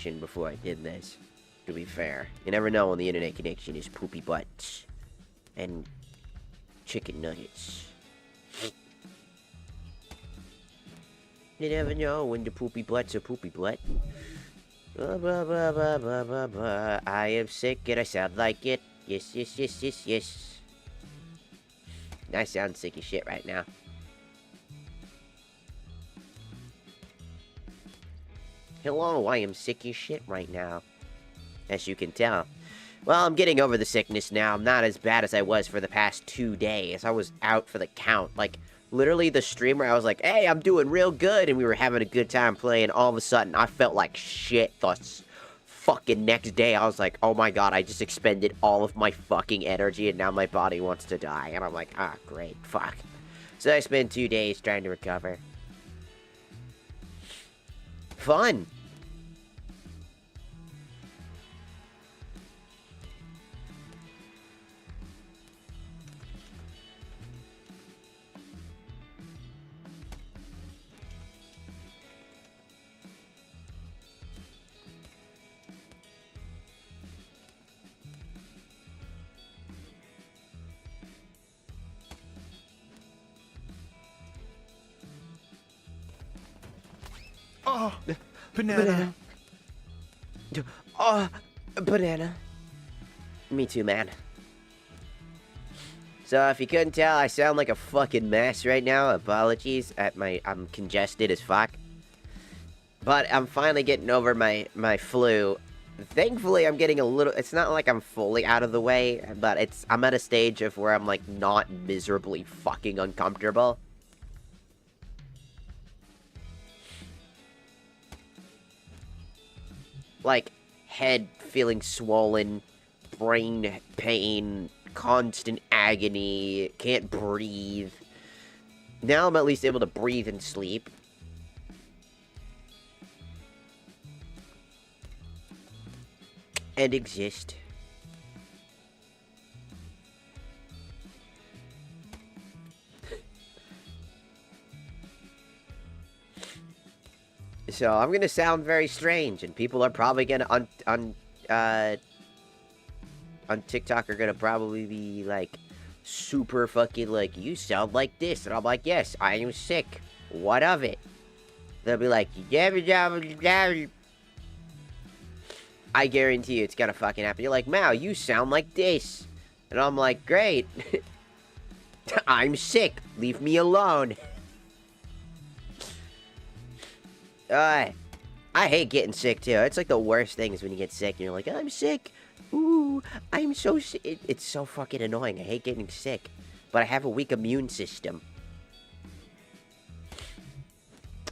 connection before I did this, to be fair. You never know when the internet connection is poopy butts and chicken nuggets. You never know when the poopy butts are poopy butt. Blah, blah, blah, blah, blah, blah, blah. I am sick and I sound like it. Yes, yes, yes, yes, yes. I sound sick as shit right now. Hello, I am sick as shit right now. As you can tell. Well, I'm getting over the sickness now. I'm not as bad as I was for the past 2 days. I was out for the count. Like, literally the streamer, I was like, hey, I'm doing real good. And we were having a good time playing. All of a sudden, I felt like shit the fucking next day. I was like, oh my god, I just expended all of my fucking energy. And now my body wants to die. And I'm like, ah, great, fuck. So I spent 2 days trying to recover. Fun. Oh, banana. Oh, banana. Me too, man. So, if you couldn't tell, I sound like a fucking mess right now. Apologies. I'm congested as fuck. But I'm finally getting over my flu. Thankfully, I'm getting a little... It's not like I'm fully out of the way, but I'm at a stage of where I'm, like, not miserably fucking uncomfortable. Like, head feeling swollen, brain pain, constant agony, can't breathe. Now I'm at least able to breathe and sleep. And exist. So, I'm gonna sound very strange, and people are probably gonna, on TikTok are gonna probably be, like, super fucking, like, you sound like this, and I'm like, yes, I am sick. What of it? They'll be like, I guarantee you it's gonna fucking happen. You're like, Mao, you sound like this. And I'm like, great. I'm sick. Leave me alone. I hate getting sick, too. It's like the worst thing is when you get sick and you're like, I'm sick. Ooh, I'm so sick. It's so fucking annoying. I hate getting sick. But I have a weak immune system.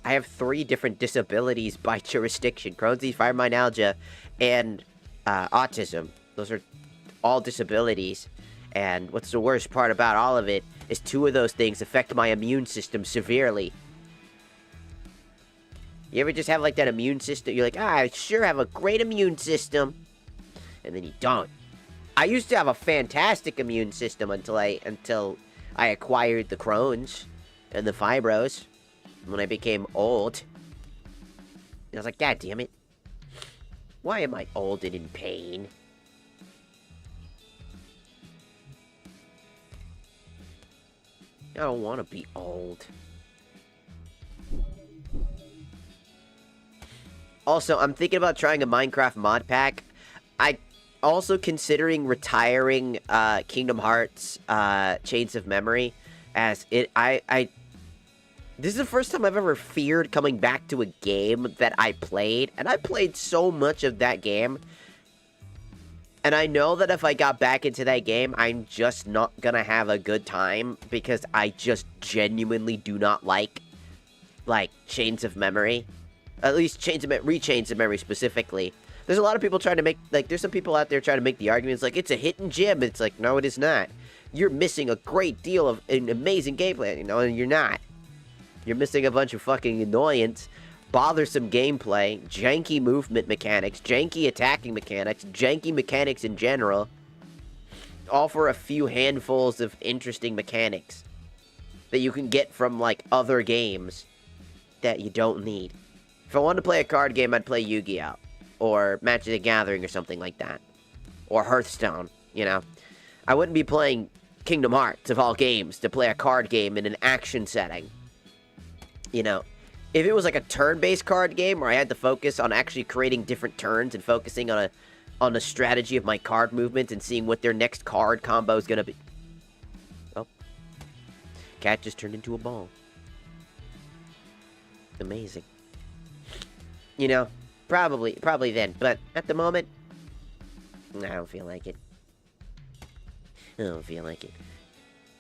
I have 3 different disabilities by jurisdiction. Crohn's disease, fibromyalgia, and autism. Those are all disabilities. And what's the worst part about all of it is 2 of those things affect my immune system severely. You ever just have, like, that immune system? You're like, I sure have a great immune system. And then you don't. I used to have a fantastic immune system until I acquired the Crohn's and the fibros. When I became old. And I was like, God damn it. Why am I old and in pain? I don't want to be old. Also, I'm thinking about trying a Minecraft mod pack. I also considering retiring Kingdom Hearts Chains of Memory, as this is the first time I've ever feared coming back to a game that I played, and I played so much of that game. And I know that if I got back into that game, I'm just not gonna have a good time, because I just genuinely do not like Chains of Memory. At least Re-Chains of Memory specifically. There's a lot of people trying to make, like, there's some people out there trying to make the arguments, like, it's a hidden gem. It's like, no, it is not. You're missing a great deal of an amazing gameplay, you know, and you're not. You're missing a bunch of fucking annoyance, bothersome gameplay, janky movement mechanics, janky attacking mechanics, janky mechanics in general. All for a few handfuls of interesting mechanics that you can get from, like, other games that you don't need. If I wanted to play a card game, I'd play Yu-Gi-Oh! or Magic the Gathering or something like that. Or Hearthstone, you know? I wouldn't be playing Kingdom Hearts, of all games, to play a card game in an action setting. You know? If it was like a turn-based card game where I had to focus on actually creating different turns and focusing on the strategy of my card movement and seeing what their next card combo is gonna be. Oh. Cat just turned into a ball. Amazing. You know, probably then. But at the moment, I don't feel like it. I don't feel like it.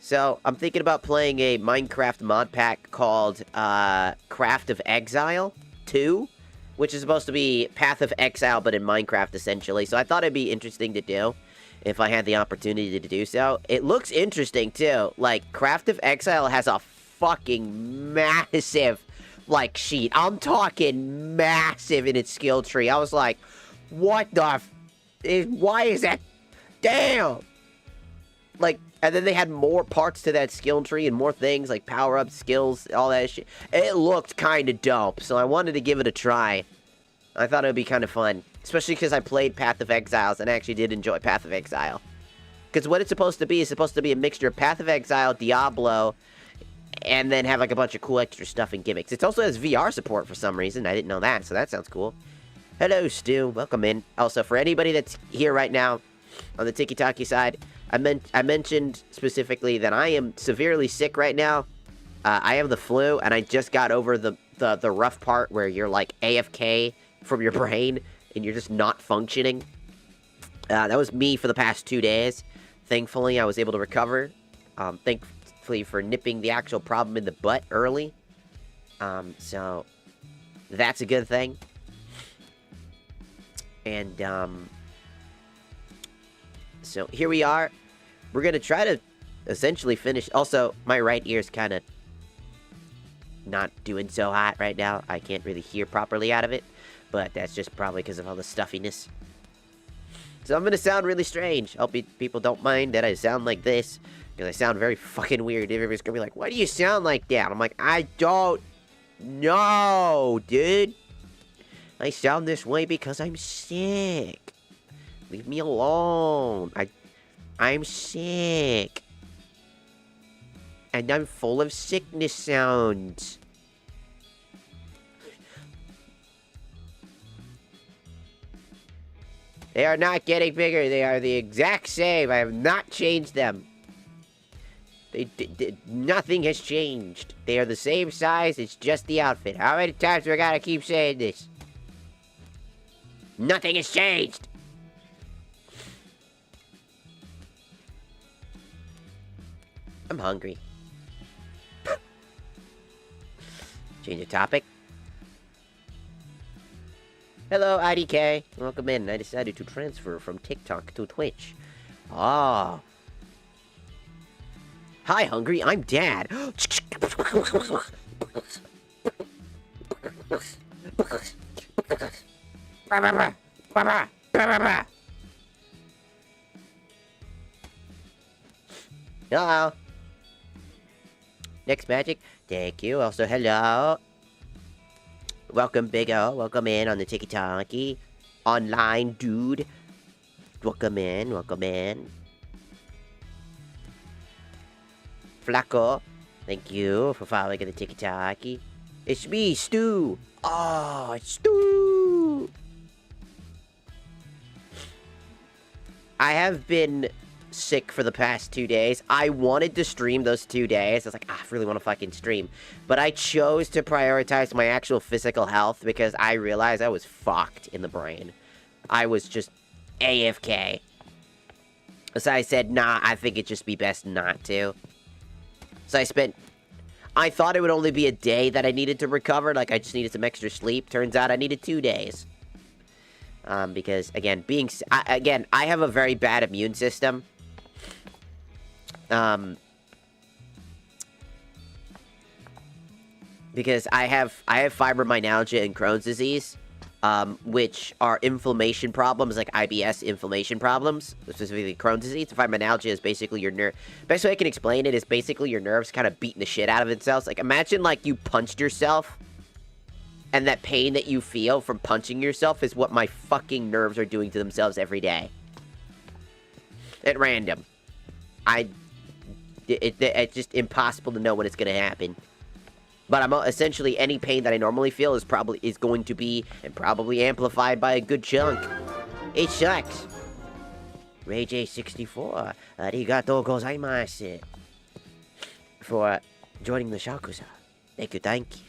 So, I'm thinking about playing a Minecraft mod pack called Craft of Exile 2, which is supposed to be Path of Exile, but in Minecraft, essentially. So I thought it'd be interesting to do if I had the opportunity to do so. It looks interesting, too. Like, Craft of Exile has a fucking massive, like, sheet. I'm talking massive in its skill tree. I was like, what the why is that? Damn! Like, and then they had more parts to that skill tree and more things, like power-ups, skills, all that shit. It looked kind of dope, so I wanted to give it a try. I thought it would be kind of fun. Especially because I played Path of Exiles, and I actually did enjoy Path of Exile. Because what it's supposed to be is supposed to be a mixture of Path of Exile, Diablo, and then have like a bunch of cool extra stuff and gimmicks. It also has VR support for some reason. I didn't know that, so that sounds cool. Hello, Stu. Welcome in. Also, for anybody that's here right now on the Tiki-Taki side, I mentioned specifically that I am severely sick right now. I have the flu, and I just got over the rough part where you're like AFK from your brain, and you're just not functioning. That was me for the past 2 days. Thankfully, I was able to recover. Thankfully for nipping the actual problem in the butt early. So, that's a good thing. And, so here we are. We're going to try to essentially finish. Also, my right ear's kind of not doing so hot right now. I can't really hear properly out of it. But that's just probably because of all the stuffiness. So I'm going to sound really strange. Hope people don't mind that I sound like this. Because I sound very fucking weird. Everybody's going to be like, why do you sound like that? I'm like, I don't know, dude. I sound this way because I'm sick. Leave me alone. I'm sick. And I'm full of sickness sounds. They are not getting bigger. They are the exact same. I have not changed them. Nothing has changed. They are the same size. It's just the outfit. How many times do I gotta keep saying this? Nothing has changed. I'm hungry. Change the topic. Hello, IDK. Welcome in. I decided to transfer from TikTok to Twitch. Ah. Hi, Hungry. I'm Dad. Hello. Next Magic. Thank you. Also, hello. Welcome, Big O. Welcome in on the Tiki-Taki. Online dude. Welcome in. Welcome in. Flaco. Thank you for following the Tiki-Taki. It's me, Stu. Oh, it's Stu. I have been sick for the past 2 days. I wanted to stream those 2 days. I was like, I really want to fucking stream. But I chose to prioritize my actual physical health because I realized I was fucked in the brain. I was just AFK. So I said, nah, I think it'd just be best not to. So I thought it would only be a day that I needed to recover. Like, I just needed some extra sleep. Turns out I needed 2 days. Because, again, I have a very bad immune system. Because I have fibromyalgia and Crohn's disease, which are inflammation problems, like IBS inflammation problems, specifically Crohn's disease. Fibromyalgia is basically your nerve. Best way I can explain it is basically your nerves kind of beating the shit out of themselves. Like, imagine, like, you punched yourself, And that pain that you feel from punching yourself is what my fucking nerves are doing to themselves every day. At random. It's just impossible to know when it's gonna happen. But I'm essentially, any pain that I normally feel is going to be, and probably amplified by a good chunk. It sucks. Ray J64, arigatou gozaimasu. For joining the Shakusa. Thank you, thank you.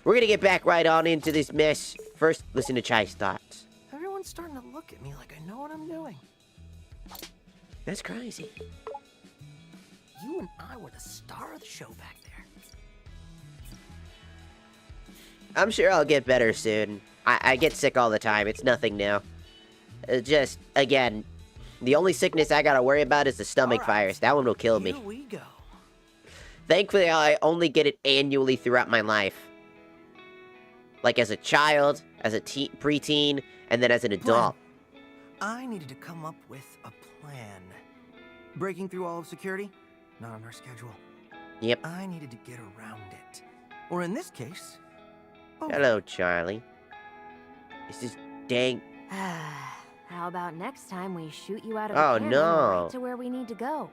We're gonna get back right on into this mess. First, listen to Chai's thoughts. Everyone's starting to look at me like I know what I'm doing. That's crazy. You and I were the star of the show back there. I'm sure I'll get better soon. I get sick all the time. It's nothing new. Just, again, the only sickness I gotta worry about is the stomach virus. That one will kill me. Here we go. Thankfully, I only get it annually throughout my life. Like as a child, as a preteen, and then as an adult. I needed to come up with a plan. Breaking through all of security? Not on our schedule. Yep. I needed to get around it. Or in this case... Hello, Charlie. It's this dang... How about next time we shoot you out of Oh, the cannon no. right to where we need to go?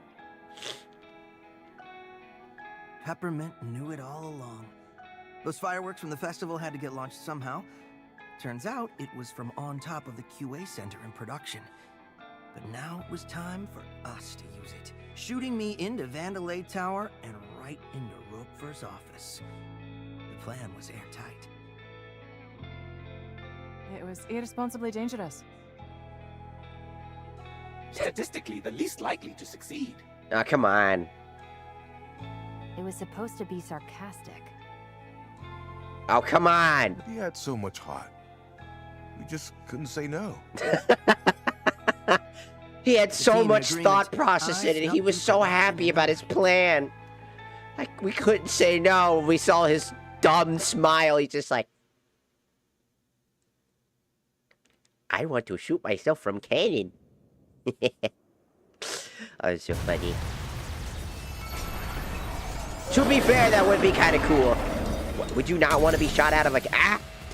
Peppermint knew it all along. Those fireworks from the festival had to get launched somehow. Turns out it was from on top of the QA center in production. But now it was time for us to use it. Shooting me into Vandalay Tower and right into Roquefort's office. The plan was airtight. It was irresponsibly dangerous. Statistically, the least likely to succeed. Oh, come on. It was supposed to be sarcastic. Oh, come on. He had so much heart. We just couldn't say no. He had so team in much agreement. thought process in it. He was so happy about his plan. Like, we couldn't say no when we saw his dumb smile. He's just like, I want to shoot myself from cannon. Oh, it's so funny. To be fair, that would be kind of cool. Would you not want to be shot out of a...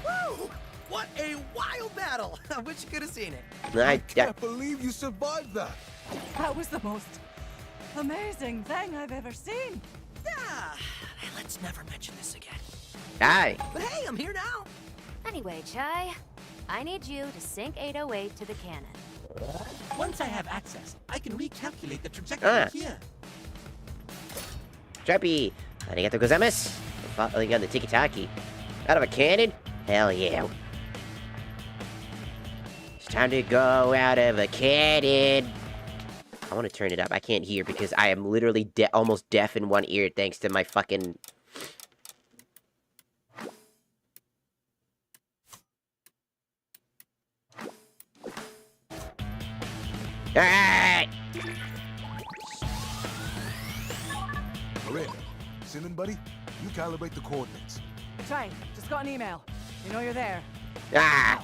Woo! What a wild battle! I wish you could have seen it. I can't believe you survived that. That was the most amazing thing I've ever seen. Yeah. Hey, let's never mention this again. Aye. But hey, I'm here now. Anyway, Chai, I need you to sink 808 to the cannon. Once I have access, I can recalculate the trajectory here. Trappy. Arigatou gozaimasu. Falling on the tiki-taki. Out of a cannon? Hell yeah. It's time to go out of a cannon. I want to turn it up. I can't hear because I am literally almost deaf in one ear thanks to my fucking... Alright! Rick, Simon, buddy, you calibrate the coordinates. Chai, just got an email. You know you're there. Ah!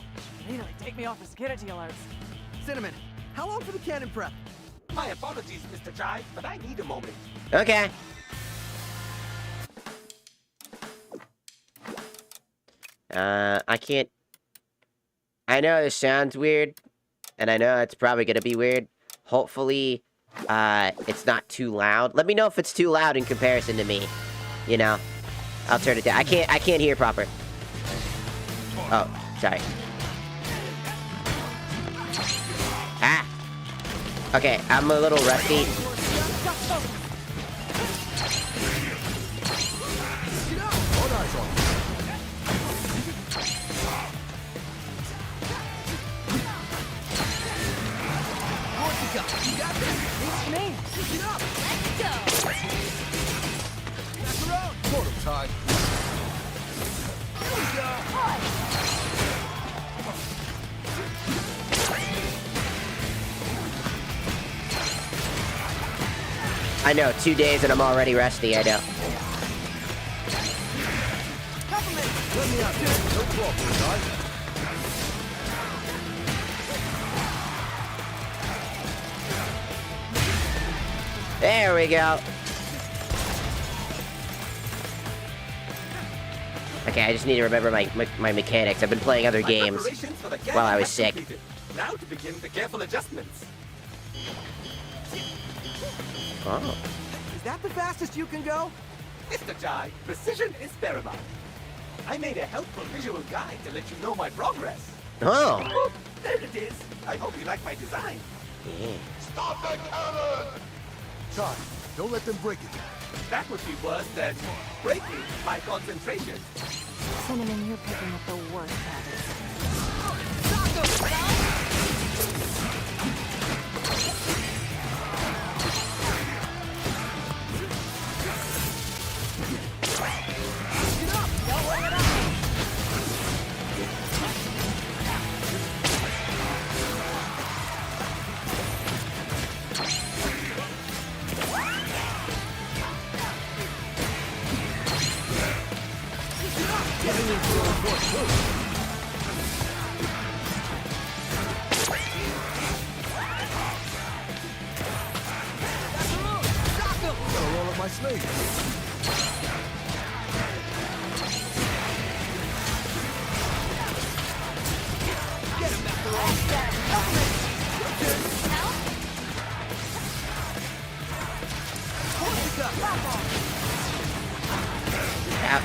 Really, take me off the security alerts. Cinnamon, how long for the cannon prep? My apologies, Mr. Chai, but I need a moment. Okay. I can't... I know this sounds weird, and I know it's probably gonna be weird. Hopefully, it's not too loud. Let me know if it's too loud in comparison to me. You know? I'll turn it down. I can't hear proper. Oh, sorry. Ah! Okay, I'm a little rusty. All eyes on you. You got this. It's me. Get up. Let's go. Back around. Caught him, Ty. Here we go. I know, 2 days and I'm already rusty, I know. Let me out there. No problem, Ty. There we go. I Okay, I just need to remember my mechanics. I've been playing other games while I was sick. Now to begin the careful adjustments. Oh. Is that the fastest you can go? Mr. Jai, precision is paramount. I made a helpful visual guide to let you know my progress. Oh. Oh, there it is. I hope you like my design. Yeah. Stop the cannon! John, don't let them break it. That would be worse than breaking my concentration. Cinnamon, you're picking up the worst habits. Gotta roll up my sleeve. Out.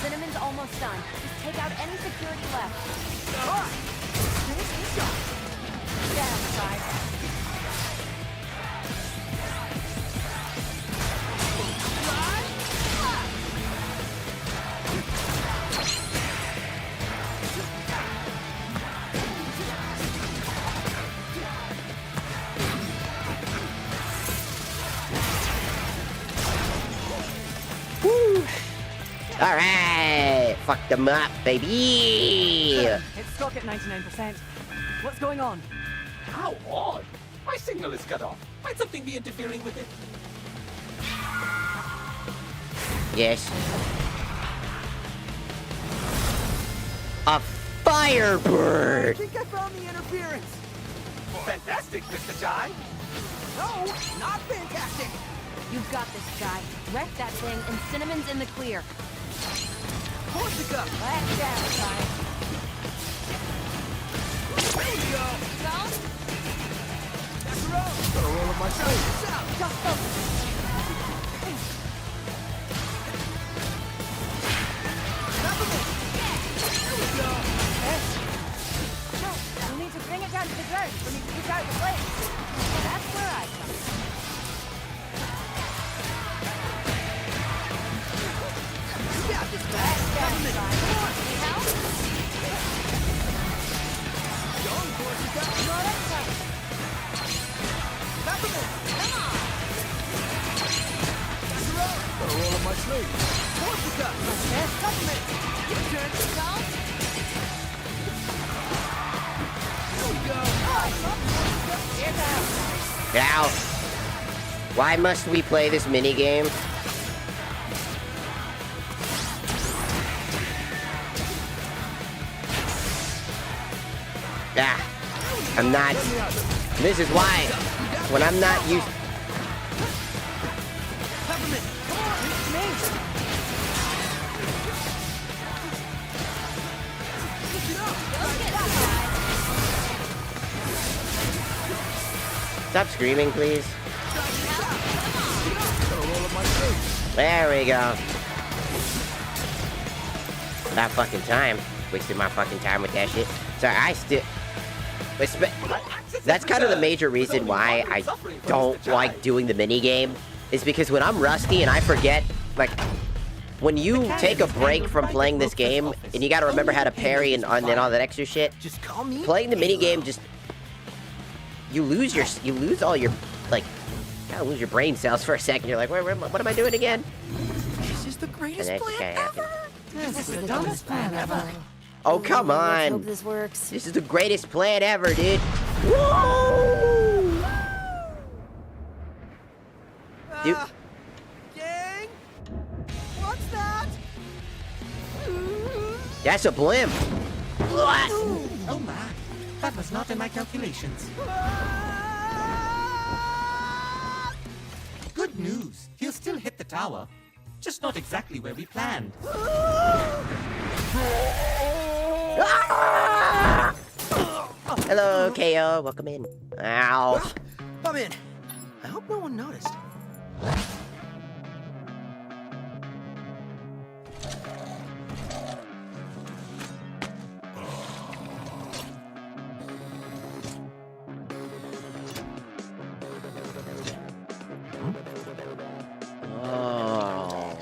Cinnamon's almost done. Just take out any security left. Down, side. All right. Fuck them up, baby. It's stuck at 99%. What's going on? How odd. My signal is cut off. Might something be interfering with it? Yes. A I firebird. think I found the interference. Fantastic, Mr. Jai. No, not fantastic. You've got this, guy. Wreck that thing, and Cinnamon's in the clear. Corsica. Let down, side. There you go. Down. Back around. Gotta roll up my sleeve. South. Just focus. Peppermint. There we go. No, you need to bring it down to the ground for me to push out the blade. That's where I come in. You got this, man. Peppermint. Need help? Young Corsica. No, that's fine. Peppermint. Come on. Back around. Gotta roll up my sleeve. Corsica. Peppermint. Your turn. Don't. There we go. Here's out. Now, why must we play this mini game? Ah, I'm not. This is why when I'm not used. Peppermint. Come on. It's me. Push it up. Stop screaming, please. Gotta roll up my sleeve. There we go. That fucking time. Wasted my fucking time with that shit. Sorry, I still. That's kind of the major reason why I don't like doing the mini game. Is because when I'm rusty and I forget, like, when you take a break from playing this game and you gotta remember how to parry and all that extra shit, Just call me. playing the mini game just you lose all your like, gotta lose your brain cells for a second. You're like, what am I doing again? This is the And greatest that just plan kinda happens. ever. This is the dumbest plan ever. Oh come Let's hope on! this works. This is the greatest plan ever, dude. Whoa! Dude. Gang? What's that? That's a blimp. Oh my. That was not in my calculations. Good news. He'll still hit the tower. Just not exactly where we planned. Ah! Hello, KO. Welcome in. Ow. I'm in. I hope no one noticed. Oh.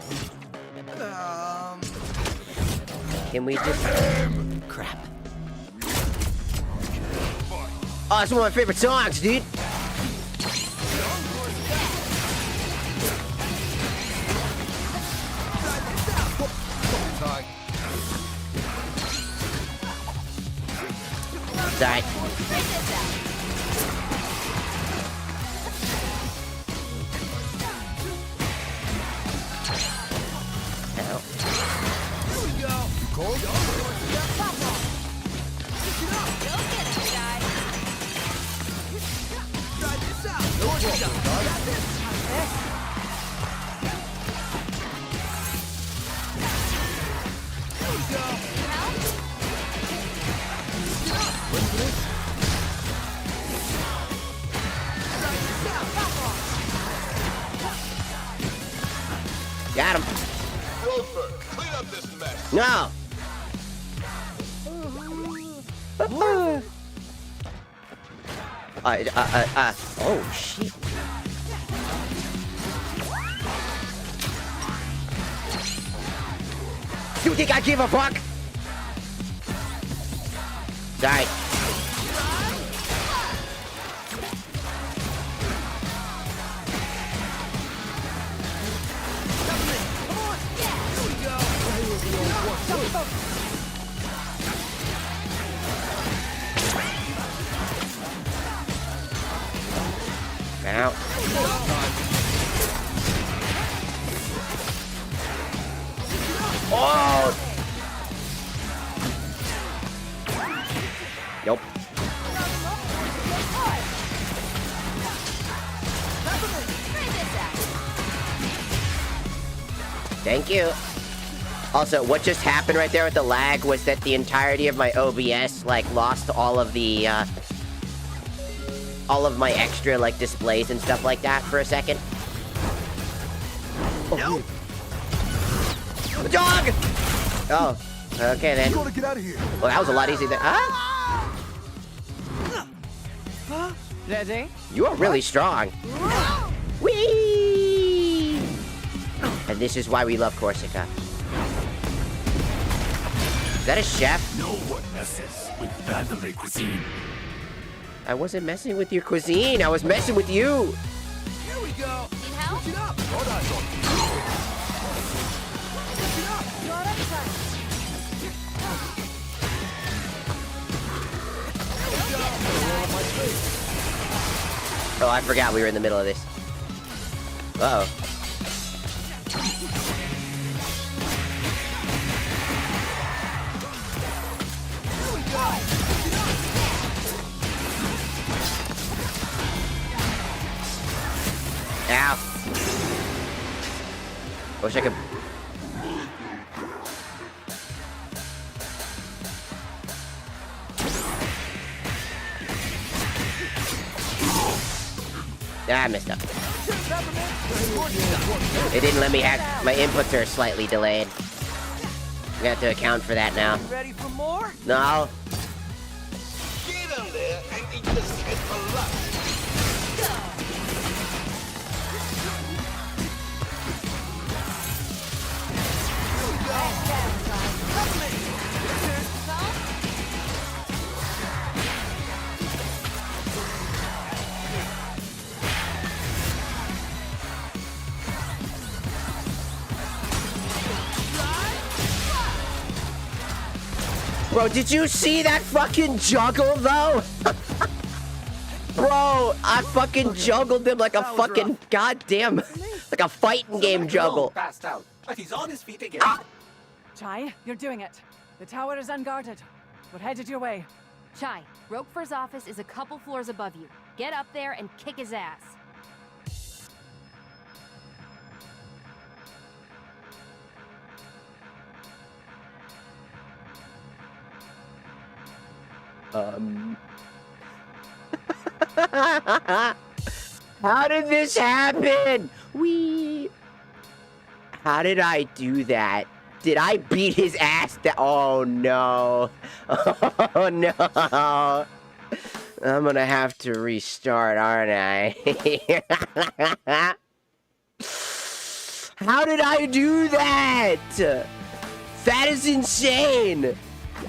Can we just... Crap. Oh, it's one of my favorite songs, dude. Sorry. Got him. Roper, clean up this mess. No. Oh, shit. You think I give a fuck? Sorry. Out. Oh! Nope. Thank you. Also, what just happened right there with the lag was that the entirety of my OBS, like, lost all of my extra, like, displays and stuff like that for a second. No. The dog! Oh, okay then. You gotta get out of here. Well, that was a lot easier than... Ah! Ready? You're really strong. Whee! And this is why we love Corsica. Is that a chef? No one messes with family cuisine. I wasn't messing with your cuisine. I was messing with you. Here we go. Need help? Switch it up. All eyes on Oh, I forgot we were in the middle of this. Uh-oh. Ow. Wish I could... Ah, I messed up. It didn't let me hack. My inputs are slightly delayed. We have to account for that now. Ready for more? No. Get him there and eat the shit for lunch. Bro, did you see that fucking juggle, though? Bro, I fucking juggled him like a fucking goddamn... like a fighting game juggle. Passed out, but he's on his feet again. Chai, you're doing it. The tower is unguarded. We're headed your way. Chai, Roquefort's office is a couple floors above you. Get up there and kick his ass. How did this happen? How did I do that? Did I beat his ass? Oh no. Oh no. I'm gonna have to restart, aren't I? How did I do that? That is insane.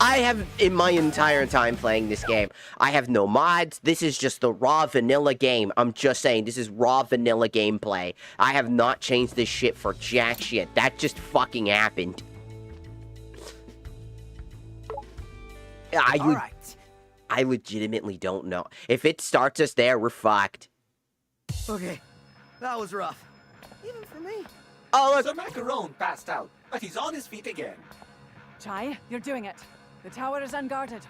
I have, in my entire time playing this game, I have no mods. This is just the raw vanilla game. I'm just saying, this is raw vanilla gameplay. I have not changed this shit for jack shit. That just fucking happened. All right. I legitimately don't know. If it starts us there, we're fucked. Okay, that was rough. Even for me. Oh, look. Sir Macaron passed out, but he's on his feet again. Chai, you're doing it. The tower is unguarded.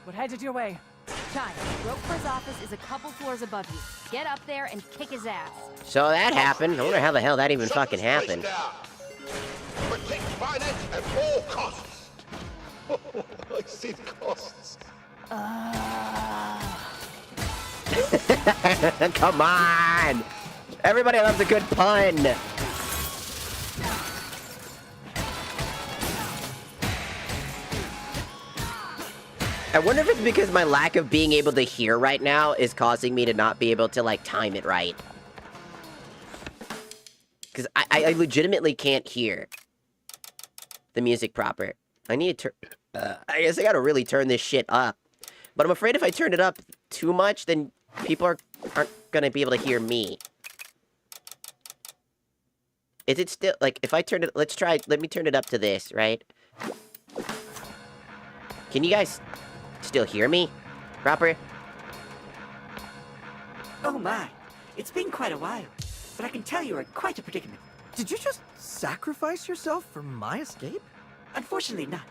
We're headed your way. Chai, Roquefort's office is a couple floors above you. Get up there and kick his ass. So that happened. I wonder how the hell that even Shut fucking this place happened. down. Protect finance at all costs. I said costs. Come on! Everybody loves a good pun! I wonder if it's because my lack of being able to hear right now is causing me to not be able to, like, time it right. Because I legitimately can't hear the music proper. I need to turn... I guess I gotta really turn this shit up. But I'm afraid if I turn it up too much, then people aren't gonna be able to hear me. Is it still, like, if I turn it, let's try, let me turn it up to this, right? Can you guys still hear me proper? Oh my, it's been quite a while, but I can tell you're in quite a predicament. Did you just sacrifice yourself for my escape? Unfortunately not.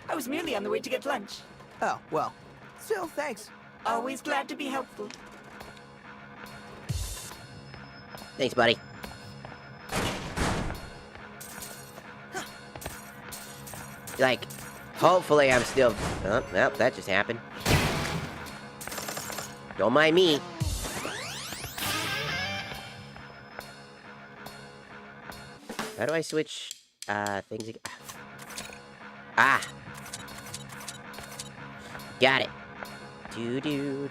I was merely on the way to get lunch. Oh, well. Still, thanks. Always glad to be helpful. Thanks, buddy. Like, hopefully I'm still... Oh, well, that just happened. Don't mind me. How do I switch, things again? Ah! Got it. Do.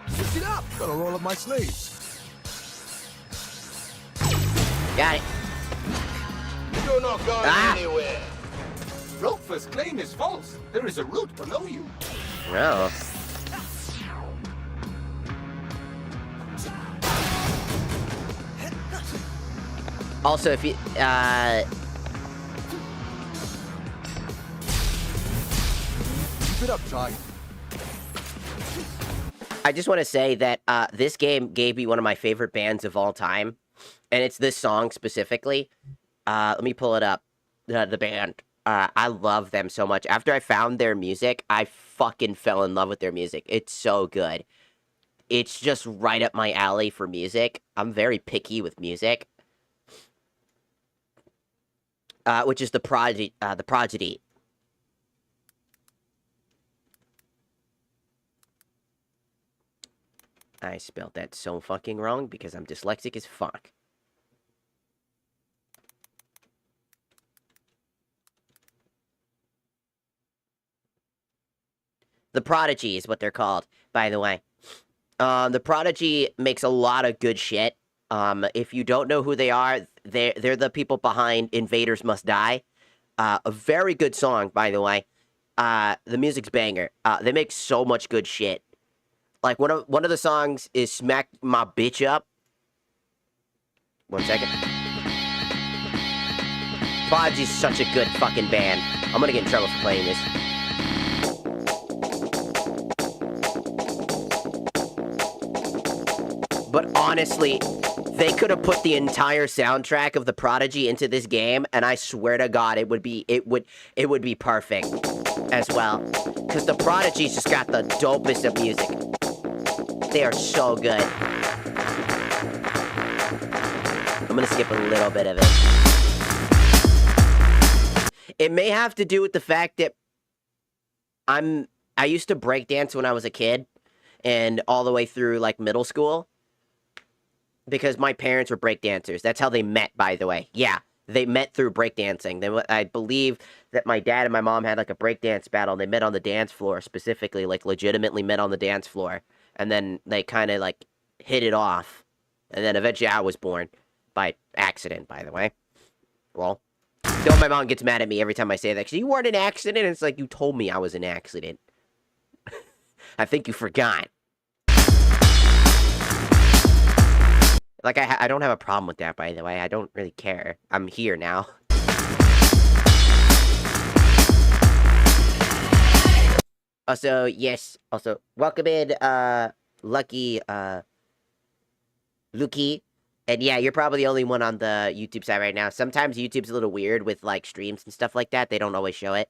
Switch it up. Gotta roll up my sleeves. Got it. You're not going anywhere. Roquefort's claim is false. There is a route below you. No. Also, if you, Keep it up, Chai. I just want to say that this game gave me one of my favorite bands of all time, and it's this song specifically. Let me pull it up. The band. I love them so much. After I found their music, I fucking fell in love with their music. It's so good. It's just right up my alley for music. I'm very picky with music. Which is the Prodigy. I spelled that so fucking wrong because I'm dyslexic as fuck. The Prodigy is what they're called, by the way. The Prodigy makes a lot of good shit. If you don't know who they are, they're the people behind Invaders Must Die. A very good song, by the way. The music's banger. They make so much good shit. Like, one of the songs is Smack My Bitch Up. 1 second. Prodigy's such a good fucking band. I'm gonna get in trouble for playing this. But honestly, they could have put the entire soundtrack of the Prodigy into this game, and I swear to God, it would be perfect as well. Because the Prodigy's just got the dopest of music. They are so good. I'm gonna skip a little bit of it. It may have to do with the fact that I'm I used to break dance when I was a kid, and all the way through like middle school, because my parents were break dancers. That's how they met, by the way. Yeah, they met through breakdancing. I believe that my dad and my mom had like a breakdance battle. And they met on the dance floor specifically, like legitimately met on the dance floor, and then they kind of like hit it off, and then eventually I was born by accident, by the way. Well, though my mom gets mad at me every time I say that, 'cause you weren't an accident. It's like, you told me I was an accident. I think you forgot. Like, I don't have a problem with that, by the way. I don't really care. I'm here now. Also, yes. Also, welcome in, Lucky, Luki. And yeah, you're probably the only one on the YouTube side right now. Sometimes YouTube's a little weird with, like, streams and stuff like that. They don't always show it.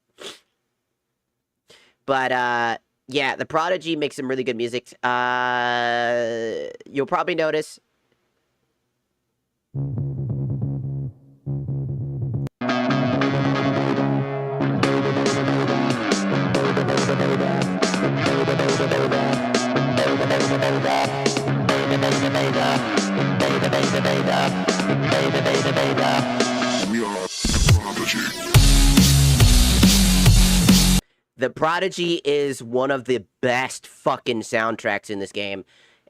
But, yeah, The Prodigy makes some really good music. You'll probably notice... The Prodigy is one of the best fucking soundtracks in this game.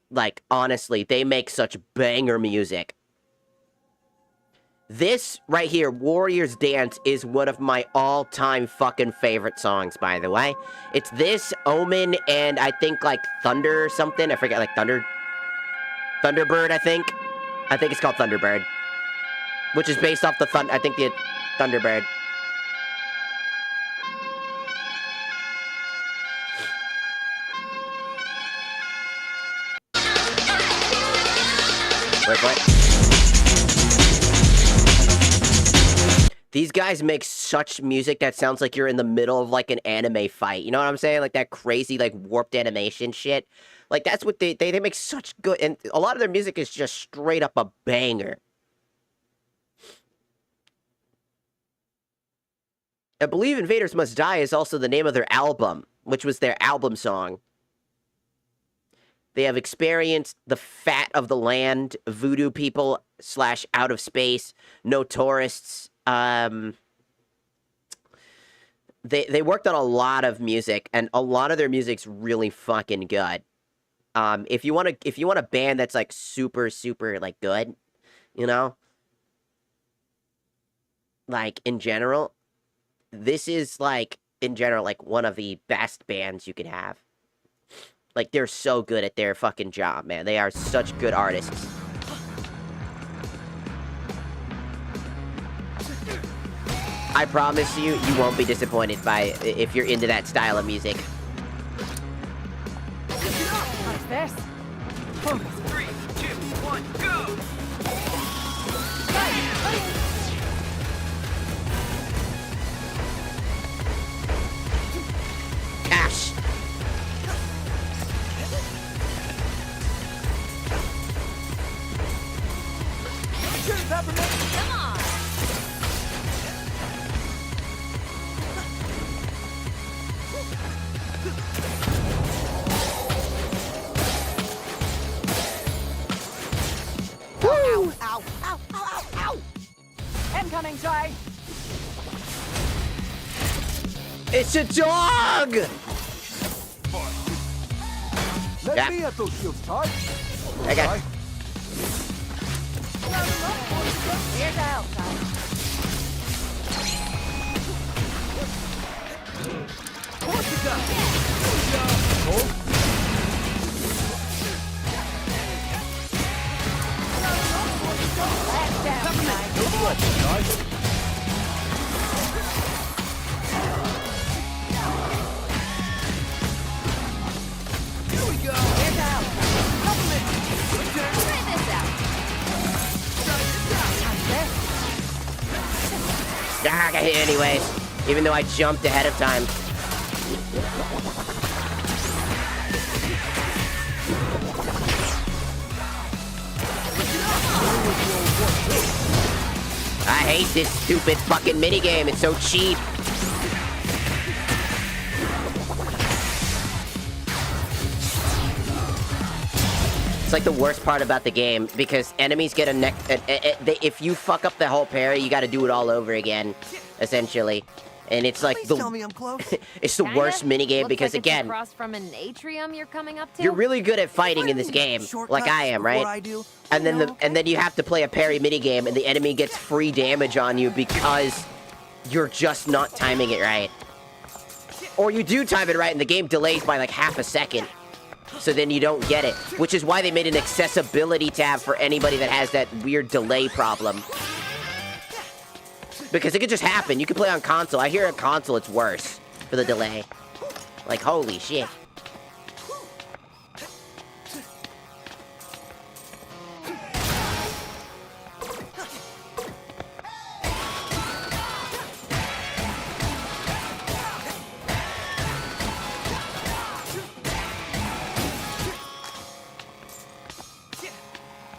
Like, honestly, they make such banger music. This right here, Warrior's Dance, is one of my all-time fucking favorite songs, by the way. It's this, Omen, and I think, like, Thunder or something. I forget, like, Thunderbird, I think. I think it's called Thunderbird. Which is based off the the Thunderbird. Wait, what? These guys make such music that sounds like you're in the middle of, like, an anime fight. You know what I'm saying? Like, that crazy, like, warped animation shit. Like, that's what they make such good... And a lot of their music is just straight up a banger. I believe Invaders Must Die is also the name of their album, which was their album song. They have experienced the fat of the land, voodoo people / out of space, no tourists. They worked on a lot of music, and a lot of their music's really fucking good. If you want a band that's like super like good, you know, like in general, this is like in general like one of the best bands you could have. Like, they're so good at their fucking job, man. They are such good artists. I promise you, you won't be disappointed if you're into that style of music. Like this. 3, 2, 1, go! Cash! Come on! Ow, ow, ow, ow, ow! Incoming, Jay! It's a dog! Let Yeah. me at those shields, Todd. I got... Here's out, Ty. What you got? Oh, Last down, Ty. no sweat, Todd. Here we go. Here's out, Ty. Try this out. Like this. Ah, I got hit anyways. Even though I jumped ahead of time. I hate this stupid fucking minigame. It's so cheap. It's like the worst part about the game because enemies get if you fuck up the whole parry, you got to do it all over again, essentially. And it's like Please tell me I'm close. it's the worst minigame Looks because like it's again, across from an atrium you're coming up to. you're really good at fighting in this game, like I am, right? And then you have to play a parry minigame, and the enemy gets free damage on you because you're just not timing it right. Or you do time it right, and the game delays by like half a second. So then you don't get it, which is why they made an accessibility tab for anybody that has that weird delay problem. Because it could just happen. You can play on console. I hear on console it's worse for the delay. Like, holy shit.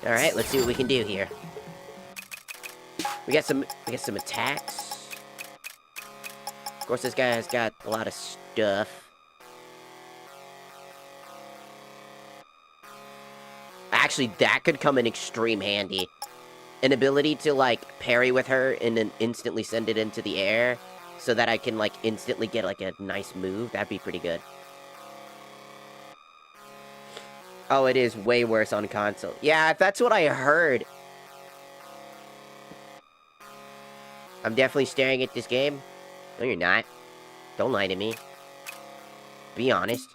Alright, let's see what we can do here. We got some attacks. Of course, this guy has got a lot of stuff. Actually, that could come in extreme handy. An ability to, like, parry with her and then instantly send it into the air so that I can, like, instantly get, like, a nice move. That'd be pretty good. Oh, it is way worse on console. Yeah, that's what I heard. I'm definitely staring at this game. No, you're not. Don't lie to me. Be honest.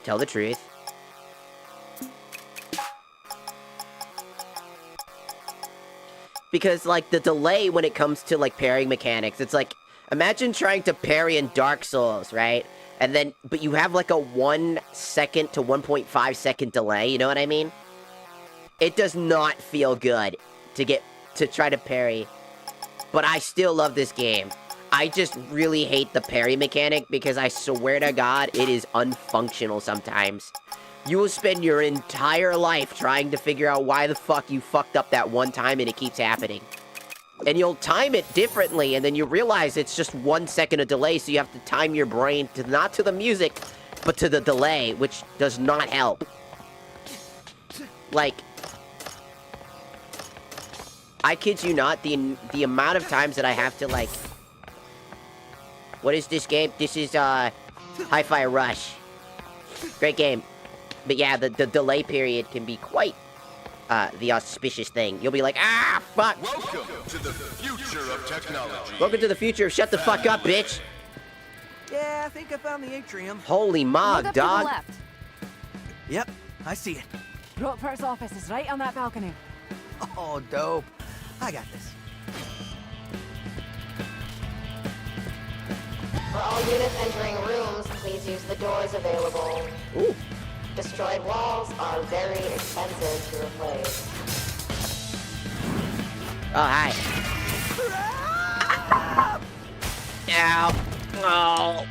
Tell the truth. Because, like, the delay when it comes to, like, parrying mechanics, it's like, imagine trying to parry in Dark Souls, right? And then, but you have, like, a 1 second to 1.5 second delay, you know what I mean? It does not feel good to try to parry. But I still love this game. I just really hate the parry mechanic because I swear to God, it is unfunctional sometimes. You will spend your entire life trying to figure out why the fuck you fucked up that one time and it keeps happening. And you'll time it differently and then you realize it's just 1 second of delay, so you have to time your brain to not to the music, but to the delay, which does not help. Like, I kid you not, the amount of times that I have to, like... What is this game? This is, Hi-Fi Rush. Great game. But yeah, the delay period can be quite, the auspicious thing. You'll be like, ah, fuck! Welcome to the future of technology. Welcome to the future of shut the fuck up, bitch! Yeah, I think I found the atrium. Holy Look mog, up to the dog! left. Yep, I see it. Rockport's office is right on that balcony. Oh, dope. I got this. For all units entering rooms, please use the doors available. Ooh. Destroyed walls are very expensive to replace. Oh, hi. Ow. Oh.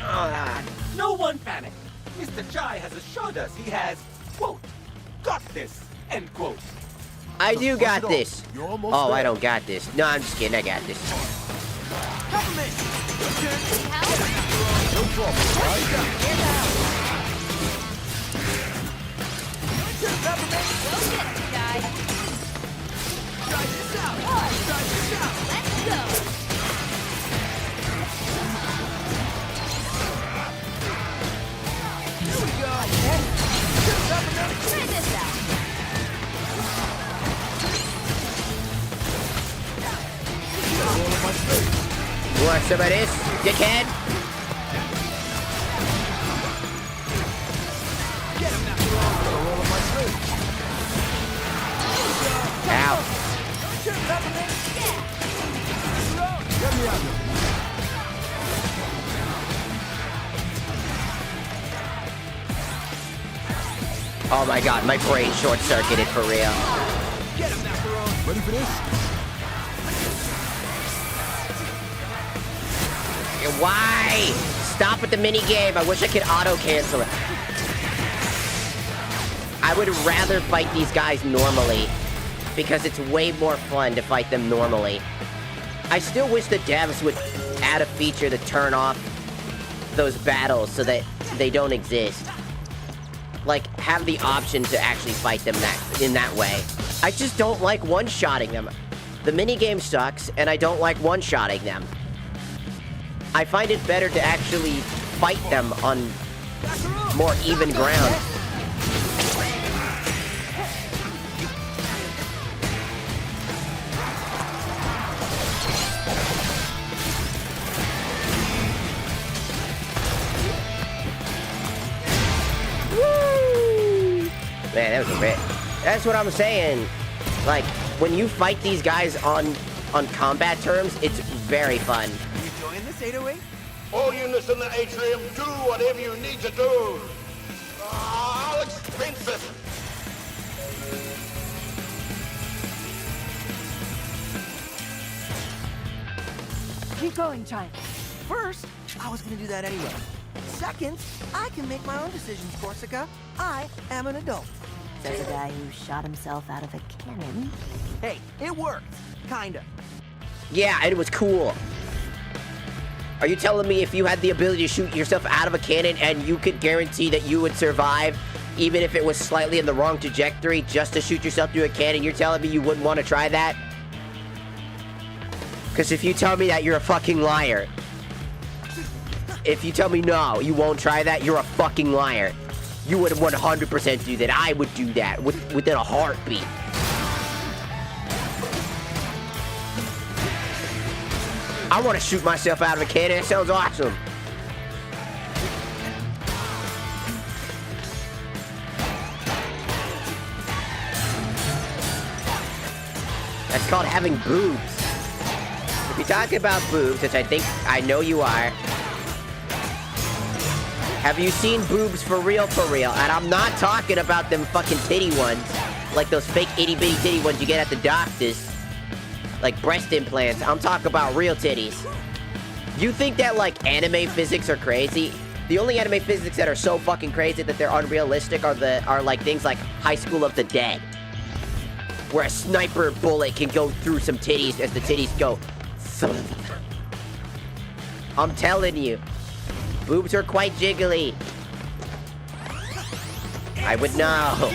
Ah. No one panic. Mr. Chai has assured us he has, quote, got this, end quote. I do got this. You're almost Oh, there. I don't got this. No, I'm just kidding. I got this. Peppermint! No trouble, right? Try this out! Try this out! Let's go. Here we go! Peppermint! Try this out. You want some of this, dickhead? Ow. Get me out of here. Oh my god, my brain short-circuited for real. Get him, Macaron! Ready for this? Why? Stop with the mini game. I wish I could auto-cancel it. I would rather fight these guys normally because it's way more fun to fight them normally. I still wish the devs would add a feature to turn off those battles so that they don't exist. Like, have the option to actually fight them in that way. I just don't like one-shotting them. The minigame sucks, and I don't like one-shotting them. I find it better to actually fight them on more even ground. Woo! Man, that was a rip. That's what I'm saying. Like, when you fight these guys on combat terms, it's very fun. You enjoying this 808? All units in the atrium, do whatever you need to do. I'll expense it. Keep going, Chai. First, I was gonna do that anyway. Second, I can make my own decisions, Corsica. I am an adult. Says a guy who shot himself out of a cannon. Hey, it worked. Kinda. Yeah, and it was cool. Are you telling me if you had the ability to shoot yourself out of a cannon and you could guarantee that you would survive, even if it was slightly in the wrong trajectory, just to shoot yourself through a cannon, you're telling me you wouldn't want to try that? Because if you tell me that, you're a fucking liar. If you tell me no, you won't try that, you're a fucking liar. You would 100% do that. I would do that within a heartbeat. I want to shoot myself out of a cannon. That sounds awesome. That's called having boobs. If you're talking about boobs, which I know you are, have you seen boobs for real, for real? And I'm not talking about them fucking titty ones, like those fake itty-bitty titty ones you get at the doctor's. Like breast implants. I'm talking about real titties. You think that, like, anime physics are crazy? The only anime physics that are so fucking crazy that they're unrealistic are like things like High School of the Dead, where a sniper bullet can go through some titties as the titties go. I'm telling you, boobs are quite jiggly. I would know.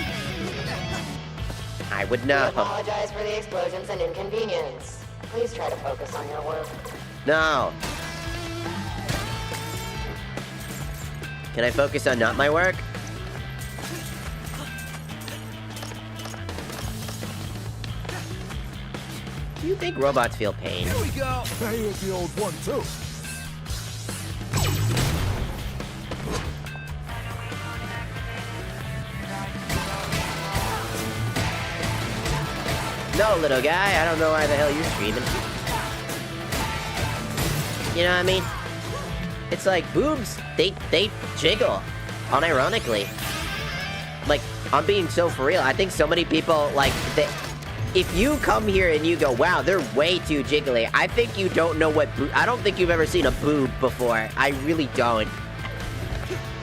I would We know. apologize for the explosions and inconvenience. Please try to focus on your work. No. Can I focus on not my work? Do you think robots feel pain? Here we go. Hey, here's the old one, too. No, little guy, I don't know why the hell you're screaming. You know what I mean? It's like boobs, they jiggle, unironically. Like, I'm being so for real. I think so many people, like, if you come here and you go, wow, they're way too jiggly, I think you don't know what I don't think you've ever seen a boob before. I really don't.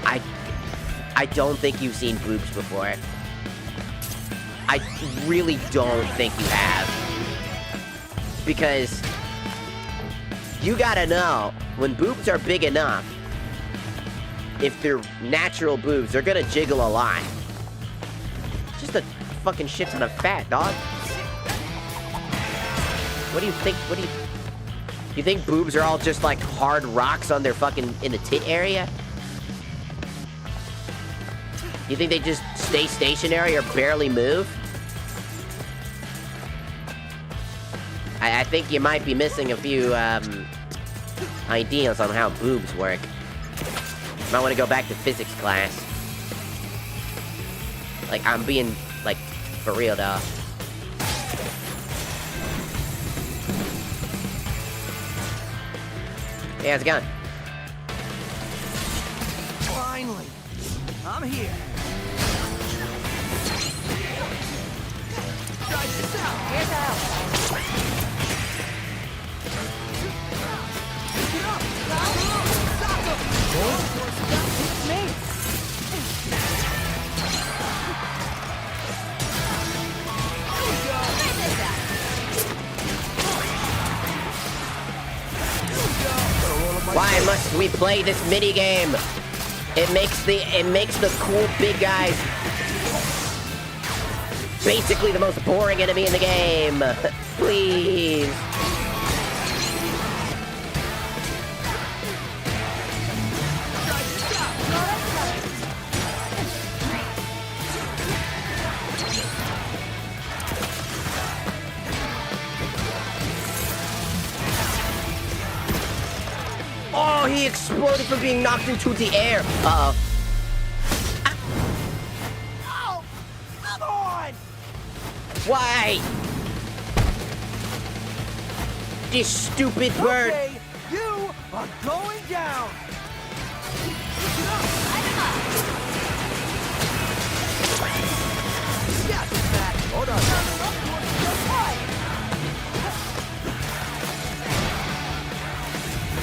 I don't think you've seen boobs before. I really don't think you have. Because you gotta know, when boobs are big enough, if they're natural boobs, they're gonna jiggle a lot. Just a fucking shit ton of fat, dog. What do you think? You think boobs are all just like hard rocks on their fucking, in the tit area? You think they just stay stationary or barely move? I think you might be missing a few ideas on how boobs work. Might want to go back to physics class. Like, I'm being, like, for real, though. Hey, how's it going? Finally, I'm here. Try this out. Here's out. Get up. Stop them. It's me. Why must we play this mini game. It makes the cool big guys basically the most boring enemy in the game. Please. Oh, he exploded from being knocked into the air. Uh-oh. Oh, come on! Why? This stupid bird. Okay, you are going down. Yes, Matt. Hold on.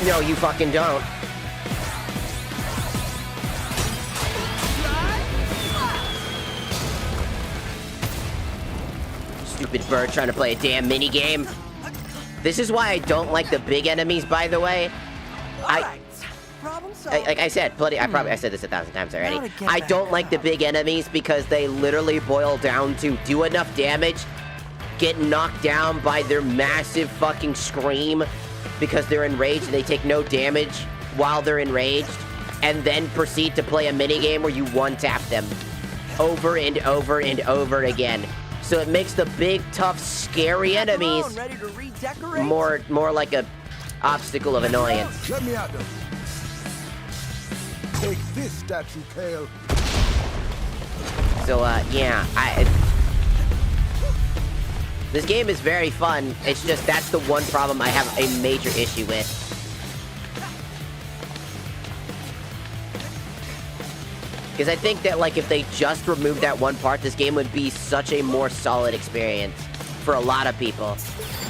No, you fucking don't. Stupid bird trying to play a damn mini game. This is why I don't like the big enemies, by the way. Like I said, I said this 1,000 times already. I don't like the big enemies because they literally boil down to do enough damage, get knocked down by their massive fucking scream because they're enraged and they take no damage while they're enraged, and then proceed to play a minigame where you one-tap them over and over and over again. So it makes the big, tough, scary enemies more like a obstacle of annoyance. Let me out there. Take this, statue tail. So, yeah, this game is very fun. It's just that's the one problem I have a major issue with. Because I think that, like, if they just removed that one part, this game would be such a more solid experience for a lot of people.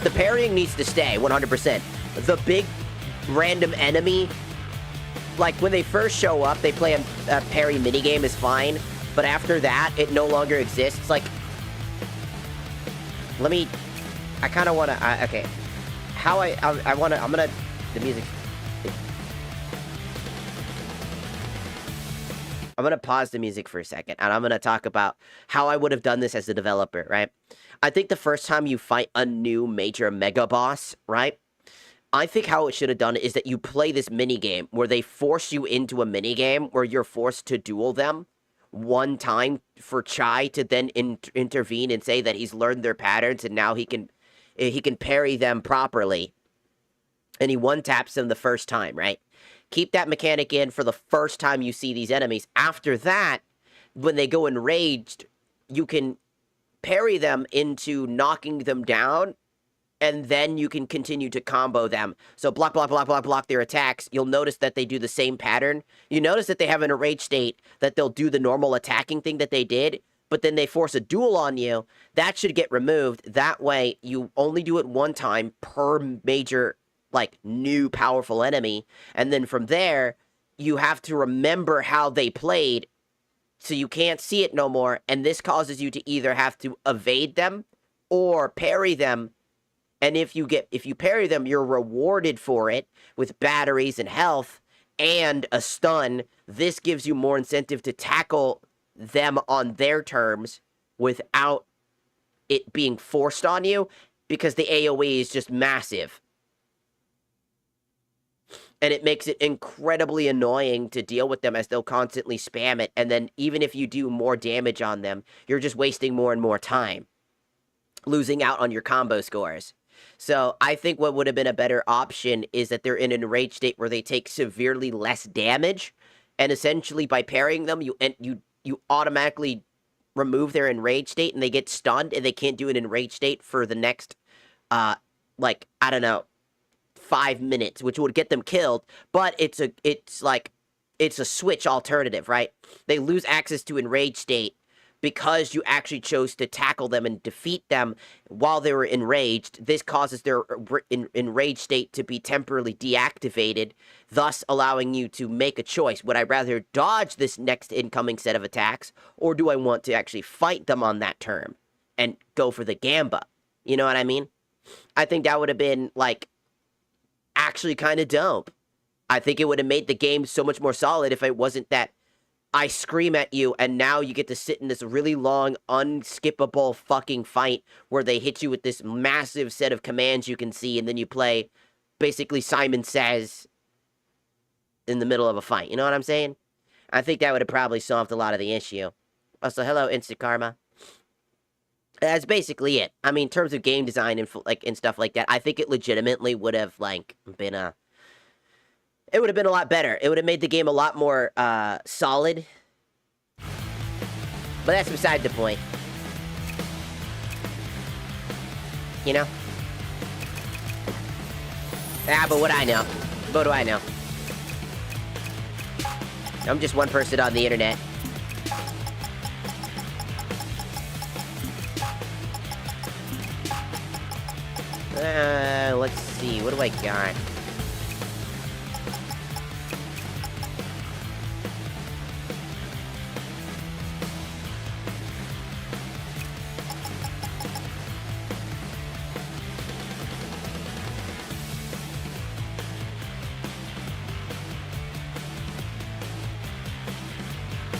The parrying needs to stay, 100%. The big random enemy, like, when they first show up, they play a parry minigame is fine. But after that, it no longer exists. Like, I kind of want to, okay. The music. I'm going to pause the music for a second, and I'm going to talk about how I would have done this as a developer, right? I think the first time you fight a new major mega boss, right? I think how it should have done is that you play this mini game where they force you into a mini game where you're forced to duel them one time for Chai to then intervene and say that he's learned their patterns and now he can parry them properly. And he one-taps them the first time, right? Keep that mechanic in for the first time you see these enemies. After that, when they go enraged, you can parry them into knocking them down, and then you can continue to combo them. So block, block, block, block, block their attacks. You'll notice that they do the same pattern. You notice that they have an enraged state, that they'll do the normal attacking thing that they did, but then they force a duel on you. That should get removed. That way, you only do it one time per major, like, new powerful enemy. And then from there, you have to remember how they played, so you can't see it no more. And this causes you to either have to evade them or parry them. And if you parry them, you're rewarded for it with batteries and health and a stun. This gives you more incentive to tackle them on their terms without it being forced on you, because the AoE is just massive. And it makes it incredibly annoying to deal with them as they'll constantly spam it. And then even if you do more damage on them, you're just wasting more and more time, losing out on your combo scores. So I think what would have been a better option is that they're in an enraged state where they take severely less damage, and essentially by parrying them, you automatically remove their enraged state, and they get stunned, and they can't do an enraged state for the next, like, I don't know, 5 minutes, which would get them killed. But it's a switch alternative, right? They lose access to enraged state because you actually chose to tackle them and defeat them while they were enraged. This causes their enraged state to be temporarily deactivated, thus allowing you to make a choice. Would I rather dodge this next incoming set of attacks, or do I want to actually fight them on that term and go for the gamba? You know what I mean? I think that would have been, like, actually kind of dope. I think it would have made the game so much more solid if it wasn't that I scream at you and now you get to sit in this really long, unskippable fucking fight where they hit you with this massive set of commands you can see, and then you play basically Simon Says in the middle of a fight. You know what I'm saying? I think that would have probably solved a lot of the issue. Also, hello, Instant Karma. That's basically it. I mean, in terms of game design and stuff like that, I think it legitimately would have been a. It would have been a lot better. It would have made the game a lot more solid. But that's beside the point. You know? Ah, but what I know. What do I know? I'm just one person on the internet. Let's see. What do I got?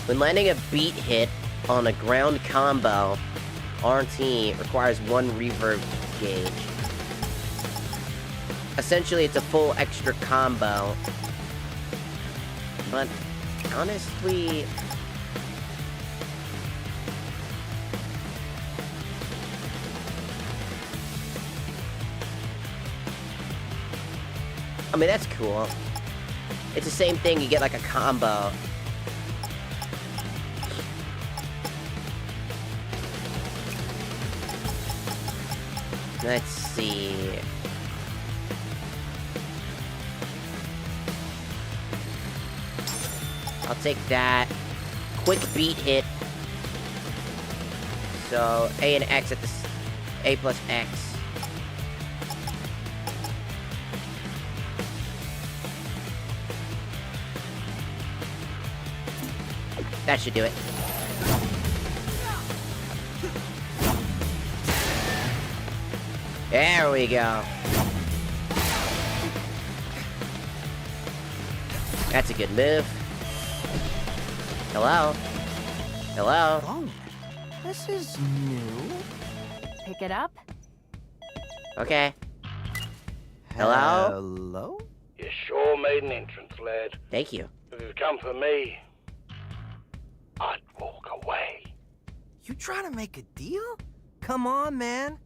When landing a beat hit on a ground combo, RT requires 1 reverb gauge. Essentially, it's a full extra combo. But, honestly... I mean, that's cool. It's the same thing, you get like a combo. Let's see. I'll take that. Quick beat hit. So, A and X at the... A plus X. That should do it. There we go. That's a good move. Hello? Hello? Oh, this is new. Pick it up. Okay. Hello? Hello? You sure made an entrance, lad. Thank you. If you'd come for me, I'd walk away. You trying to make a deal? Come on, man.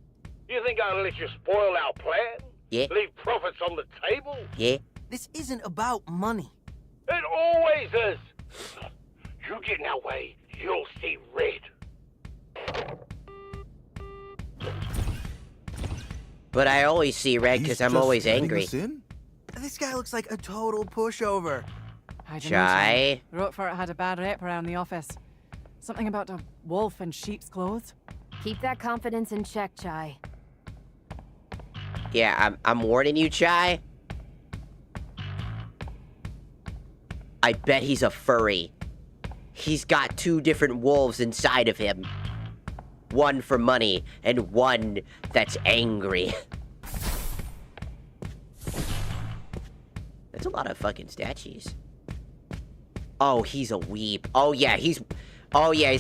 You think I'd let you spoil our plan? Yeah. Leave profits on the table? Yeah. This isn't about money. It always is. You get in our way, you'll see red. But I always see red because I'm always angry. This guy looks like a total pushover. I don't know, Chai? Roquefort had a bad rep around the office. Something about a wolf in sheep's clothes. Keep that confidence in check, Chai. Yeah, I'm warning you, Chai. I bet he's a furry. He's got 2 different wolves inside of him. One for money, and one that's angry. That's a lot of fucking statues. Oh, he's a weeb. Oh yeah, he's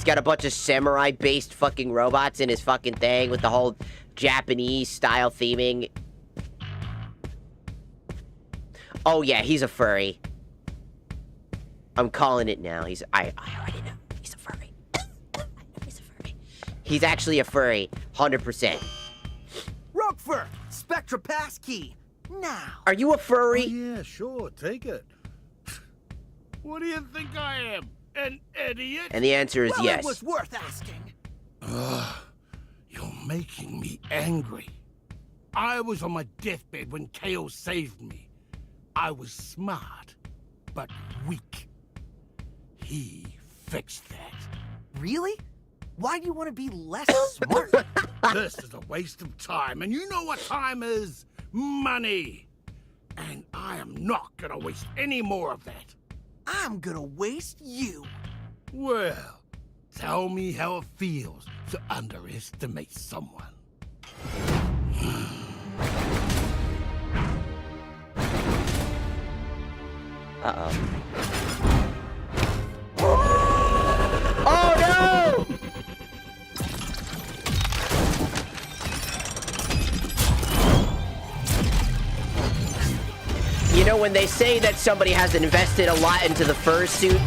got a bunch of samurai-based fucking robots in his fucking thing with the whole Japanese style theming. Oh yeah, he's a furry. I'm calling it now. I already know. He's a furry. He's a furry. He's actually a furry. 100%. Roquefort! Spectra passkey! Now! Are you a furry? Oh, yeah, sure, take it. What do you think I am? An idiot? And the answer is Well, yes. it was worth asking. You're making me angry. I was on my deathbed when Chaos saved me. I was smart, but weak. He fixed that. Really? Why do you want to be less smart? This is a waste of time, and you know what time is? Money. And I am not gonna waste any more of that. I'm gonna waste you. Well, tell me how it feels to underestimate someone. Uh-oh. Oh, no! You know, when they say that somebody has invested a lot into the fursuit,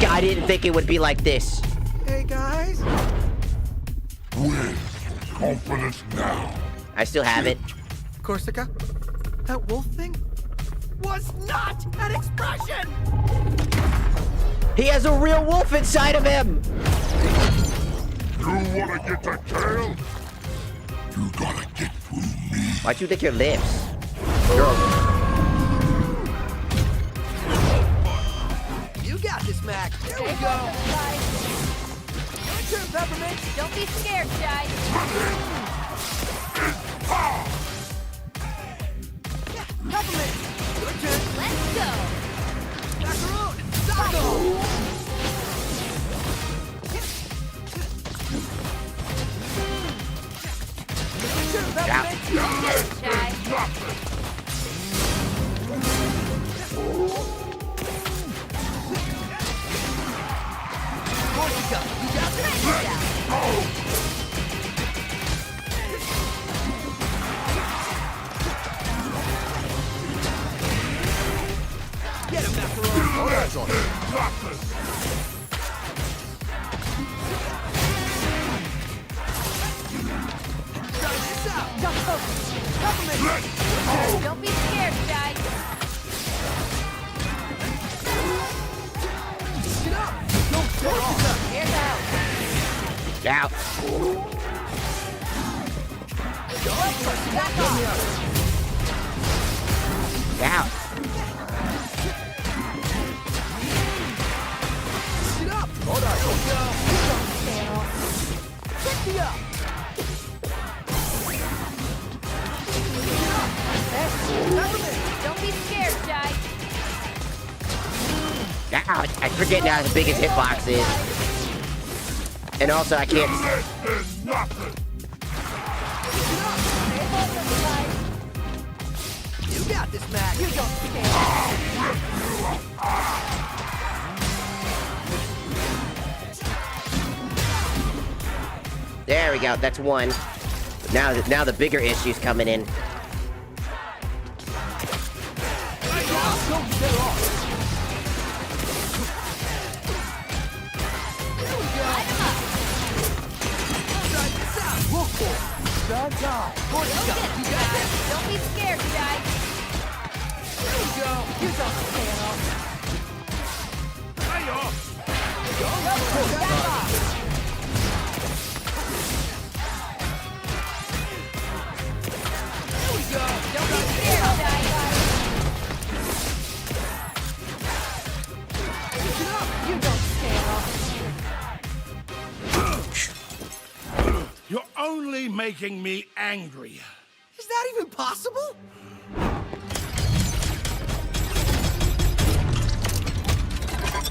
I didn't think it would be like this. Hey, guys. Win. Confidence now. I still have it. Corsica, that wolf thing was not an expression! He has a real wolf inside of him! You wanna get the tail? You gotta get through me. Why'd you lick your lips? Girl. You got this, Mac. Here we go. Your turn, Peppermint. Don't be scared, Shy. Peppermint. Your turn. Let's go. Macaroon. Taco. Your turn, Peppermint. Yes, Shy. Corsica, you got this. Get him, Macaroon. All eyes on him. Try this out. Peppermint. Don't be scared, Shy. Get up. Don't get off. Here's out. Out. Back off. Out. Get up. Hold on. Pick me up. Peppermint. Don't be scared, Shy. Out. I forget now how big his hitbox is. And also, I can't. You got this, Mac. You don't There we go. That's one. Now the bigger issue's coming in. Don't be scared, Shy. Here we go. You don't stand off. Hey, off. Back off. Here we go. Don't be scared, Shy. Get up. You don't stand off. You're only making me angry. Is that even possible?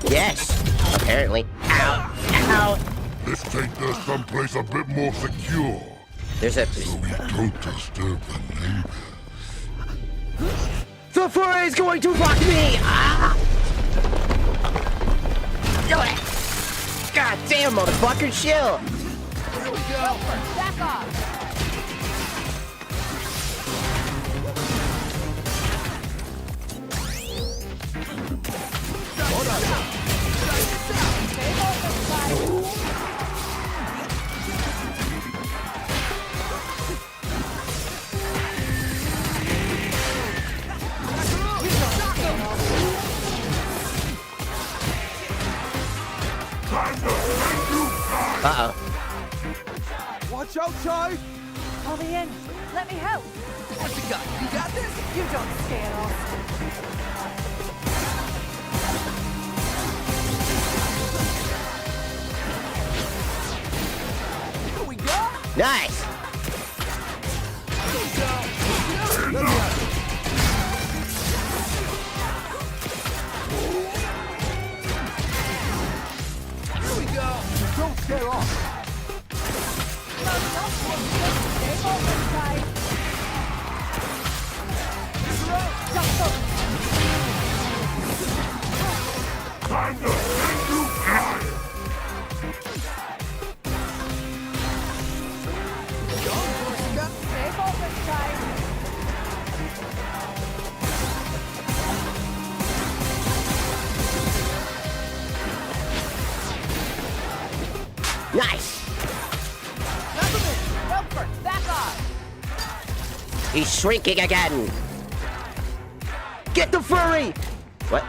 Yes. Apparently. Ow. Ow. Let's take this someplace a bit more secure. There's a. So we don't disturb the neighbors. The fur is going to fuck me! Ah! God damn, motherfucker, chill! Here we go. Back off. Hold on. Try this out. Stay focused, Shy. Uh-oh. Watch out, Chai. Call me in. Let me help. What you got? You got this? You don't stand off. Here we go. Nice! Here we go. Let me out. Here we go. Don't scare off. Stay focused, Shy. Jump focus. Nice! Back off! He's shrinking again! Get the furry! What?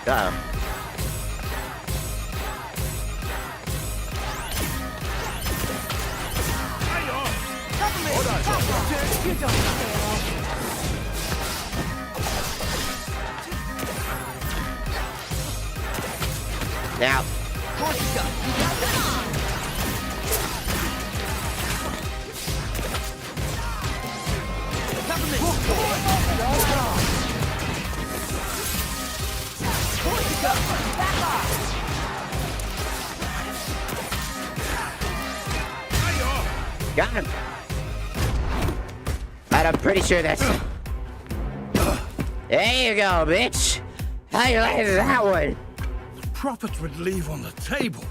Uh-oh. You don't fail. Now. Got him. But I'm pretty sure that's... There you go, bitch. How you like that one? The profits would leave on the table.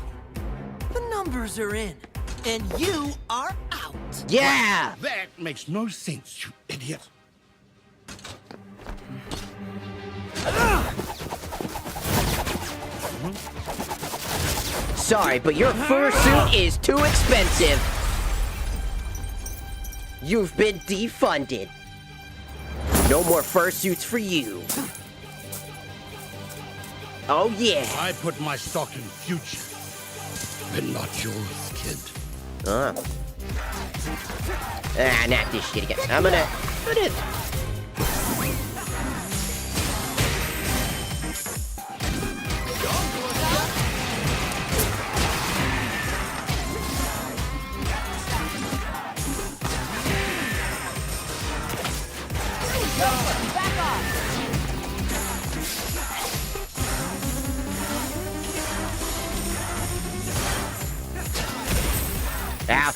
The numbers are in, and you are out. Yeah! That makes no sense, you idiot. Sorry, but your fursuit is too expensive. You've been defunded. No more fursuits for you. Oh, yeah. I put my stock in future, but not yours, kid. Not this shit again. I'm gonna... Back off! Ow.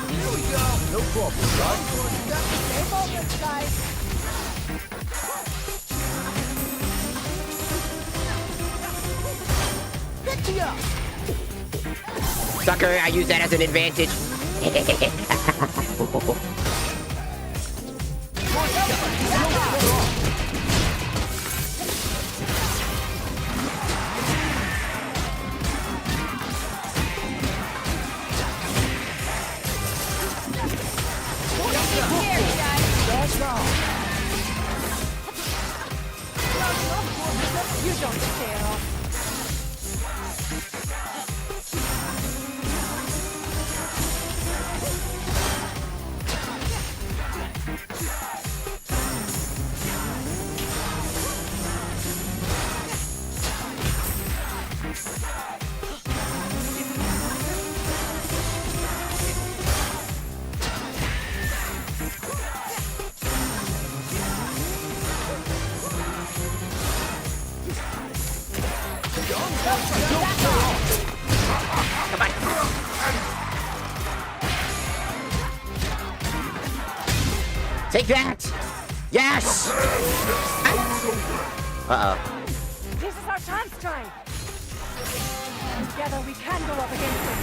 Here we go. No problem, Stay focused, guys. Pick me up. Sucker, I use that as an advantage. You don't fail. Take that! Yes! Uh-oh. This is our chance, Stride. Together we can go up against it.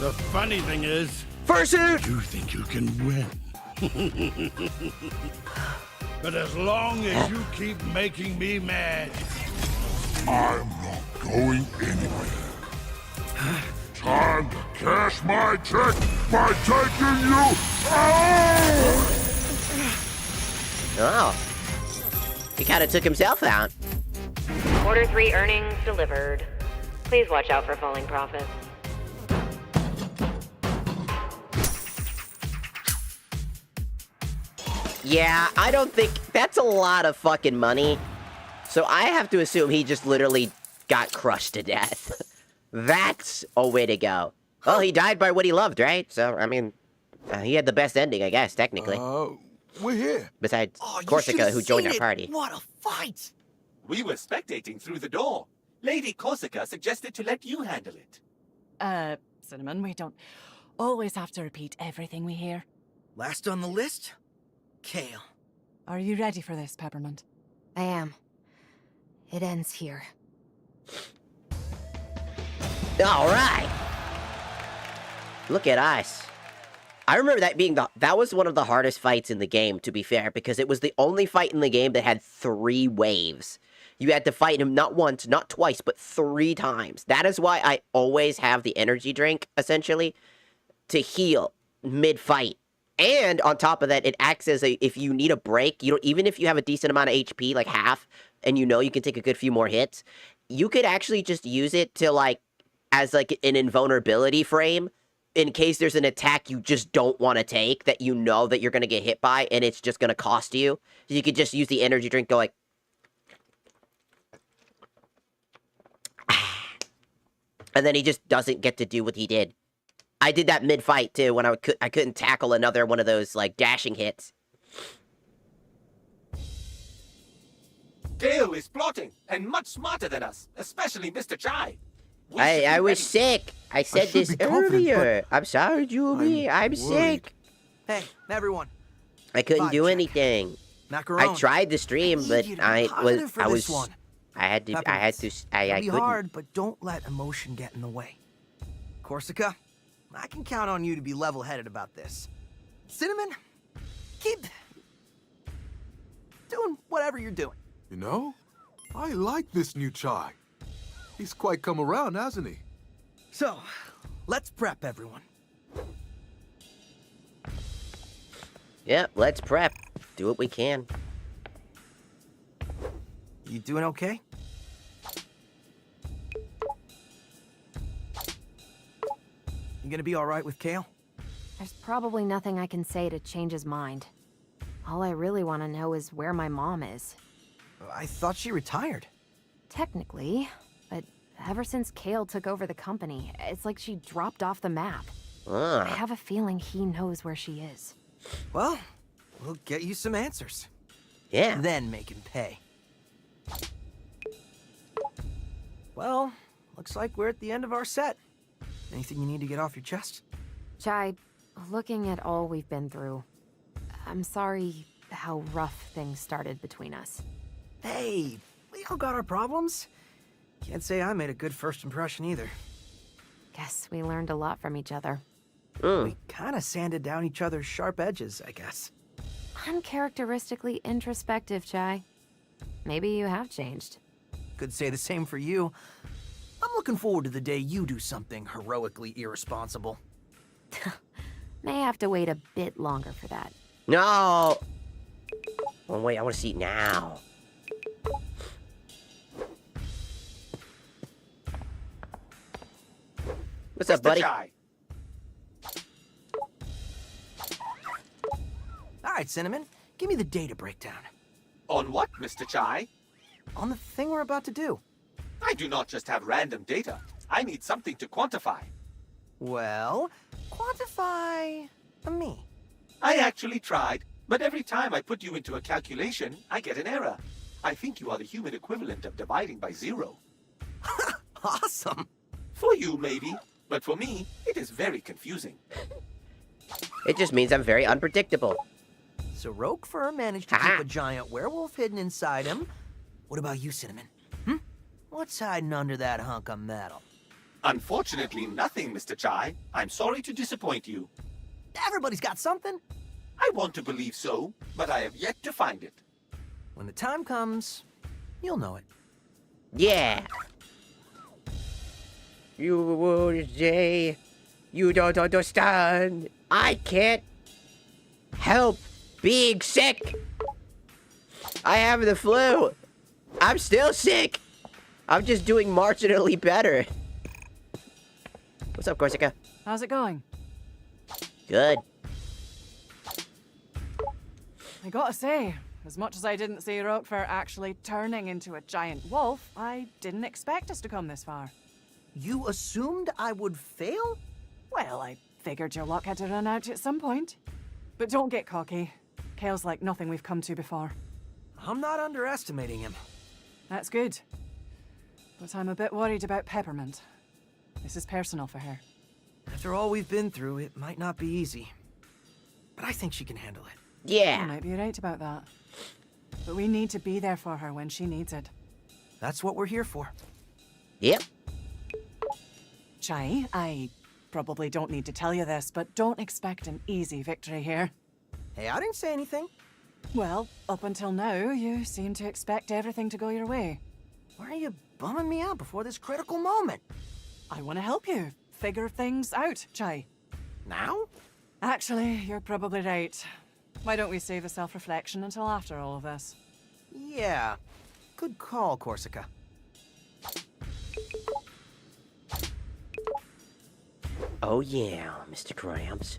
The funny thing is, Fursuit! you think you can win. But as long as you keep making me mad, I'm not going anywhere. Time to cash my check by taking you out! Oh. He kind of took himself out. Quarter 3 earnings delivered. Please watch out for falling profits. Yeah, I don't think... That's a lot of fucking money. So I have to assume he just literally got crushed to death. That's a way to go. Well, he died by what he loved, right? So, I mean, He had the best ending, I guess, technically. We're here. Besides Oh, you Corsica, should've who joined seen our it. party. What a fight! We were spectating through the door. Lady Corsica suggested to let you handle it. Cinnamon, we don't always have to repeat everything we hear. Last on the list, Kale. Are you ready for this, Peppermint? I am. It ends here. All right. Look at us. I remember that being that was one of the hardest fights in the game, to be fair, because it was the only fight in the game that had 3 waves. You had to fight him not once, not twice, but 3 times. That is why I always have the energy drink, essentially, to heal mid-fight. And on top of that, it acts as if you need a break, you don't, even if you have a decent amount of HP, like half, and you know you can take a good few more hits, you could actually just use it to, like, as, like, an invulnerability frame, in case there's an attack you just don't want to take, that you know that you're going to get hit by, and it's just going to cost you. You could just use the energy drink, go like... and then he just doesn't get to do what he did. I did that mid-fight, too, when I couldn't tackle another one of those, like, dashing hits. Gale is plotting, and much smarter than us, especially Mr. Chai. I was sick. I said this earlier. I'm sorry, Julie. I'm sick. Hey, everyone. I couldn't do check. anything. Macaron. I tried to stream, but I had to. It'll be hard, but don't let emotion get in the way. Corsica, I can count on you to be level-headed about this. Cinnamon, keep doing whatever you're doing. You know, I like this new Chai. He's quite come around, hasn't he? So, let's prep everyone. Yeah, let's prep. Do what we can. You doing okay? You gonna be all right with Kale? There's probably nothing I can say to change his mind. All I really want to know is where my mom is. I thought she retired. Technically, but ever since Kale took over the company, it's like she dropped off the map. I have a feeling he knows where she is. Well, we'll get you some answers. Yeah. Then make him pay. Well, looks like we're at the end of our set. Anything you need to get off your chest? Chai, looking at all we've been through, I'm sorry how rough things started between us. Hey, we all got our problems. Can't say I made a good first impression either. Guess we learned a lot from each other. We kind of sanded down each other's sharp edges, I guess. Uncharacteristically introspective, Chai. Maybe you have changed. Could say the same for you. I'm looking forward to the day you do something heroically irresponsible. May have to wait a bit longer for that. No! Oh, wait, I want to see it now. What's up, buddy? Chai. All right, Cinnamon, give me the data breakdown. On what, Mr. Chai? On the thing we're about to do. I do not just have random data. I need something to quantify. Well, quantify me. I actually tried, but every time I put you into a calculation, I get an error. I think you are the human equivalent of dividing by 0. Awesome. For you, maybe, but for me, it is very confusing. It just means I'm very unpredictable. So Rogue Fur managed to keep a giant werewolf hidden inside him. What about you, Cinnamon? What's hiding under that hunk of metal? Unfortunately, nothing, Mr. Chai. I'm sorry to disappoint you. Everybody's got something. I want to believe so, but I have yet to find it. When the time comes, you'll know it. Yeah. You say you don't understand. I can't help being sick. I have the flu. I'm still sick. I'm just doing marginally better. What's up, Corsica? How's it going? Good. I gotta say, as much as I didn't see Roquefort actually turning into a giant wolf, I didn't expect us to come this far. You assumed I would fail? Well, I Figured your luck had to run out at some point. But don't get cocky. Kale's like nothing we've come to before. I'm not underestimating him. That's good. But I'm a bit worried about Peppermint. This is personal for her. After all we've been through, it might not be easy. But I think she can handle it. Yeah. You might be right about that. But we need to be there for her when she needs it. That's what we're here for. Yep. Chai, I probably don't need to tell you this, but don't expect an easy victory here. Hey, I didn't say anything. Well, up until now, you seem to expect everything to go your way. Why are you bumming me out before this critical moment? I want to help you figure things out, Chai. Now? Actually, you're probably right. Why don't we save a self-reflection until after all of this? Yeah. Good call, Corsica. Oh yeah, Mr. Krams.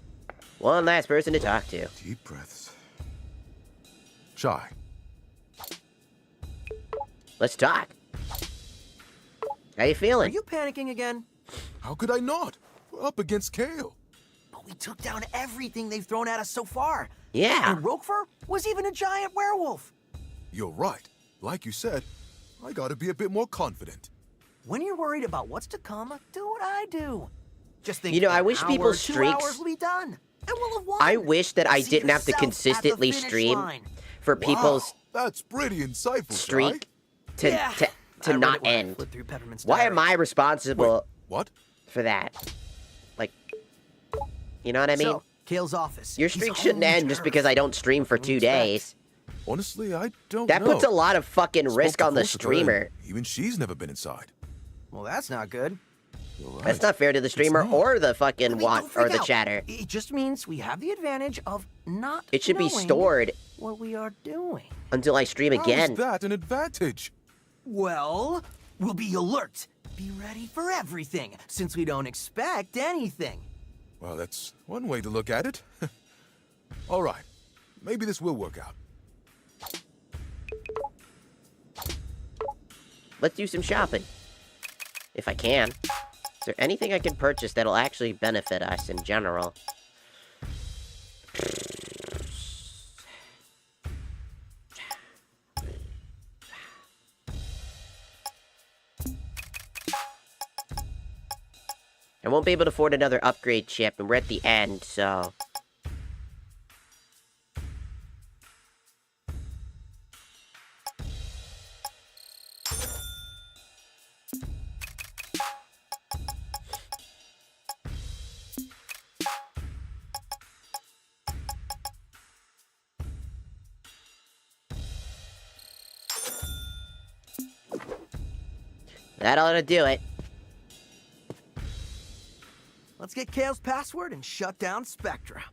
One last person to talk to. Deep breaths. Chai. Let's talk. How you feeling? Are you panicking again? How could I not? We're up against Kale. But we took down everything they've thrown at us so far. Yeah. And Roquefort was even a giant werewolf. You're right. Like you said, I gotta be a bit more confident. When you're worried about what's to come, do what I do. Just think, You know, I an wish hour, people's 2 streaks- hours will be done, and we'll have won. I wish that I See didn't have to yourself at the consistently finish stream line. for people's That's pretty insightful, streak Chai. to Yeah. to, I to read not it when I end. flipped through Peppermint's Why diary. am I responsible Wait, what? for that? Like, you know what I mean? So, Kale's office. Your He's streak a shouldn't whole new end just turf. because I don't stream for 2 days. Honestly, I don't That know. puts a lot of fucking Spoke risk to on the Corsica, streamer. and even she's never been inside. Well, that's not good. You're right. That's not fair to the streamer not. or the fucking I mean, what don't or freak the out. chatter. It just means we have the advantage of not It should be knowing stored what we are doing. until I stream How is again. that an advantage? Well, we'll be alert. Be ready for everything, since we don't expect anything. Well, that's one way to look at it. All right. Maybe this will work out. Let's do some shopping. If I can. Is there anything I can purchase that'll actually benefit us in general? I won't be able to afford another upgrade chip, and we're at the end, so... That ought to do it. Let's get Kale's password and shut down Spectra.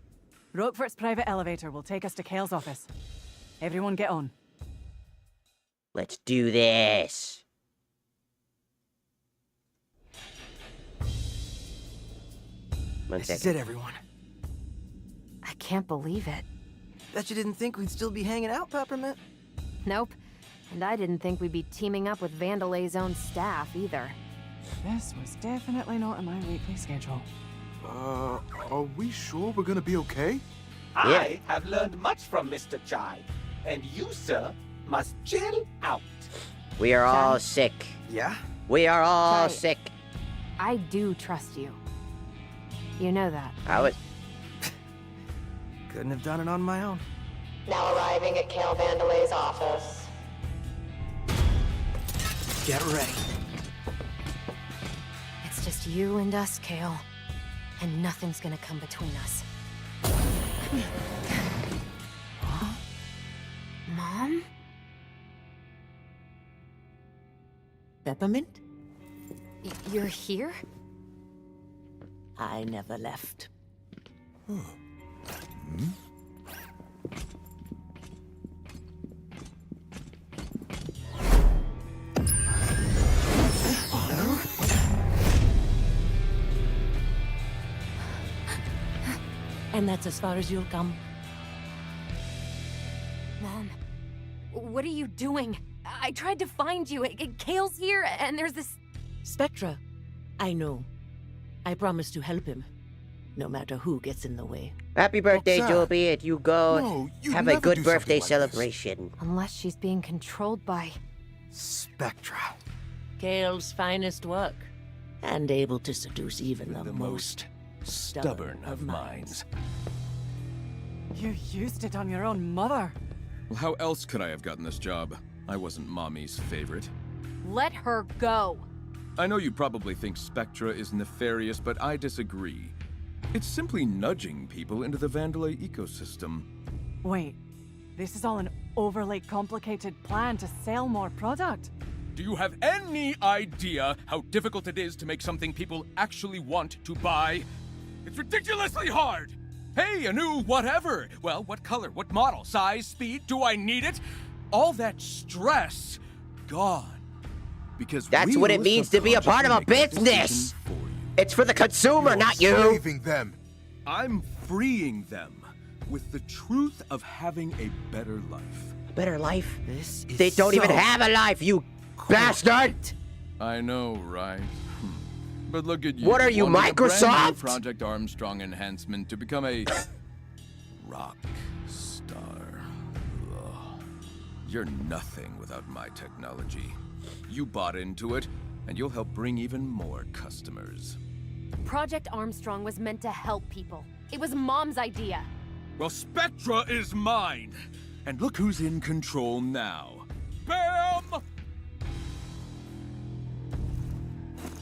Roquefort's private elevator will take us to Kale's office. Everyone get on. Let's do this. One This is second. it, everyone. I can't believe it. Bet you didn't think we'd still be hanging out, Peppermint. Nope. And I didn't think we'd be teaming up with Vandelay's own staff, either. This was definitely not in my weekly schedule. Are we sure we're gonna be okay? I have learned much from Mr. Chai, and you, sir, must chill out. We are all sick. Yeah? We are all Chai. sick. I do trust you. You know that. I would. Couldn't have done it on my own. Now arriving at Kale Vandelay's office. Get ready. It's just you and us, Kale. And nothing's gonna come between us. Mom? Peppermint? You're here? I never left. And that's as far as you'll come. Mom, what are you doing? I tried to find you. Kale's here, and there's this... Spectra. I know. I promised to help him. no matter who gets in the way. Happy birthday, sad. Joby, and you go No, you'd have a never good do something birthday like this. celebration. Unless she's being controlled by... Spectra. Kale's finest work. And able to seduce even the most Stubborn of minds. You used it on your own mother. Well, how else could I have gotten this job? I wasn't Mommy's favorite. Let her go! I know you probably think Spectra is nefarious, but I disagree. It's simply nudging people into the Vandalay ecosystem. Wait, this is all an overly complicated plan to sell more product? Do you have any idea how difficult it is to make something people actually want to buy? It's ridiculously hard! Hey, a new whatever! Well, what color, what model, size, speed, do I need it? All that stress, gone. Because That's what it means to be a part of a business! It's for the consumer, not you! Saving them. I'm freeing them with the truth of having a better life. Better life? This is They don't even so have a life, you bastard! I know, right? But look at you. What are you, wanting a brand Microsoft? new Project Armstrong enhancement to become a rock star. Ugh. You're nothing without my technology. You bought into it, and you'll help bring even more customers. Project Armstrong was meant to help people. It was Mom's idea. Well, Spectra is mine! And look who's in control now. Bam!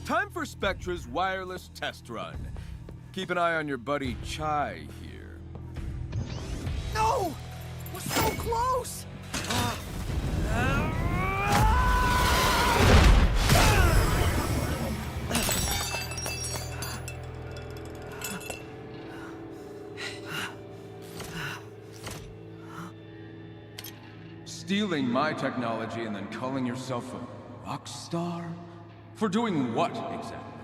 Time for Spectra's wireless test run. Keep an eye on your buddy Chai here. No! We're so close! Stealing my technology and then calling yourself a rock star? For doing what, exactly?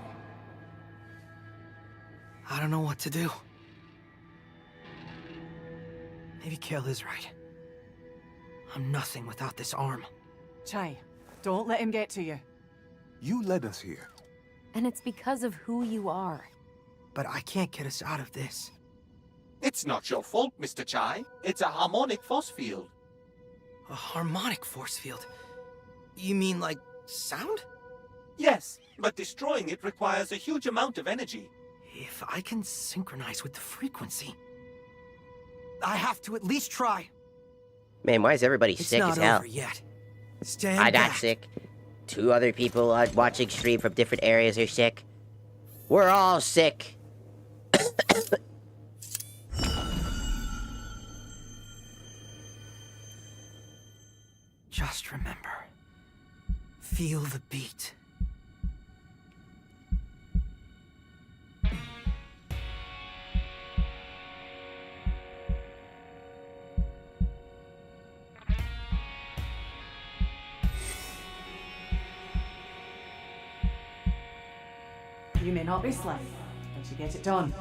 I don't know what to do. Maybe Kale is right. I'm nothing without this arm. Chai, don't let him get to you. You led us here. And it's because of who you are. But I can't get us out of this. It's not your fault, Mr. Chai. It's a harmonic force field. A harmonic force field? You mean like sound? Yes, but destroying it requires a huge amount of energy. If I can synchronize with the frequency, I have to at least try. Man, why is everybody It's sick not as hell? over yet. Stand I got back. sick. 2 other people watching stream from different areas are sick. We're all sick. Just remember. Feel the beat. You may not be slim, but you get it done.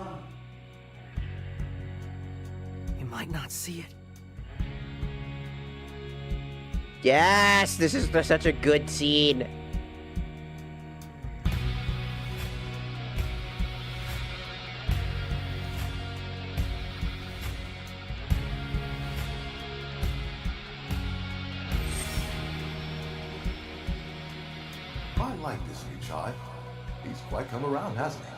You might not see it. Yes, this is such a good scene. I like this new Chai. He's quite come around, hasn't he?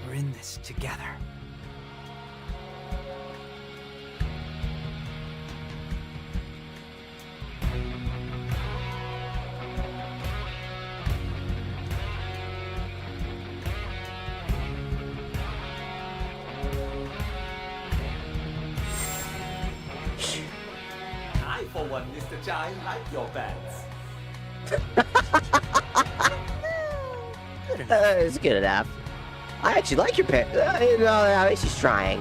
We're in this together. I, for one, Mr. Chai, like your bets. It's good enough. I actually like your pet. At least he's trying.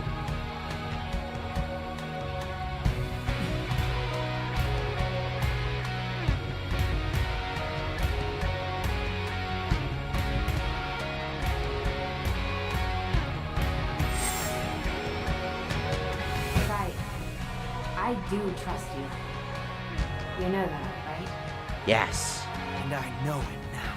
Right. I do trust you. You know that, right? Yes. And I know it now.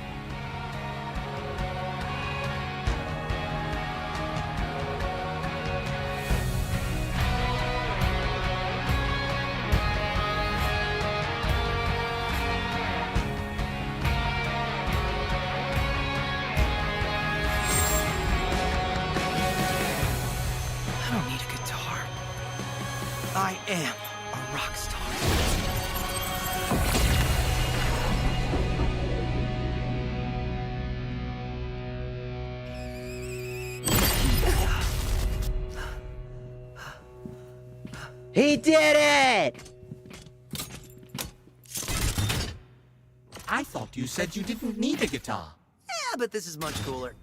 I am a rock star. He did it! I thought you said you didn't need a guitar. Yeah, but this is much cooler.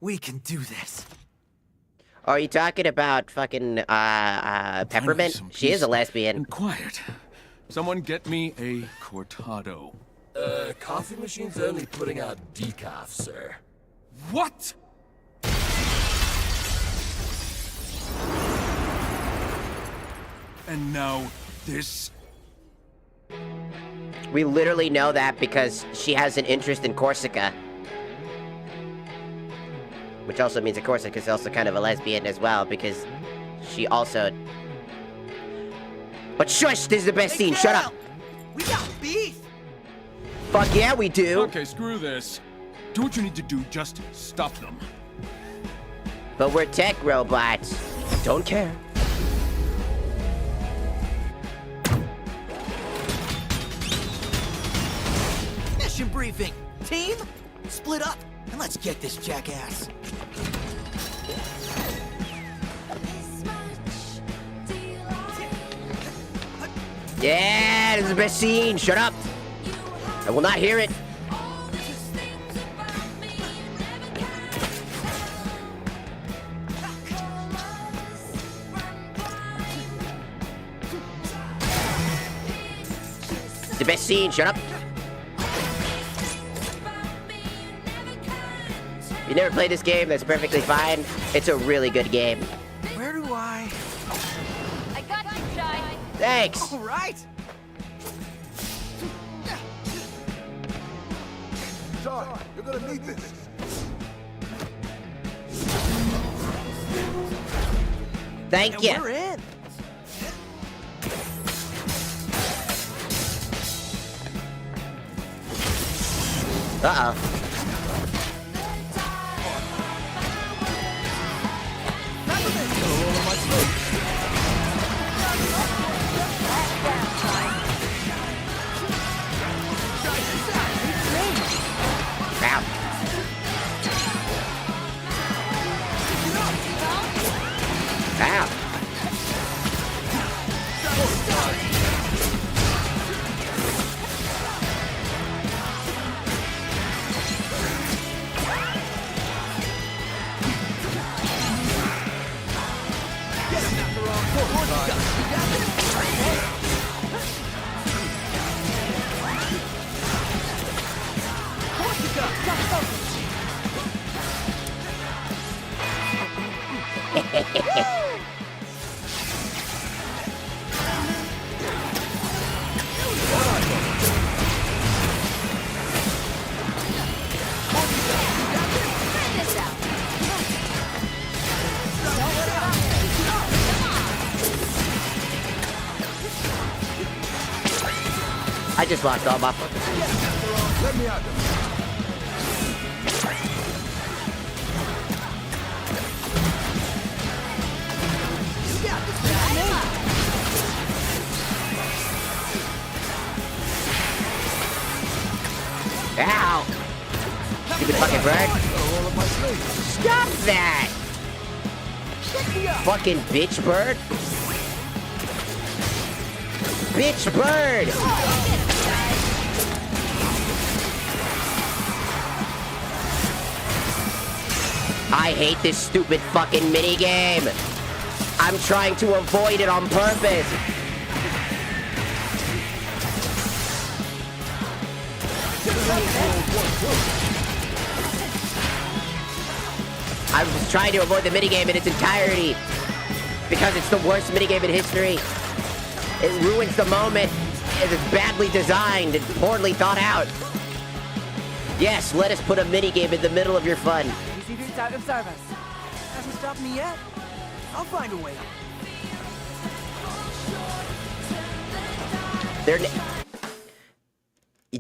We can do this. Are you talking about fucking, Peppermint? She is a lesbian. And quiet. Someone get me a cortado. Coffee machine's only putting out decaf, sir. What? And now this? We literally know that because she has an interest in Corsica. Which also means that Corsica is also kind of a lesbian as well, because she also... But shush! This is the best scene, shut up! We got beef! Fuck yeah, we do! Okay, screw this. Do what you need to do, just stop them. But we're tech robots. Don't care. Mission briefing. Team, split up and let's get this jackass. Yeah, this is the best scene. Shut up. I will not hear it. It's the best scene. Shut up. If you never played this game, that's perfectly fine. It's a really good game. Where do I got you, Shy. Thanks. All right. Shy, you're gonna need this. Thank you. And we're in. Uh-oh. Ow. I just lost all my focus. Let me out. Ow! Stupid fucking bird. Stop that! Fucking bitch bird. Bitch bird! I hate this stupid fucking minigame. I'm trying to avoid it on purpose. I was trying to avoid the minigame in its entirety because it's the worst minigame in history. It ruins the moment. It is badly designed and poorly thought out. Yes, let us put a minigame in the middle of your fun. Easy boots out of service. Hasn't stopped me yet. I'll find a way.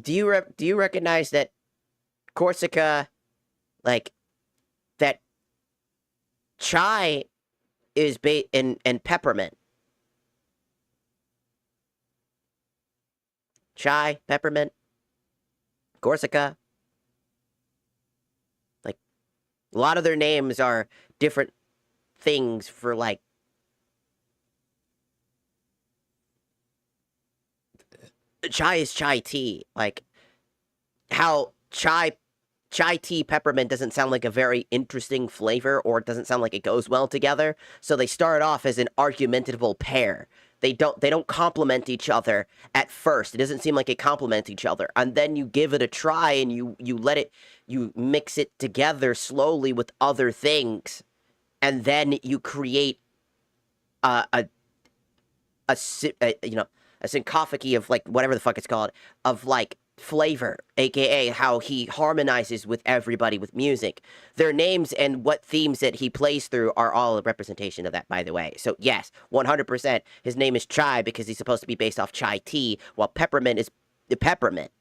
Do you recognize that Corsica, like, that Chai is and peppermint. Chai, peppermint, Corsica. Like, a lot of their names are different things for, like, chai is chai tea. Like, how chai tea peppermint doesn't sound like a very interesting flavor, or it doesn't sound like it goes well together. So they start off as an argumentative pair. They don't complement each other at first. It doesn't seem like it complements each other. And then you give it a try and you mix it together slowly with other things. And then you create a syncophagy of, like, whatever the fuck it's called, of, like, flavor, aka how he harmonizes with everybody with music. Their names and what themes that he plays through are all a representation of that, by the way. So yes, 100%, his name is Chai because he's supposed to be based off chai tea, while peppermint is the peppermint.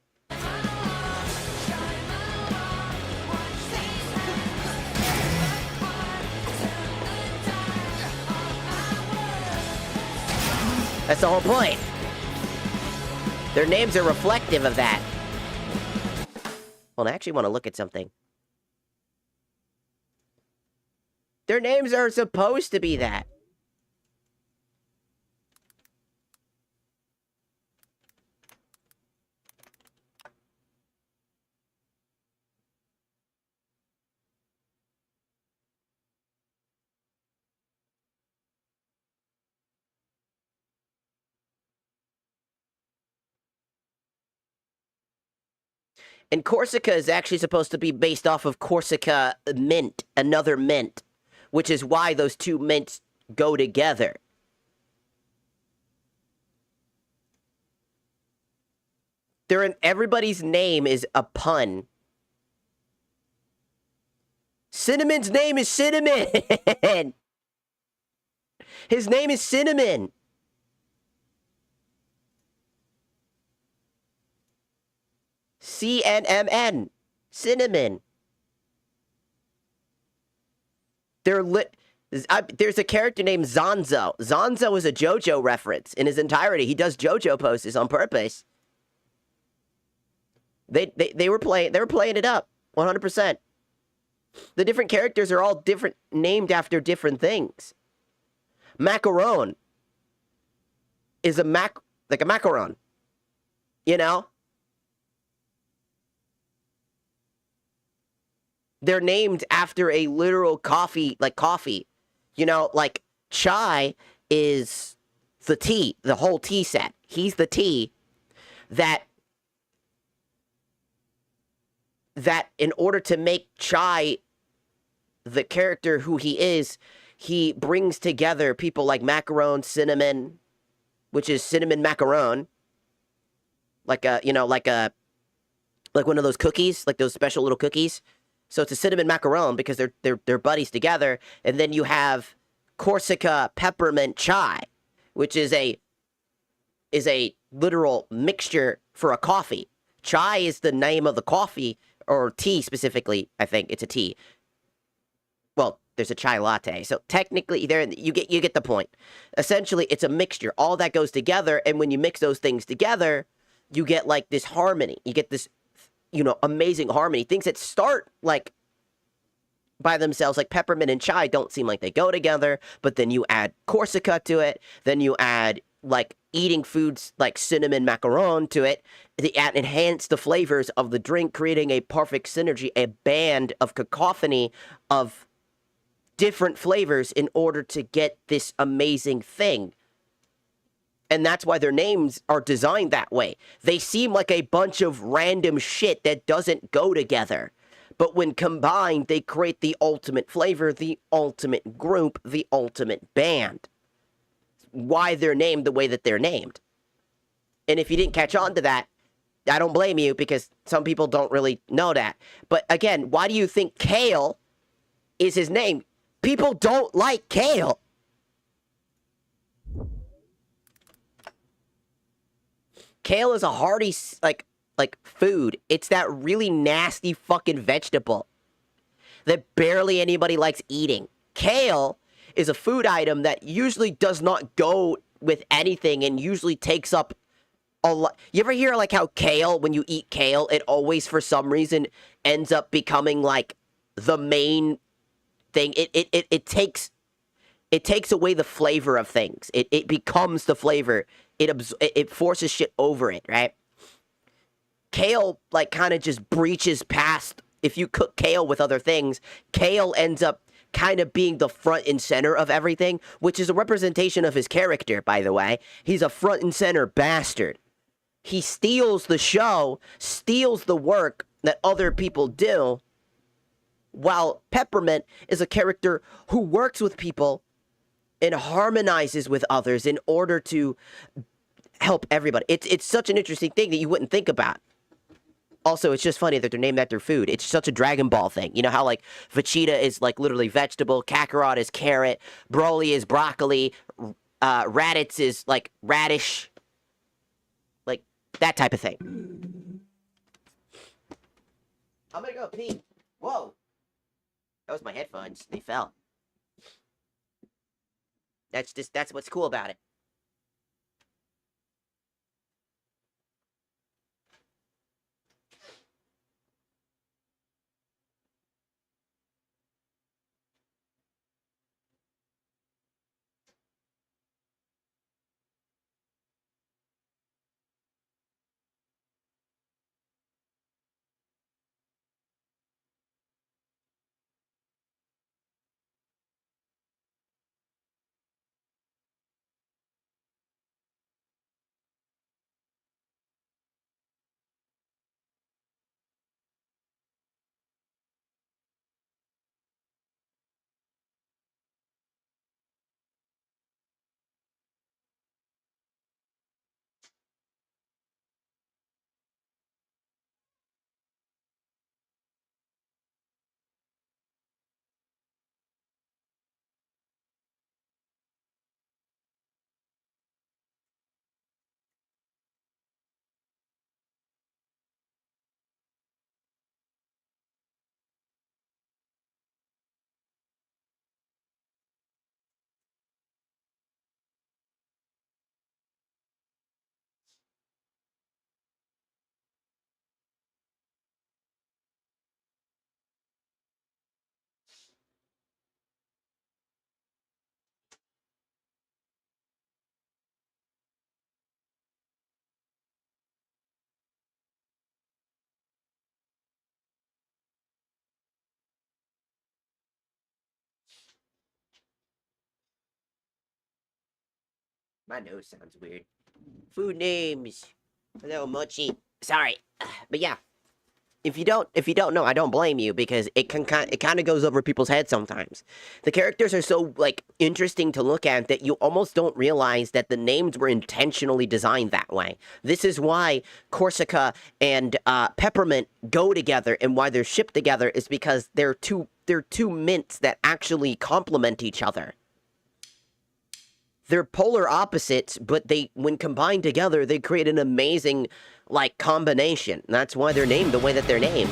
That's the whole point. Their names are reflective of that. Well, I actually want to look at something. Their names are supposed to be that. And Corsica is actually supposed to be based off of Corsica mint, another mint, which is why those two mints go together. Everybody's name is a pun. Cinnamon's name is Cinnamon. His name is Cinnamon. CNMN. Cinnamon. There's a character named Zonzo. Zonzo is a JoJo reference in his entirety. He does JoJo poses on purpose. They were playing it up 100%. The different characters are all different, named after different things. Macaron is like a macaron. You know? They're named after a literal coffee, like coffee. You know, like Chai is the tea, the whole tea set. He's the tea that in order to make Chai the character who he is, he brings together people like Macaron, Cinnamon, which is cinnamon macaron. Like one of those cookies, like those special little cookies. So it's a cinnamon macaron because they're buddies together. And then you have Corsica peppermint chai, which is a literal mixture for a coffee. Chai is the name of the coffee, or tea specifically. I think it's a tea. Well, there's a chai latte. So technically you get the point. Essentially, it's a mixture. All that goes together, and when you mix those things together, you get like this harmony. You get this, amazing harmony. Things that start like by themselves, like peppermint and chai, don't seem like they go together, but then you add Corsica to it, then you add like eating foods like cinnamon macaron to it, they enhance the flavors of the drink, creating a perfect synergy, a band of cacophony of different flavors in order to get this amazing thing. And that's why their names are designed that way. They seem like a bunch of random shit that doesn't go together. But when combined, they create the ultimate flavor, the ultimate group, the ultimate band. Why they're named the way that they're named. And if you didn't catch on to that, I don't blame you, because some people don't really know that. But again, why do you think Kale is his name? People don't like kale. Kale is a hearty, like food. It's that really nasty fucking vegetable that barely anybody likes eating. Kale is a food item that usually does not go with anything and usually takes up a lot. You ever hear like how kale, when you eat kale, it always for some reason ends up becoming like the main thing. It takes away the flavor of things. It becomes the flavor. It forces shit over it, right? Kale like kind of just breaches past. If you cook kale with other things, kale ends up kind of being the front and center of everything, which is a representation of his character, by the way. He's a front and center bastard. He steals the show, steals the work that other people do, while Peppermint is a character who works with people and harmonizes with others in order to help everybody. It's such an interesting thing that you wouldn't think about. Also, it's just funny that they're named after food. It's such a Dragon Ball thing. You know how, like, Vegeta is, like, literally vegetable, Kakarot is carrot, Broly is broccoli, Raditz is, like, radish. Like, that type of thing. I'm gonna go pee. Whoa. That was my headphones. They fell. That's what's cool about it. My nose sounds weird. Food names. Hello, Mochi. Sorry. But yeah. If you don't know, I don't blame you, because it kind of goes over people's heads sometimes. The characters are so, like, interesting to look at that you almost don't realize that the names were intentionally designed that way. This is why Corsica and Peppermint go together, and why they're shipped together is because they're two mints that actually complement each other. They're polar opposites, but when combined together, they create an amazing, like, combination. And that's why they're named the way that they're named.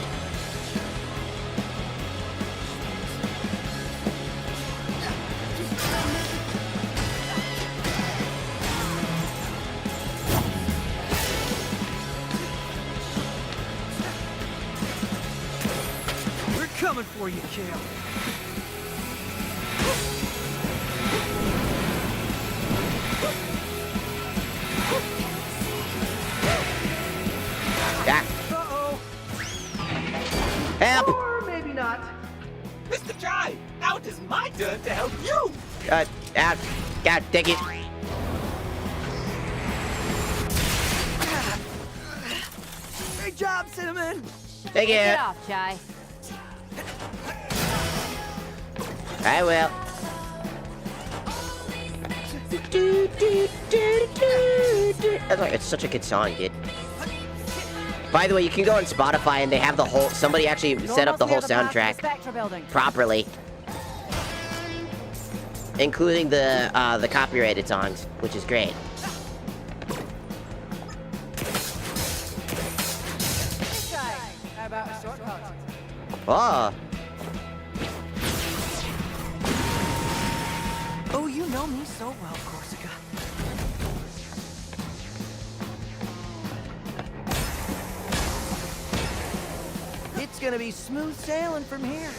We're coming for you, Kale. Uh-oh. Help! Or maybe not. Mr. Chai, now it is my turn to help you! God, take it. Great job, Cinnamon! Take it. Get off, Chai. I will. It's such a good song, dude. By the way, you can go on Spotify and they have the whole. Somebody actually set up the whole soundtrack properly, including the copyrighted songs, which is great. How about a shortcut? Oh. know me so well, Corsica. It's gonna be smooth sailing from here.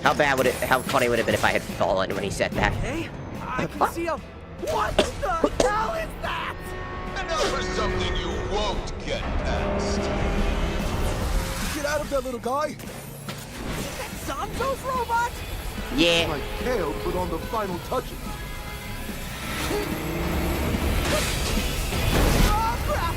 How funny would it have been if I had fallen when he said that? Okay, I can see a... What the hell is that? Enough for something you won't get past. Get out of there, little guy! That Santos robot? Yeah. Like Kale put on the final touches. Oh, crap!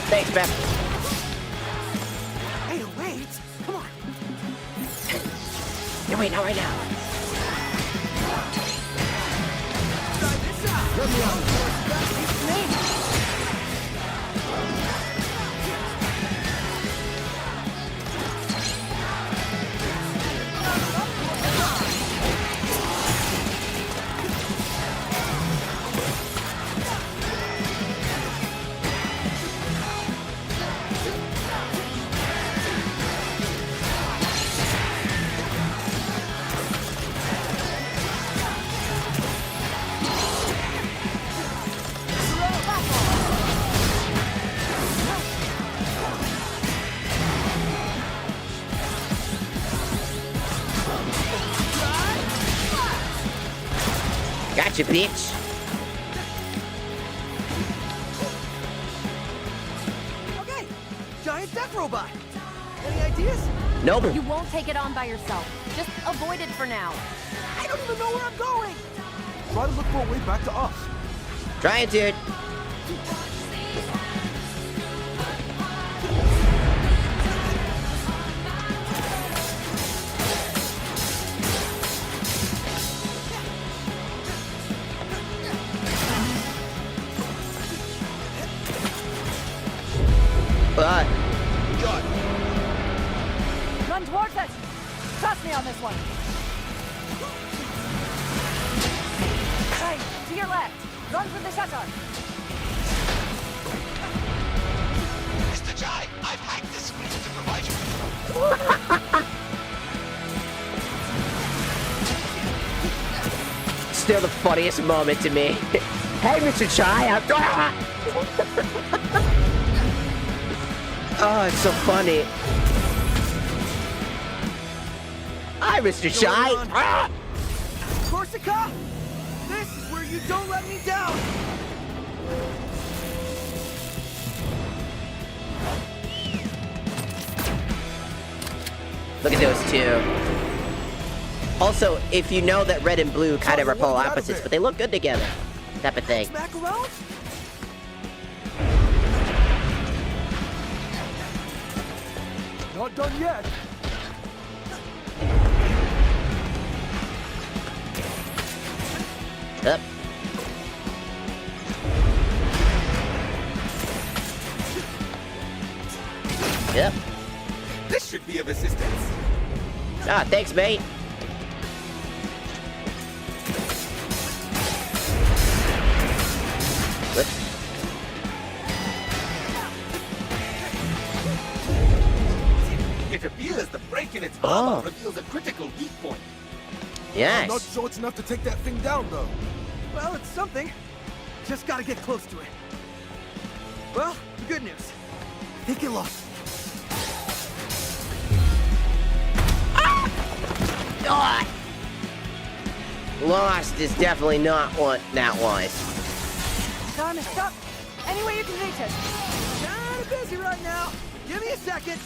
Thanks, Beth. Hey, wait! Come on! No, wait, not right now. Let me out! It's me! Gotcha, bitch. Okay, giant death robot. Any ideas? Nope. You won't take it on by yourself. Just avoid it for now. I don't even know where I'm going. Try to look for a way back to us. Try it, dude. Got it. Run towards it! Trust me on this one. Hey, to your left. Run for the shutter. Mr. Jai, I've hacked this screen to provide you. Still the funniest moment to me. Hey, Mr. Chai. Oh, it's so funny. Hi, Mr. Chai. Corsica, this is where you don't let me down. Look at those two. Also, if you know that red and blue kind of are polar opposites, but they look good together. Type of thing. Back around? Not done yet. Up. Yep. This should be of assistance. Ah, thanks, mate. Whoops. It appears the break in its armor reveals a critical weak point. Yes. I'm not sure it's enough to take that thing down, though. Well, it's something. Just gotta get close to it. Well, the good news. I think it lost. Ah! Lost is definitely not what that was. Time is up. Any way you can reach it. Kinda busy right now. Give me a second.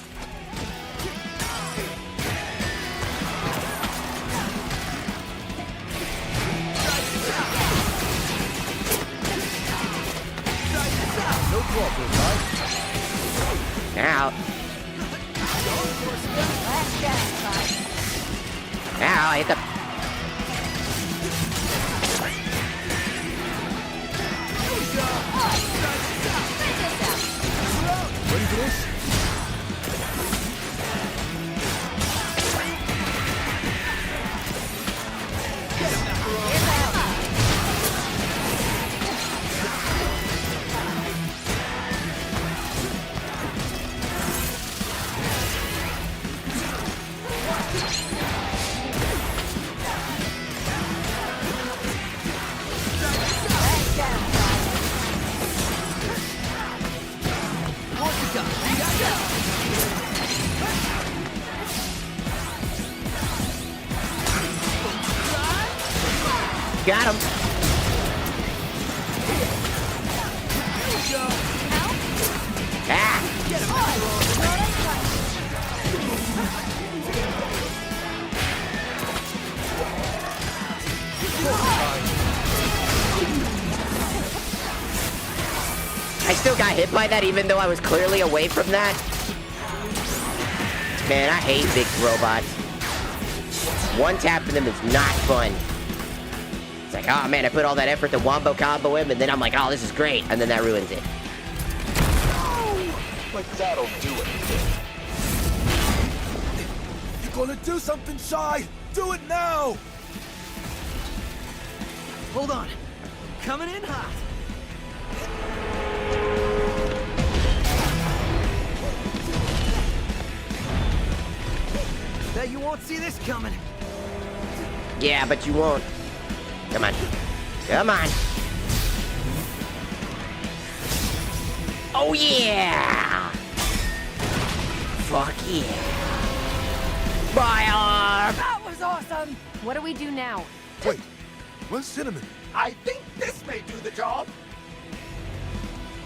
Ow. Ow, I hit the... Ready for this? Got him. Ah. I still got hit by that even though I was clearly away from that. Man, I hate big robots. One tapping them is not fun. It's like, oh man, I put all that effort to wombo combo him, and then I'm like, oh, this is great, and then that ruins it. But that'll do it. You're gonna do something, Shy! Do it now! Hold on. Coming in hot. Bet you won't see this coming. Yeah, but you won't. Come on. Come on. Oh, yeah! Fuck yeah. Fire! That was awesome! What do we do now? Wait, where's Cinnamon? I think this may do the job.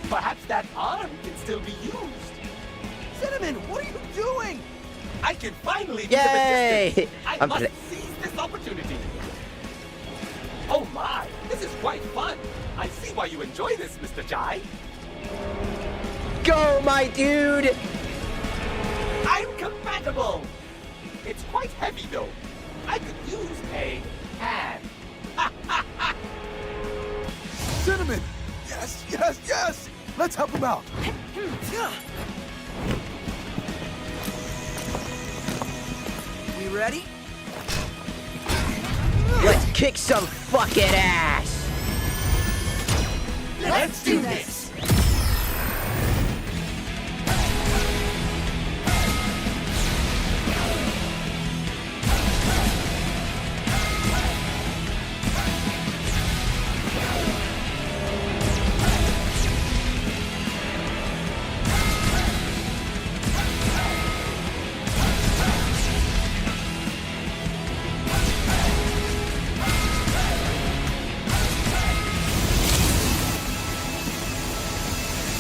Perhaps that arm can still be used. Cinnamon, what are you doing? I can finally be Yay! of assistance. I I'm must seize this opportunity. Oh my, this is quite fun. I see why you enjoy this, Mr. Jai. Go, my dude! I'm compatible. It's quite heavy though. I could use a hand. Cinnamon! Yes, yes, yes! Let's help him out. We ready? Let's kick some fucking ass! Let's do this.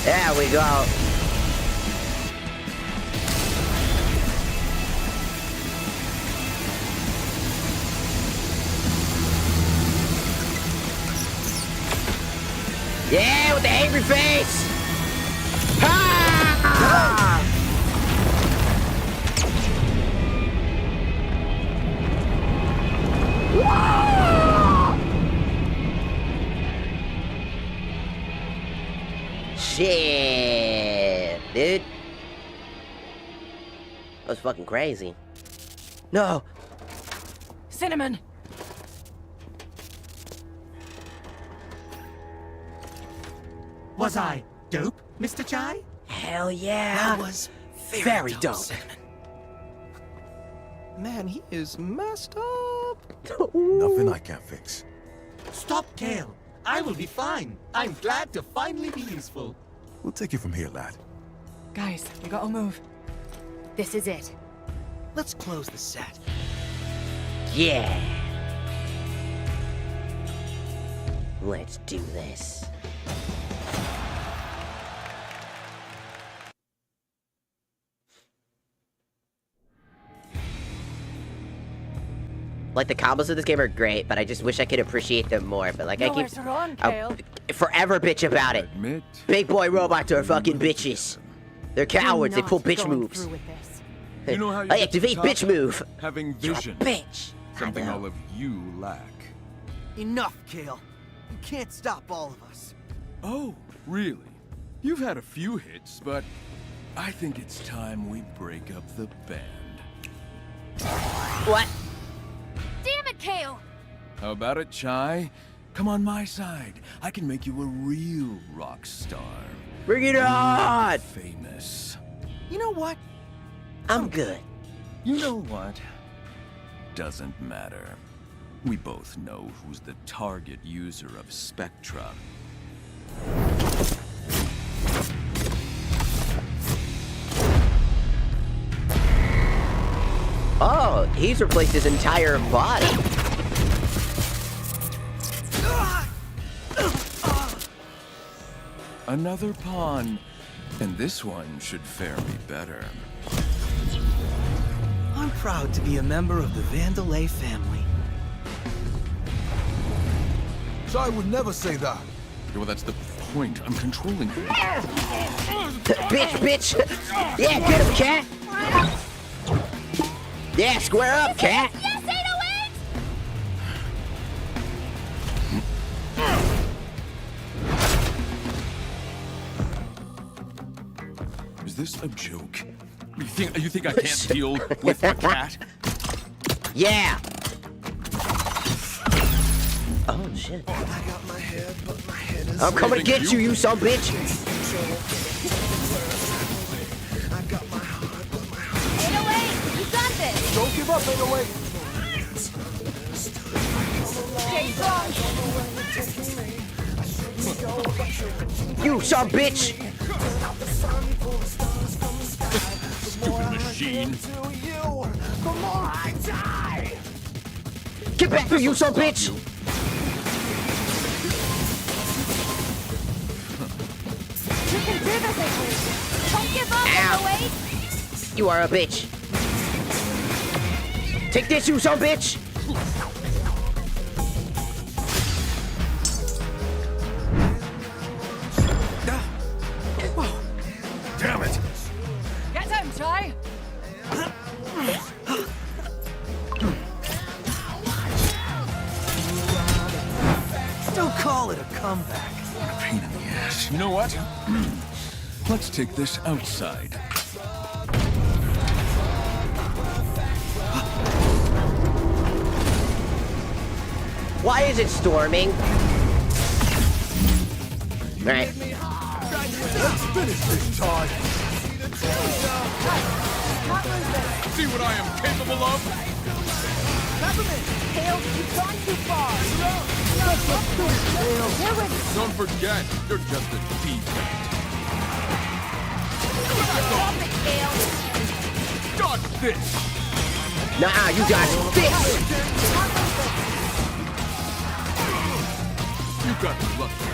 There we go. Yeah, with the angry face! Ha! Shit, dude. That was fucking crazy. No. Cinnamon! Was I dope, Mr. Jai? Hell yeah. That was very dope. Cinnamon. Man, he is messed up. Nothing I can't fix. Stop, Kale. I will be fine. I'm glad to finally be useful. We'll take you from here, lad. Guys, we gotta move. This is it. Let's close the set. Yeah. Let's do this. Like, the combos of this game are great, but I just wish I could appreciate them more. But, like, Nowhere to run, Kale. I'll forever bitch about it. Big boy robots are fucking bitches. They're cowards. They pull bitch moves. You know how you I get to the activate top? bitch move. Having vision. Bitch. Something all of you lack. Enough, Kale. You can't stop all of us. Oh, really? You've had a few hits, but I think it's time we break up the band. What? Damn it, Kale! How about it, Chai? Come on my side. I can make you a real rock star. Bring it on! Famous. You know what? I'm good. You know what? Doesn't matter. We both know who's the target user of Spectra. Oh, he's replaced his entire body. Another pawn. And this one should fare me better. I'm proud to be a member of the Vandelay family. Chai would never say that. Well, that's the point. I'm controlling her. Bitch! Yeah, get him, cat! Yeah, square up, cat! Yes, 808! Is this a joke? You think I can't deal with a cat? Yeah! Oh, shit. I'm coming to get you, you son bitch! 808, you got this! Don't give up, 808. Stay strong! You son bitch! Stupid machine. Get back here, you son bitch! You can do this, 808! Don't give up, 808! You are a bitch. Take this, you son bitch! Damn it! Get him, Chai! Don't call it a comeback. Pain in the ass. You know what? Let's take this outside. Why is it storming? Alright. Let's finish this, Chai. See what I am capable of? Kale, you've gone too far! Don't forget, you're just a defect. Stop it, Kale! Dodge this! Nah, you got this! You got lucky.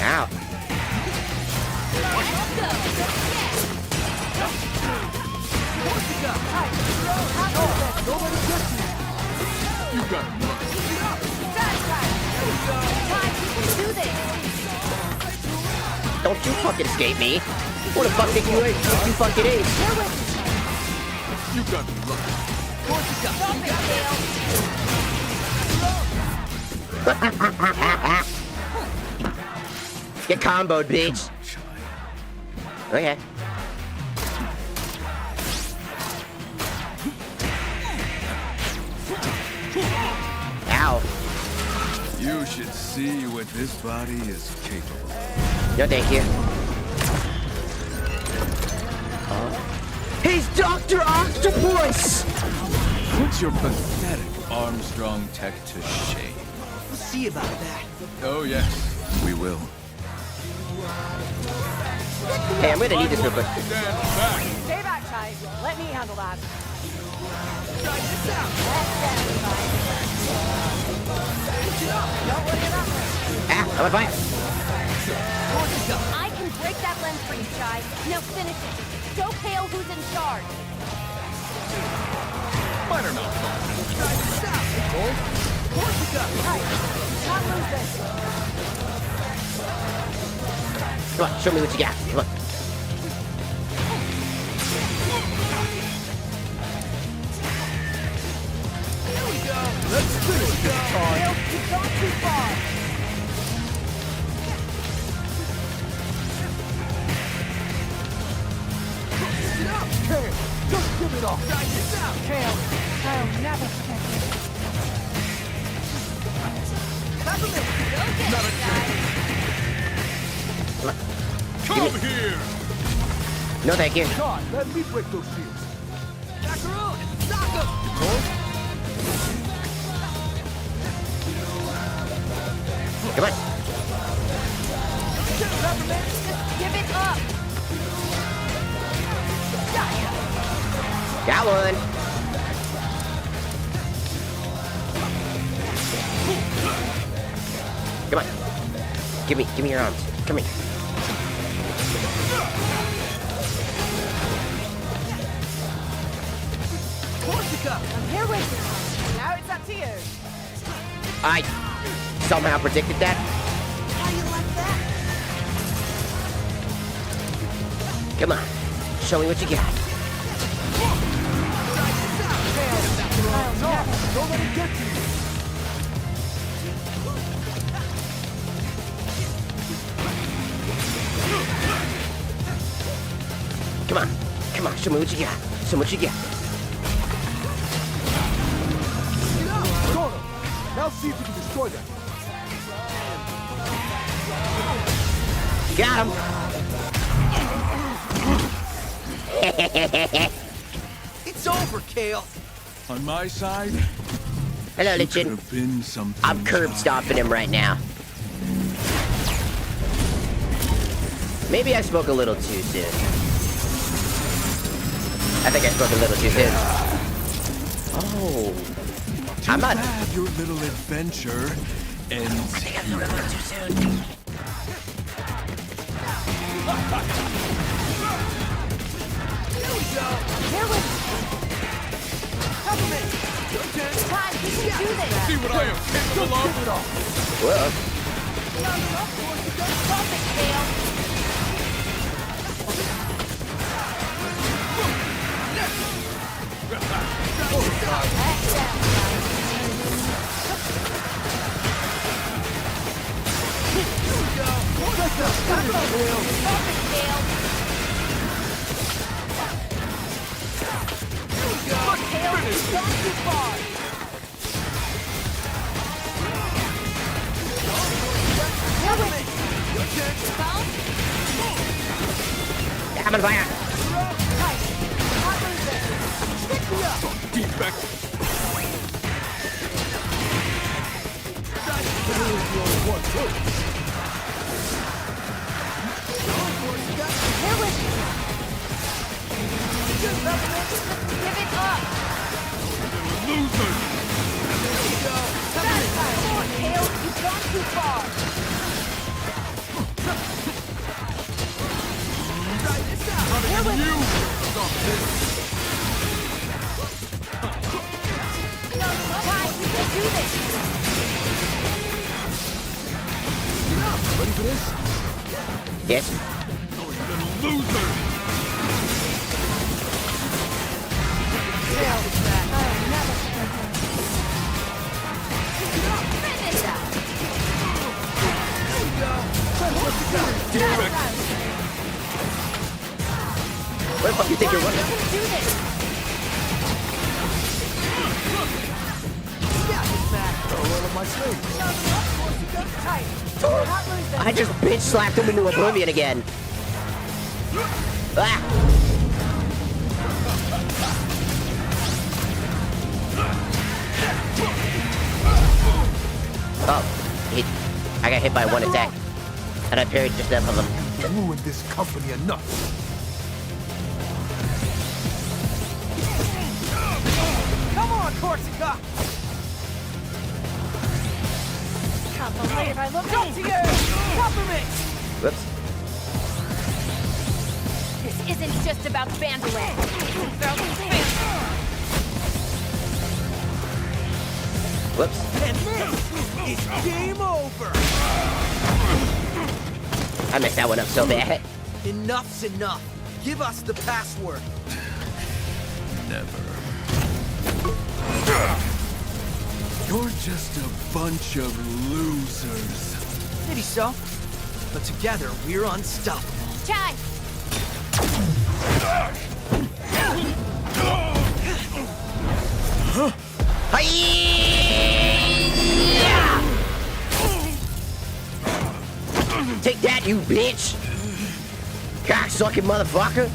Ow. You got lucky. Do this! Don't you fucking escape me. What the fuck think you fucking is? You got lucky. Stop it, Kale! Get comboed, bitch. Okay. Ow. You should see what this body is capable of. No, thank you. He's Dr. Octopus! Put your pathetic Armstrong tech to shame. We'll see about that. Oh, yes, we will. Hey, I'm gonna need this real quick. Stand back. Stay back, Chai. Let me handle that. Ah, I'm on fire. I can break that lens for you, Chai. Now finish it. Show Kale who's in charge. Minor malfunction. Come on, show me what you got. Come on. Let's finish this time. You've gone too far. Get out, Kale. Just give it up. Kale, I'll never forget you. Not a chance. Come here! No, thank you. God, let me break those shields. Come on. Give it up. Got one. Come on. Give me your arms. Come here. I'm here with you. Now it's up to you. I somehow predicted that. How you like that? Come on. Show me what you got. Don't let it get to you. Come on. Come on. Show me what you got. Show me what you got. Now see if you can destroy them. Got him. It's over, Kale. On my side, Hello, you could Lichen. have been something. I'm curb stomping him right now. Maybe I spoke a little too soon. I think I spoke a little too soon. Oh. I'm not. Your little adventure ends here. A little too soon. See what I am capable of? Whoa. I'm on fire. Defect. Give it up. Loser. Kale, you've gone too far. Ready for this? Yes. Loser. Where the fuck you think you're running? I just bitch slapped him into oblivion again. Ah. Oh, I got hit by one attack, and I parried just enough of them. You and this company enough. Come on, Corsica! Can't believe I looked up to you! Cover me! Whoops. This isn't just about Vanderland. Whoops. And this is game over. I messed that one up so bad. Enough's enough. Give us the password. Never. You're just a bunch of losers. Maybe so. But together, we're unstoppable. Chai! Take that, you bitch! Cocksucking motherfucker!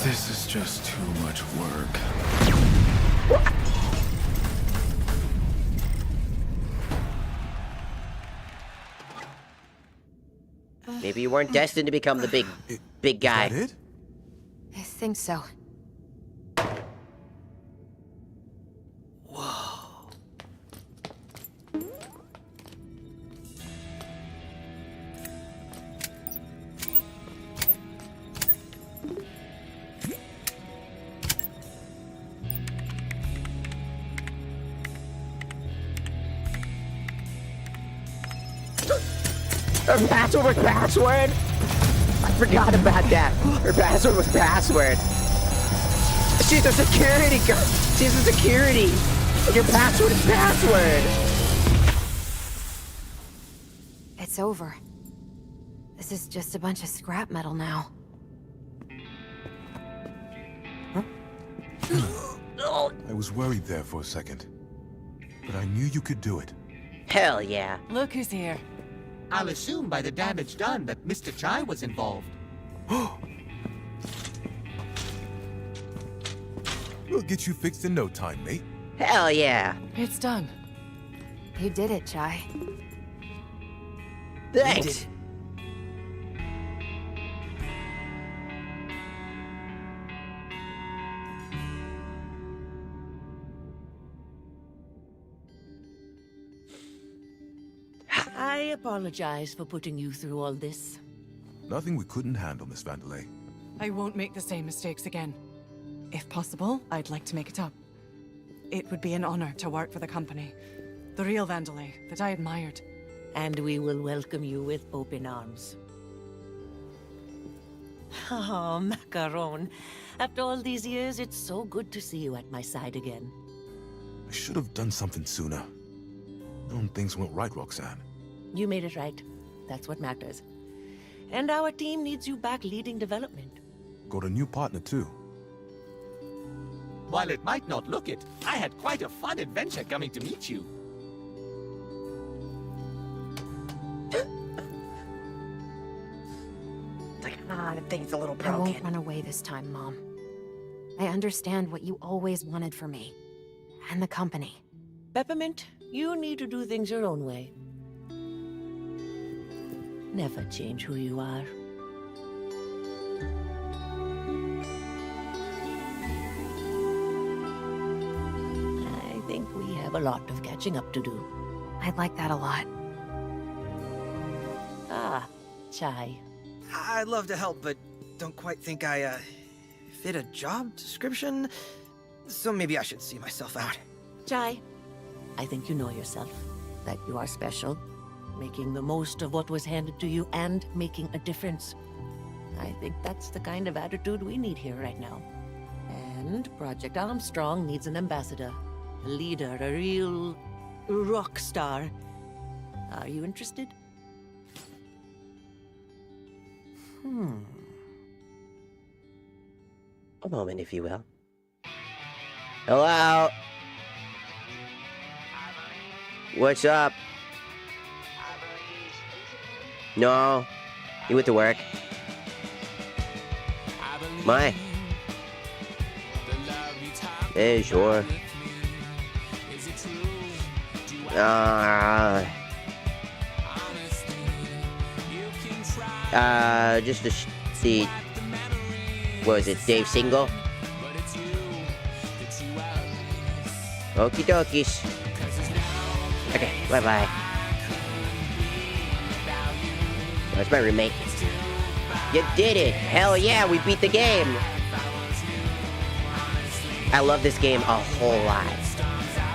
This is just too much work. Maybe you weren't destined to become the big guy. Is that it? I think so. Her password was password? I forgot about that. Her password was password. She's a security guard. She's a security. And your password is password. It's over. This is just a bunch of scrap metal now. I was worried there for a second. But I knew you could do it. Hell yeah. Look who's here. I'll assume by the damage done that Mr. Chai was involved. We'll get you fixed in no time, mate. Hell yeah. It's done. You did it, Chai. Thanks. I apologize for putting you through all this. Nothing we couldn't handle, Miss Vandelay. I won't make the same mistakes again. If possible, I'd like to make it up. It would be an honor to work for the company. The real Vandelay that I admired. And we will welcome you with open arms. Oh, Macaron. After all these years, it's so good to see you at my side again. I should have done something sooner. Known things went right, Roxanne. You made it right. That's what matters. And our team needs you back leading development. Got a new partner, too. While it might not look it, I had quite a fun adventure coming to meet you. The thing's a little I broken. won't run away this time, Mom. I understand what you always wanted for me. And the company. Peppermint, you need to do things your own way. Never change who you are. I think we have a lot of catching up to do. I'd like that a lot. Ah, Chai. I'd love to help, but don't quite think I, fit a job description. So maybe I should see myself out. Chai, I think you know yourself, that you are special, making the most of what was handed to you and making a difference. I think that's the kind of attitude we need here right now. And Project Armstrong needs an ambassador, a leader, a real rock star. Are you interested? A moment, if you will. Hello? What's up? No. You went to work? My. Yeah, sure. Just to see. What was it, Dave Single? Okie dokies. Okay, bye-bye. That's my roommate. You did it! Hell yeah, we beat the game! I love this game a whole lot.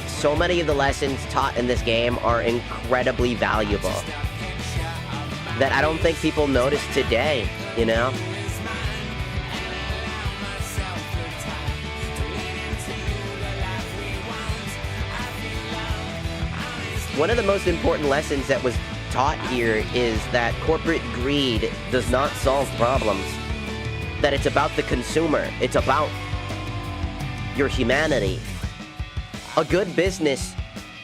So many of the lessons taught in this game are incredibly valuable that I don't think people notice today, you know? One of the most important lessons that was taught here is that corporate greed does not solve problems. That it's about the consumer. It's about your humanity. A good business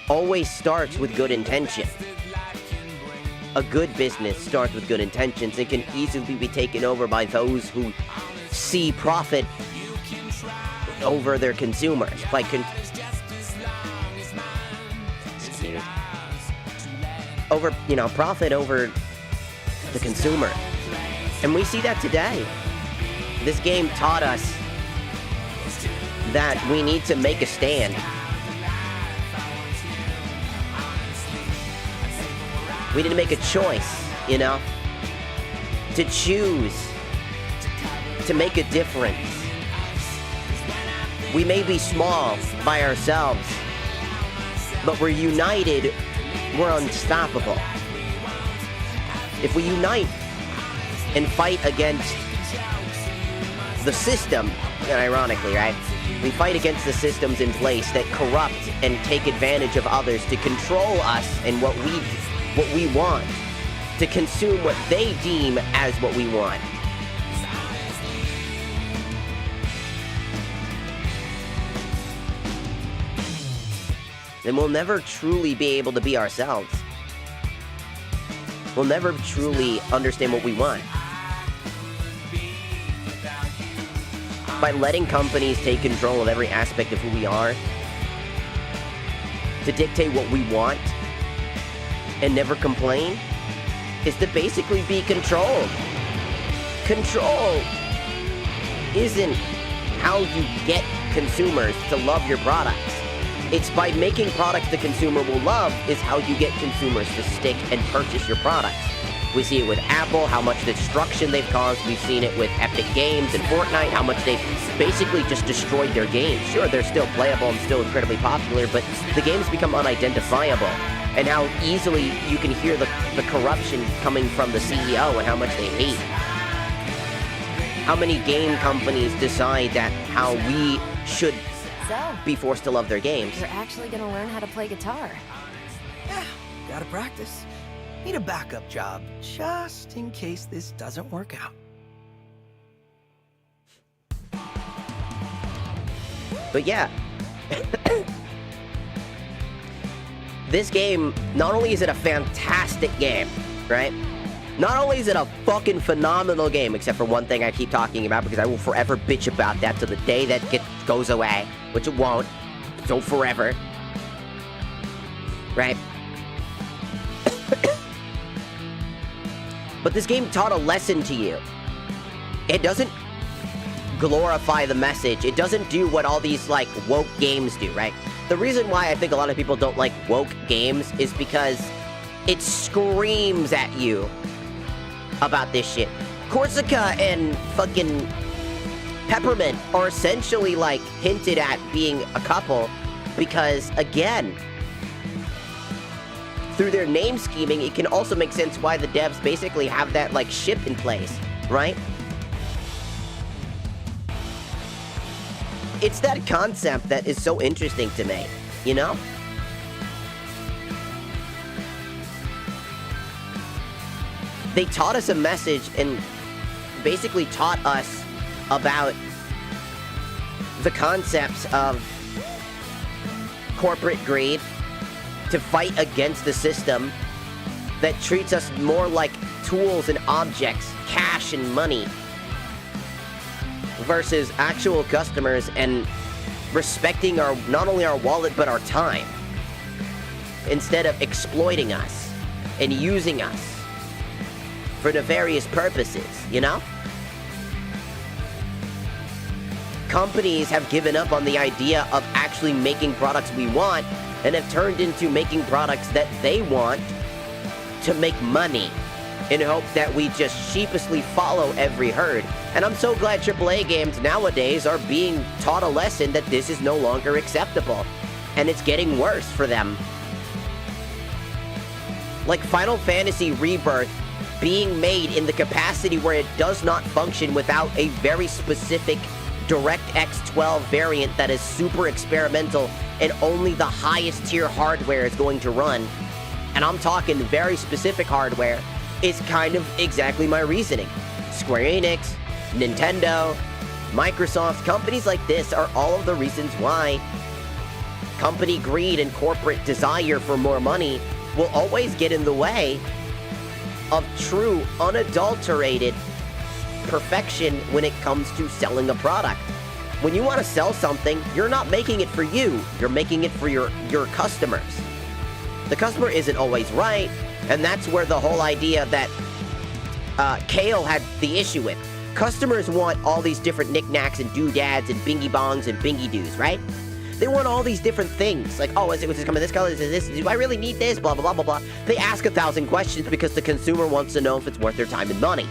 always starts with good intention. A good business starts with good intentions. It can easily be taken over by those who see profit over their consumers. Profit over the consumer. And we see that today. This game taught us that we need to make a stand. We need to make a choice, you know? To choose to make a difference. We may be small by ourselves, but we're united, we're unstoppable. If we unite and fight against the system, and ironically, right? We fight against the systems in place that corrupt and take advantage of others to control us and what we want, to consume what they deem as what we want. Then we'll never truly be able to be ourselves. We'll never truly understand what we want. By letting companies take control of every aspect of who we are, to dictate what we want, and never complain, is to basically be controlled. Control isn't how you get consumers to love your products. It's by making products the consumer will love is how you get consumers to stick and purchase your products. We see it with Apple, how much destruction they've caused. We've seen it with Epic Games and Fortnite, how much they've basically just destroyed their games. Sure, they're still playable and still incredibly popular, but the games become unidentifiable. And how easily you can hear the corruption coming from the CEO and how much they hate. How many game companies decide that how we should be forced to love their games? You're actually gonna learn how to play guitar. Yeah, gotta practice. Need a backup job, just in case this doesn't work out. But yeah. This game, not only is it a fantastic game, right? Not only is it a fucking phenomenal game, except for one thing I keep talking about, because I will forever bitch about that till the day that goes away, which it won't, so forever, right? But this game taught a lesson to you. It doesn't glorify the message. It doesn't do what all these, like, woke games do, right? The reason why I think a lot of people don't like woke games is because it screams at you about this shit. Corsica and fucking Peppermint are essentially, like, hinted at being a couple because, again, through their name scheming, it can also make sense why the devs basically have that, like, ship in place, right? It's that concept that is so interesting to me, you know? They taught us a message and basically taught us about the concepts of corporate greed, to fight against the system that treats us more like tools and objects, cash and money, versus actual customers and respecting our, not only our wallet, but our time, instead of exploiting us and using us for nefarious purposes, you know? Companies have given up on the idea of actually making products we want and have turned into making products that they want to make money. in hope that we just sheepishly follow every herd. And I'm so glad AAA games nowadays are being taught a lesson that this is no longer acceptable. And it's getting worse for them. Like Final Fantasy Rebirth being made in the capacity where it does not function without a very specific DirectX 12 variant that is super experimental and only the highest tier hardware is going to run. And I'm talking very specific hardware. Is kind of exactly my reasoning. Square Enix, Nintendo, Microsoft, companies like this are all of the reasons why company greed and corporate desire for more money will always get in the way of true, unadulterated perfection when it comes to selling a product. When you want to sell something, you're not making it for you, you're making it for your customers. The customer isn't always right, and that's where the whole idea that Kale had the issue with. Customers want all these different knickknacks and doodads and bingy bongs and bingy doos, right? They want all these different things. Like, oh, was this coming this color? Is this? Do I really need this? Blah, blah, blah, blah, blah. They ask 1,000 questions because the consumer wants to know if it's worth their time and money.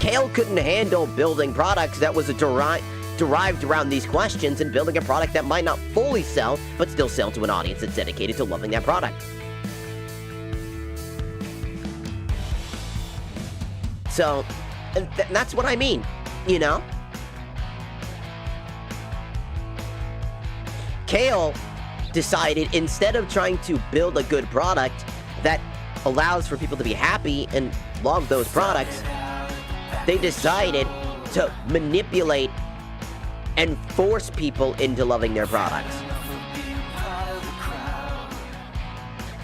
Kale couldn't handle building products that was derived around these questions and building a product that might not fully sell, but still sell to an audience that's dedicated to loving that product. So, that's what I mean, you know? Kale decided instead of trying to build a good product that allows for people to be happy and love those products, they decided to manipulate and force people into loving their products.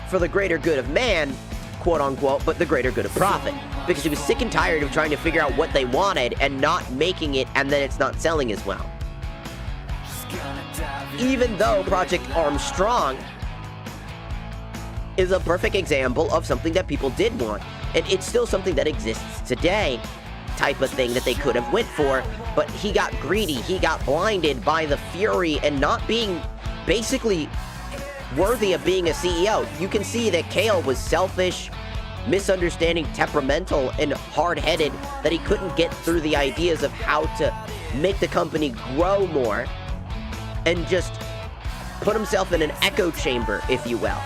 For the greater good of man, quote unquote, but the greater good of profit. Because he was sick and tired of trying to figure out what they wanted and not making it, and then it's not selling as well. Even though Project Armstrong is a perfect example of something that people did want, and it's still something that exists today, type of thing that they could have went for, but he got greedy, he got blinded by the fury and not being basically worthy of being a CEO. You can see that Kale was selfish, misunderstanding, temperamental, and hard-headed, that he couldn't get through the ideas of how to make the company grow more and just put himself in an echo chamber, if you will.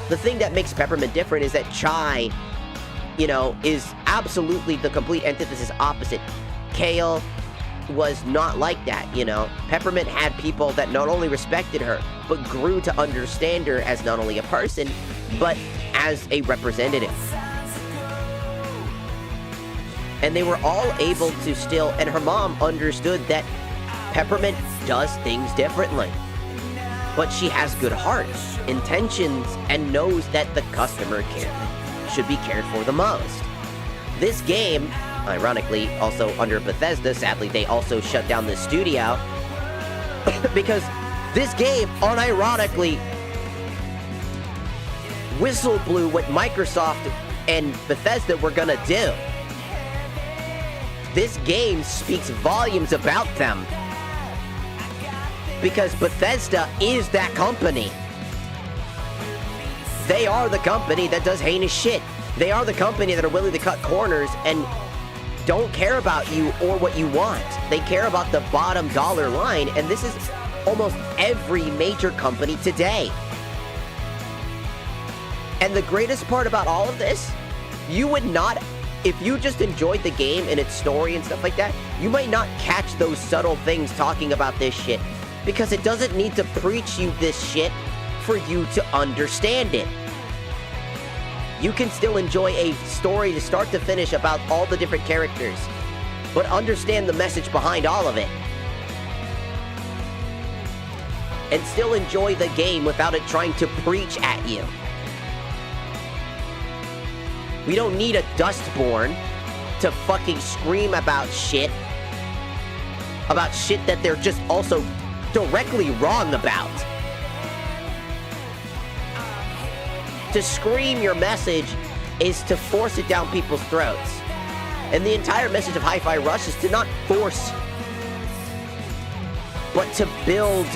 The thing that makes Peppermint different is that Chai, you know, is absolutely the complete antithesis opposite. Kale was not like that, you know. Peppermint had people that not only respected her, but grew to understand her as not only a person, but as a representative. And they were all able to still, and her mom understood that Peppermint does things differently. But she has good heart, intentions, and knows that the customer should be cared for the most. This game, ironically, also under Bethesda, sadly they also shut down the studio, because this game, unironically, whistle blew what Microsoft and Bethesda were gonna do. This game speaks volumes about them, because Bethesda is that company. They are the company that does heinous shit. They are the company that are willing to cut corners and don't care about you or what you want. They care about the bottom dollar line, and this is almost every major company today. And the greatest part about all of this, you would not, if you just enjoyed the game and its story and stuff like that, you might not catch those subtle things talking about this shit, because it doesn't need to preach you this shit for you to understand it. You can still enjoy a story to start to finish about all the different characters, but understand the message behind all of it. And still enjoy the game without it trying to preach at you. We don't need a Dustborn to fucking scream about shit that they're just also directly wrong about. To scream your message is to force it down people's throats. And the entire message of Hi-Fi Rush is to not force, but to build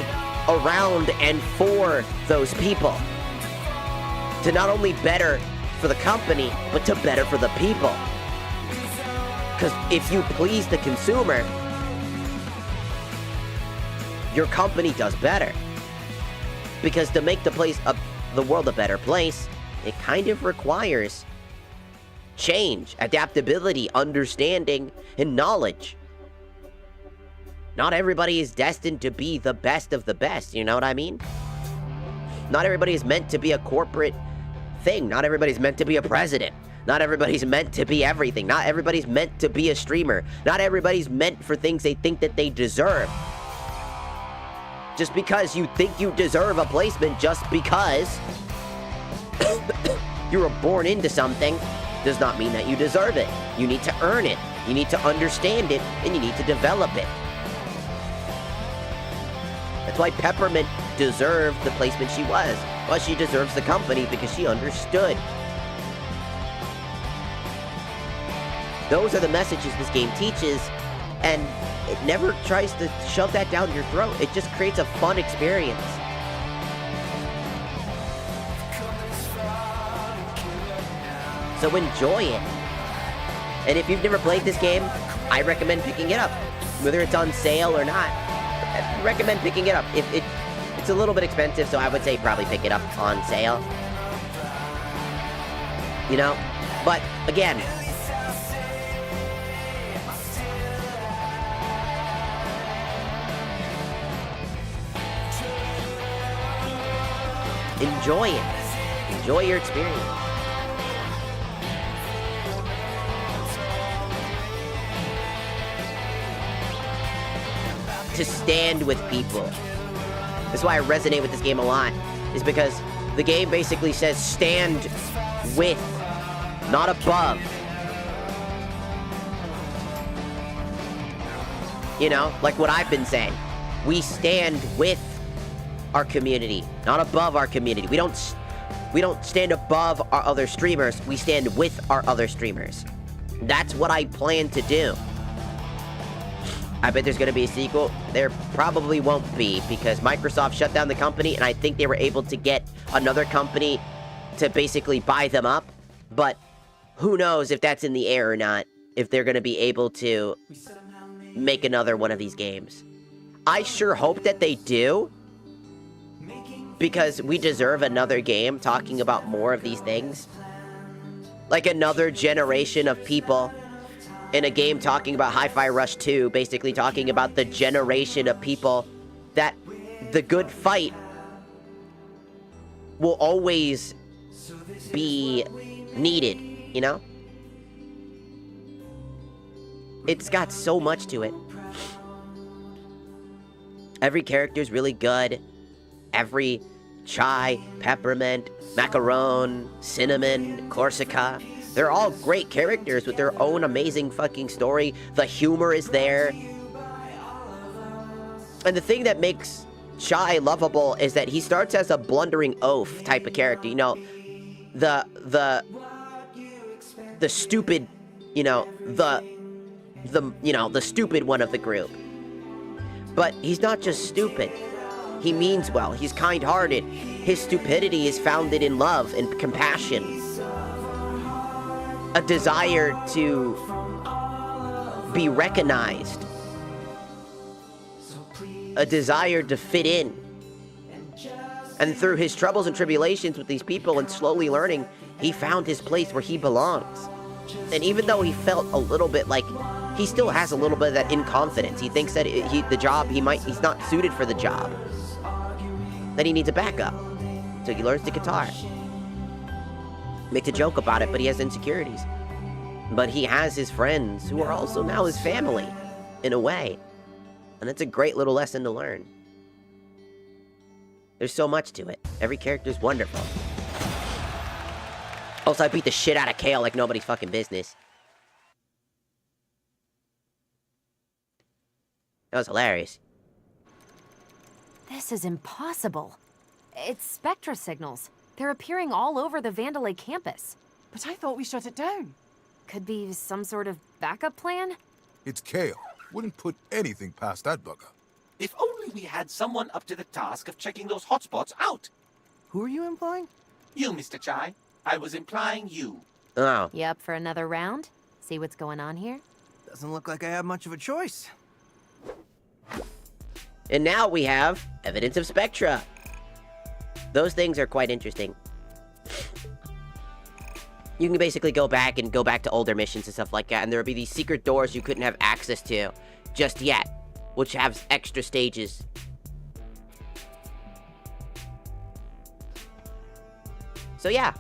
around and for those people. To not only better for the company, but to better for the people. Because if you please the consumer, your company does better. Because to make the world a better place, it kind of requires change, adaptability, understanding, and knowledge. Not everybody is destined to be the best of the best, you know what I mean? Not everybody is meant to be a corporate thing. Not everybody's meant to be a president. Not everybody's meant to be everything. Not everybody's meant to be a streamer. Not everybody's meant for things they think that they deserve. Just because you think you deserve a placement just because you were born into something does not mean that you deserve it. You need to earn it. You need to understand it, and you need to develop it. That's why Peppermint deserved the placement she was. Well, she deserves the company because she understood. Those are the messages this game teaches, and it never tries to shove that down your throat. It just creates a fun experience. So enjoy it. And if you've never played this game, I recommend picking it up. Whether it's on sale or not, I recommend picking it up. It's a little bit expensive, so I would say probably pick it up on sale. You know? But, again, enjoy it. Enjoy your experience. To stand with people. That's why I resonate with this game a lot. Is because the game basically says stand with, not above. You know, like what I've been saying. We stand with our community, not above our community. We don't stand above our other streamers. We stand with our other streamers. That's what I plan to do. I bet there's going to be a sequel. There probably won't be, because Microsoft shut down the company, and I think they were able to get another company to basically buy them up. But who knows if that's in the air or not, if they're going to be able to make another one of these games. I sure hope that they do, because we deserve another game talking about more of these things. Like another generation of people in a game talking about Hi-Fi Rush 2, basically talking about the generation of people that the good fight will always be needed, you know? It's got so much to it. Every character's really good. Every Chai, Peppermint, Macaron, Cinnamon, Corsica, they're all great characters with their own amazing fucking story. The humor is there. And the thing that makes Chai lovable is that he starts as a blundering oaf type of character. You know, the stupid, you know, the stupid one of the group. But he's not just stupid. He means well. He's kind-hearted. His stupidity is founded in love and compassion. A desire to be recognized. A desire to fit in. And through his troubles and tribulations with these people and slowly learning, he found his place where he belongs. And even though he felt a little bit like, he still has a little bit of that inconfidence. He thinks that he's not suited for the job. That he needs a backup. So he learns the guitar. Makes a joke about it, but he has insecurities. But he has his friends, who are also now his family, in a way. And it's a great little lesson to learn. There's so much to it. Every character's wonderful. Also, I beat the shit out of Kale like nobody's fucking business. That was hilarious. This is impossible. It's spectra signals. They're appearing all over the Vandalay campus. But I thought we shut it down. Could be some sort of backup plan? It's Kale. Wouldn't put anything past that bugger. If only we had someone up to the task of checking those hotspots out. Who are you implying? You, Mr. Chai. I was implying you. Oh. You up for another round? See what's going on here? Doesn't look like I have much of a choice. And now we have evidence of spectra. Those things are quite interesting. You can basically go back to older missions and stuff like that, and there will be these secret doors you couldn't have access to just yet, which have extra stages. So yeah,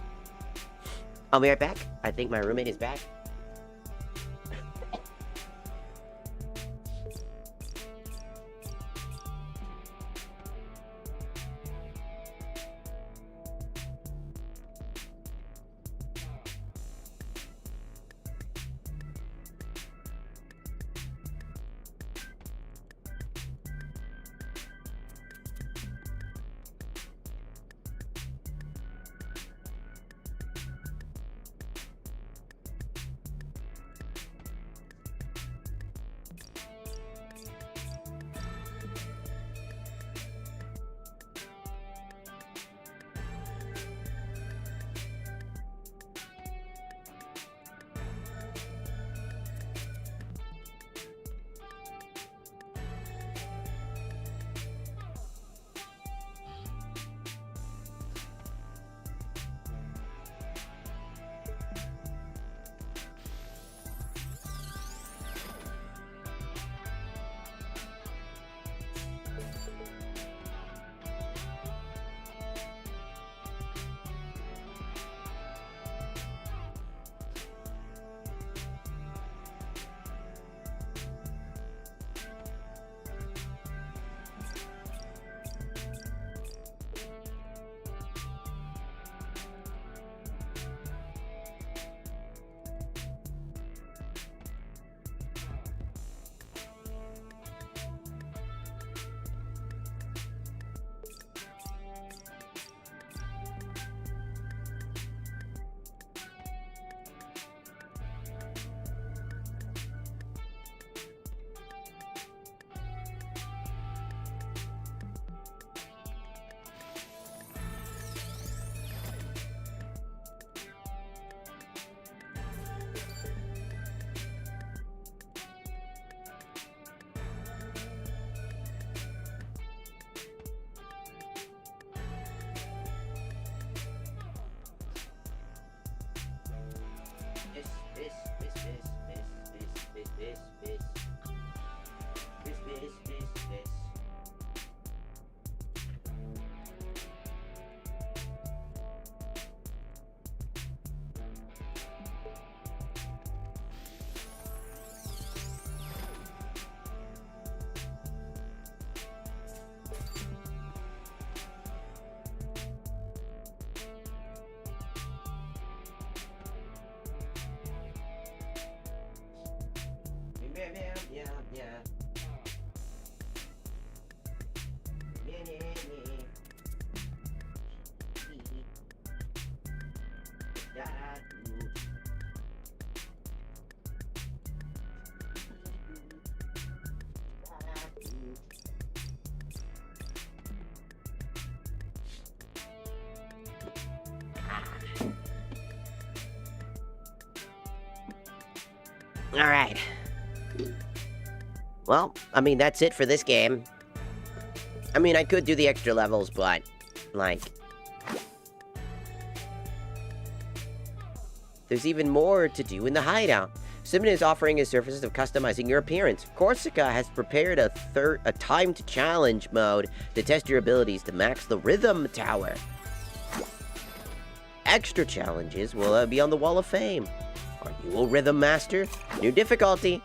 I'll be right back. I think my roommate is back. Alright. Well, I mean, that's it for this game. I mean, I could do the extra levels, but, like... there's even more to do in the hideout. Simon is offering his services of customizing your appearance. Corsica has prepared a timed challenge mode to test your abilities to max the rhythm tower. Extra challenges will be on the Wall of Fame. Are you a rhythm master? New difficulty.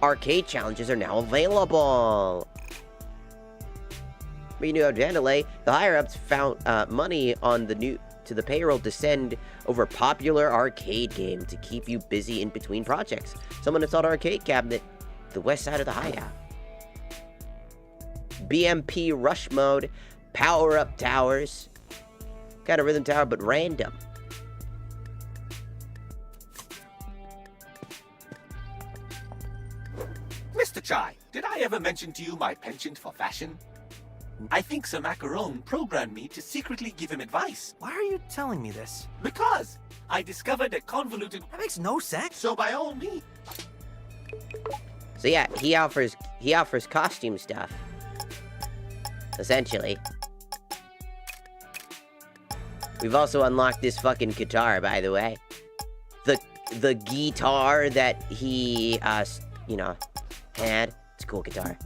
Arcade challenges are now available. We knew how Vandalay, the higher-ups found money on to the payroll to send over popular arcade game to keep you busy in between projects. Someone installed arcade cabinet, the west side of the hideout. BMP rush mode, power-up towers. Kind of rhythm tower, but random. Mr. Chai, did I ever mention to you my penchant for fashion? I think Sir Macaron programmed me to secretly give him advice. Why are you telling me this? Because I discovered a convoluted... That makes no sense. So by all means... So yeah, he offers costume stuff. Essentially. We've also unlocked this fucking guitar, by the way. The guitar that he, you know, had. It's a cool guitar.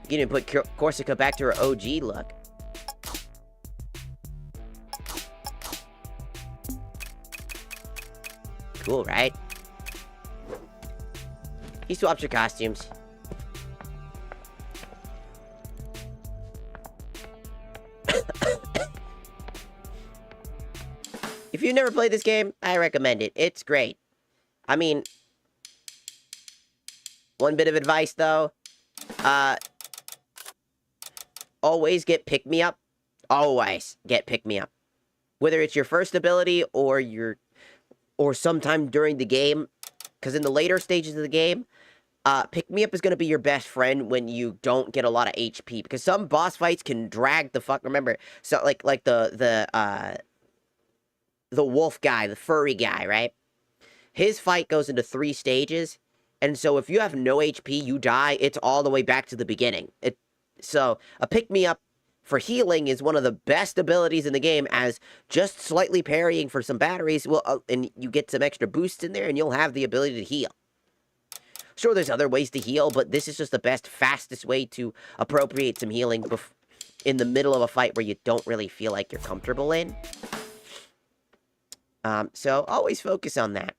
You didn't put Corsica back to her OG look. Cool, right? He swaps your costumes. If you've never played this game, I recommend it. It's great. I mean, one bit of advice, though. Always get pick-me-up. Always get pick-me-up. Whether it's your first ability or sometime during the game. Because in the later stages of the game, pick-me-up is going to be your best friend when you don't get a lot of HP. Because some boss fights can drag the fuck... Remember, so like the wolf guy, the furry guy, right? His fight goes into 3 stages. And so if you have no HP, you die, it's all the way back to the beginning. So a pick-me-up for healing is one of the best abilities in the game, as just slightly parrying for some batteries, and you get some extra boosts in there, and you'll have the ability to heal. Sure, there's other ways to heal, but this is just the best, fastest way to appropriate some healing in the middle of a fight where you don't really feel like you're comfortable in. So always focus on that.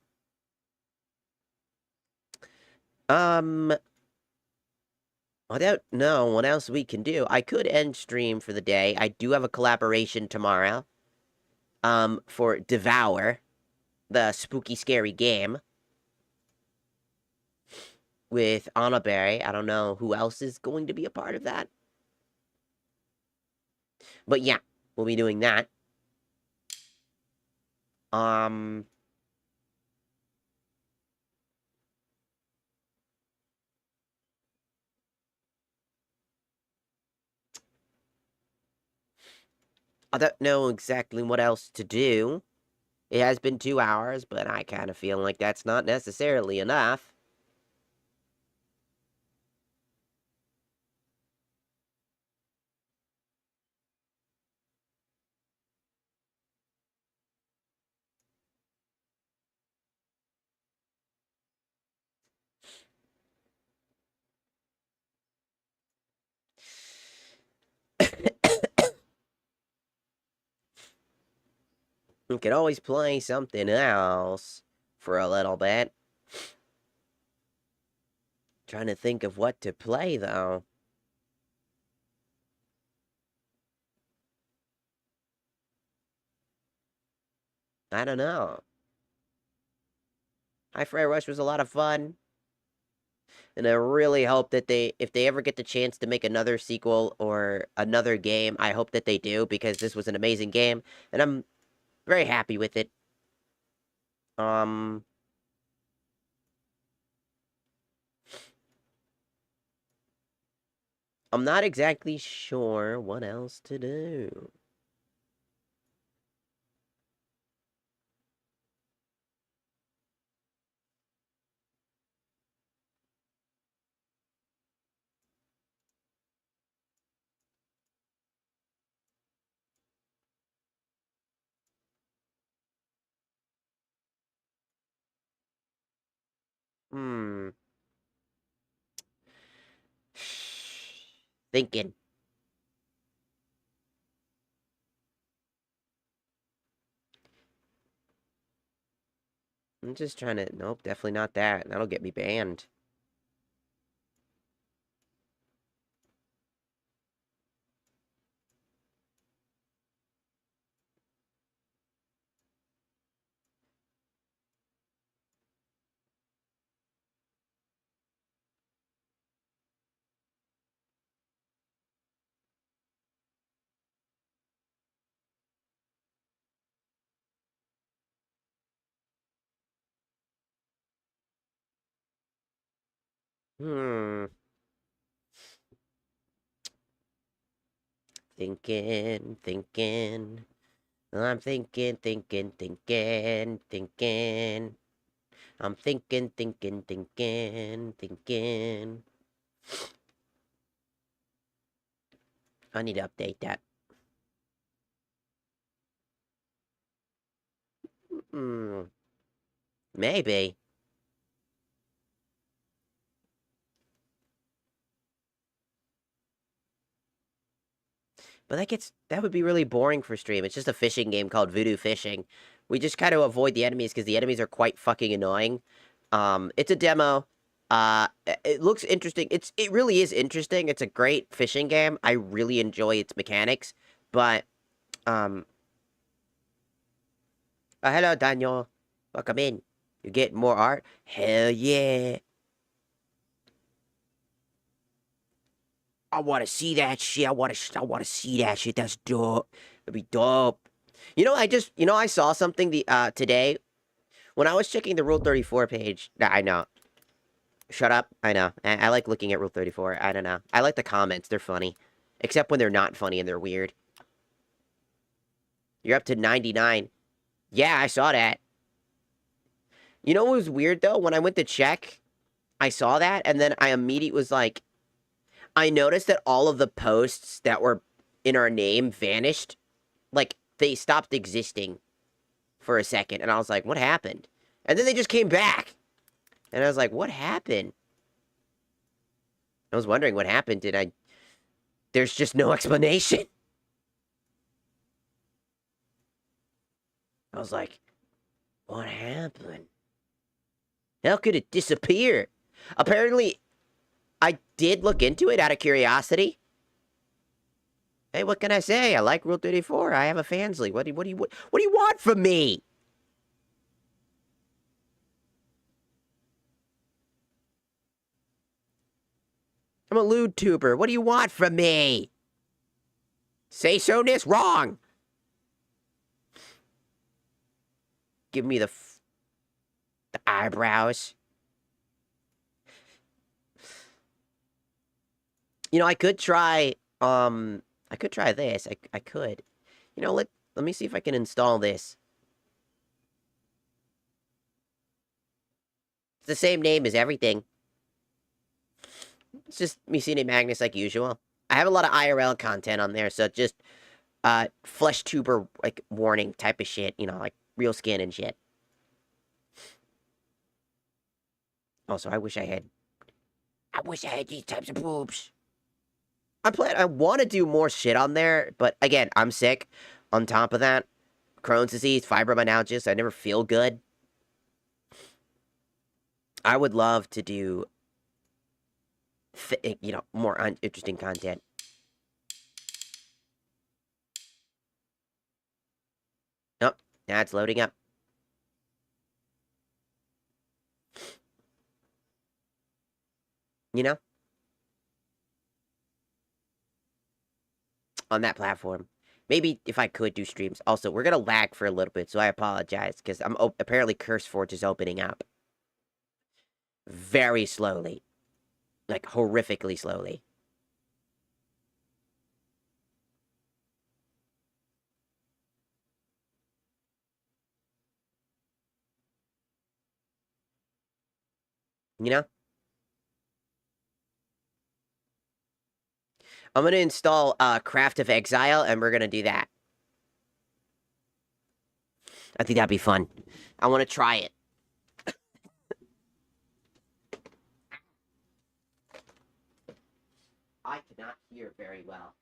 I don't know what else we can do. I could end stream for the day. I do have a collaboration tomorrow. For Devour, the spooky, scary game. With Anna Berry. I don't know who else is going to be a part of that. But yeah, we'll be doing that. I don't know exactly what else to do. It has been 2 hours, but I kind of feel like that's not necessarily enough. We could always play something else for a little bit. Trying to think of what to play, though. I don't know. High Fire Rush was a lot of fun. And I really hope that if they ever get the chance to make another sequel or another game, I hope that they do, because this was an amazing game. And I'm very happy with it. I'm not exactly sure what else to do. Thinking. I'm just trying to... Nope, definitely not that. That'll get me banned. Hmm. Thinking. I'm thinking. I'm thinking. I need to update that. Hmm. Maybe. But that would be really boring for stream. It's just a fishing game called Voodoo Fishing. We just kind of avoid the enemies because the enemies are quite fucking annoying. It's a demo. It looks interesting. It really is interesting. It's a great fishing game. I really enjoy its mechanics. But hello Daniel. Welcome in. You get more art? Hell yeah. I want to see that shit. I want to see that shit. That's dope. It'd be dope. I saw something today when I was checking the Rule 34 page. I know. Shut up. I know. I like looking at Rule 34. I don't know. I like the comments. They're funny. Except when they're not funny and they're weird. You're up to 99. Yeah, I saw that. You know what was weird, though? When I went to check, I saw that, and then I immediately was like, I noticed that all of the posts that were in our name vanished. Like, they stopped existing for a second, and I was like, what happened? And then they just came back. And I was like, what happened? I was wondering what happened. There's just no explanation. I was like, what happened? How could it disappear? Apparently, I did look into it out of curiosity. Hey, what can I say? I like Rule 34. I have a Fansly. What do you want from me? I'm a lewd tuber. What do you want from me? Say so-ness wrong. Give me the eyebrows. I could try, this. I could. Let me see if I can install this. It's the same name as everything. It's just me seeing it Magnus like usual. I have a lot of IRL content on there, so just, flesh tuber, like, warning type of shit, like, real skin and shit. Also, I wish I had these types of boobs. I want to do more shit on there, but again, I'm sick. On top of that, Crohn's disease, fibromyalgia, so I never feel good. I would love to do, more interesting content. Nope, now it's loading up. On that platform. Maybe if I could do streams. Also, we're gonna lag for a little bit, so I apologize, because apparently CurseForge is opening up. Very slowly. Like, horrifically slowly. I'm gonna install Craft of Exile, and we're gonna do that. I think that'd be fun. I want to try it. I cannot hear very well.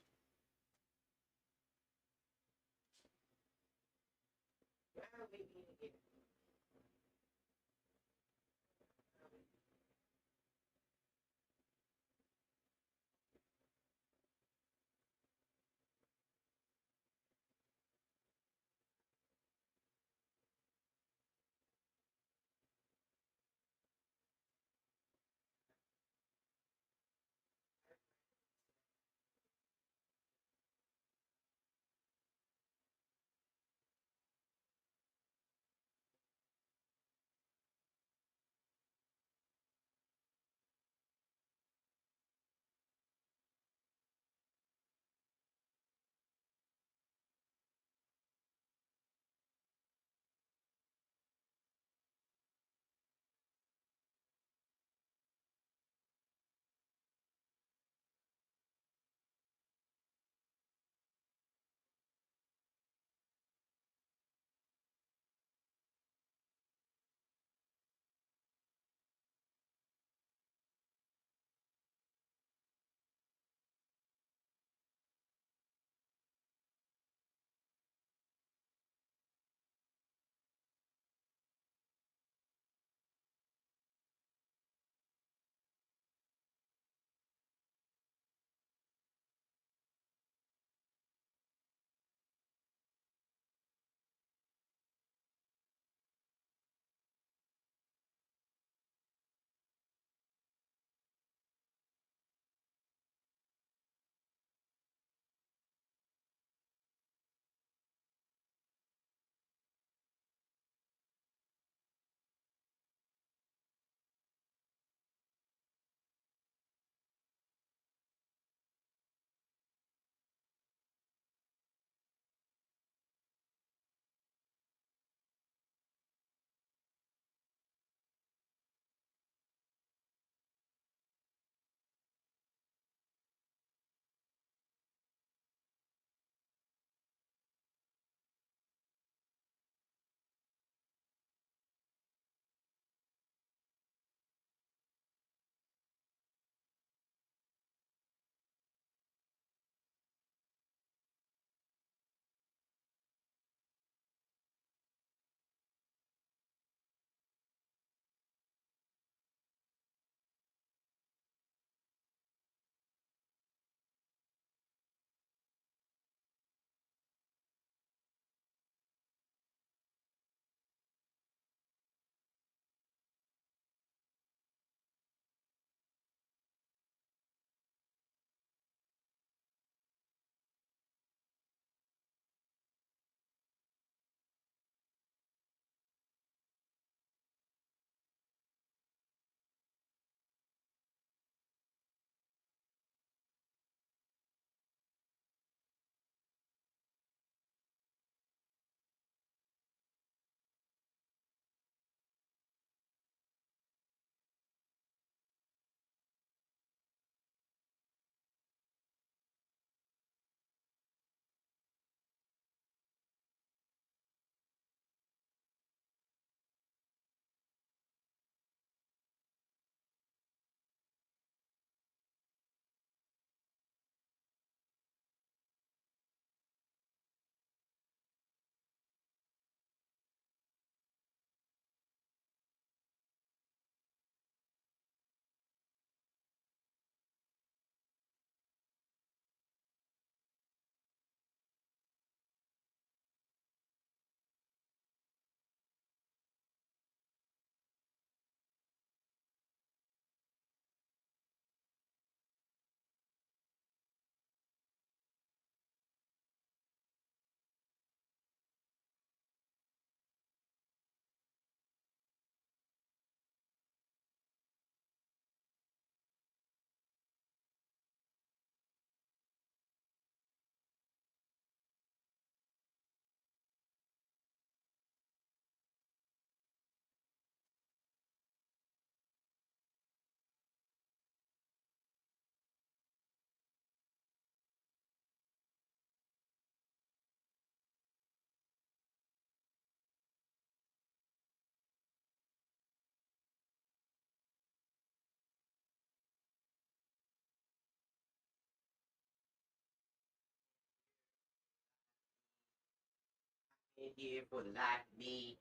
can't hear for the life of me.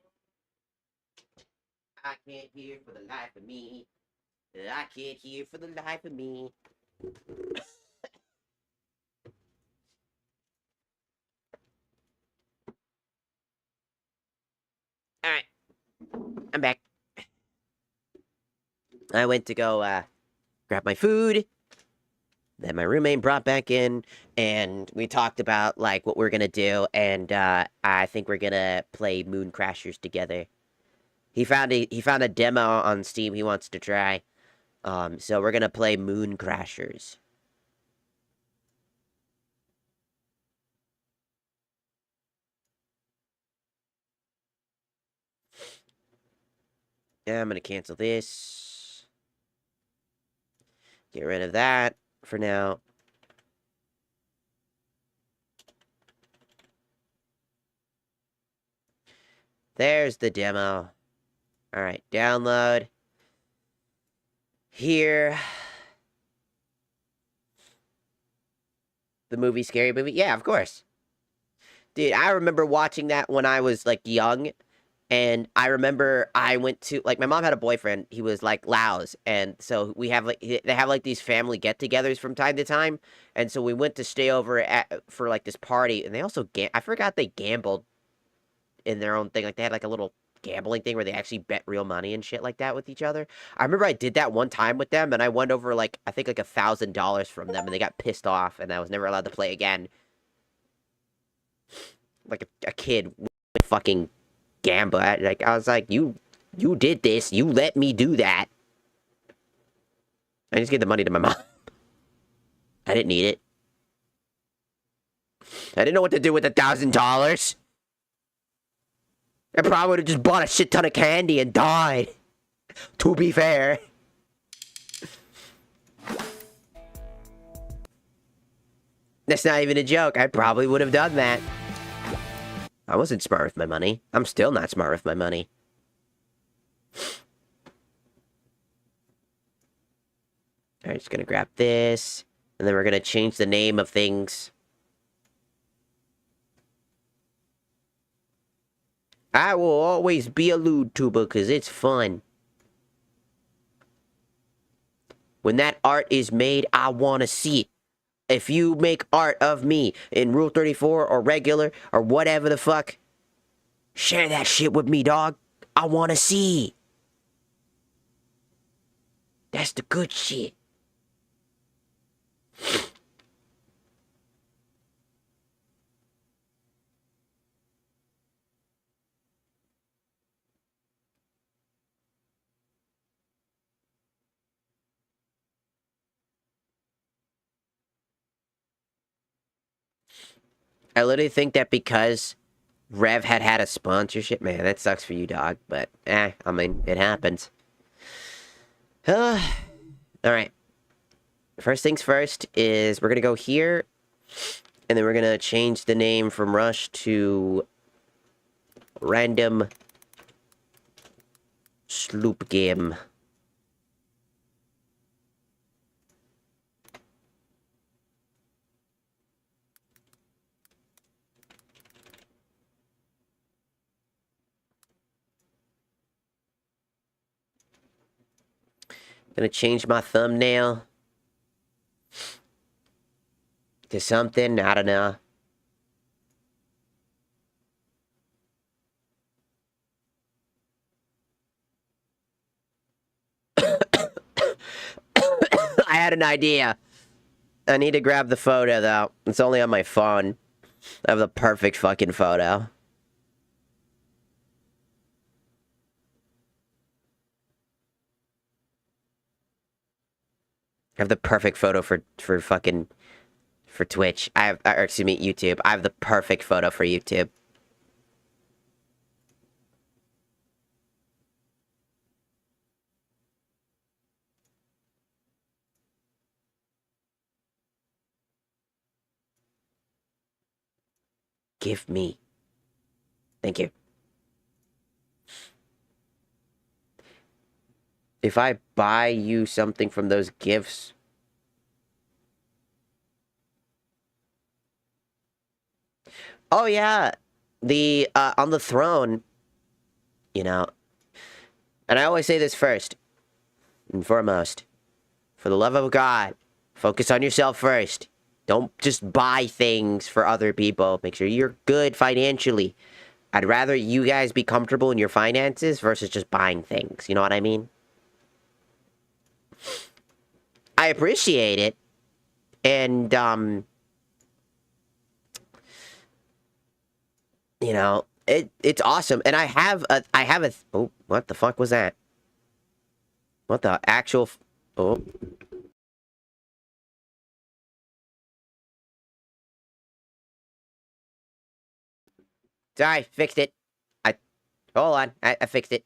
I can't hear for the life of me. I can't hear for the life of me. Alright. I'm back. I went to go, grab my food. Then my roommate brought back in, and we talked about, like, what we're gonna do, and, I think we're gonna play Moon Crashers together. He found a demo on Steam he wants to try. So we're gonna play Moon Crashers. Yeah, I'm gonna cancel this. Get rid of that for now. There's the demo. Alright, download. Here. The movie, Scary Movie? Yeah, of course. Dude, I remember watching that when I was, like, young. And I remember I went to, like, my mom had a boyfriend. He was, like, Laos. And so we have, like, they have, like, these family get-togethers from time to time. And so we went to stay over for, like, this party. And they also, I forgot they gambled in their own thing. Like, they had, like, a little gambling thing where they actually bet real money and shit like that with each other. I remember I did that one time with them. And I went over, like, I think, like, $1,000 from them. And they got pissed off. And I was never allowed to play again. Like, a kid fucking gamble. Like, I was like, you did this. You let me do that. I just gave the money to my mom. I didn't need it. I didn't know what to do with $1,000. I probably would have just bought a shit ton of candy and died. To be fair. That's not even a joke. I probably would have done that. I wasn't smart with my money. I'm still not smart with my money. Alright, just gonna grab this. And then we're gonna change the name of things. I will always be a lewd tuber because it's fun. When that art is made, I want to see it. If you make art of me in Rule 34 or regular or whatever the fuck, share that shit with me, dog. I want to see. That's the good shit. I literally think that because Rev had a sponsorship, man, that sucks for you, dog. But, I mean, it happens. Alright. First things first is we're gonna go here, and then we're gonna change the name from Rush to Random Sloop Game. Gonna change my thumbnail to something, I don't know. I had an idea. I need to grab the photo, though. It's only on my phone. I have the perfect fucking photo. I have the perfect photo for fucking... for Twitch. I have... or excuse me, YouTube. I have the perfect photo for YouTube. Give me. Thank you. If I buy you something from those gifts... Oh, yeah. on the throne, you know, and I always say this first and foremost, for the love of God, focus on yourself first. Don't just buy things for other people. Make sure you're good financially. I'd rather you guys be comfortable in your finances versus just buying things. You know what I mean? I appreciate it. And, you know, it's awesome. And I have a, oh, what the fuck was that? What the actual, oh. Sorry, fixed it. Hold on, I fixed it.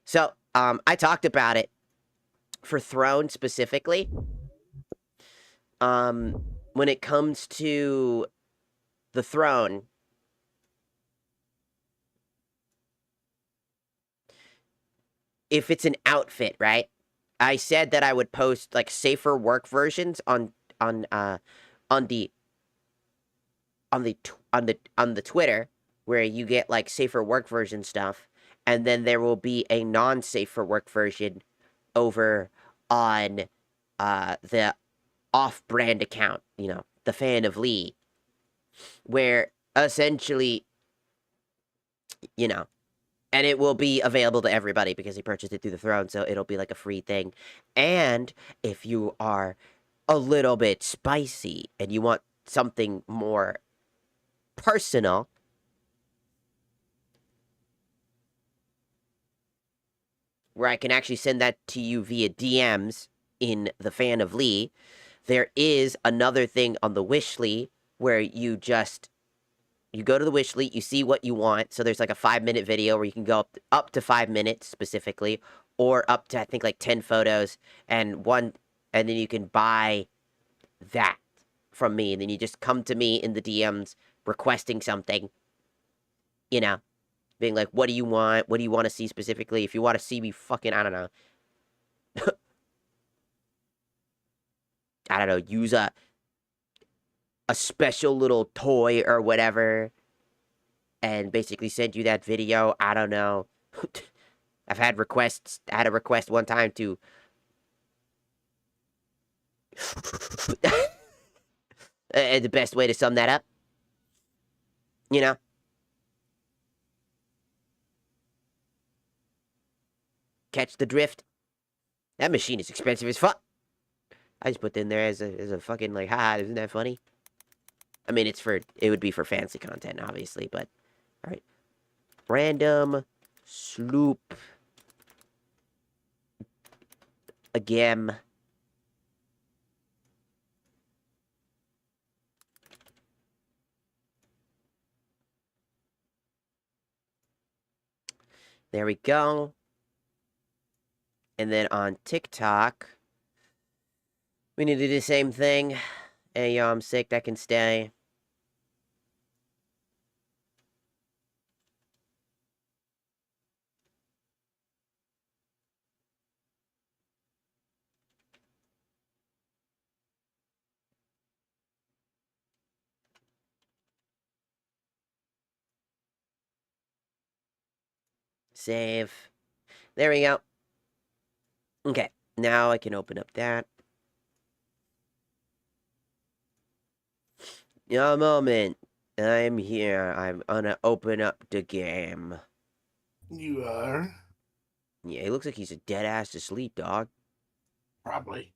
So, I talked about it for Throne specifically. When it comes to the Throne, if it's an outfit, right? I said that I would post like safer work versions on the Twitter, where you get like safer work version stuff, and then there will be a non-safe for work version over on the off-brand account, you know, the Fan of Lee, where essentially, you know, and it will be available to everybody because he purchased it through the Throne, so it'll be like a free thing. And if you are a little bit spicy and you want something more personal, where I can actually send that to you via DMs in the Fan of Lee, there is another thing on the Wishly where you go to the Wishly, you see what you want. So there's like a 5-minute video where you can go up to 5 minutes specifically, or up to, I think, like 10 photos, and then you can buy that from me. And then you just come to me in the DMs requesting something, you know, being like, what do you want? What do you want to see specifically? If you want to see me fucking, I don't know, use a special little toy or whatever, and basically send you that video. I don't know. I had a request one time to the best way to sum that up, you know? Catch the drift? That machine is expensive as fuck. I just put it in there as a fucking, like, haha, isn't that funny? I mean, it would be for fancy content, obviously, but, alright. Random sloop. Again. There we go. And then on TikTok, we need to do the same thing. Hey, yo, I'm sick, that can stay. Save. There we go. Okay, now I can open up that. A moment. I'm here. I'm gonna open up the game. You are? Yeah, he looks like he's a dead ass asleep, dog. Probably.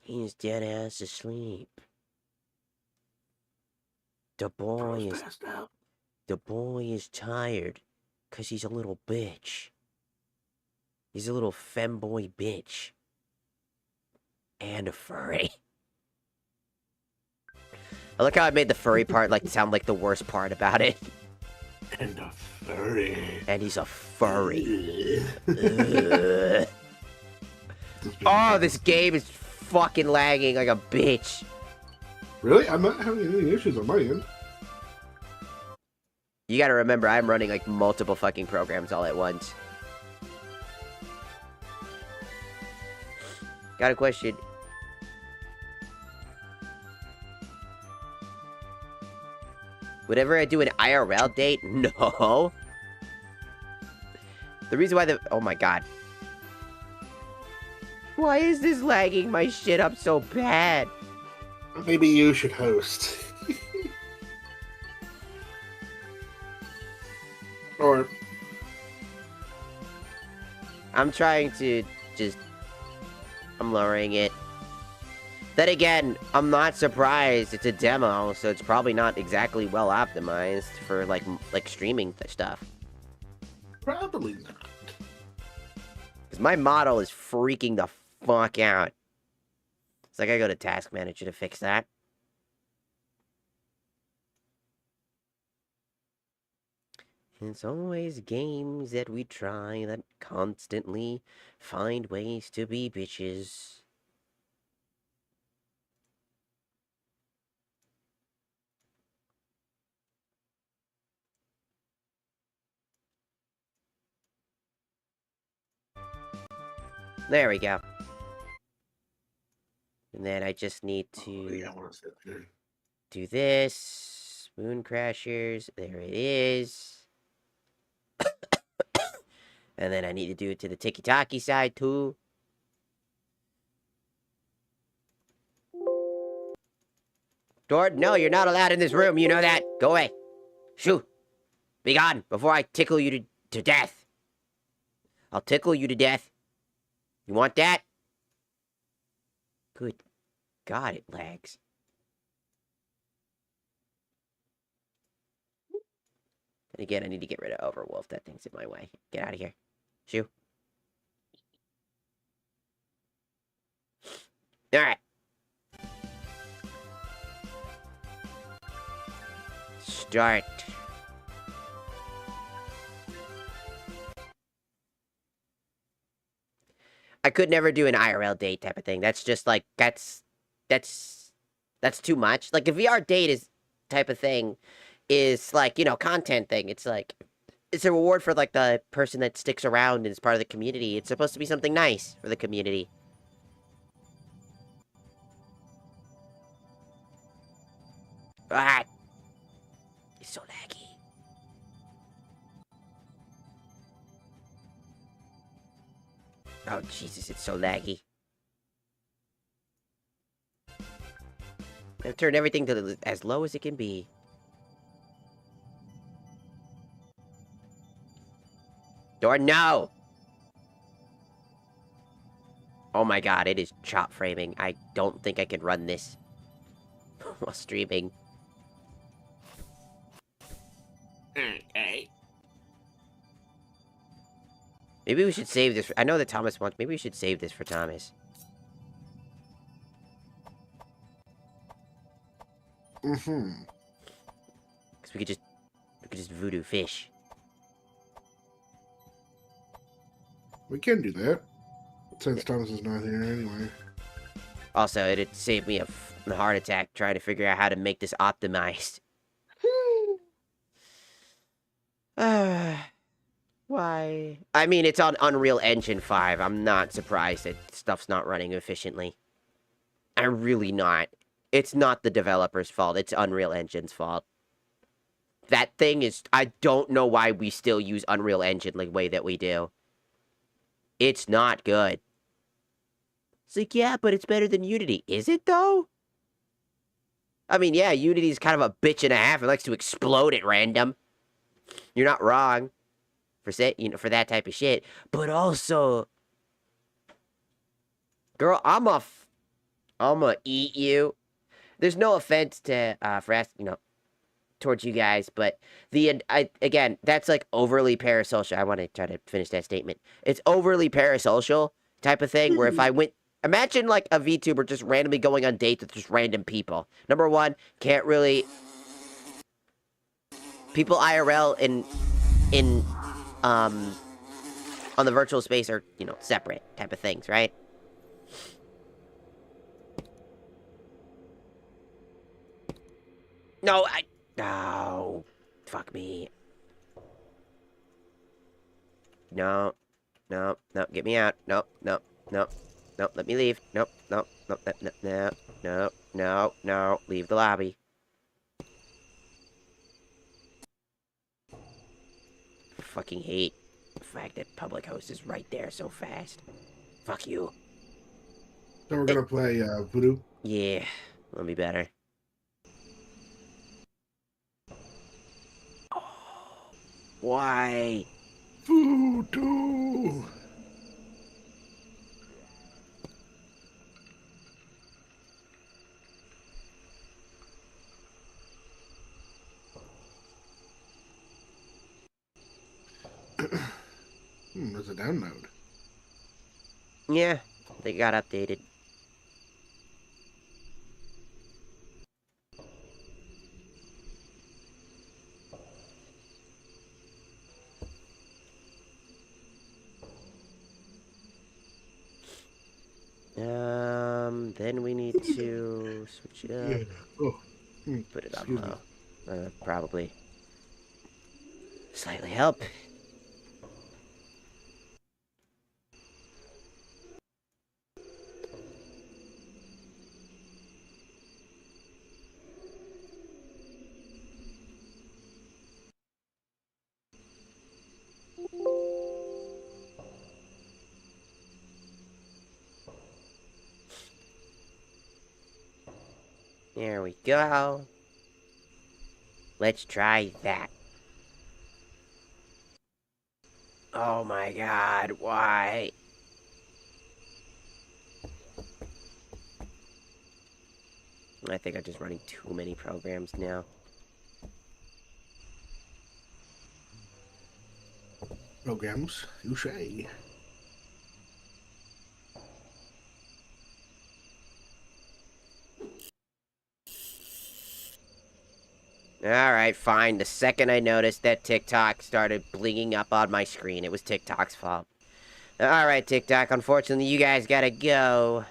He's dead ass asleep. The boy is tired, 'cause he's a little bitch. He's a little femboy bitch. And a furry. I look how I made the furry part like sound like the worst part about it. And a furry. And he's a furry. Oh, this game is fucking lagging like a bitch. Really? I'm not having any issues on my end. You gotta remember, I'm running, like, multiple fucking programs all at once. Got a question. Whenever I do an IRL date, no. The reason why oh my god. Why is this lagging my shit up so bad? Maybe you should host. Or... I'm trying to just... I'm lowering it. Then again, I'm not surprised. It's a demo, so it's probably not exactly well optimized for, like streaming stuff. Probably not. Because my model is freaking the fuck out. It's like I go to Task Manager to fix that. It's always games that we try that constantly find ways to be bitches. There we go. And then I just need to do this. Moon Crashers. There it is. And then I need to do it to the Tiki-Taki side, too. Jordan, no, you're not allowed in this room. You know that. Go away. Shoo. Be gone before I tickle you to death. I'll tickle you to death. You want that? Good God, it lags. And again, I need to get rid of Overwolf. That thing's in my way. Get out of here. Shoo. Alright. Start. I could never do an IRL date type of thing. That's just like, that's too much. Like, a VR date is type of thing is like, you know, content thing. It's like, it's a reward for like the person that sticks around and is part of the community. It's supposed to be something nice for the community. Ah! It's so laggy. Oh, Jesus, it's so laggy. I've turned everything to as low as it can be. Door, no! Oh my god, it is chop framing. I don't think I can run this while streaming. Okay. Maybe we should save this. I know that Thomas wants. Maybe we should save this for Thomas. Mm-hmm. Because we could just voodoo fish. We can do that. Since Thomas is not here anyway. Also, it'd save me a heart attack trying to figure out how to make this optimized. Why? I mean, it's on Unreal Engine 5. I'm not surprised that stuff's not running efficiently. I'm really not. It's not the developer's fault. It's Unreal Engine's fault. That thing is... I don't know why we still use Unreal Engine the way that we do. It's not good. It's like, yeah, but it's better than Unity. Is it, though? I mean, yeah, Unity's kind of a bitch and a half. It likes to explode at random. You're not wrong. For that type of shit. But also... Girl, I'ma eat you. There's no offense to, for asking, towards you guys, but again, that's like overly parasocial. I want to try to finish that statement. It's overly parasocial type of thing, where if I went... Imagine, like, a VTuber just randomly going on dates with just random people. Number one, can't really... People IRL on the virtual space are, separate type of things, right? No, fuck me. No. No. No. Get me out. No. No. No. No. Let me leave. Nope. No. No. No. No. No. No. No. No. Leave the lobby. Fucking hate the fact that public host is right there so fast. Fuck you. So we're gonna play Voodoo. Yeah. That'll be better. Why? Voodoo. There's a download. Yeah, they got updated. Then we need to switch it up. Yeah. Oh. Put it on Excuse low. Probably slightly help. There we go. Let's try that. Oh my god, why? I think I'm just running too many programs now. Programs, you say. Alright, fine. The second I noticed that TikTok started blinging up on my screen, it was TikTok's fault. Alright, TikTok, unfortunately you guys gotta go.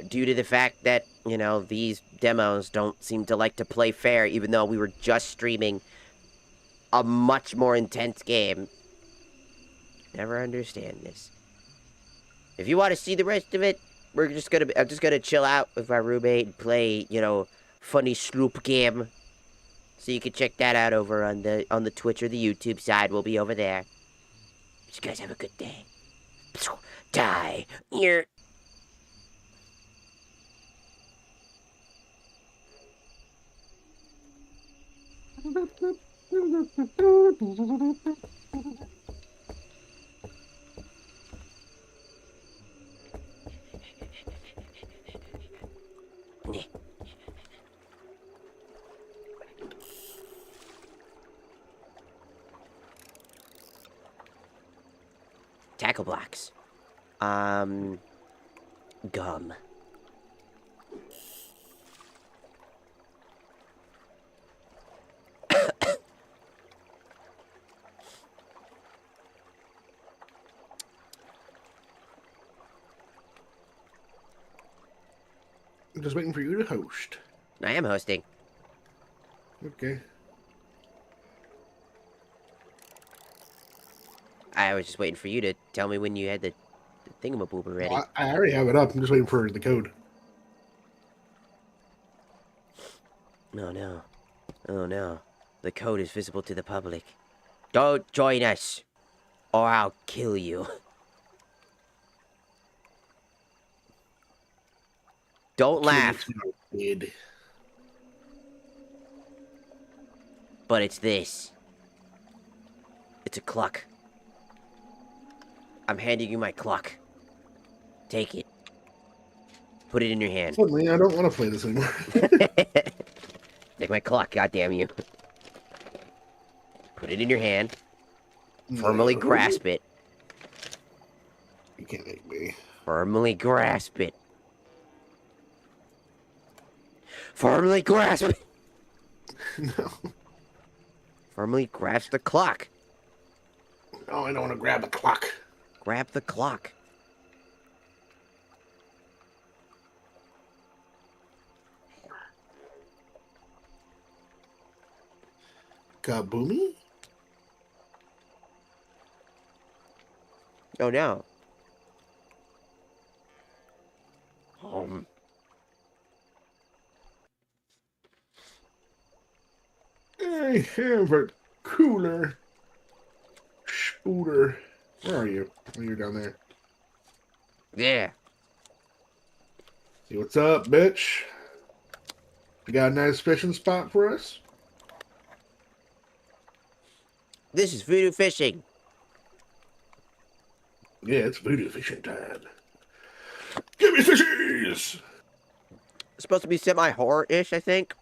Due to the fact that, you know, these demos don't seem to like to play fair, even though we were just streaming a much more intense game. Never understand this. If you want to see the rest of it, I'm just gonna chill out with my roommate and play, you know, funny sloop game. So you can check that out over on the Twitch or the YouTube side. We'll be over there. You guys have a good day. Die. You're... Tackle blocks. Gum. I'm just waiting for you to host. I am hosting. Okay. I was just waiting for you to tell me when you had the thingamaboober ready. Well, I already have it up. I'm just waiting for the code. Oh no. Oh no. The code is visible to the public. Don't join us, or I'll kill you. Don't laugh. But it's this. It's a clock. I'm handing you my clock. Take it. Put it in your hand. Suddenly, I don't want to play this anymore. Take my clock, goddamn you. Put it in your hand. Firmly grasp it. You can't make me. Firmly grasp it. Firmly grasp it. No. Firmly grasp the clock. Oh, I don't want to grab the clock. Grab the clock. Kaboomy? Oh no. I have a cooler. Spooter. Where are you? Oh, you're down there. Yeah. See what's up, bitch? You got a nice fishing spot for us? This is voodoo fishing. Yeah, it's voodoo fishing time. Give me fishies! It's supposed to be semi-horror-ish, I think.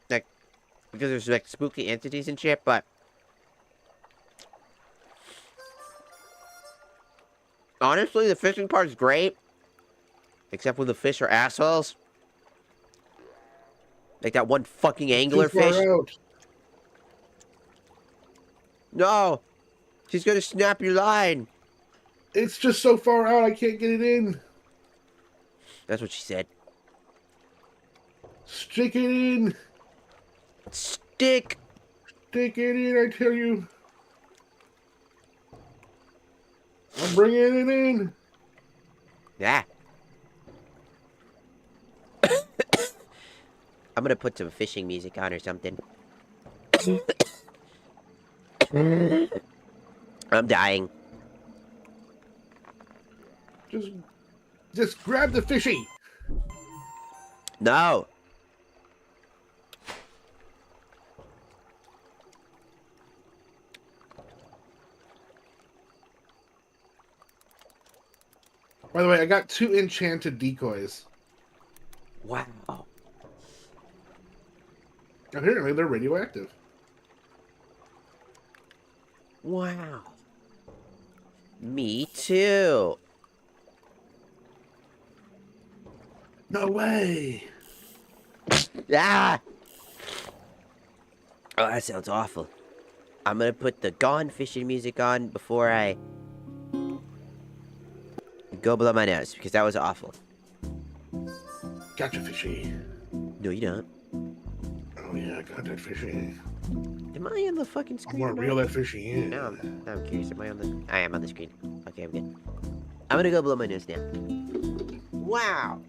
Like, because there's, like, spooky entities and shit, but... honestly, the fishing part's great. Except when the fish are assholes. Like that one fucking anglerfish. Out. No! She's gonna snap your line! It's just so far out, I can't get it in. That's what she said. Stick it in. Stick it in, I tell you. I'm bringing it in. Yeah. I'm gonna put some fishing music on or something. I'm dying. Just grab the fishy. No. By the way, I got 2 enchanted decoys. Wow. Apparently, they're radioactive. Wow. Me too. No way. Ah! Oh, that sounds awful. I'm gonna put the gone fishing music on before I go blow my nose, because that was awful. Gotcha, fishy. No, you don't. Oh, yeah, I got that fishy. Am I on the fucking screen? I'm gonna reel that fishy in. No, I'm curious. Am I on the... I am on the screen. Okay, I'm good. I'm gonna go blow my nose now. Wow!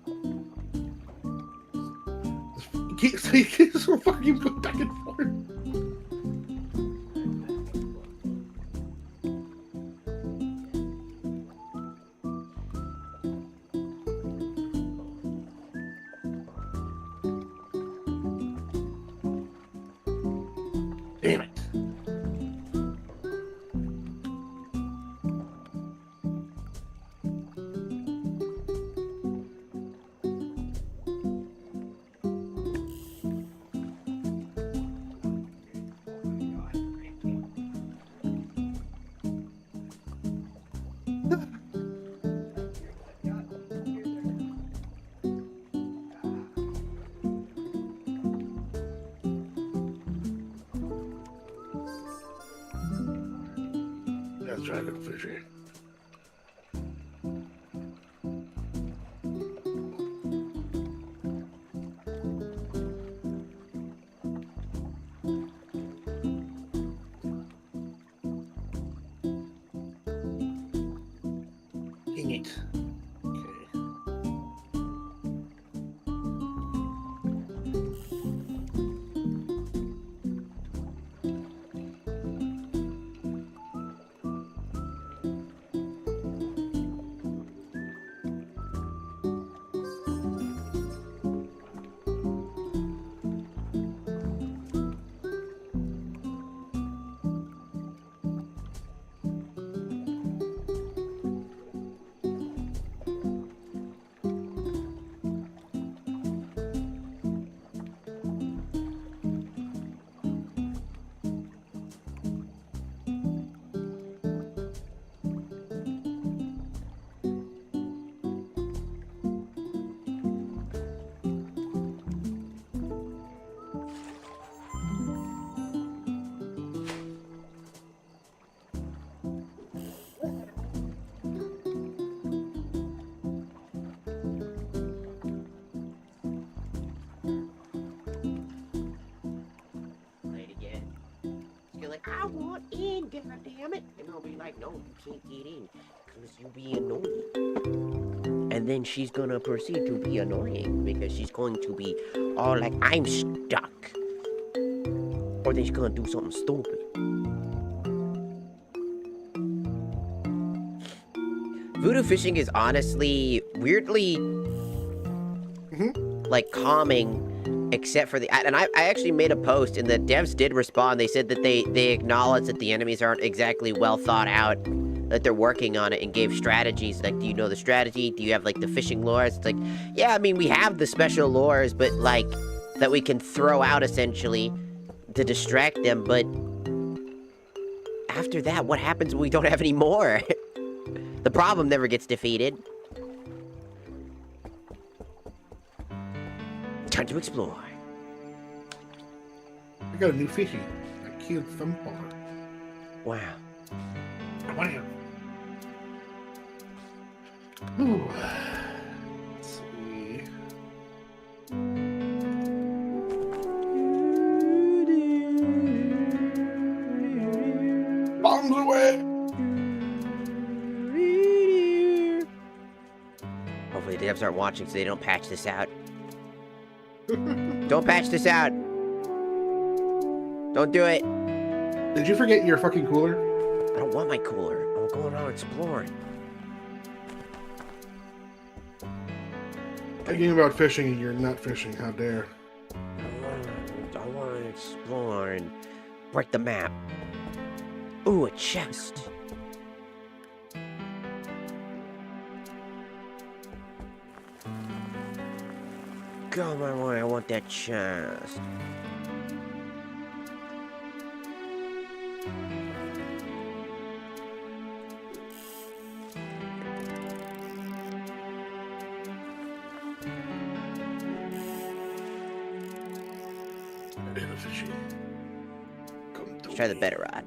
Keep so fucking go back and forth. Damn it. That's dragon fishy. Dang it. Okay. I want in, goddammit. And they'll be like, no, you can't get in. Because you be annoying. And then she's gonna proceed to be annoying because she's going to be all like, I'm stuck. Or then she's gonna do something stupid. Voodoo fishing is honestly weirdly like calming, except for the and I actually made a post and the devs did respond. They said that they acknowledge that the enemies aren't exactly well thought out, that they're working on it, and gave strategies like, do you know the strategy? Do you have like the fishing lures? It's like, yeah, I mean, we have the special lures, but like that we can throw out essentially to distract them, but after that, what happens when we don't have any more? The problem never gets defeated. Time to explore. I got a new fishy. I killed Thumpar. Wow. Wow. Ooh. Let's see. Bombs away! Hopefully the devs aren't watching so they don't patch this out. Don't patch this out. Don't do it. Did you forget your fucking cooler? I don't want my cooler. I'm going out exploring. Thinking about fishing and you're not fishing. How dare. I want to explore and break the map. Ooh, a chest. Come on, I want that chest. Let's try the better rod.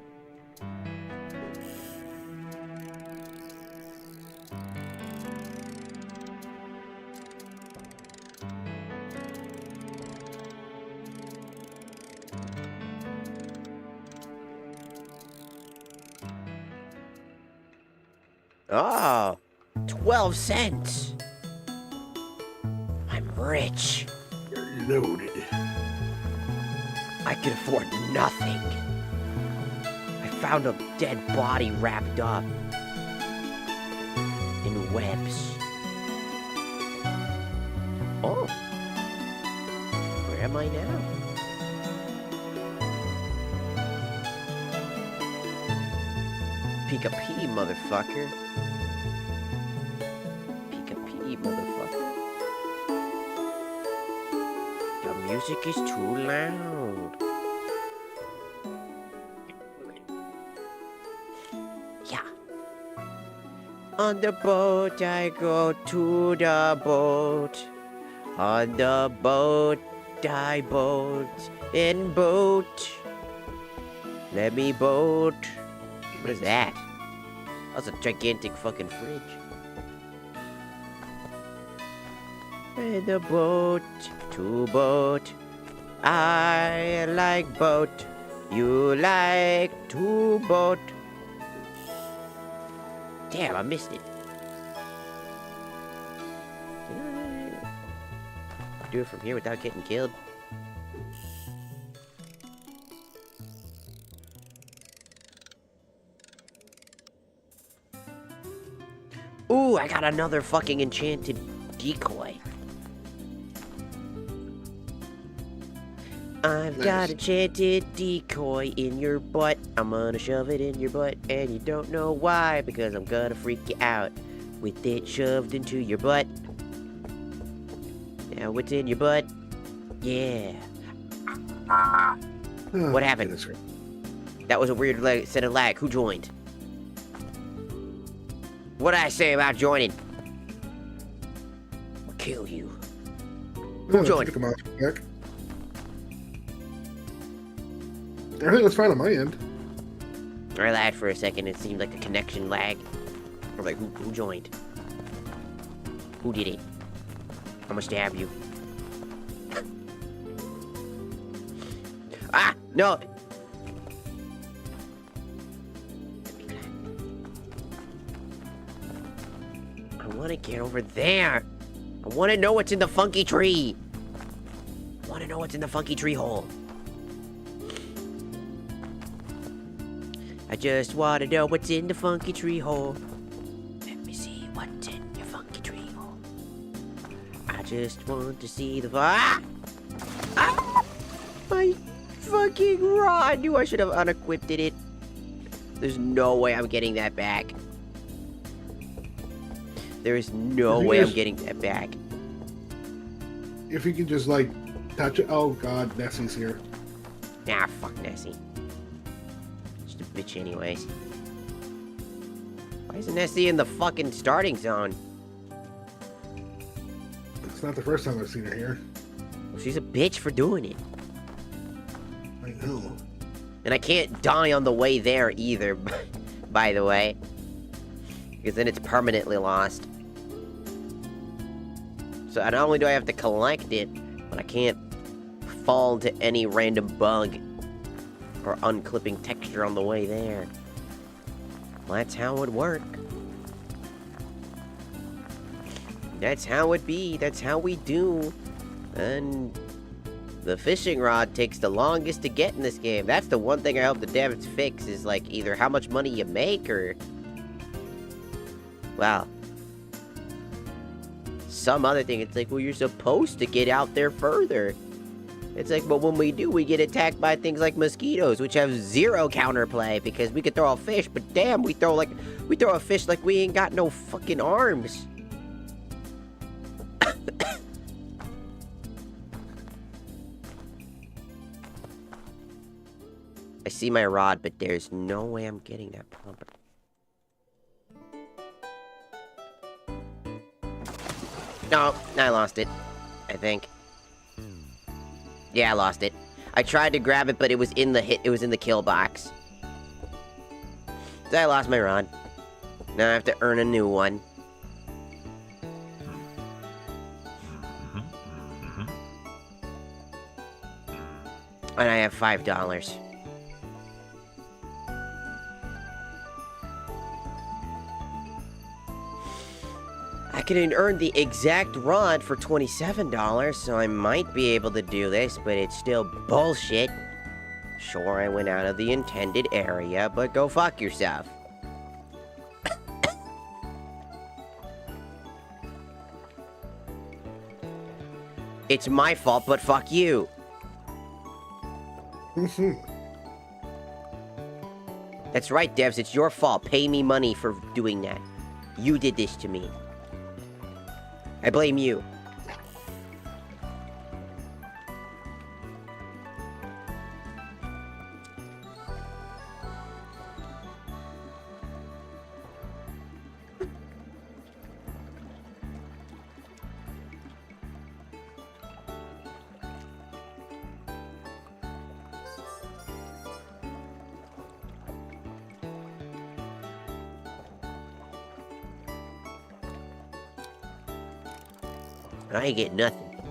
Oh, 12 cents. I'm rich. You're loaded. I could afford nothing. I found a dead body wrapped up in webs. Oh. Where am I now? Peek-a-pee, motherfucker. Peek-a-pee, motherfucker. The music is too loud. Yeah. On the boat I go to the boat. On the boat I boat and boat. Let me boat. What is that? That's a gigantic fucking fridge. And the boat to boat. I like boat. You like to boat. Damn, I missed it. Can I do it from here without getting killed? Ooh, I got another fucking enchanted decoy. I've got a enchanted decoy in your butt. I'm gonna shove it in your butt, and you don't know why, because I'm gonna freak you out with it shoved into your butt. Now, what's in your butt? Yeah. What happened? That was a weird set of lag. Who joined? What did I say about joining? I'll kill you. Who joined? Everything was fine on my end. I lagged for a second. It seemed like a connection lag. I was like, who joined? Who did it? I'm gonna stab you. Ah! No! want to get over there. I want to know what's in the funky tree. I want to know what's in the funky tree hole. I just want to know what's in the funky tree hole. Let me see what's in your funky tree hole. I just want to see the... Ah! Ah! My fucking rod. I knew I should have unequipped it. There's no way I'm getting that back. There is no way I'm getting that back. If you can just, like, touch it. Oh, God, Nessie's here. Nah, fuck Nessie. Just a bitch anyways. Why isn't Nessie in the fucking starting zone? It's not the first time I've seen her here. Well, she's a bitch for doing it. I know. And I can't die on the way there either, by the way. Because then it's permanently lost. So not only do I have to collect it, but I can't fall to any random bug or unclipping texture on the way there. Well, that's how it would work. That's how it be. That's how we do. And the fishing rod takes the longest to get in this game. That's the one thing I hope the devs fix is, like, either how much money you make or... Well... some other thing. It's like, well, you're supposed to get out there further. It's like, but when we do, we get attacked by things like mosquitoes, which have zero counterplay because we could throw a fish, but damn, we throw a fish like we ain't got no fucking arms. I see my rod, but there's no way I'm getting that pump. No, I lost it. I think. Yeah, I lost it. I tried to grab it, but it was in the kill box. So I lost my rod. Now I have to earn a new one. And I have $5. I can earn the exact rod for $27, so I might be able to do this, but it's still bullshit. Sure, I went out of the intended area, but go fuck yourself. It's my fault, but fuck you. That's right, devs, it's your fault. Pay me money for doing that. You did this to me. I blame you. I ain't get nothing.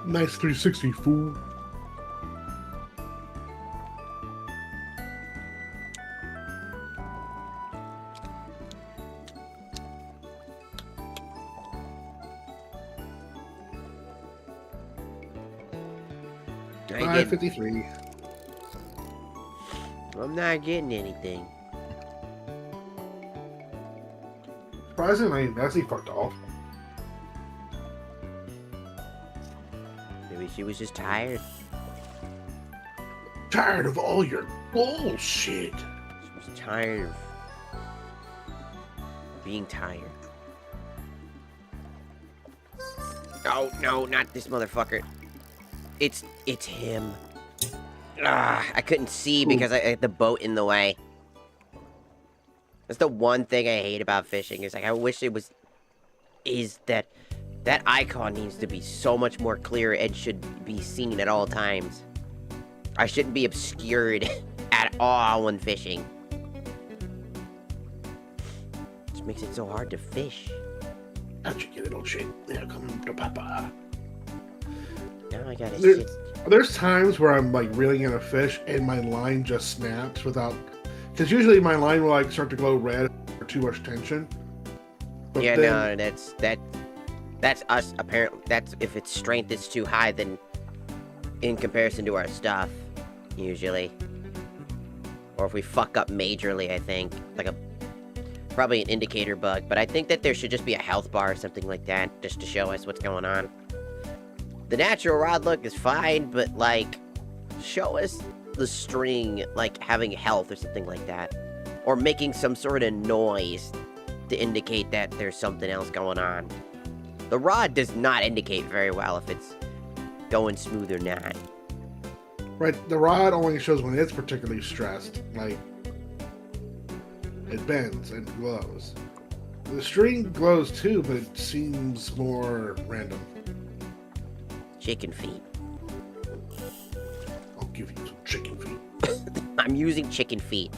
Nice 360, fool. $5.53. I'm not getting anything. Surprisingly, Nessie fucked off. Maybe she was just tired. Tired of all your bullshit. She was tired of being tired. Oh, no, not this motherfucker. It's him. I couldn't see because I had the boat in the way. That's the one thing I hate about fishing. Is like I wish it was. Is that icon needs to be so much more clear and should be seen at all times. I shouldn't be obscured at all when fishing. Just makes it so hard to fish. How'd you get it, old shit? Yeah, come to Papa. Now I gotta sit. There's times where I'm like reeling in a fish and my line just snaps without, because usually my line will like start to glow red or too much tension. But yeah, then, no, that's us. Apparently, that's if its strength is too high, then in comparison to our stuff, usually, or if we fuck up majorly, I think like probably an indicator bug. But I think that there should just be a health bar or something like that, just to show us what's going on. The natural rod look is fine, but, like, show us the string, like, having health or something like that. Or making some sort of noise to indicate that there's something else going on. The rod does not indicate very well if it's going smooth or not. right, the rod only shows when it's particularly stressed. Like, it bends and glows. The string glows too, but it seems more random. Chicken feet. I'll give you some chicken feet. I'm using chicken feet.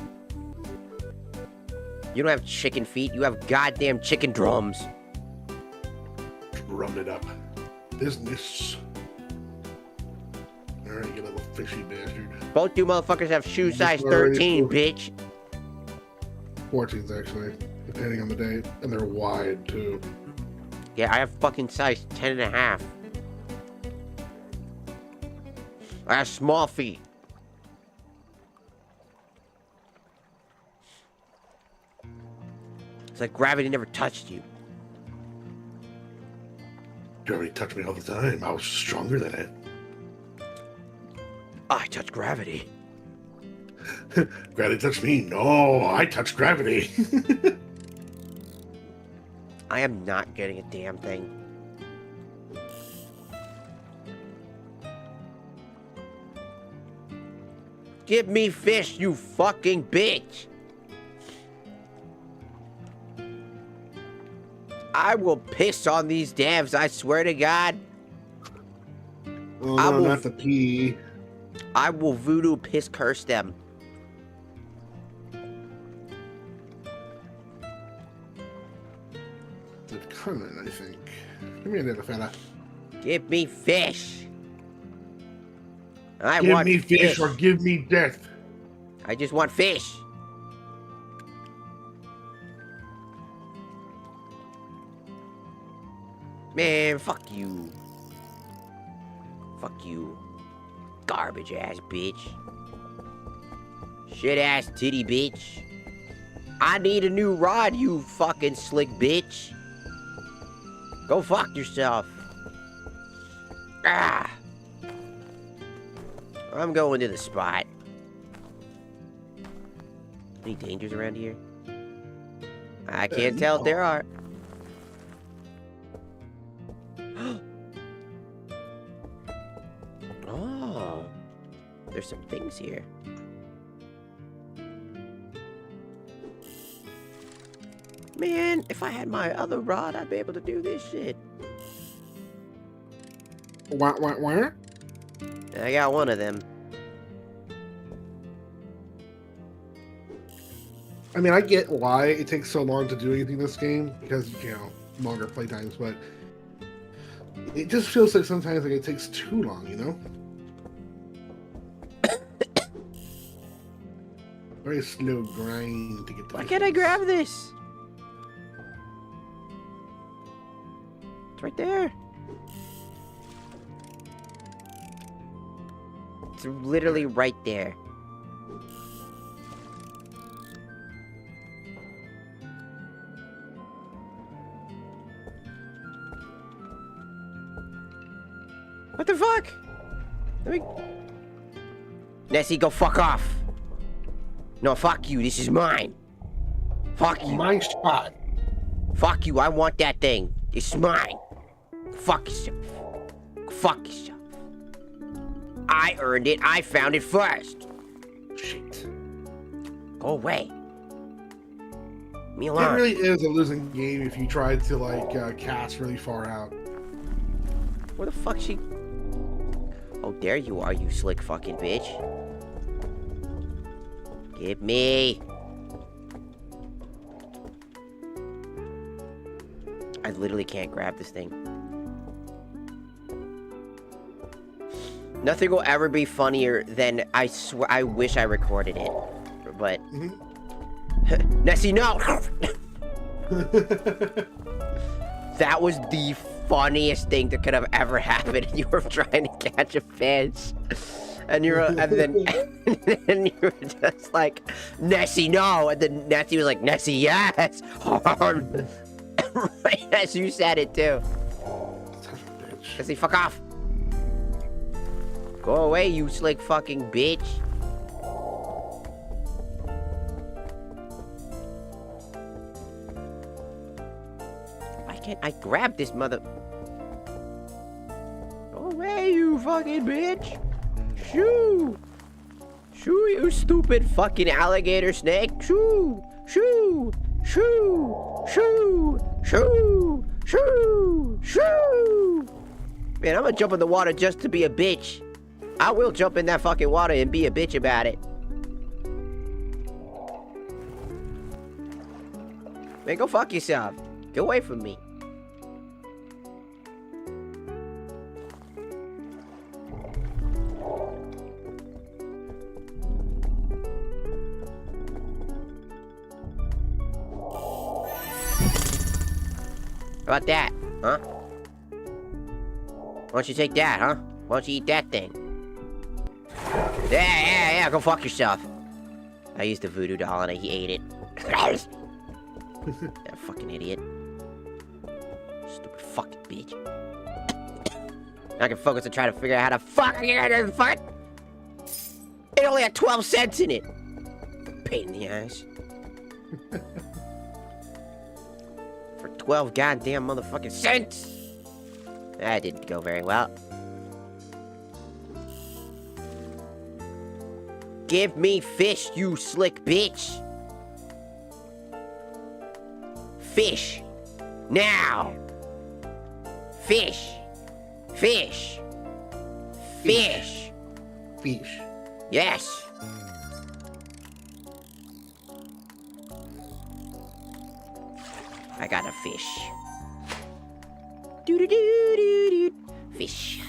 You don't have chicken feet, you have goddamn chicken drums. Drummed it up. Business. Alright, you little fishy bastard. Both you motherfuckers have shoe size 13, bitch. 14s actually, depending on the day. And they're wide too. Yeah, I have fucking size 10.5. I have small feet. It's like gravity never touched you. Gravity touched me all the time. I was stronger than it. I touch gravity. Gravity touched me? No, I touched gravity. I am not getting a damn thing. Give me fish, you fucking bitch! I will piss on these devs, I swear to God. Oh, no, not the pee. I will voodoo piss curse them. They're coming, I think. Come here, little fella. Give me fish. I give want me fish or give me death. I just want fish. Man, fuck you. Fuck you. Garbage ass bitch. Shit ass titty bitch. I need a new rod, you fucking slick bitch. Go fuck yourself. Ah. I'm going to the spot. Any dangers around here? I can't tell if there are. Oh. There's some things here. Man, if I had my other rod, I'd be able to do this shit. Where? I got one of them. I mean, I get why it takes so long to do anything in this game, because, you know, longer playtimes, but it just feels like sometimes like it takes too long, you know? Very slow grind to get to. Why can't I grab this? It's right there. It's literally right there. What the fuck? Let me... Nessie, go fuck off. No, fuck you. This is mine. Fuck you. My spot. Fuck you. I want that thing. It's mine. Fuck yourself. Fuck yourself. I earned it. I found it first. Shit. Go away. Leave me alone. It really is a losing game if you try to, like, cast really far out. Where the fuck she... Oh, there you are, you slick fucking bitch. Give me. I literally can't grab this thing. Nothing will ever be funnier than I swear. I wish I recorded it, but Nessie, no. That was the funniest thing that could have ever happened. You were trying to catch a fish, and then you were just like, Nessie, no, and then Nessie was like, Nessie, yes. Right as you said it too. Nessie, fuck off. Go away, you slick fucking bitch. Why can't I grab this mother? Go away, you fucking bitch. Shoo. Shoo, you stupid fucking alligator snake. Shoo. Shoo. Shoo. Shoo. Shoo. Shoo. Shoo. Man, I'm gonna jump in the water just to be a bitch. I will jump in that fucking water and be a bitch about it. Man, go fuck yourself. Get away from me. How about that, huh? Why don't you take that, huh? Why don't you eat that thing? Yeah, go fuck yourself. I used a voodoo doll and he ate it. That fucking idiot. Stupid fucking bitch. I can focus and try to figure out how to fuck it. It only had 12 cents in it. Pain in the ass. For 12 goddamn motherfucking cents. That didn't go very well. Give me fish, you slick bitch. Fish. Now. Fish. Fish. Fish. Fish. Yes. I got a fish. Doo-doo-doo-doo-doo. Fish.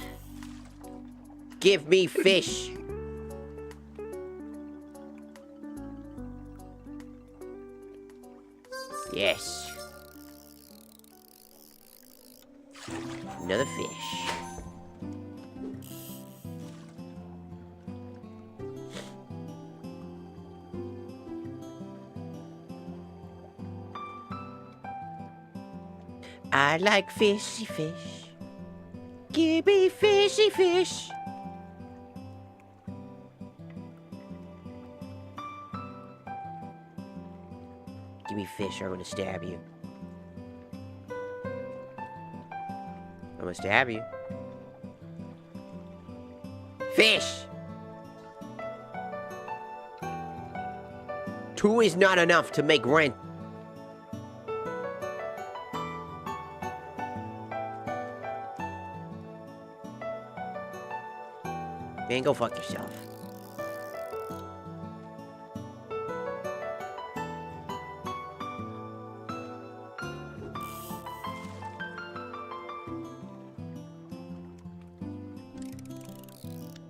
Give me fish. Yes. Another fish. I like fishy fish. Give me fishy fish. Give me fish or I'm gonna stab you. I'm gonna stab you. Fish! 2 is not enough to make rent. Man, go fuck yourself.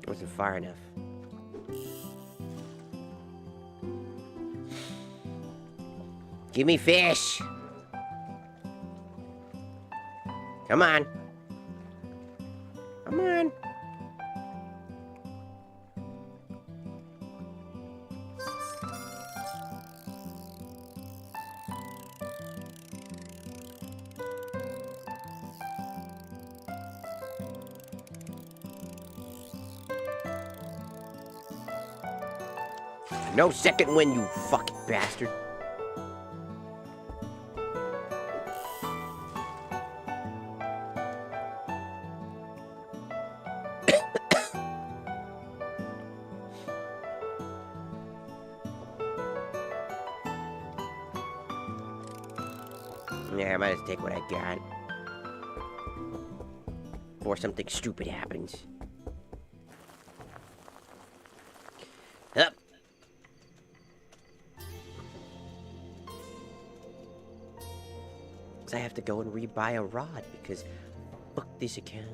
It wasn't far enough. Give me fish. Come on. Come on. No second win, you fucking bastard. Yeah, I might just take what I got. Before something stupid happens. Up. I have to go and rebuy a rod because fuck this account.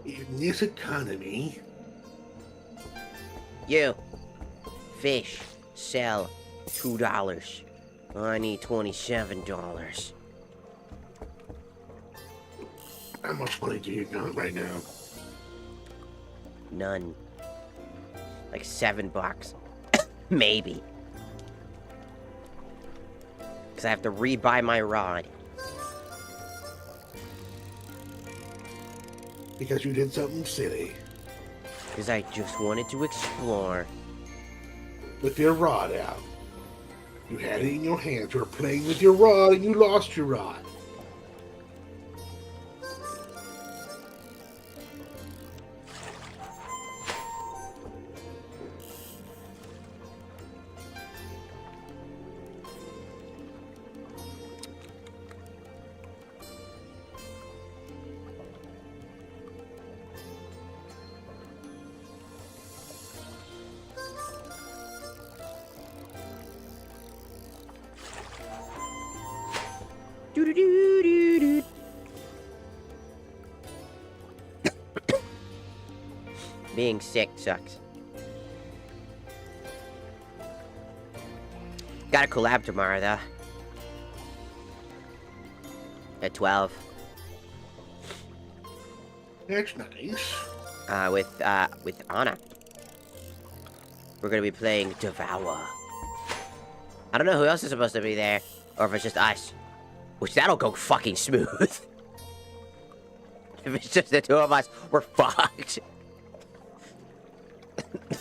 In this economy... You. Fish. Sell. $2. I need $27. How much money do you got right now? None. Like $7. Maybe. Because I have to rebuy my rod. Because you did something silly. Because I just wanted to explore. With your rod out. You had it in your hands. You were playing with your rod and you lost your rod. Doo-doo-doo-doo-doo. Being sick sucks. Got a collab tomorrow, though. At 12. That's nice. With Anna. We're gonna be playing Devour. I don't know who else is supposed to be there, or if it's just us. Which, that'll go fucking smooth. If it's just the two of us, we're fucked.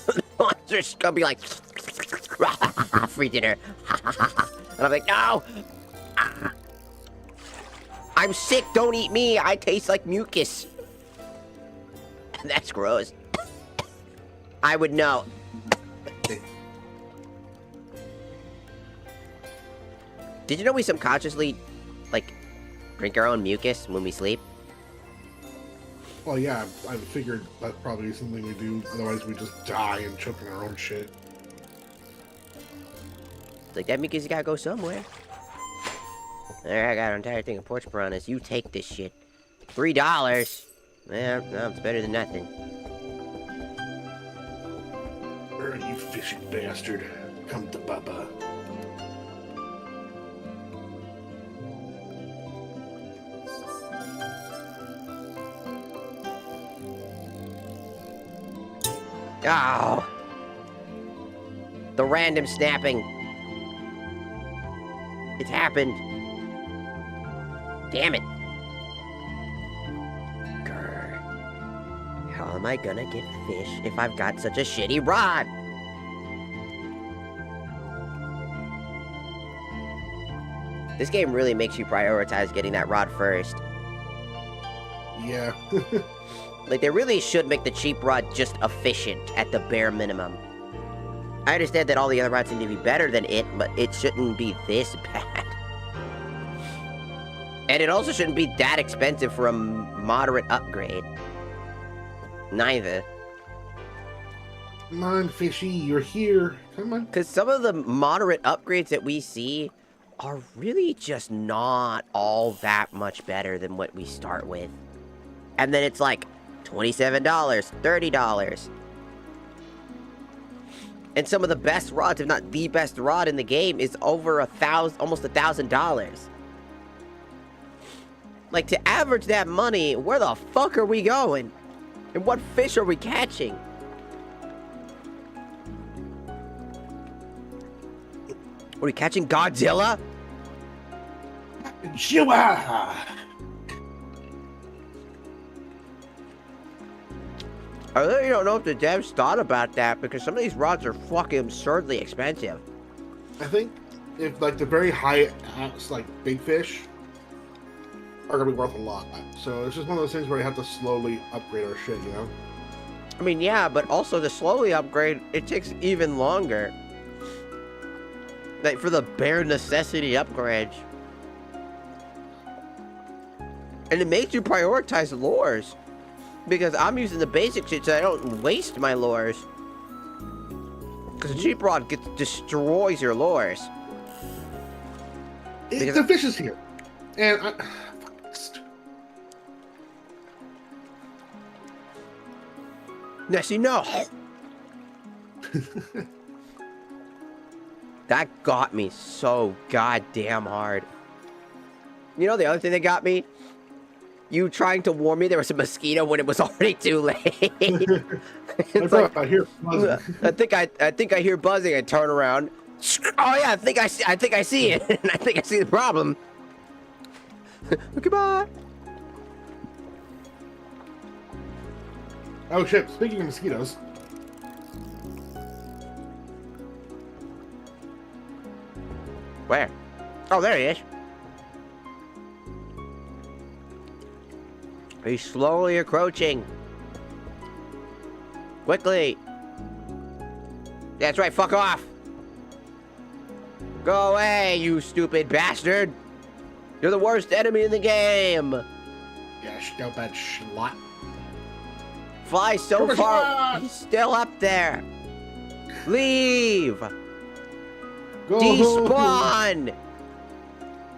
The monster's gonna be like... free dinner. And I'm like, no! I'm sick, don't eat me, I taste like mucus. That's gross. I would know. Did you know we subconsciously, like, drink our own mucus when we sleep? Well, yeah, I figured that's probably something we do. Otherwise, we just die and choke on our own shit. Like, that mucus gotta go somewhere. There, I got an entire thing of porch piranhas. You take this shit. $3. Yeah, no, it's better than nothing. You fishing bastard. Come to Baba. Oh. The random snapping. It's happened. Damn it. Grr. How am I gonna get fish if I've got such a shitty rod? This game really makes you prioritize getting that rod first. Yeah. Like, they really should make the cheap rod just efficient at the bare minimum. I understand that all the other rods need to be better than it, but it shouldn't be this bad. And it also shouldn't be that expensive for a moderate upgrade. Neither. Come on, fishy, you're here. Come on. Because some of the moderate upgrades that we see are really just not all that much better than what we start with. And then it's like $27, $30. And some of the best rods, if not the best rod in the game, is over almost $1,000. Like, to average that money, where the fuck are we going? And what fish are we catching? Are we catching Godzilla? Chihuahua! I really don't know if the devs thought about that, because some of these rods are fucking absurdly expensive. I think if, like, the very high, like, big fish are gonna be worth a lot. So it's just one of those things where you have to slowly upgrade our shit, you know? I mean, yeah, but also to slowly upgrade, it takes even longer. Like, for the bare necessity upgrades. And it makes you prioritize lures. Because I'm using the basic shit so I don't waste my lures. Because the cheap rod destroys your lures. The fish is here. And Nessie, no! That got me so goddamn hard. You know the other thing that got me? You trying to warn me there was a mosquito when it was already too late. It's like, I hear buzzing. I think I hear buzzing. I turn around. Oh yeah, I think I see it. And I think I see the problem. Goodbye. Oh shit, speaking of mosquitoes. Where? Oh, there he is. He's slowly approaching. Quickly. That's right, fuck off. Go away, you stupid bastard. You're the worst enemy in the game. Yeah, go bad schlot. Fly so far. He's still up there. Leave. Go. Despawn.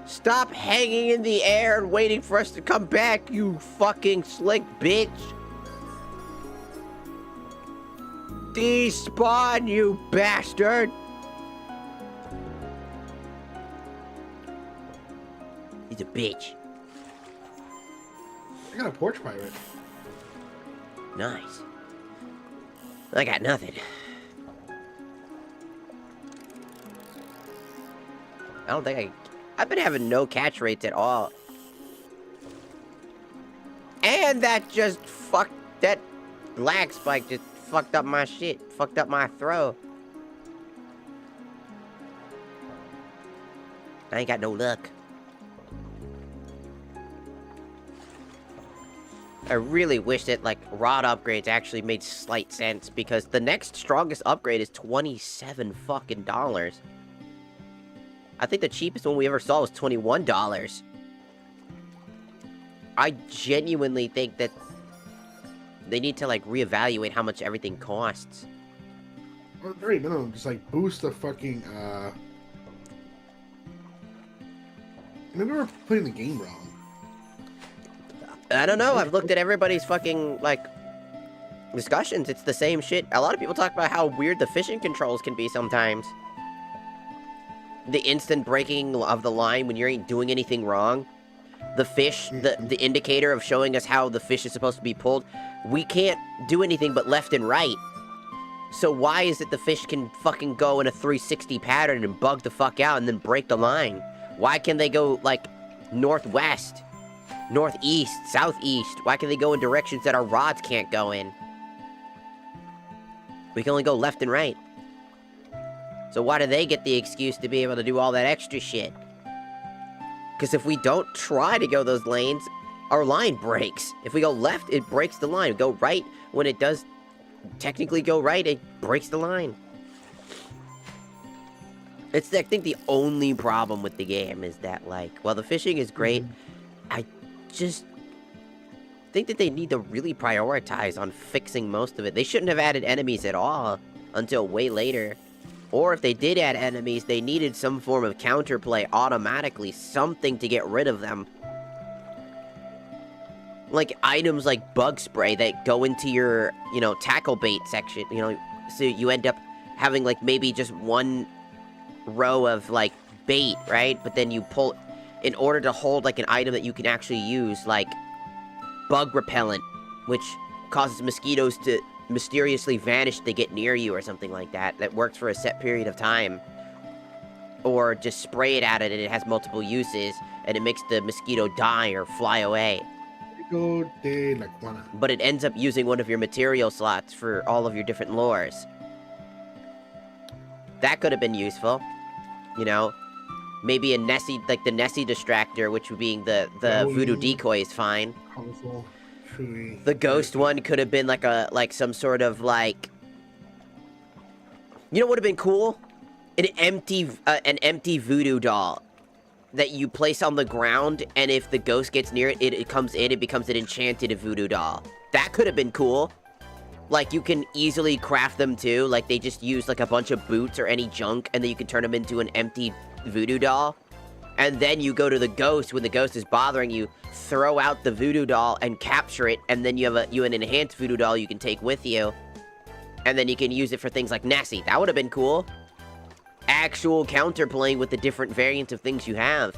Stop hanging in the air and waiting for us to come back, you fucking slick bitch. Despawn, you bastard. He's a bitch. I got a porch pirate. Nice. I got nothing. I don't think I've been having no catch rates at all. And that that lag spike just fucked up my shit. Fucked up my throw. I ain't got no luck. I really wish that, like, rod upgrades actually made slight sense, because the next strongest upgrade is $27 fucking dollars. I think the cheapest one we ever saw was $21. I genuinely think that they need to, like, reevaluate how much everything costs. Or very minimum, just like boost the fucking Maybe we're playing the game wrong. I don't know. I've looked at everybody's fucking, like, discussions. It's the same shit. A lot of people talk about how weird the fishing controls can be sometimes. The instant breaking of the line when you ain't doing anything wrong. The fish, the indicator of showing us how the fish is supposed to be pulled. We can't do anything but left and right. So why is it the fish can fucking go in a 360 pattern and bug the fuck out and then break the line? Why can they go, like, northwest, northeast, southeast? Why can they go in directions that our rods can't go in? We can only go left and right. So why do they get the excuse to be able to do all that extra shit? Because if we don't try to go those lanes, our line breaks. If we go left, it breaks the line. Go right, when it does technically go right, it breaks the line. It's, I think, the only problem with the game is that, like, while the fishing is great, I just think that they need to really prioritize on fixing most of it. They shouldn't have added enemies at all until way later. Or if they did add enemies, they needed some form of counterplay automatically, something to get rid of them. Like items like bug spray that go into your, you know, tackle bait section, you know, so you end up having, like, maybe just one row of, like, bait, right? But then you pull, in order to hold, like, an item that you can actually use, like bug repellent, which causes mosquitoes to mysteriously vanish to get near you or something like that. That works for a set period of time. Or just spray it at it and it has multiple uses and it makes the mosquito die or fly away. But it ends up using one of your material slots for all of your different lures. That could have been useful. You know? Maybe a Nessie, like the Nessie distractor, which being the voodoo decoy is fine. The ghost one could have been like some sort of, like, you know what would have been cool? An empty voodoo doll that you place on the ground, and if the ghost gets near it, it comes in, it becomes an enchanted voodoo doll. That could have been cool. Like, you can easily craft them too. Like, they just use, like, a bunch of boots or any junk, and then you can turn them into an empty voodoo doll. And then you go to the ghost when the ghost is bothering you, throw out the voodoo doll and capture it, and then you have an enhanced voodoo doll you can take with you. And then you can use it for things like Nessie. That would have been cool. Actual counterplaying with the different variants of things you have.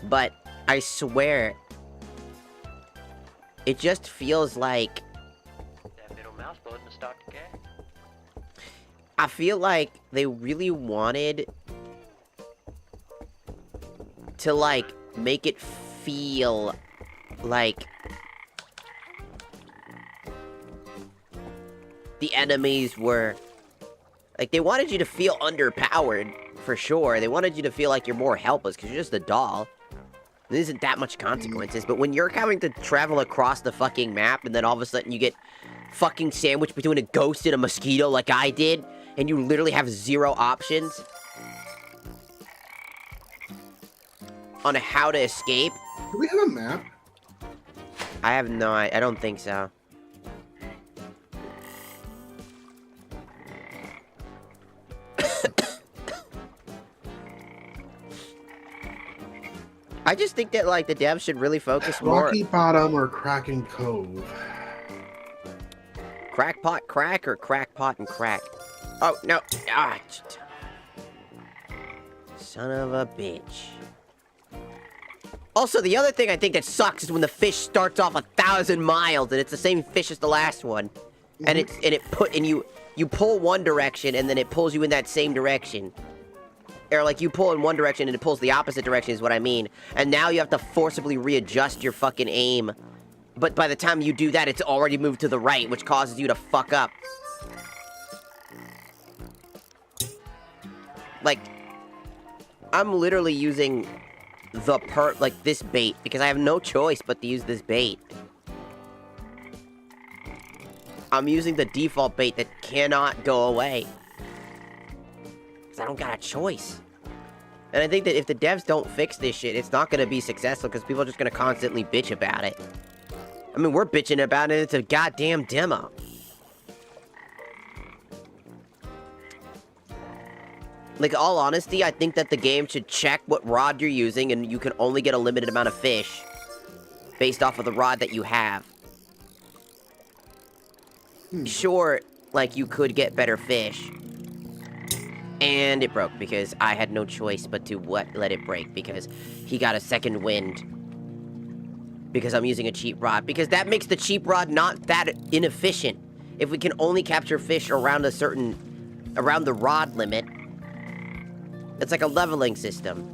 But I swear, it just feels like... That middle mouse button is start to get. I feel like they really wanted to, like, make it feel like the enemies were... Like, they wanted you to feel underpowered, for sure. They wanted you to feel like you're more helpless, because you're just a doll. There isn't that much consequences, but when you're having to travel across the fucking map, and then all of a sudden you get fucking sandwiched between a ghost and a mosquito like I did, and you literally have 0 options on how to escape. Do we have a map? I have no idea. I don't think so. I just think that, like, the devs should really focus more... Rocky Bottom or Kraken Cove? Crackpot crack or crackpot and crack? Oh, no. Ah, son of a bitch. Also, the other thing I think that sucks is when the fish starts off 1,000 miles and it's the same fish as the last one. And you pull one direction and then it pulls you in that same direction. Or, like, you pull in one direction and it pulls the opposite direction is what I mean. And now you have to forcibly readjust your fucking aim. But by the time you do that, it's already moved to the right, which causes you to fuck up. Like, I'm literally using this bait, because I have no choice but to use this bait. I'm using the default bait that cannot go away. I don't got a choice. And I think that if the devs don't fix this shit, it's not going to be successful because people are just going to constantly bitch about it. I mean, we're bitching about it. It's a goddamn demo. Like, all honesty, I think that the game should check what rod you're using, and you can only get a limited amount of fish based off of the rod that you have. Sure, like, you could get better fish. And it broke because I had no choice but to let it break because he got a second wind. Because I'm using a cheap rod. Because that makes the cheap rod not that inefficient. If we can only capture fish around around the rod limit, it's like a leveling system.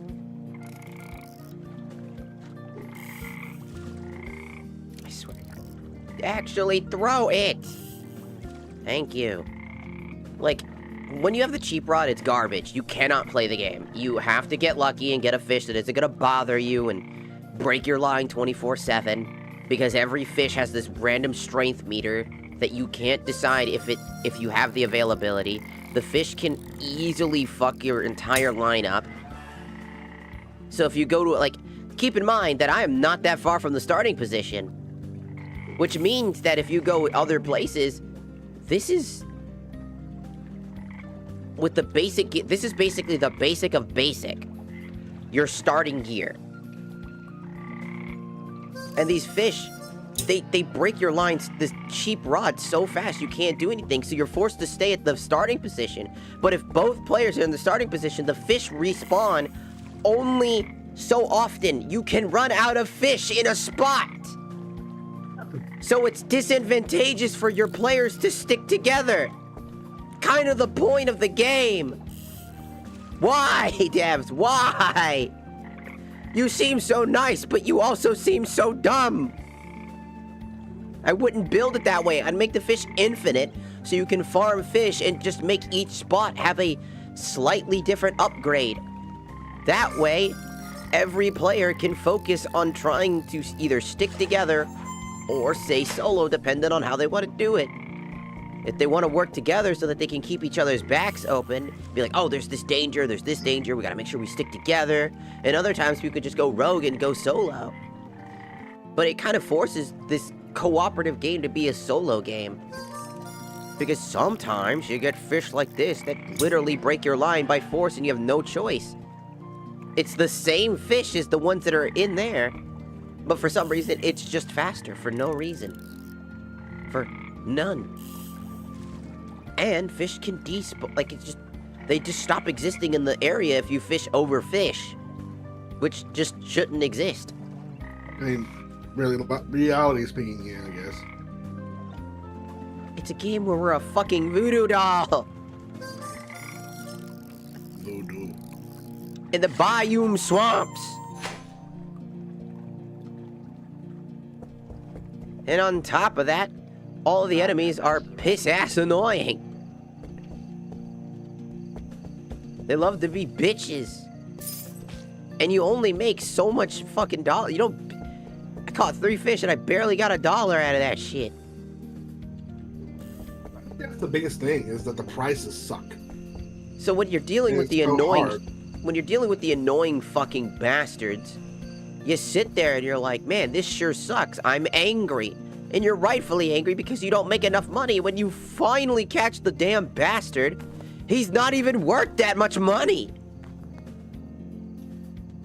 I swear. Actually throw it! Thank you. Like, when you have the cheap rod, it's garbage. You cannot play the game. You have to get lucky and get a fish that isn't gonna bother you and break your line 24/7. Because every fish has this random strength meter that you can't decide if you have the availability. The fish can easily fuck your entire line up. So if you go to, like, keep in mind that I am not that far from the starting position. Which means that if you go other places, this is basically the basic of basic. Your starting gear. And these fish, they break your lines, this cheap rod, so fast you can't do anything, so you're forced to stay at the starting position. But if both players are in the starting position, the fish respawn only so often. You can run out of fish in a spot. So it's disadvantageous for your players to stick together. Kind of the point of the game. Why, devs? Why? You seem so nice, but you also seem so dumb. I wouldn't build it that way. I'd make the fish infinite so you can farm fish and just make each spot have a slightly different upgrade. That way, every player can focus on trying to either stick together or stay solo, depending on how they want to do it. If they want to work together so that they can keep each other's backs open, be like, oh, there's this danger, we gotta make sure we stick together. And other times we could just go rogue and go solo. But it kind of forces this cooperative game to be a solo game. Because sometimes you get fish like this that literally break your line by force and you have no choice. It's the same fish as the ones that are in there, but for some reason, it's just faster for no reason. For none. And fish can like, it's just, they just stop existing in the area if you fish over fish, which just shouldn't exist. I mean, really, reality speaking, yeah, I guess. It's a game where we're a fucking voodoo doll. Voodoo. In the Bayou swamps. And on top of that, all the enemies are piss-ass annoying. They love to be bitches. And you only make so much fucking dollar. You don't... I caught 3 fish and I barely got $1 out of that shit. That's the biggest thing, is that the prices suck. So when you're dealing with the so annoying... hard. When you're dealing with the annoying fucking bastards, you sit there and you're like, man, this sure sucks. I'm angry. And you're rightfully angry because you don't make enough money. When you finally catch the damn bastard, he's not even worth that much money.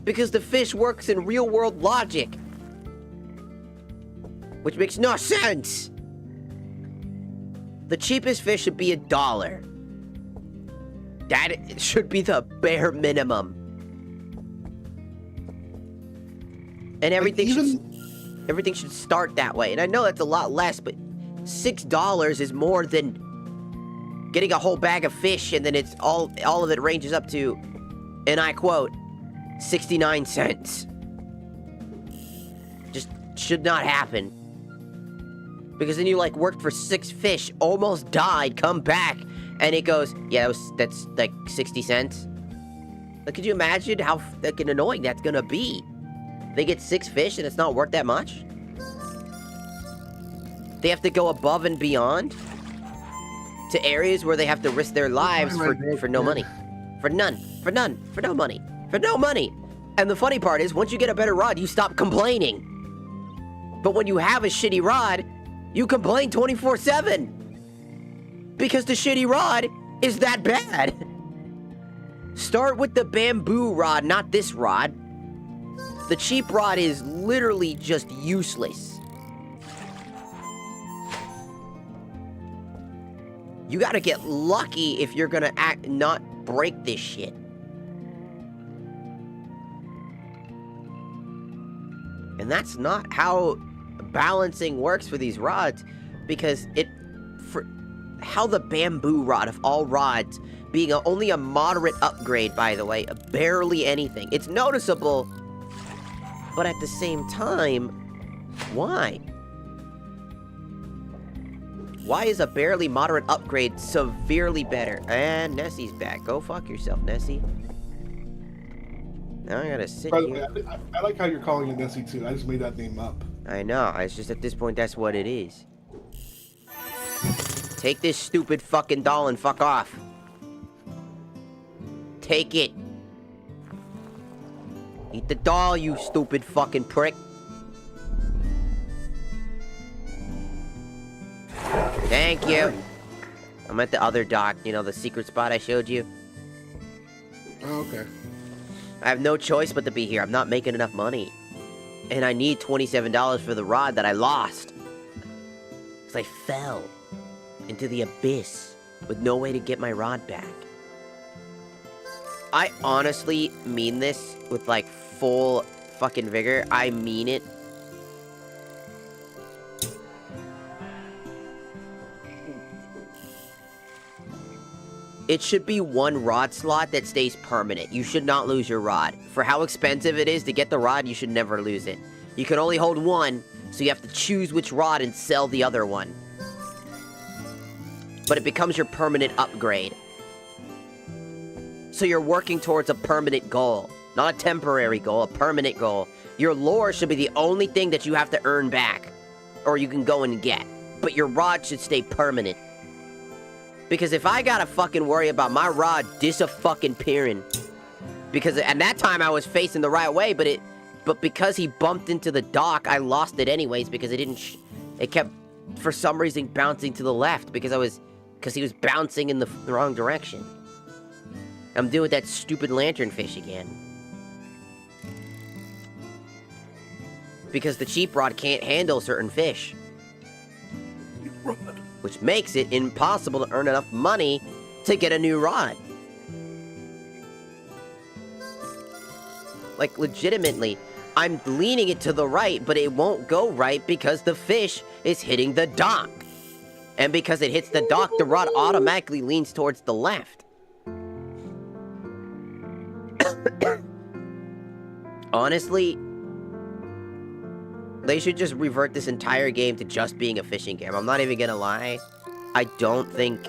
Because the fish works in real-world logic. Which makes no sense. The cheapest fish should be $1. That should be the bare minimum. And everything should start that way. And I know that's a lot less, but $6 is more than getting a whole bag of fish, and then it's all of it ranges up to, and I quote, 69 cents. Just should not happen. Because then you like worked for 6 fish, almost died, come back, and it goes, yeah, that's like 60 cents. Like, could you imagine how fucking annoying that's gonna be? They get 6 fish and it's not worth that much? They have to go above and beyond to areas where they have to risk their lives for no money. For no money. And the funny part is, once you get a better rod, you stop complaining. But when you have a shitty rod, you complain 24/7. Because the shitty rod is that bad. Start with the bamboo rod, not this rod. The cheap rod is literally just useless. You gotta get lucky if you're gonna not break this shit. And that's not how balancing works for these rods, because how the bamboo rod of all rods, being only a moderate upgrade, by the way, barely anything. It's noticeable, but at the same time, why? Why is a barely moderate upgrade severely better? And Nessie's back. Go fuck yourself, Nessie. Now I gotta sit By the here. way, I like how you're calling it Nessie too. I just made that name up. I know. It's just at this point, that's what it is. Take this stupid fucking doll and fuck off. Take it. Eat the doll, you stupid fucking prick. Thank you. I'm at the other dock, you know, the secret spot I showed you. Oh, okay. I have no choice but to be here. I'm not making enough money. And I need $27 for the rod that I lost. Because I fell into the abyss with no way to get my rod back. I honestly mean this with like full fucking vigor. I mean it. It should be one rod slot that stays permanent. You should not lose your rod. For how expensive it is to get the rod, you should never lose it. You can only hold one, so you have to choose which rod and sell the other one. But it becomes your permanent upgrade. So you're working towards a permanent goal. Not a temporary goal, a permanent goal. Your lore should be the only thing that you have to earn back. Or you can go and get. But your rod should stay permanent. Because if I gotta fucking worry about my rod dis-a-fucking-peering, because at that time I was facing the right way, but because he bumped into the dock, I lost it anyways, because it kept, for some reason, bouncing to the left, because he was bouncing in the wrong direction. I'm doing that stupid lanternfish again. because the cheap rod can't handle certain fish. Which makes it impossible to earn enough money to get a new rod. Like, legitimately, I'm leaning it to the right, but it won't go right because the fish is hitting the dock. And because it hits the dock, the rod automatically leans towards the left. Honestly, they should just revert this entire game to just being a fishing game. I'm not even gonna lie. I don't think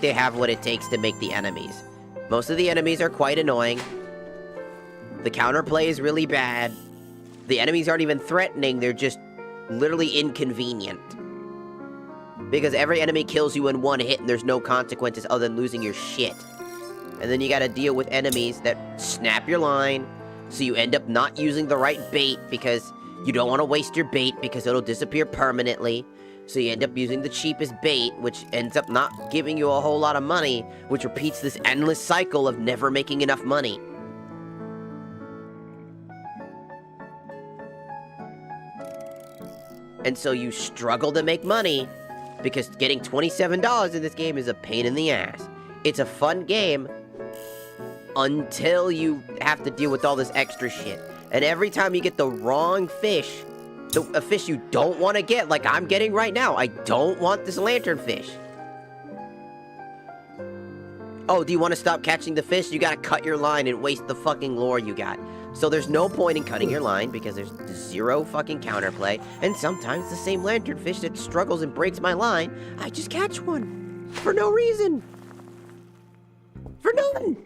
they have what it takes to make the enemies. Most of the enemies are quite annoying. The counterplay is really bad. The enemies aren't even threatening, they're just literally inconvenient. Because every enemy kills you in one hit and there's no consequences other than losing your shit. And then you gotta deal with enemies that snap your line, so you end up not using the right bait because you don't want to waste your bait because it'll disappear permanently. So you end up using the cheapest bait, which ends up not giving you a whole lot of money, which repeats this endless cycle of never making enough money. And so you struggle to make money because getting $27 in this game is a pain in the ass. It's a fun game until you have to deal with all this extra shit. And every time you get the wrong fish, a fish you don't want to get, like I'm getting right now, I don't want this lanternfish. Oh, do you want to stop catching the fish? You gotta cut your line and waste the fucking lure you got. So there's no point in cutting your line because there's zero fucking counterplay. And sometimes the same lanternfish that struggles and breaks my line, I just catch one. For no reason. For nothing.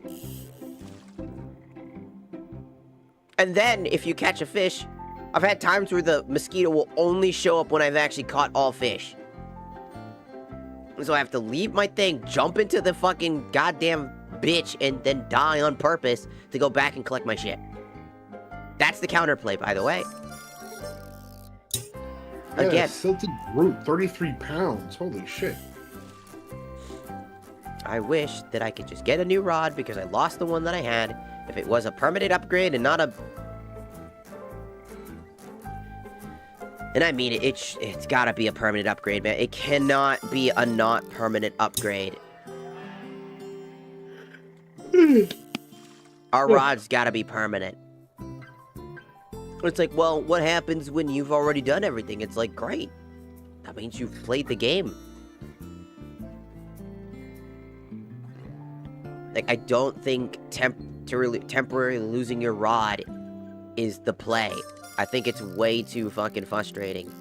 And then, if you catch a fish, I've had times where the mosquito will only show up when I've actually caught all fish. So I have to leave my thing, jump into the fucking goddamn bitch, and then die on purpose to go back and collect my shit. That's the counterplay, by the way. Yeah, Again, silted brute, 33 pounds. Holy shit. I wish that I could just get a new rod because I lost the one that I had. If it was a permanent upgrade and not a... And I mean, it's gotta be a permanent upgrade, man. It cannot be a not permanent upgrade. Our rod's gotta be permanent. It's like, well, what happens when you've already done everything? It's like, great. That means you've played the game. Like, I don't think temporarily losing your rod is the play. I think it's way too fucking frustrating.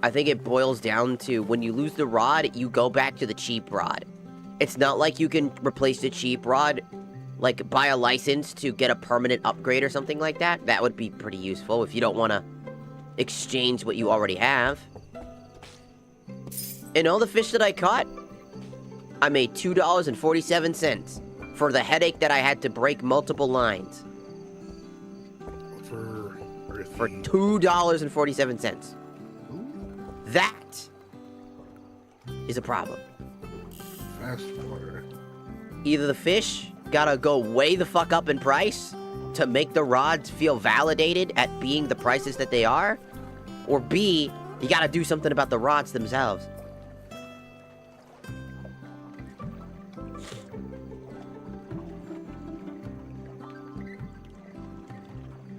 I think it boils down to when you lose the rod, you go back to the cheap rod. It's not like you can replace the cheap rod, like buy a license to get a permanent upgrade or something like that. That would be pretty useful if you don't want to exchange what you already have. And all the fish that I caught, I made $2.47 for the headache that I had to break multiple lines. For $2.47. That is a problem. Fast forward. Either the fish gotta go way the fuck up in price to make the rods feel validated at being the prices that they are, or B, you gotta do something about the rods themselves.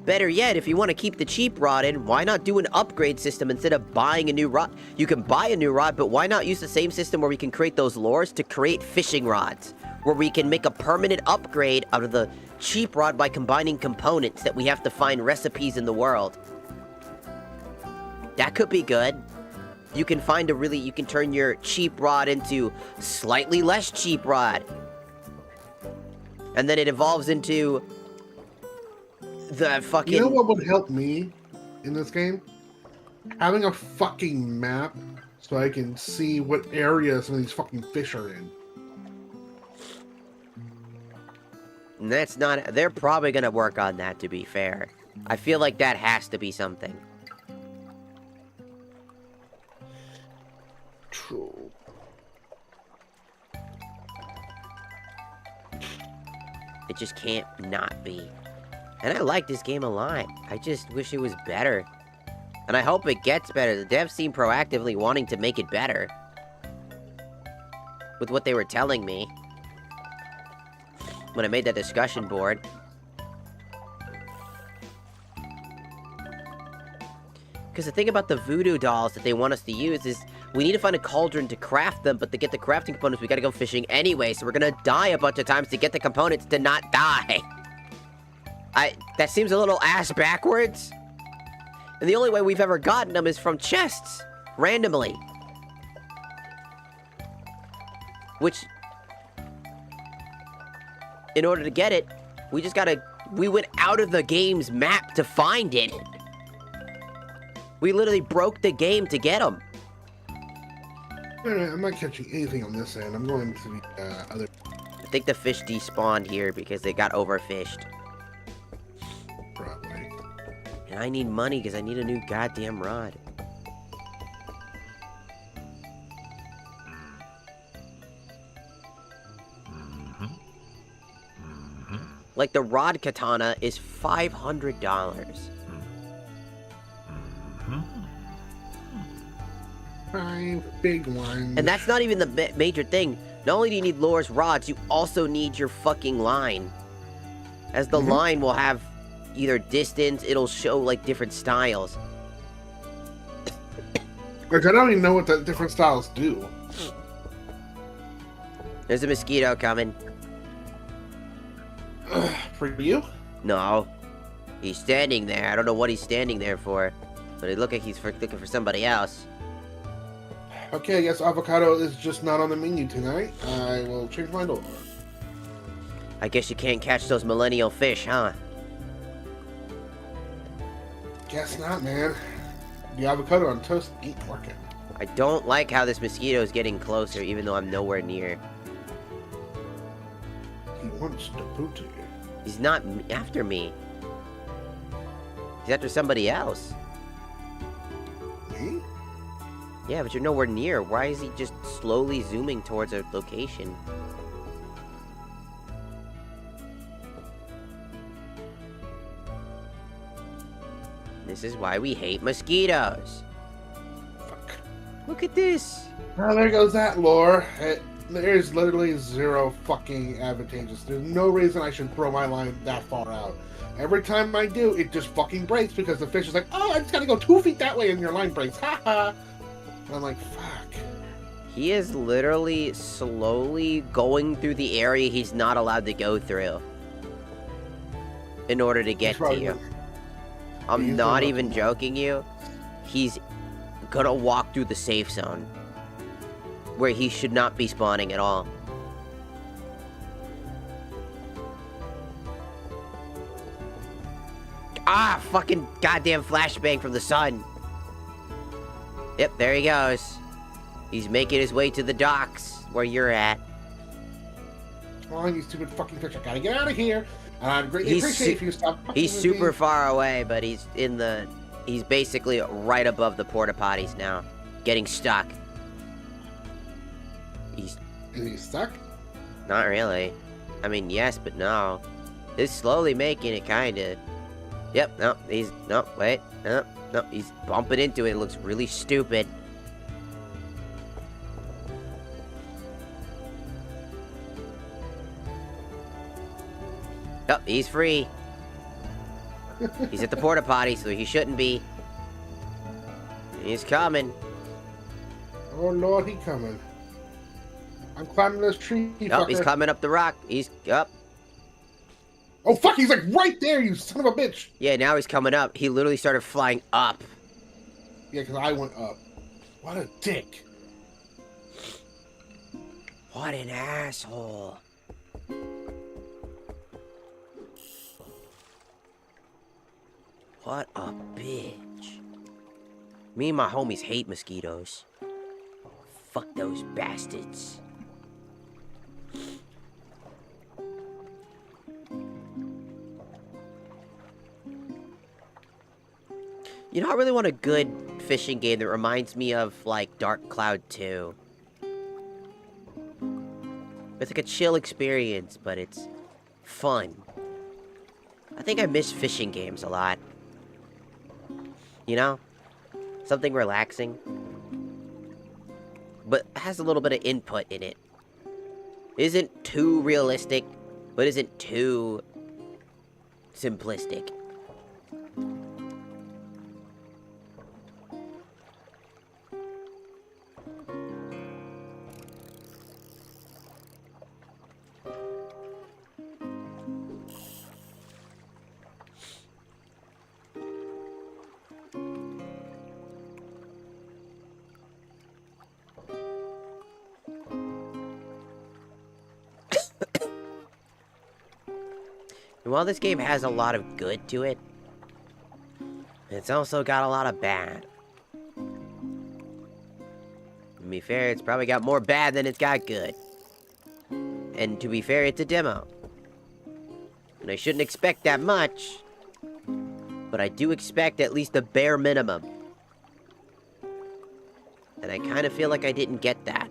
Better yet, if you want to keep the cheap rod in, why not do an upgrade system instead of buying a new rod? You can buy a new rod, but why not use the same system where we can create those lures to create fishing rods? Where we can make a permanent upgrade out of the cheap rod by combining components that we have to find recipes in the world. That could be good. You can find you can turn your cheap rod into slightly less cheap rod. And then it evolves into the fucking... You know what would help me in this game? Having a fucking map so I can see what areas some of these fucking fish are in. And that's not... They're probably gonna work on that, to be fair. I feel like that has to be something. True. It just can't not be. And I like this game a lot. I just wish it was better. And I hope it gets better. The devs seem proactively wanting to make it better. With what they were telling me. When I made that discussion board. Because the thing about the voodoo dolls that they want us to use is we need to find a cauldron to craft them, but to get the crafting components, we gotta go fishing anyway, so we're gonna die a bunch of times to get the components to not die. That seems a little ass backwards. And the only way we've ever gotten them is from chests. Randomly. Which, in order to get it, we went out of the game's map to find it. We literally broke the game to get them. Alright, I'm not catching anything on this end. I'm going to the other... I think the fish despawned here because they got overfished. Probably. And I need money because I need a new goddamn rod. Like, the rod katana is $500. Big ones. And that's not even the major thing. Not only do you need Lore's rods, you also need your fucking line. As the line will have either distance, it'll show, like, different styles. Like, I don't even know what the different styles do. There's a mosquito coming. For you? No. He's standing there. I don't know what he's standing there for. But it looks like he's looking for somebody else. Okay, I guess avocado is just not on the menu tonight. I will change my door. I guess you can't catch those millennial fish, huh? Guess not, man. The avocado on toast ain't working. I don't like how this mosquito is getting closer, even though I'm nowhere near. He wants to boot you. He's not after me. He's after somebody else. Me? Yeah, but you're nowhere near. Why is he just slowly zooming towards a location? This is why we hate mosquitoes. Fuck. Look at this. Oh, there goes that lore. There's literally zero fucking advantageous. There's no reason I should throw my line that far out. Every time I do, it just fucking breaks because the fish is like, oh, I just gotta go 2 feet that way and your line breaks. Ha ha. I'm like, fuck. He is literally slowly going through the area he's not allowed to go through. In order to get to you. I'm not even joking you. He's gonna walk through the safe zone. Where he should not be spawning at all. Ah, fucking goddamn flashbang from the sun. Yep, there he goes. He's making his way to the docks, where you're at. Come on, you stupid fucking fish. I gotta get out of here. And I'd greatly appreciate if you stop fucking He's with super me. far away, but he's basically right above the porta potties now. Getting stuck. Is he stuck? Not really. I mean, yes, but no. He's slowly making it, kinda. Yep, no, wait, no, he's bumping into it. It looks really stupid. Oh, he's free. He's at the porta potty, so he shouldn't be. He's coming. Oh Lord, he coming. I'm climbing this tree. Oh, he's coming up the rock. He's up. Oh fuck, he's like right there, you son of a bitch. Yeah, now he's coming up. He literally started flying up. Yeah, because I went up. What a dick. What an asshole. What a bitch. Me and my homies hate mosquitoes. Fuck those bastards. You know, I really want a good fishing game that reminds me of, like, Dark Cloud 2. It's like a chill experience, but it's fun. I think I miss fishing games a lot. You know? Something relaxing. But has a little bit of input in it. Isn't too realistic, but isn't too simplistic. And while this game has a lot of good to it, it's also got a lot of bad. To be fair, it's probably got more bad than it's got good. And to be fair, it's a demo. And I shouldn't expect that much, but I do expect at least a bare minimum. And I kind of feel like I didn't get that.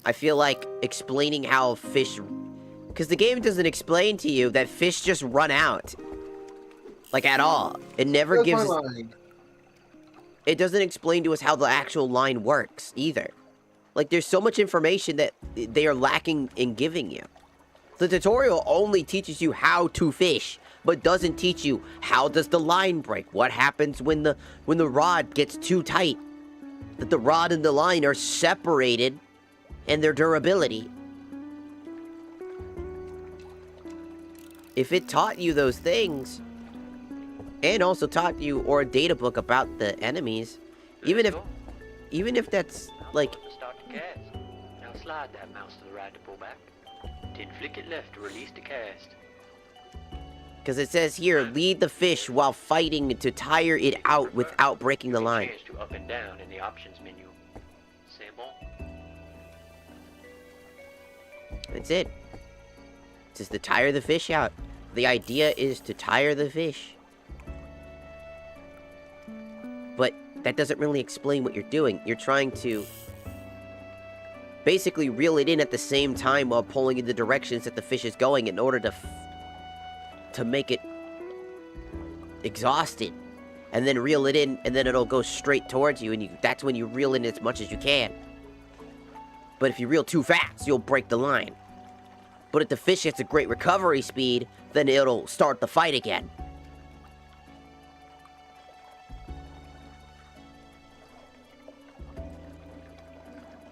I feel like explaining how fish... Because the game doesn't explain to you that fish just run out. Like, at all. It never gives... It doesn't explain to us how the actual line works, either. Like, there's so much information that they are lacking in giving you. The tutorial only teaches you how to fish, but doesn't teach you how does the line break. What happens when the rod gets too tight? That the rod and the line are separated in their durability. If it taught you those things, and also taught you or a data book about the enemies, even if that's like... Start the cast. Now slide that mouse to the right to pull back. Then flick it left to release the cast. Because it says here, lead the fish while fighting to tire it out without breaking the line. Change to up and down in the options menu. C'est bon. That's it. It says to tire the fish out. The idea is to tire the fish. But that doesn't really explain what you're doing. You're trying to basically reel it in at the same time while pulling in the directions that the fish is going in order to make it exhausted. And then reel it in, and then it'll go straight towards you, and that's when you reel in as much as you can. But if you reel too fast, you'll break the line. But if the fish gets a great recovery speed, then it'll start the fight again.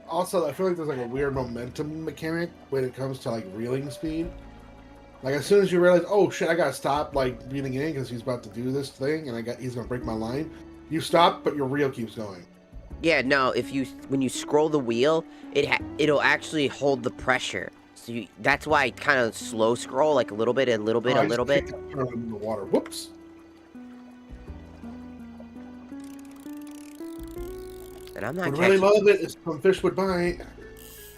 Also, I feel like there's like a weird momentum mechanic when it comes to like reeling speed. Like as soon as you realize, oh shit, I gotta stop like reeling in because he's about to do this thing and he's gonna break my line. You stop, but your reel keeps going. Yeah, no. When you scroll the wheel, it'll actually hold the pressure. So that's why I kind of slow scroll, like a little bit, a little bit, a little bit. In the water. Whoops. And I'm not. I really love it. It's some fish would bite.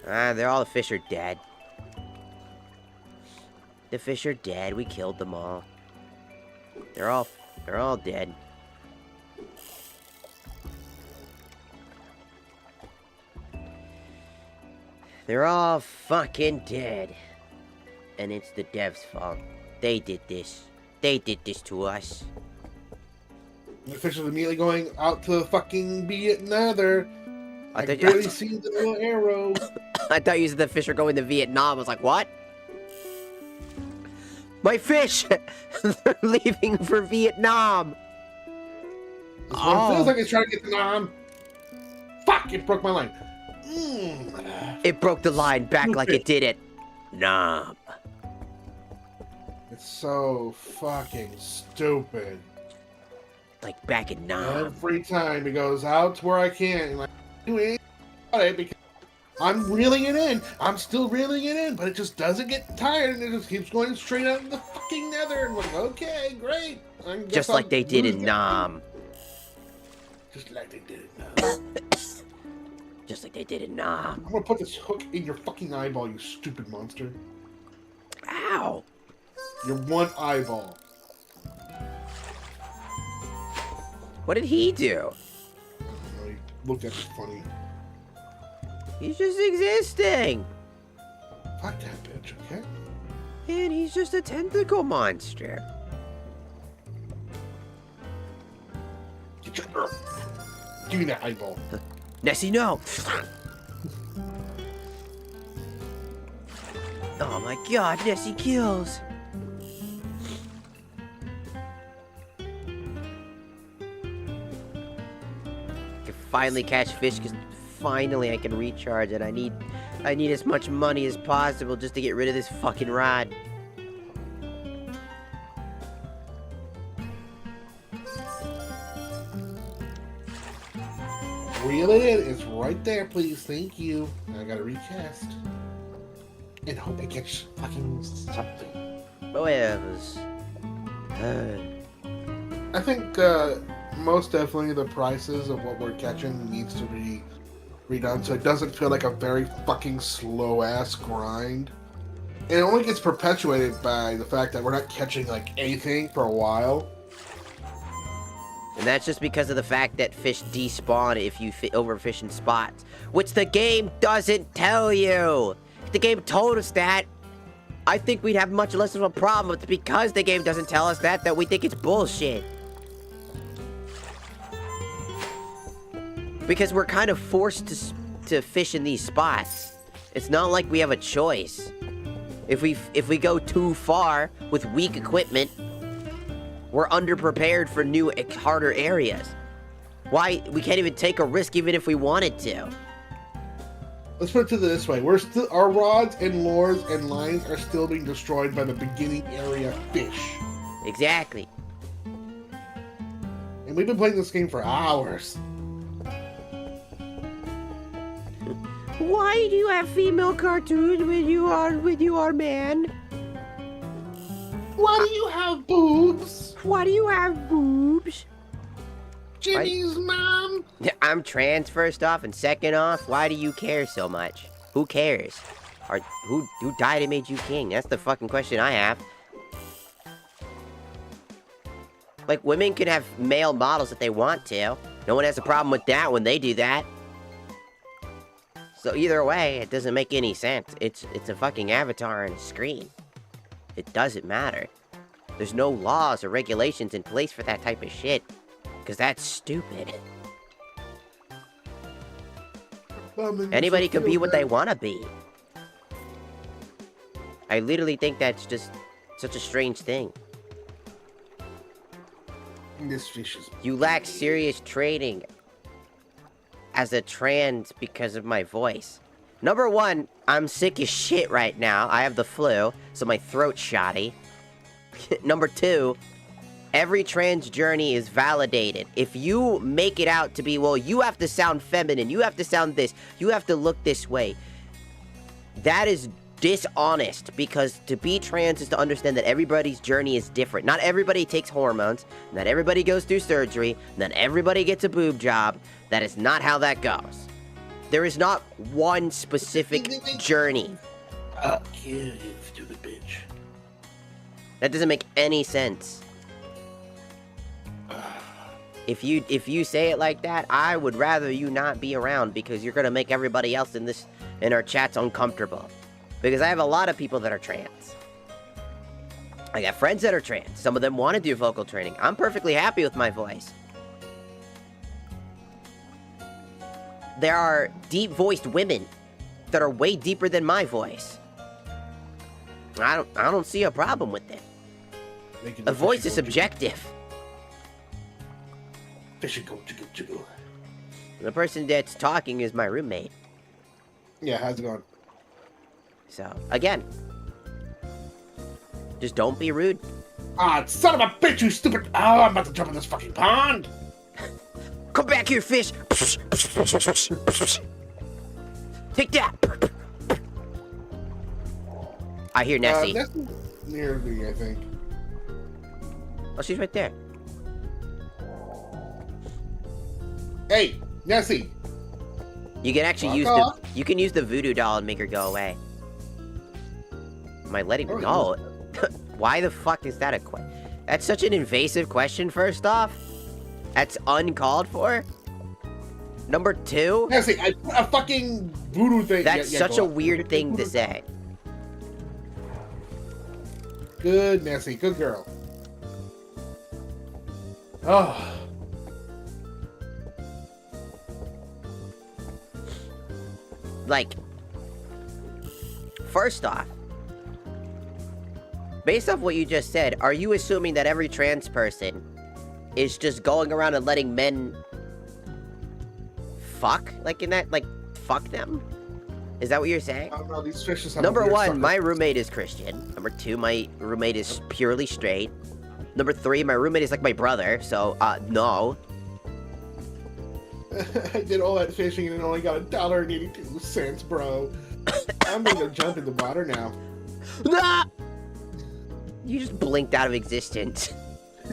All the fish are dead. The fish are dead. We killed them all. They're all dead. They're all fucking dead. And it's the devs' fault. They did this. They did this to us. The fish is immediately going out to fucking be it nether. I can barely see the little arrow. I thought you said the fish are going to Vietnam. I was like, what? My fish! They're leaving for Vietnam! That's what it feels like it's trying to get to Nam. Fuck! It broke my line. It broke the line back like it did it. Nam. It's so fucking stupid. Like back in Nam. Every time it goes out to where I can, and like, you ain't got it because I'm reeling it in. I'm still reeling it in, but it just doesn't get tired, and it just keeps going straight out in the fucking nether. And we're like, okay, great. Just like they did in Nam. Just like they did in Nam. Just like they did in Nam. I'm gonna put this hook in your fucking eyeball, you stupid monster. Ow. Your one eyeball. What did he do? He looked at me funny. He's just existing. Fuck that bitch, okay? And he's just a tentacle monster. Give me that eyeball. Nessie, no! Oh my god, Nessie kills! I can finally catch fish because finally I can recharge it. I need as much money as possible just to get rid of this fucking rod. Reel it in. It's right there, please. Thank you. I gotta recast. And hope it gets fucking something. Whatevers. I think most definitely the prices of what we're catching needs to be redone so it doesn't feel like a very fucking slow ass grind. And it only gets perpetuated by the fact that we're not catching like anything for a while. And that's just because of the fact that fish despawn if you overfish in spots, which the game doesn't tell you. If the game told us that, I think we'd have much less of a problem. But because the game doesn't tell us that we think it's bullshit. Because we're kind of forced to fish in these spots. It's not like we have a choice. If we go too far with weak equipment, we're underprepared for new, harder areas. Why? We can't even take a risk even if we wanted to. Let's put it this way. Our rods and lures and lines are still being destroyed by the beginning area fish. Exactly. And we've been playing this game for hours. Why do you have female cartoons when you are man? Why do you have boobs? Why do you have boobs? Jimmy's mom? I'm trans, first off, and second off, why do you care so much? Who cares? Or who died and made you king? That's the fucking question I have. Like, women can have male models if they want to. No one has a problem with that when they do that. So either way, it doesn't make any sense. It's a fucking avatar on a screen. It doesn't matter. There's no laws or regulations in place for that type of shit. Because that's stupid. Anybody can be what they want to be. I literally think that's just such a strange thing. This fish is... You lack serious training as a trans because of my voice. Number one, I'm sick as shit right now. I have the flu, so my throat's shoddy. Number two, every trans journey is validated. If you make it out to be, well, you have to sound feminine, you have to sound this, you have to look this way, that is dishonest, because to be trans is to understand that everybody's journey is different. Not everybody takes hormones, not everybody goes through surgery, not everybody gets a boob job. That is not how that goes. There is not one specific journey. You stupid bitch. That doesn't make any sense. If you say it like that, I would rather you not be around, because you're gonna make everybody else in our chats uncomfortable. Because I have a lot of people that are trans. I got friends that are trans. Some of them want to do vocal training. I'm perfectly happy with my voice. There are deep-voiced women that are way deeper than my voice. I don't see a problem with it. A voice is subjective. The person that's talking is my roommate. Yeah, how's it going? So, again, just don't be rude. Ah, son of a bitch, you stupid... Oh, I'm about to jump in this fucking pond. Come back here, fish. Take that. I hear Nessie. Nessie's near me, I think. Oh, she's right there. Hey, Nessie. You can actually you can use the voodoo doll and make her go away. Am I letting her go? Why the fuck is that a question? That's such an invasive question, first off. That's uncalled for. Number two. Nessie, I put a fucking voodoo thing. That's such a weird thing to say. Good, Nessie. Good girl. Oh. Like, first off, based off what you just said, are you assuming that every trans person is just going around and letting men fuck? Like, in that, like, fuck them? Is that what you're saying? I don't know, these fishes have Number a weird one, my sucker. roommate is Christian. Number two, my roommate is purely straight. Number three, my roommate is like my brother, so, no. I did all that fishing and only got $1.82, bro. I'm gonna jump in the water now. Nah! You just blinked out of existence.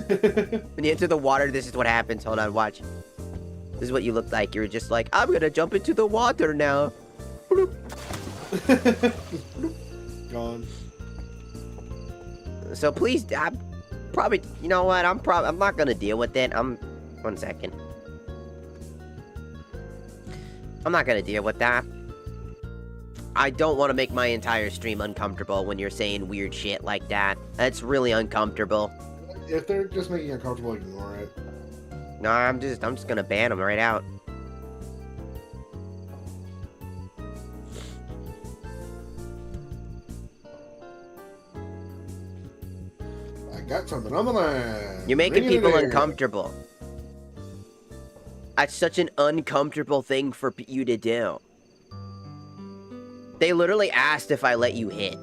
When you enter the water, this is what happens. Hold on, watch. This is what you look like. You're just like, I'm gonna jump into the water now. Gone. So please, I'm probably, you know what? I'm not gonna deal with it. 1 second. I'm not gonna deal with that. I don't want to make my entire stream uncomfortable when you're saying weird shit like that. That's really uncomfortable. If they're just making you uncomfortable, ignore it. No, I'm just gonna ban them right out. I got something on the line. You're making Bring it people in. uncomfortable. That's such an uncomfortable thing for you to do. They literally asked if I let you hit.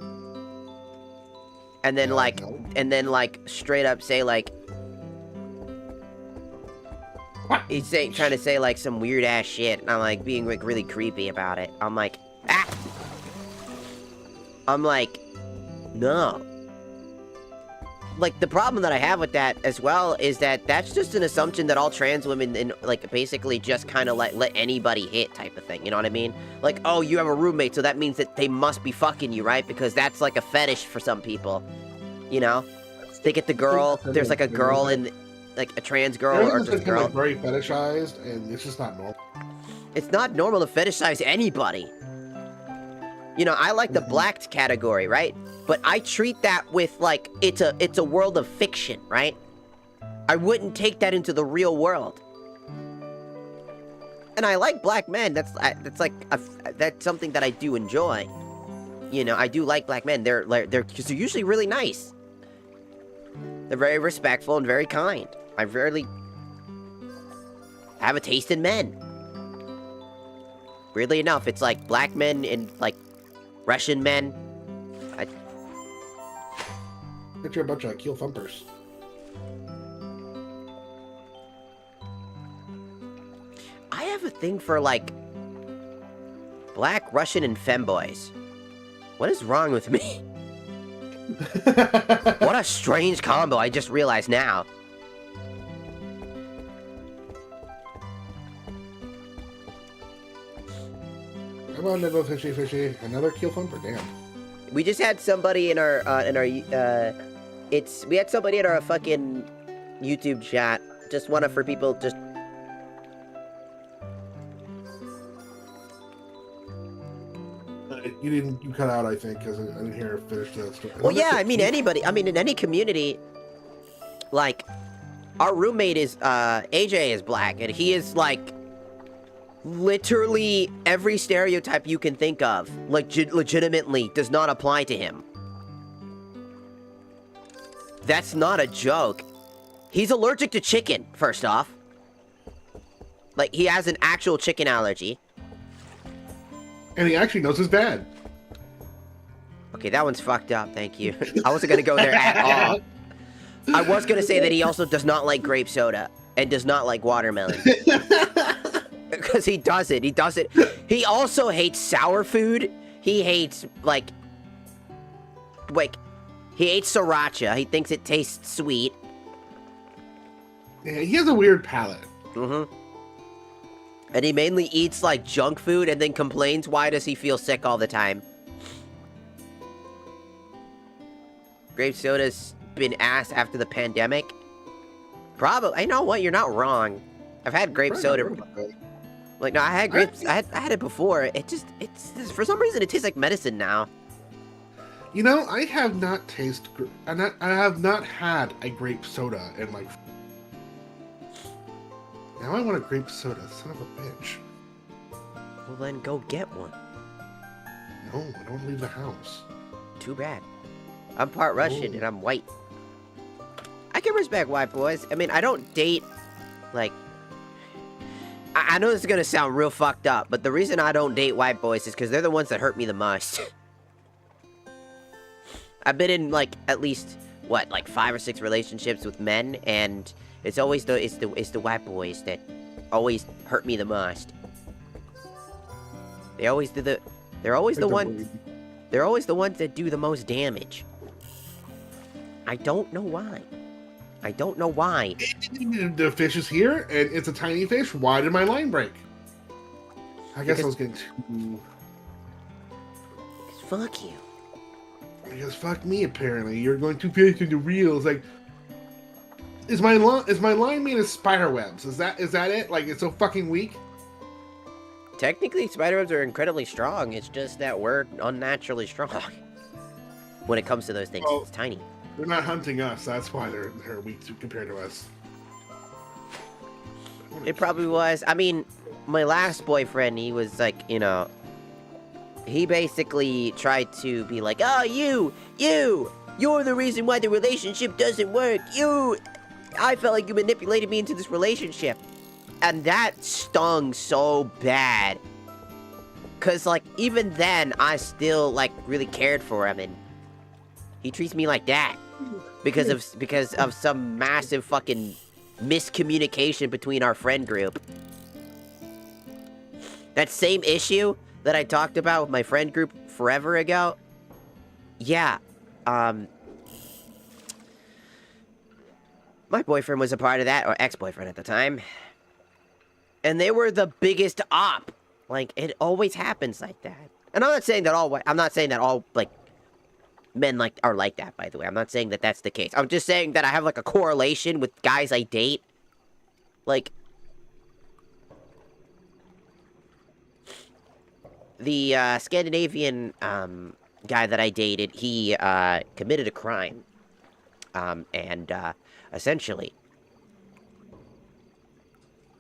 And then straight up say like, he's trying to say like some weird ass shit, and I'm like being like really creepy about it. I'm like, ah! I'm like, no. Like, the problem that I have with that as well is that that's just an assumption that all trans women, like, basically just kind of let anybody hit type of thing, you know what I mean? Like, oh, you have a roommate, so that means that they must be fucking you, right? Because that's, like, a fetish for some people, you know? They get the girl, there's, like, a girl in, like, a trans girl or just a girl. Like, very fetishized, and it's just not normal. It's not normal to fetishize anybody. You know, I like the blacked category, right? But I treat that with, like, it's a world of fiction, right? I wouldn't take that into the real world. And I like black men. That's something that I do enjoy. You know, I do like black men. They're usually really nice. They're very respectful and very kind. I rarely have a taste in men. Weirdly enough, it's like black men and, like, Russian men. Bet you're a bunch of keel thumpers. I have a thing for, like, black, Russian, and femboys. What is wrong with me? What a strange combo, I just realized now. Come on, Nibble, fishy, fishy. Another keel thumper, damn. We just had somebody in our, we had somebody in our fucking YouTube chat. Just for people, just... You cut out, I think, because I didn't hear her finish that story. Well, yeah, I mean, anybody, in any community, like, our roommate is, AJ is black, and he is, like, literally every stereotype you can think of, like, legitimately does not apply to him. That's not a joke. He's allergic to chicken, first off. Like, he has an actual chicken allergy. And he actually knows his dad. Okay, that one's fucked up, thank you. I wasn't gonna go there at all. I was gonna say that he also does not like grape soda and does not like watermelon. Because he does it. He also hates sour food. He hates, he hates sriracha. He thinks it tastes sweet. Yeah, he has a weird palate. Mm-hmm. And he mainly eats, like, junk food and then complains why does he feel sick all the time. Grape soda's been ass after the pandemic. Probably. I know what, you're not wrong. I've had grape soda. Like, no, I had grapes. I had it before. It's for some reason, it tastes like medicine now. You know, I have not I have not had a grape soda in like. Now I want a grape soda, son of a bitch. Well, then go get one. No, I don't want to leave the house. Too bad. I'm part Russian and I'm white. I can respect white boys. I mean, I don't date, like... I know this is gonna sound real fucked up, but the reason I don't date white boys is because they're the ones that hurt me the most. I've been in, like, at least, what, like 5 or 6 relationships with men, and it's always the white boys that always hurt me the most. They're always the ones that do the most damage. I don't know why. I don't know why. The fish is here, and it's a tiny fish. Why did my line break? I guess I was getting too... Fuck you. Because fuck me, apparently. You're going too fast into reels. Like, is my line made of spider webs? Is that it? Like, it's so fucking weak? Technically, spiderwebs are incredibly strong. It's just that we're unnaturally strong. When it comes to those things, it's tiny. They're not hunting us. That's why they're weak compared to us. It probably was. I mean, my last boyfriend, he was like, you know, he basically tried to be like, oh, you're the reason why the relationship doesn't work. I felt like you manipulated me into this relationship. And that stung so bad. Cause like, even then, I still like really cared for him, and he treats me like that. Because of some massive fucking miscommunication between our friend group. That same issue that I talked about with my friend group forever ago. Yeah, my boyfriend was a part of that, or ex-boyfriend at the time. And they were the biggest op. Like, it always happens like that. And I'm not saying that all, like, men are like that, by the way. I'm not saying that that's the case. I'm just saying that I have, like, a correlation with guys I date. Like, the Scandinavian guy that I dated, he committed a crime. And essentially,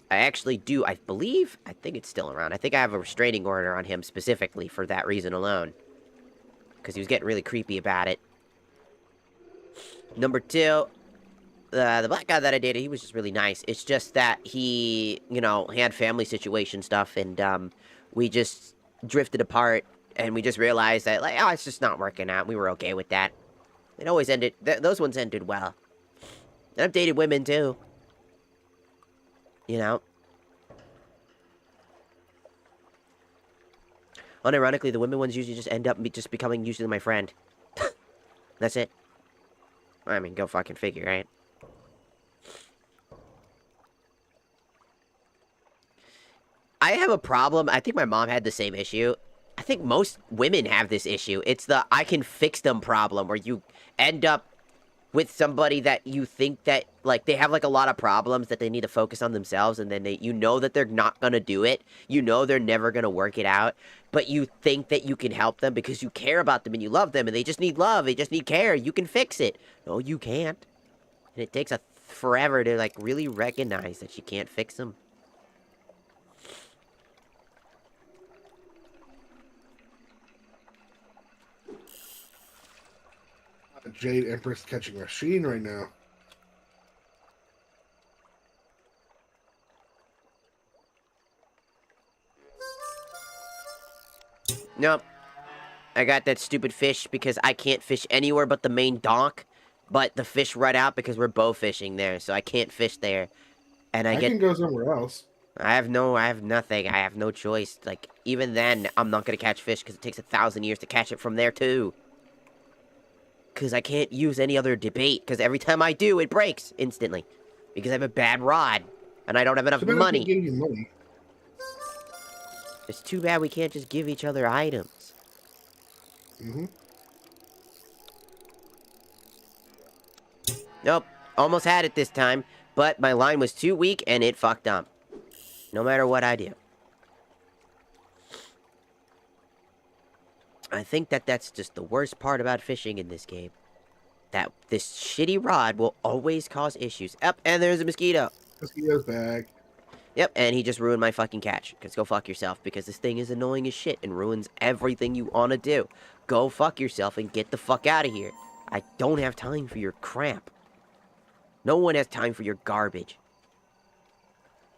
I think it's still around. I think I have a restraining order on him specifically for that reason alone. Because he was getting really creepy about it. Number 2, the black guy that I dated, he was just really nice. It's just that he, you know, had family situation stuff, and we just drifted apart, and we just realized that, like, oh, it's just not working out. We were okay with that. It always ended, those ones ended well. And I've dated women, too. You know? Unironically, the women ones usually just end up just becoming usually my friend. That's it. I mean, go fucking figure, right? I have a problem. I think my mom had the same issue. I think most women have this issue. It's the I can fix them problem, where you end up with somebody that you think that, like, they have, like, a lot of problems that they need to focus on themselves, and then you know that they're not gonna do it. You know they're never gonna work it out, but you think that you can help them because you care about them and you love them, and they just need love, they just need care. You can fix it. No, you can't. And it takes forever to, like, really recognize that you can't fix them. Jade Empress catching a sheen right now. Nope. I got that stupid fish because I can't fish anywhere but the main dock. But the fish run out because we're bow fishing there, so I can't fish there. And I can go somewhere else. I have nothing. I have no choice. Like, even then, I'm not gonna catch fish because it takes 1,000 years to catch it from there, too. Because I can't use any other debate, because every time I do, it breaks instantly. Because I have a bad rod, and I don't have enough money. It's too bad we can't just give each other items. Nope, almost had it this time, but my line was too weak, and it fucked up. No matter what I do. I think that's just the worst part about fishing in this game. That this shitty rod will always cause issues. Yep, and there's a mosquito. Mosquito's back. Yep, and he just ruined my fucking catch. Because go fuck yourself, because this thing is annoying as shit and ruins everything you want to do. Go fuck yourself and get the fuck out of here. I don't have time for your crap. No one has time for your garbage.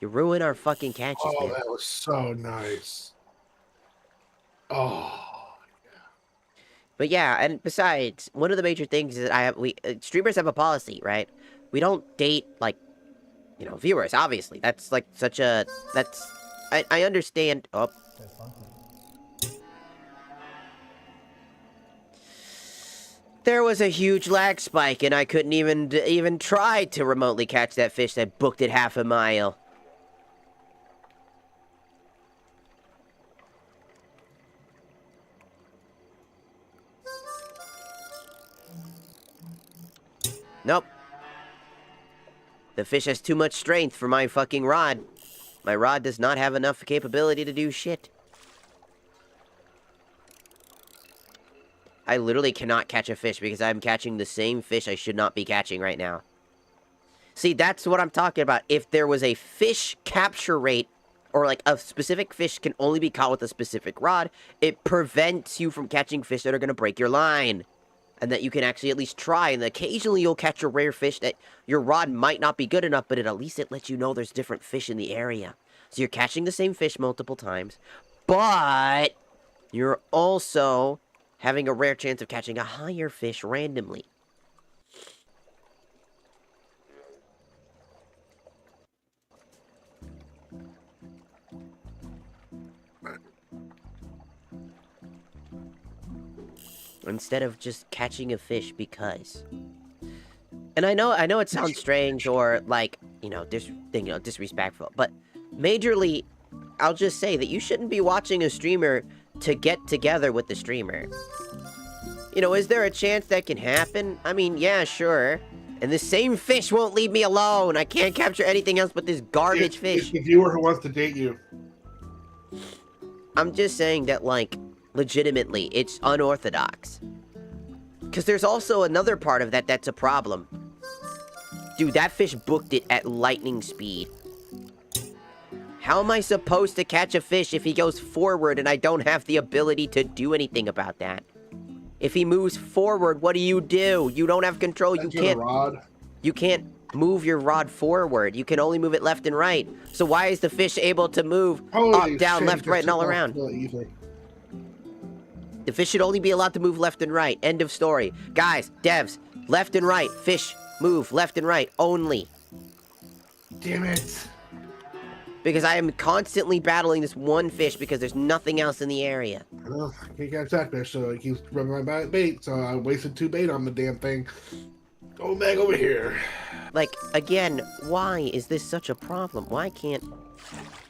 You ruin our fucking catches, Oh, man. that was so nice. Oh. But yeah, and besides, one of the major things is that streamers have a policy, right? We don't date, like, you know, viewers, obviously. That's, like, such a, I understand, oh. There was a huge lag spike, and I couldn't even try to remotely catch that fish that booked it half a mile. Nope. The fish has too much strength for my fucking rod. My rod does not have enough capability to do shit. I literally cannot catch a fish because I'm catching the same fish I should not be catching right now. See, that's what I'm talking about. If there was a fish capture rate, or like a specific fish can only be caught with a specific rod, it prevents you from catching fish that are going to break your line. And that you can actually at least try, and occasionally you'll catch a rare fish that your rod might not be good enough, but at least it lets you know there's different fish in the area. So you're catching the same fish multiple times, but you're also having a rare chance of catching a higher fish randomly. Instead of just catching a fish because. And I know it sounds strange or like, disrespectful, but majorly, I'll just say that you shouldn't be watching a streamer to get together with the streamer. You know, is there a chance that can happen? I mean, yeah, sure. And the same fish won't leave me alone. I can't capture anything else but this garbage fish. It's the viewer who wants to date you. I'm just saying that, like, legitimately, it's unorthodox. Because there's also another part of that that's a problem. Dude, that fish booked it at lightning speed. How am I supposed to catch a fish if he goes forward and I don't have the ability to do anything about that? If he moves forward, what do? You don't have control. You can't move your rod forward. You can only move it left and right. So why is the fish able to move up, down, left, right, and all around? The fish should only be allowed to move left and right. End of story. Guys, devs, left and right. Fish, move left and right only. Damn it. Because I am constantly battling this one fish because there's nothing else in the area. Well, I can't catch that fish, so he keeps rubbing my bait, so I wasted 2 bait on the damn thing. Go back over here. Like, again, why is this such a problem? Why can't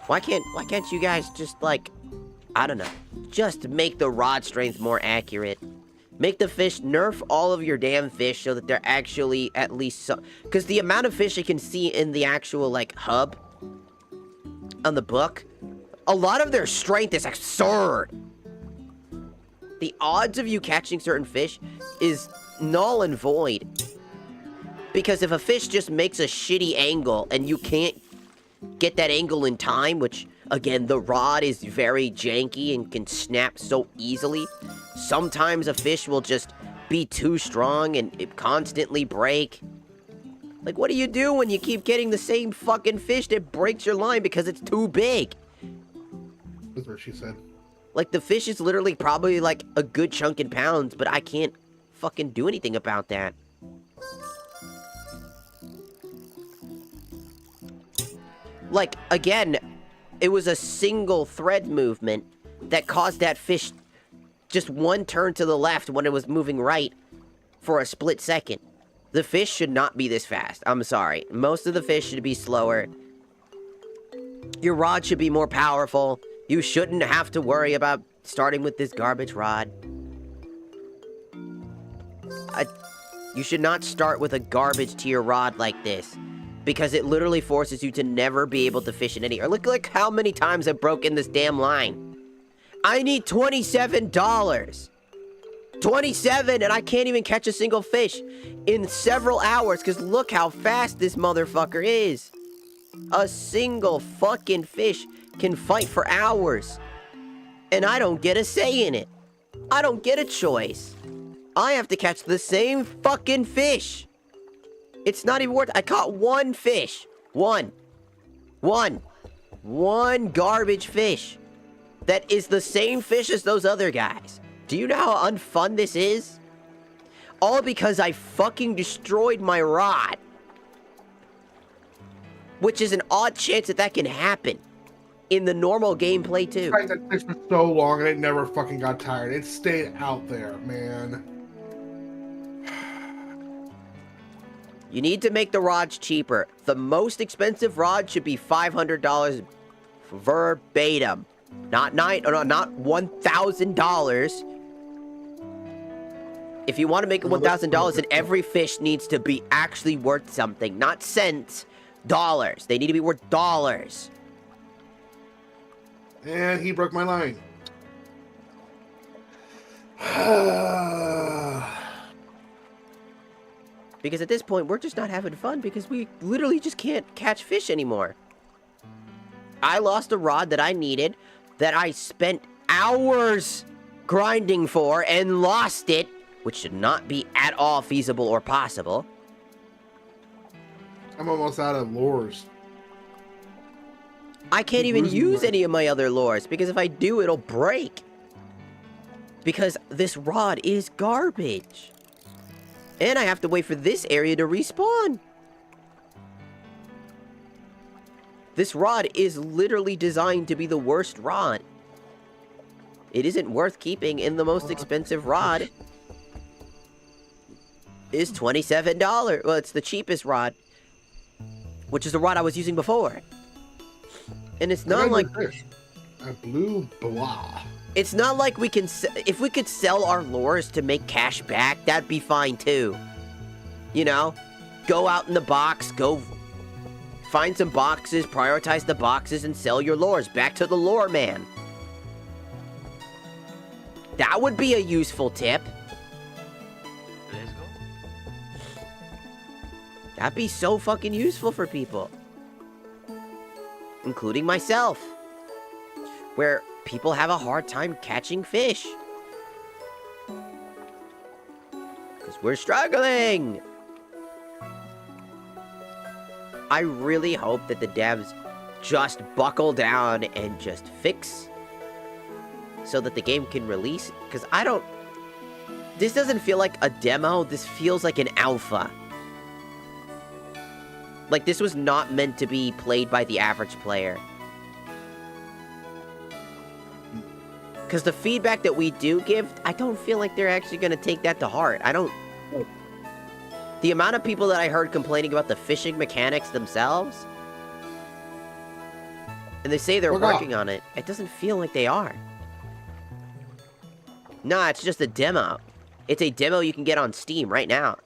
you guys just, like, I don't know, just make the rod strength more accurate? Make the fish, nerf all of your damn fish so that they're actually at least because the amount of fish I can see in the actual, like, hub on the book, a lot of their strength is absurd. The odds of you catching certain fish is null and void. Because if a fish just makes a shitty angle and you can't get that angle in time, which, again, the rod is very janky and can snap so easily, sometimes a fish will just be too strong and it constantly break. Like, what do you do when you keep getting the same fucking fish that breaks your line because it's too big? That's what she said. Like, the fish is literally probably, like, a good chunk in pounds, but I can't fucking do anything about that. Like, again, it was a single thread movement that caused that fish just one turn to the left when it was moving right for a split second. The fish should not be this fast. I'm sorry. Most of the fish should be slower. Your rod should be more powerful. You shouldn't have to worry about starting with this garbage rod. You should not start with a garbage tier rod like this, because it literally forces you to never be able to fish in any... Or look how many times I've broken this damn line. I need $27. 27, and I can't even catch a single fish in several hours, because look how fast this motherfucker is. A single fucking fish can fight for hours, and I don't get a say in it. I don't get a choice. I have to catch the same fucking fish. It's not even worth it. I caught one fish. One garbage fish that is the same fish as those other guys. Do you know how unfun this is? All because I fucking destroyed my rod. Which is an odd chance that that can happen in the normal gameplay too. I tried that fish for so long and it never fucking got tired. It stayed out there, man. You need to make the rods cheaper. The most expensive rod should be $500 verbatim. Not $1,000. If you want to make it $1,000, then every fish needs to be actually worth something. Not cents, dollars. They need to be worth dollars. And he broke my line. Because at this point, we're just not having fun because we literally just can't catch fish anymore. I lost a rod that I needed, that I spent hours grinding for, and lost it, which should not be at all feasible or possible. I'm almost out of lures. I can't even use any of my other lures, because if I do, it'll break. Because this rod is garbage. And I have to wait for this area to respawn. This rod is literally designed to be the worst rod. It isn't worth keeping, and the most expensive rod is $27. Well, it's the cheapest rod, which is the rod I was using before. And it's not like... A blue blah. It's not like we can... If we could sell our lures to make cash back, that'd be fine too. You know? Go out in the box, go find some boxes, prioritize the boxes, and sell your lures back to the lure man. That would be a useful tip. Let's go. That'd be so fucking useful for people. Including myself. Where people have a hard time catching fish. Because we're struggling. I really hope that the devs just buckle down and just fix so that the game can release. Because I don't... This doesn't feel like a demo. This feels like an alpha. Like, this was not meant to be played by the average player. Because the feedback that we do give, I don't feel like they're actually going to take that to heart. I don't... The amount of people that I heard complaining about the fishing mechanics themselves, and they say they're working on it, it doesn't feel like they are. Nah, it's just a demo. It's a demo you can get on Steam right now.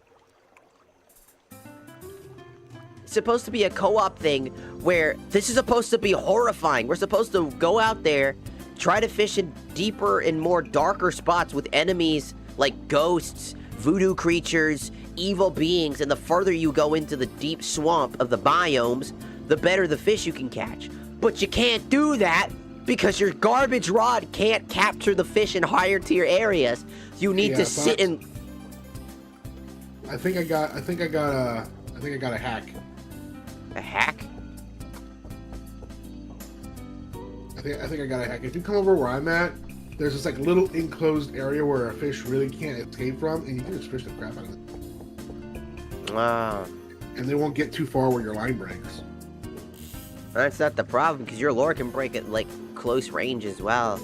It's supposed to be a co-op thing where this is supposed to be horrifying. We're supposed to go out there, try to fish in deeper and more darker spots with enemies like ghosts, voodoo creatures, evil beings, and the further you go into the deep swamp of the biomes, the better the fish you can catch. But you can't do that because your garbage rod can't capture the fish in higher tier areas. You need to sit in... I think I got a hack. A hack? I think I got a hack. If you come over where I'm at, there's this like little enclosed area where a fish really can't escape from, and you can just fish the crap out of it. Wow. And they won't get too far where your line breaks. That's not the problem, because your lure can break at like close range as well.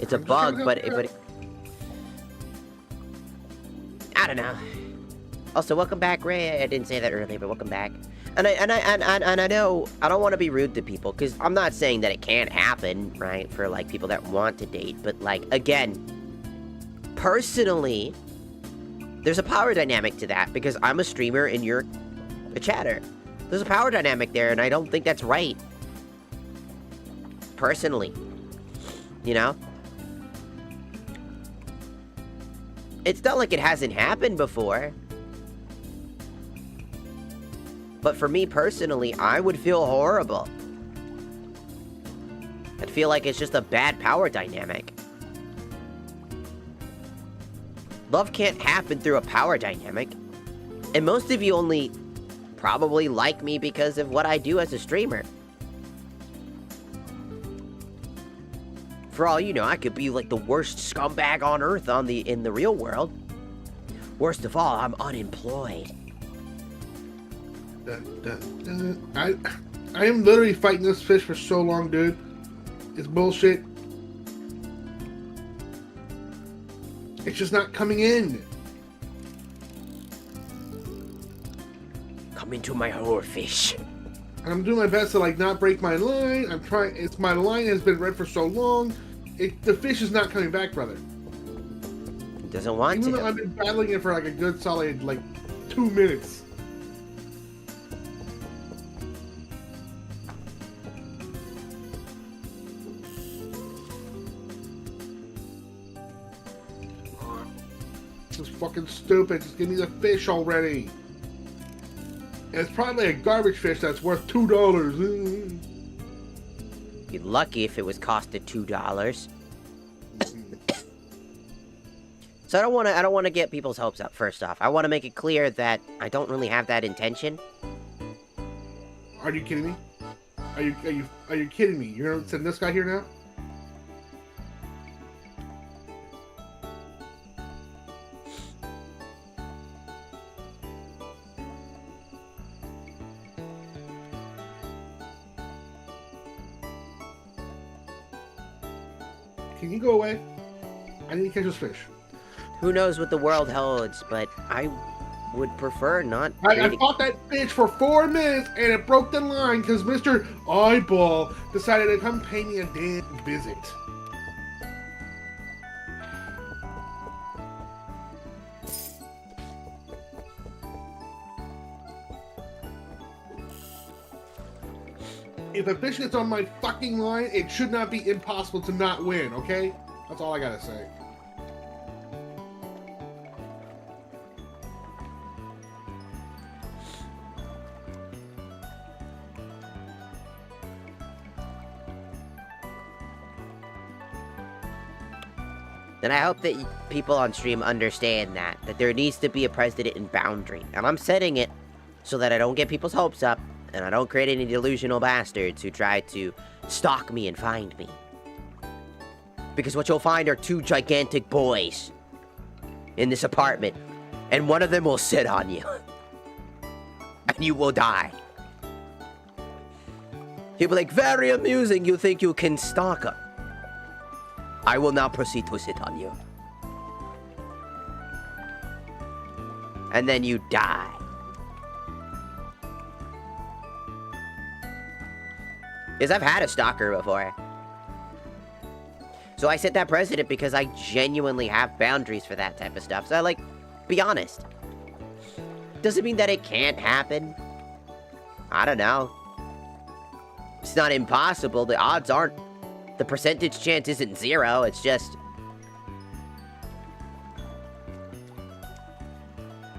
It's a bug, but I don't know. Also, welcome back, Ray. I didn't say that earlier, but welcome back. And I know I don't want to be rude to people, because I'm not saying that it can't happen, right? For like people that want to date, but like again, personally, there's a power dynamic to that, because I'm a streamer and you're a chatter. There's a power dynamic there, and I don't think that's right. Personally, you know. It's not like it hasn't happened before. But for me personally, I would feel horrible. I'd feel like it's just a bad power dynamic. Love can't happen through a power dynamic. And most of you only probably like me because of what I do as a streamer. For all you know, I could be like the worst scumbag on earth in the real world. Worst of all, I'm unemployed. I am literally fighting this fish for so long, dude. It's bullshit. It's just not coming in. Come into my horror fish. And I'm doing my best to like not break my line. I'm trying. It's my line has been red for so long. The fish is not coming back, brother. It doesn't want Even to. though I've been battling it for like a good solid like 2 minutes. This is fucking stupid. Just give me the fish already. And it's probably a garbage fish that's worth $2. Be lucky if it was costed $2. So I don't want to get people's hopes up. First off, I want to make it clear that I don't really have that intention. Are you kidding me? Are you kidding me? You're gonna send this guy here now? Can you go away? I need to catch this fish. Who knows what the world holds, but I would prefer not. I fought that fish for 4 minutes and it broke the line because Mr. Eyeball decided to come pay me a damn visit. If a fish gets on my fucking line, it should not be impossible to not win, okay? That's all I gotta say. And I hope that people on stream understand that there needs to be a precedent and boundary. And I'm setting it so that I don't get people's hopes up, and I don't create any delusional bastards who try to stalk me and find me. Because what you'll find are 2 gigantic boys in this apartment, and one of them will sit on you. And you will die. He'll be like, very amusing, you think you can stalk her. I will now proceed to sit on you. And then you die. Because I've had a stalker before. So I set that precedent because I genuinely have boundaries for that type of stuff. So like, be honest. Doesn't mean that it can't happen. I don't know. It's not impossible. The odds aren't. The percentage chance isn't 0. It's just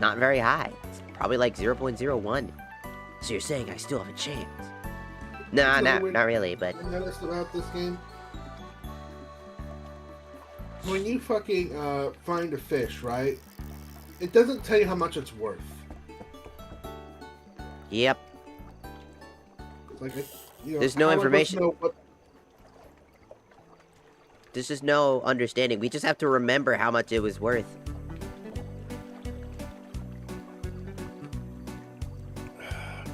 not very high. It's probably like 0.01. So you're saying I still have a chance? Nah, not really, but... I noticed about this game. When you fucking find a fish, right? It doesn't tell you how much it's worth. Yep. Like, you know, there's no information. There's just no understanding. We just have to remember how much it was worth.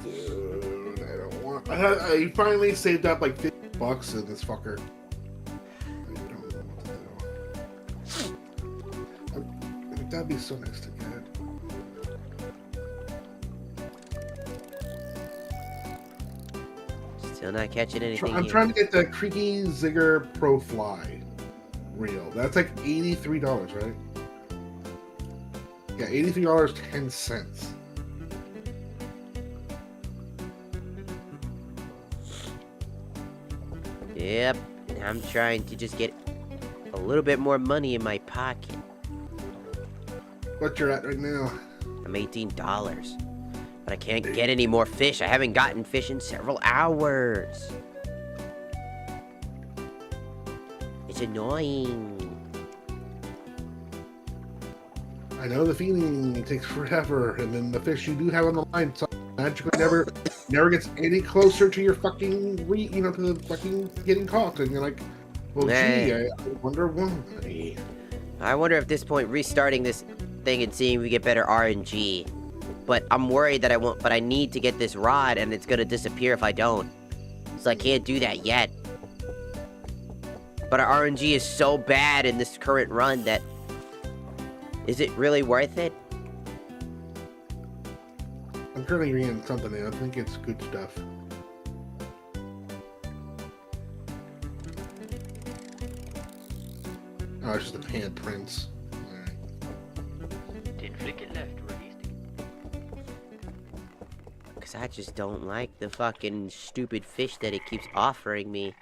Dude, I don't want... I finally saved up like $50 in this fucker. I don't know what to do. That'd be so nice to get. Still not catching anything. I'm trying to get the Creaky Zigger Pro Fly reel. That's like $83, right? Yeah, $83.10. Yep, I'm trying to just get a little bit more money in my pocket. what you're at right now? I'm $18. But I can't get any more fish. I haven't gotten fish in several hours. It's annoying. I know the feeling. It takes forever, and then the fish you do have on the line magically never gets any closer to your fucking to the fucking getting caught, and you're like, well, gee, I wonder why. I wonder if at this point restarting this thing and seeing if we get better RNG. But I'm worried that I won't. But I need to get this rod, and it's gonna disappear if I don't. So I can't do that yet. But our RNG is so bad in this current run that... Is it really worth it? I'm currently reading something, and I think it's good stuff. Oh, it's just a pan prince. Didn't flick it left, released it. Because I just don't like the fucking stupid fish that it keeps offering me.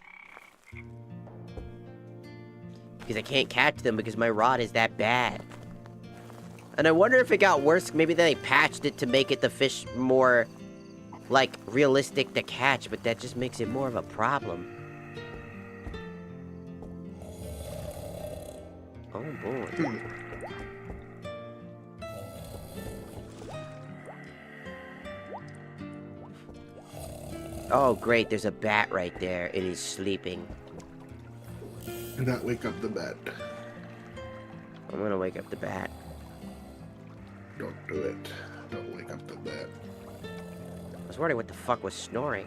Because I can't catch them because my rod is that bad. And I wonder if it got worse. Maybe they patched it to make it the fish more, like, realistic to catch. But that just makes it more of a problem. Oh, boy. Oh, great. There's a bat right there. It is sleeping. Do not wake up the bat. I'm gonna wake up the bat. Don't do it. Don't wake up the bat. I was wondering what the fuck was snoring.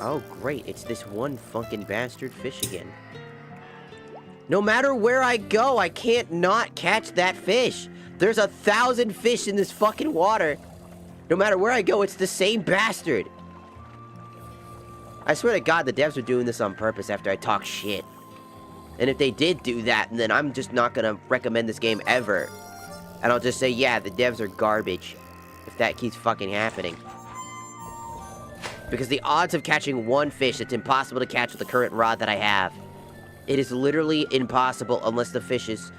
Oh, great. It's this one fucking bastard fish again. No matter where I go, I can't not catch that fish. There's 1,000 fish in this fucking water. No matter where I go, it's the same bastard. I swear to God, the devs are doing this on purpose after I talk shit. And if they did do that, then I'm just not gonna recommend this game ever. And I'll just say, yeah, the devs are garbage. If that keeps fucking happening. Because the odds of catching one fish, it's impossible to catch with the current rod that I have. It is literally impossible unless the fish is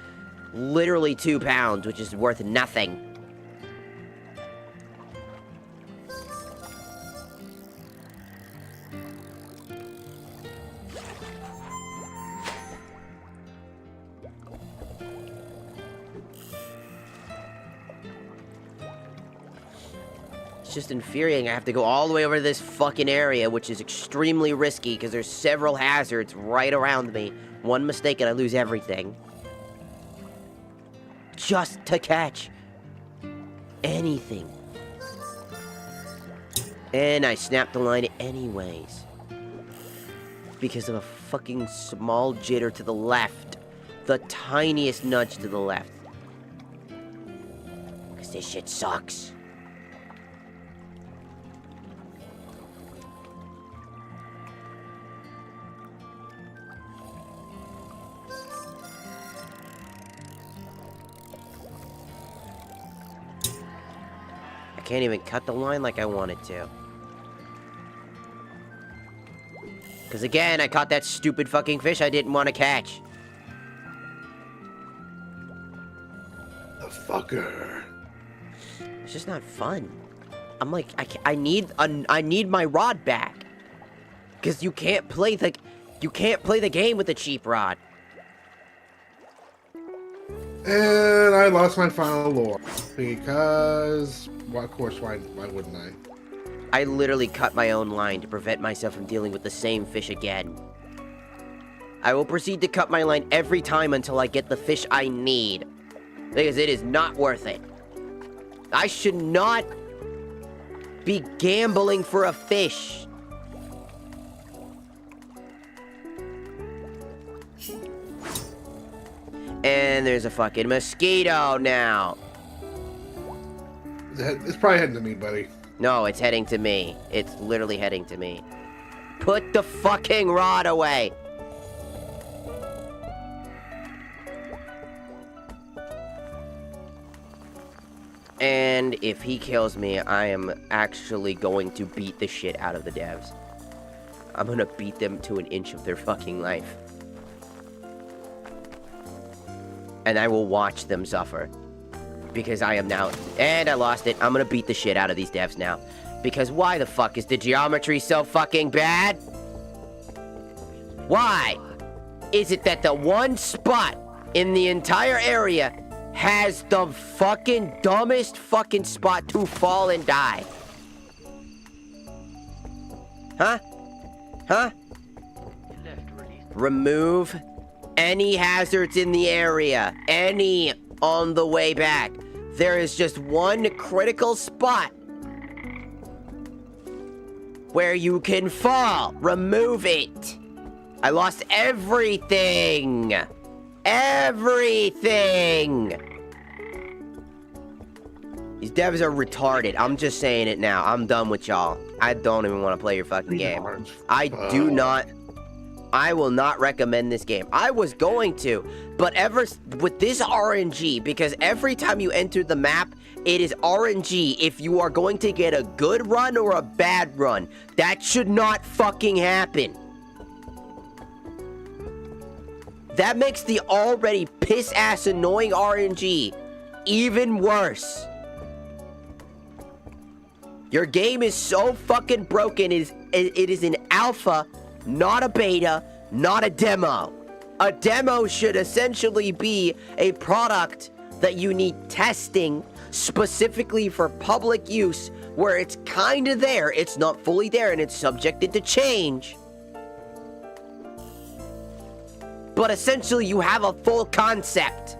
literally 2 pounds, which is worth nothing. It's just infuriating. I have to go all the way over to this fucking area, which is extremely risky because there's several hazards right around me. One mistake and I lose everything. Just to catch anything. And I snapped the line anyways. Because of a fucking small jitter to the left. The tiniest nudge to the left. Because this shit sucks. I can't even cut the line like I wanted to. Because again, I caught that stupid fucking fish I didn't want to catch. The fucker. It's just not fun. I'm like, I need my rod back. Because you can't play the game with a cheap rod. And I lost my final lore. Because, well, of course, why wouldn't I? I literally cut my own line to prevent myself from dealing with the same fish again. I will proceed to cut my line every time until I get the fish I need. Because it is not worth it. I should not be gambling for a fish. And there's a fucking mosquito now. It's probably heading to me, buddy. No, it's heading to me. It's literally heading to me. Put the fucking rod away. And if he kills me, I am actually going to beat the shit out of the devs. I'm gonna beat them to an inch of their fucking life. And I will watch them suffer. Because I am now... And I lost it. I'm gonna beat the shit out of these devs now. Because why the fuck is the geometry so fucking bad? Why is it that the one spot in the entire area has the fucking dumbest fucking spot to fall and die? Huh? Huh? Remove any hazards in the area. Any on the way back. There is just one critical spot where you can fall. Remove it. I lost everything. Everything. These devs are retarded. I'm just saying it now. I'm done with y'all. I don't even want to play your fucking game. I do not. I will not recommend this game. I was going to, but with this RNG, because every time you enter the map, it is RNG if you are going to get a good run or a bad run. That should not fucking happen. That makes the already piss-ass annoying RNG even worse. Your game is so fucking broken. It is an alpha, not a beta, not a demo. A demo should essentially be a product that you need testing specifically for public use, where it's kind of there, it's not fully there, and it's subjected to change. But essentially, you have a full concept.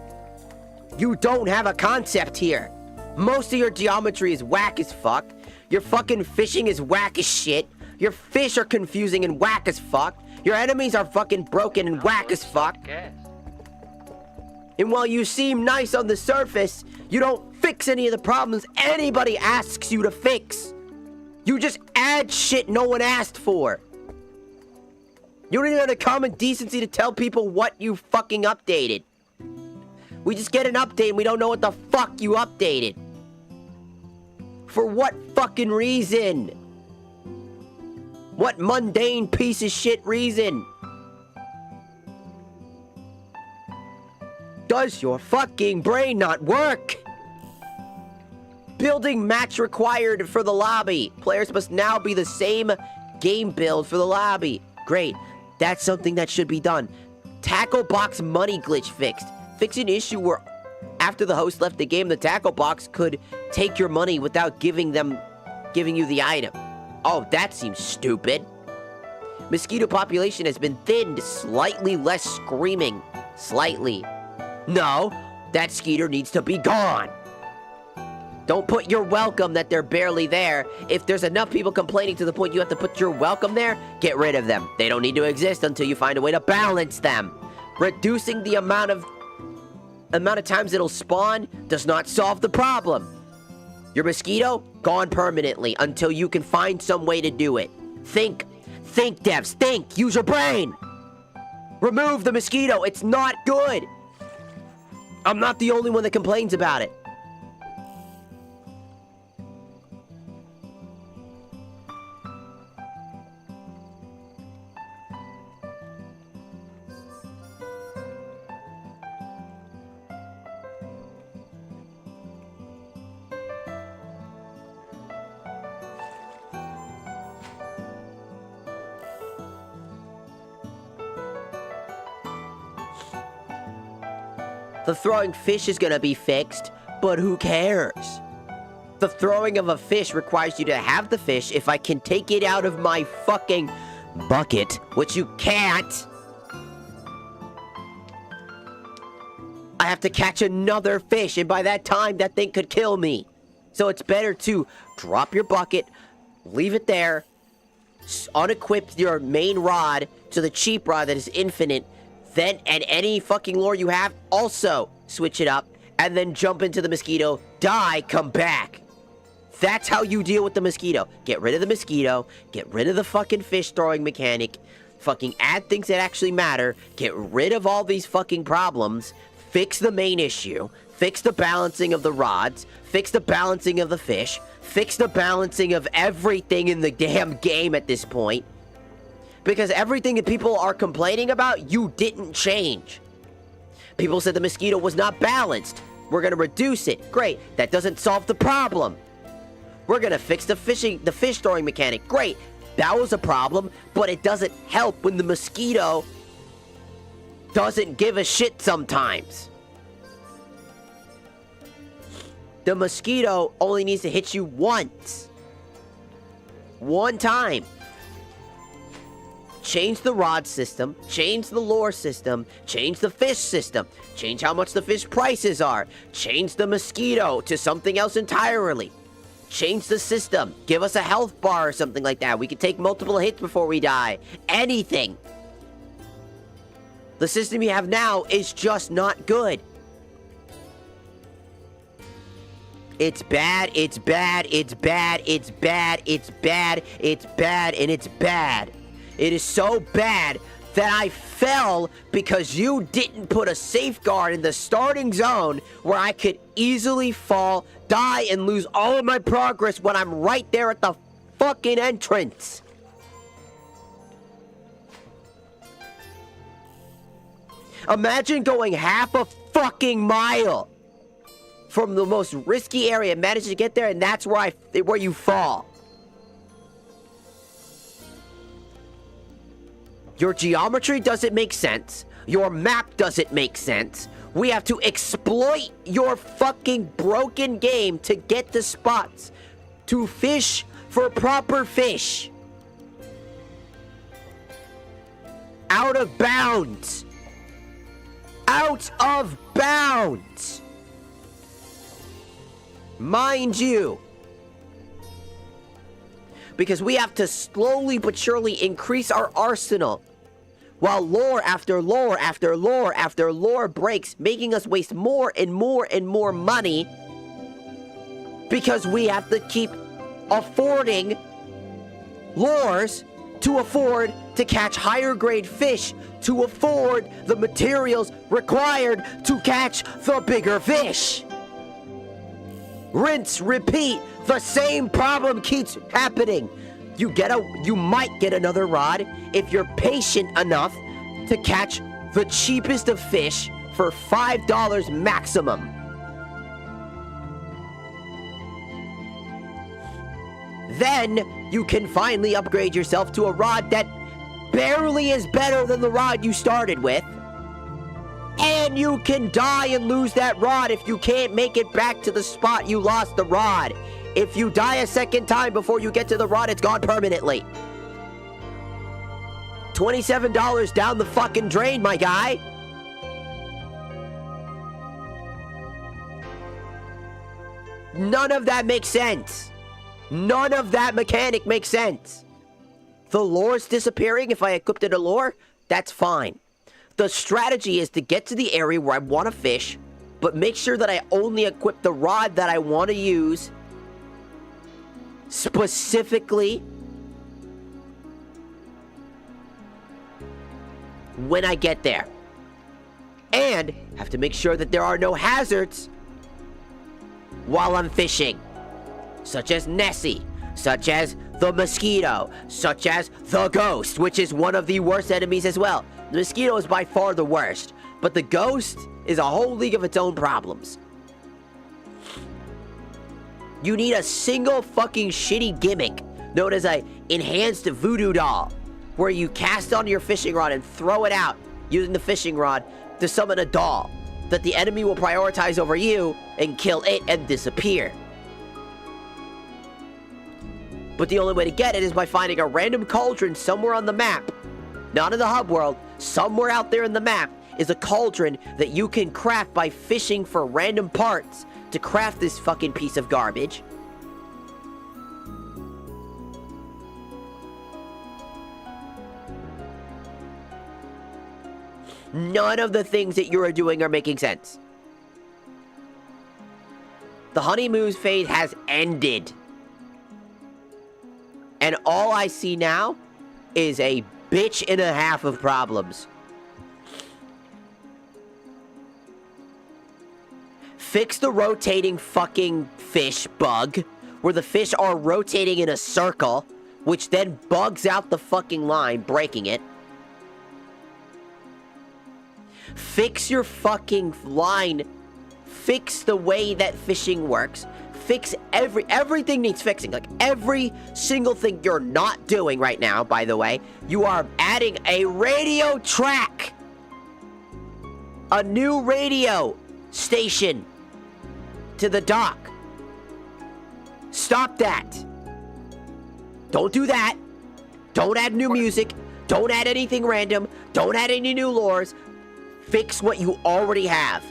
You don't have a concept here. Most of your geometry is whack as fuck. Your fucking fishing is whack as shit. Your fish are confusing and whack as fuck. Your enemies are fucking broken and whack as fuck. And while you seem nice on the surface, you don't fix any of the problems anybody asks you to fix. You just add shit no one asked for. You don't even have the common decency to tell people what you fucking updated. We just get an update and we don't know what the fuck you updated. For what fucking reason? What mundane piece of shit reason? Does your fucking brain not work? Building match required for the lobby. Players must now be the same game build for the lobby. Great. That's something that should be done. Tackle box money glitch fixed. Fix an issue where after the host left the game, the tackle box could take your money without giving you the item. Oh, that seems stupid. Mosquito population has been thinned. Slightly less screaming. Slightly. No, that skeeter needs to be gone. Don't put your welcome that they're barely there. If there's enough people complaining to the point you have to put your welcome there, get rid of them. They don't need to exist until you find a way to balance them. Reducing the amount of times it'll spawn does not solve the problem. Your mosquito, gone permanently until you can find some way to do it. Think, devs, think, use your brain. Remove the mosquito, it's not good. I'm not the only one that complains about it. The throwing fish is gonna be fixed, but who cares? The throwing of a fish requires you to have the fish. If I can take it out of my fucking bucket, which you can't, I have to catch another fish, and by that time, that thing could kill me. So it's better to drop your bucket, leave it there, unequip your main rod to the cheap rod that is infinite, then, and any fucking lure you have, also switch it up, and then jump into the mosquito, die, come back. That's how you deal with the mosquito. Get rid of the mosquito, get rid of the fucking fish throwing mechanic, fucking add things that actually matter, get rid of all these fucking problems, fix the main issue, fix the balancing of the rods, fix the balancing of the fish, fix the balancing of everything in the damn game at this point. Because everything that people are complaining about, you didn't change. People said the mosquito was not balanced. We're gonna reduce it. Great. That doesn't solve the problem. We're gonna fix the fish throwing mechanic. Great. That was a problem, but it doesn't help when the mosquito doesn't give a shit sometimes. The mosquito only needs to hit you once. One time. Change the rod system, change the lure system, change the fish system, change how much the fish prices are, change the mosquito to something else entirely. Change the system, give us a health bar or something like that. We can take multiple hits before we die. Anything. The system you have now is just not good. It's bad, it's bad, it's bad, it's bad, it's bad, it's bad, and it's bad. It is so bad that I fell because you didn't put a safeguard in the starting zone where I could easily fall, die, and lose all of my progress when I'm right there at the fucking entrance. Imagine going half a fucking mile from the most risky area, managing to get there, and that's where you fall. Your geometry doesn't make sense. Your map doesn't make sense. We have to exploit your fucking broken game to get the spots to fish for proper fish. Out of bounds. Out of bounds. Mind you. Because we have to slowly but surely increase our arsenal. While lore after lore after lore after lore breaks, making us waste more and more and more money. Because we have to keep affording lures to afford to catch higher grade fish, to afford the materials required to catch the bigger fish. Rinse, repeat. The same problem keeps happening. You might get another rod if you're patient enough to catch the cheapest of fish for $5 maximum. Then you can finally upgrade yourself to a rod that barely is better than the rod you started with. And you can die and lose that rod if you can't make it back to the spot you lost the rod. If you die a second time before you get to the rod, it's gone permanently. $27 down the fucking drain, my guy. None of that makes sense. None of that mechanic makes sense. The lure's disappearing if I equipped it a lure, that's fine. The strategy is to get to the area where I want to fish, but make sure that I only equip the rod that I want to use specifically when I get there. And have to make sure that there are no hazards while I'm fishing, such as Nessie, such as the mosquito, such as the ghost, which is one of the worst enemies as well. The mosquito is by far the worst, but the ghost is a whole league of its own problems. You need a single fucking shitty gimmick known as a enhanced voodoo doll, where you cast on your fishing rod and throw it out using the fishing rod to summon a doll that the enemy will prioritize over you and kill it and disappear. But the only way to get it is by finding a random cauldron somewhere on the map. Not in the hub world, somewhere out there in the map is a cauldron that you can craft by fishing for random parts to craft this fucking piece of garbage. None of the things that you are doing are making sense. The honeymoon phase has ended. And all I see now is a bitch and a half of problems. Fix the rotating fucking fish bug, where the fish are rotating in a circle, which then bugs out the fucking line, breaking it. Fix your fucking line. Fix the way that fishing works. Fix everything needs fixing. Like, every single thing you're not doing right now, by the way. You are adding a radio track. A new radio station to the dock. Stop that. Don't do that. Don't add new music. Don't add anything random. Don't add any new lores. Fix what you already have.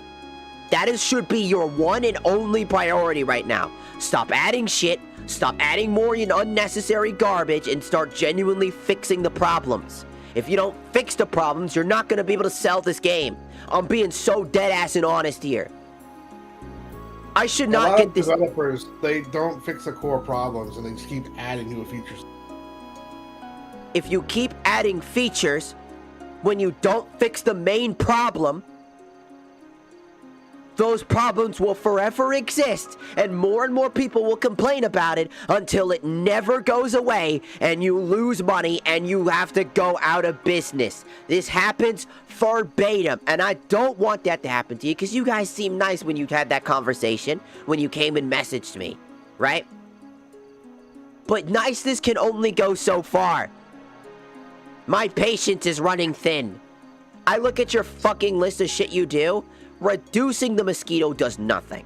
That should be your one and only priority right now. Stop adding shit. Stop adding more unnecessary garbage and start genuinely fixing the problems. If you don't fix the problems, you're not going to be able to sell this game. I'm being so dead-ass and honest here. I should not get this. Developers, they don't fix the core problems and they just keep adding new features. If you keep adding features when you don't fix the main problem, those problems will forever exist, and more people will complain about it until it never goes away, and you lose money, and you have to go out of business. This happens verbatim, and I don't want that to happen to you, because you guys seem nice when you had that conversation, when you came and messaged me, right? But niceness can only go so far. My patience is running thin. I look at your fucking list of shit you do. Reducing the mosquito does nothing.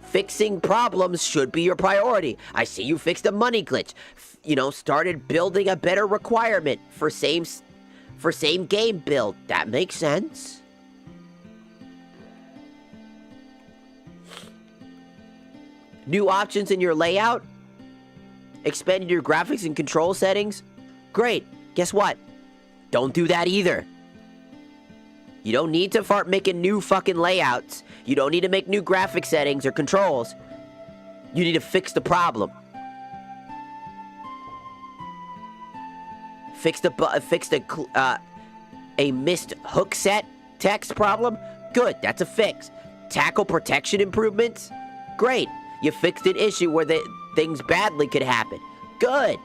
Fixing problems should be your priority. I see you fixed a money glitch. Started building a better requirement for same game build. That makes sense. New options in your layout. Expanded your graphics and control settings. Great. Guess what? Don't do that either. You don't need to start making new fucking layouts. You don't need to make new graphic settings or controls. You need to fix the problem. A missed hook set text problem? Good, that's a fix. Tackle protection improvements? Great, you fixed an issue where things badly could happen. Good.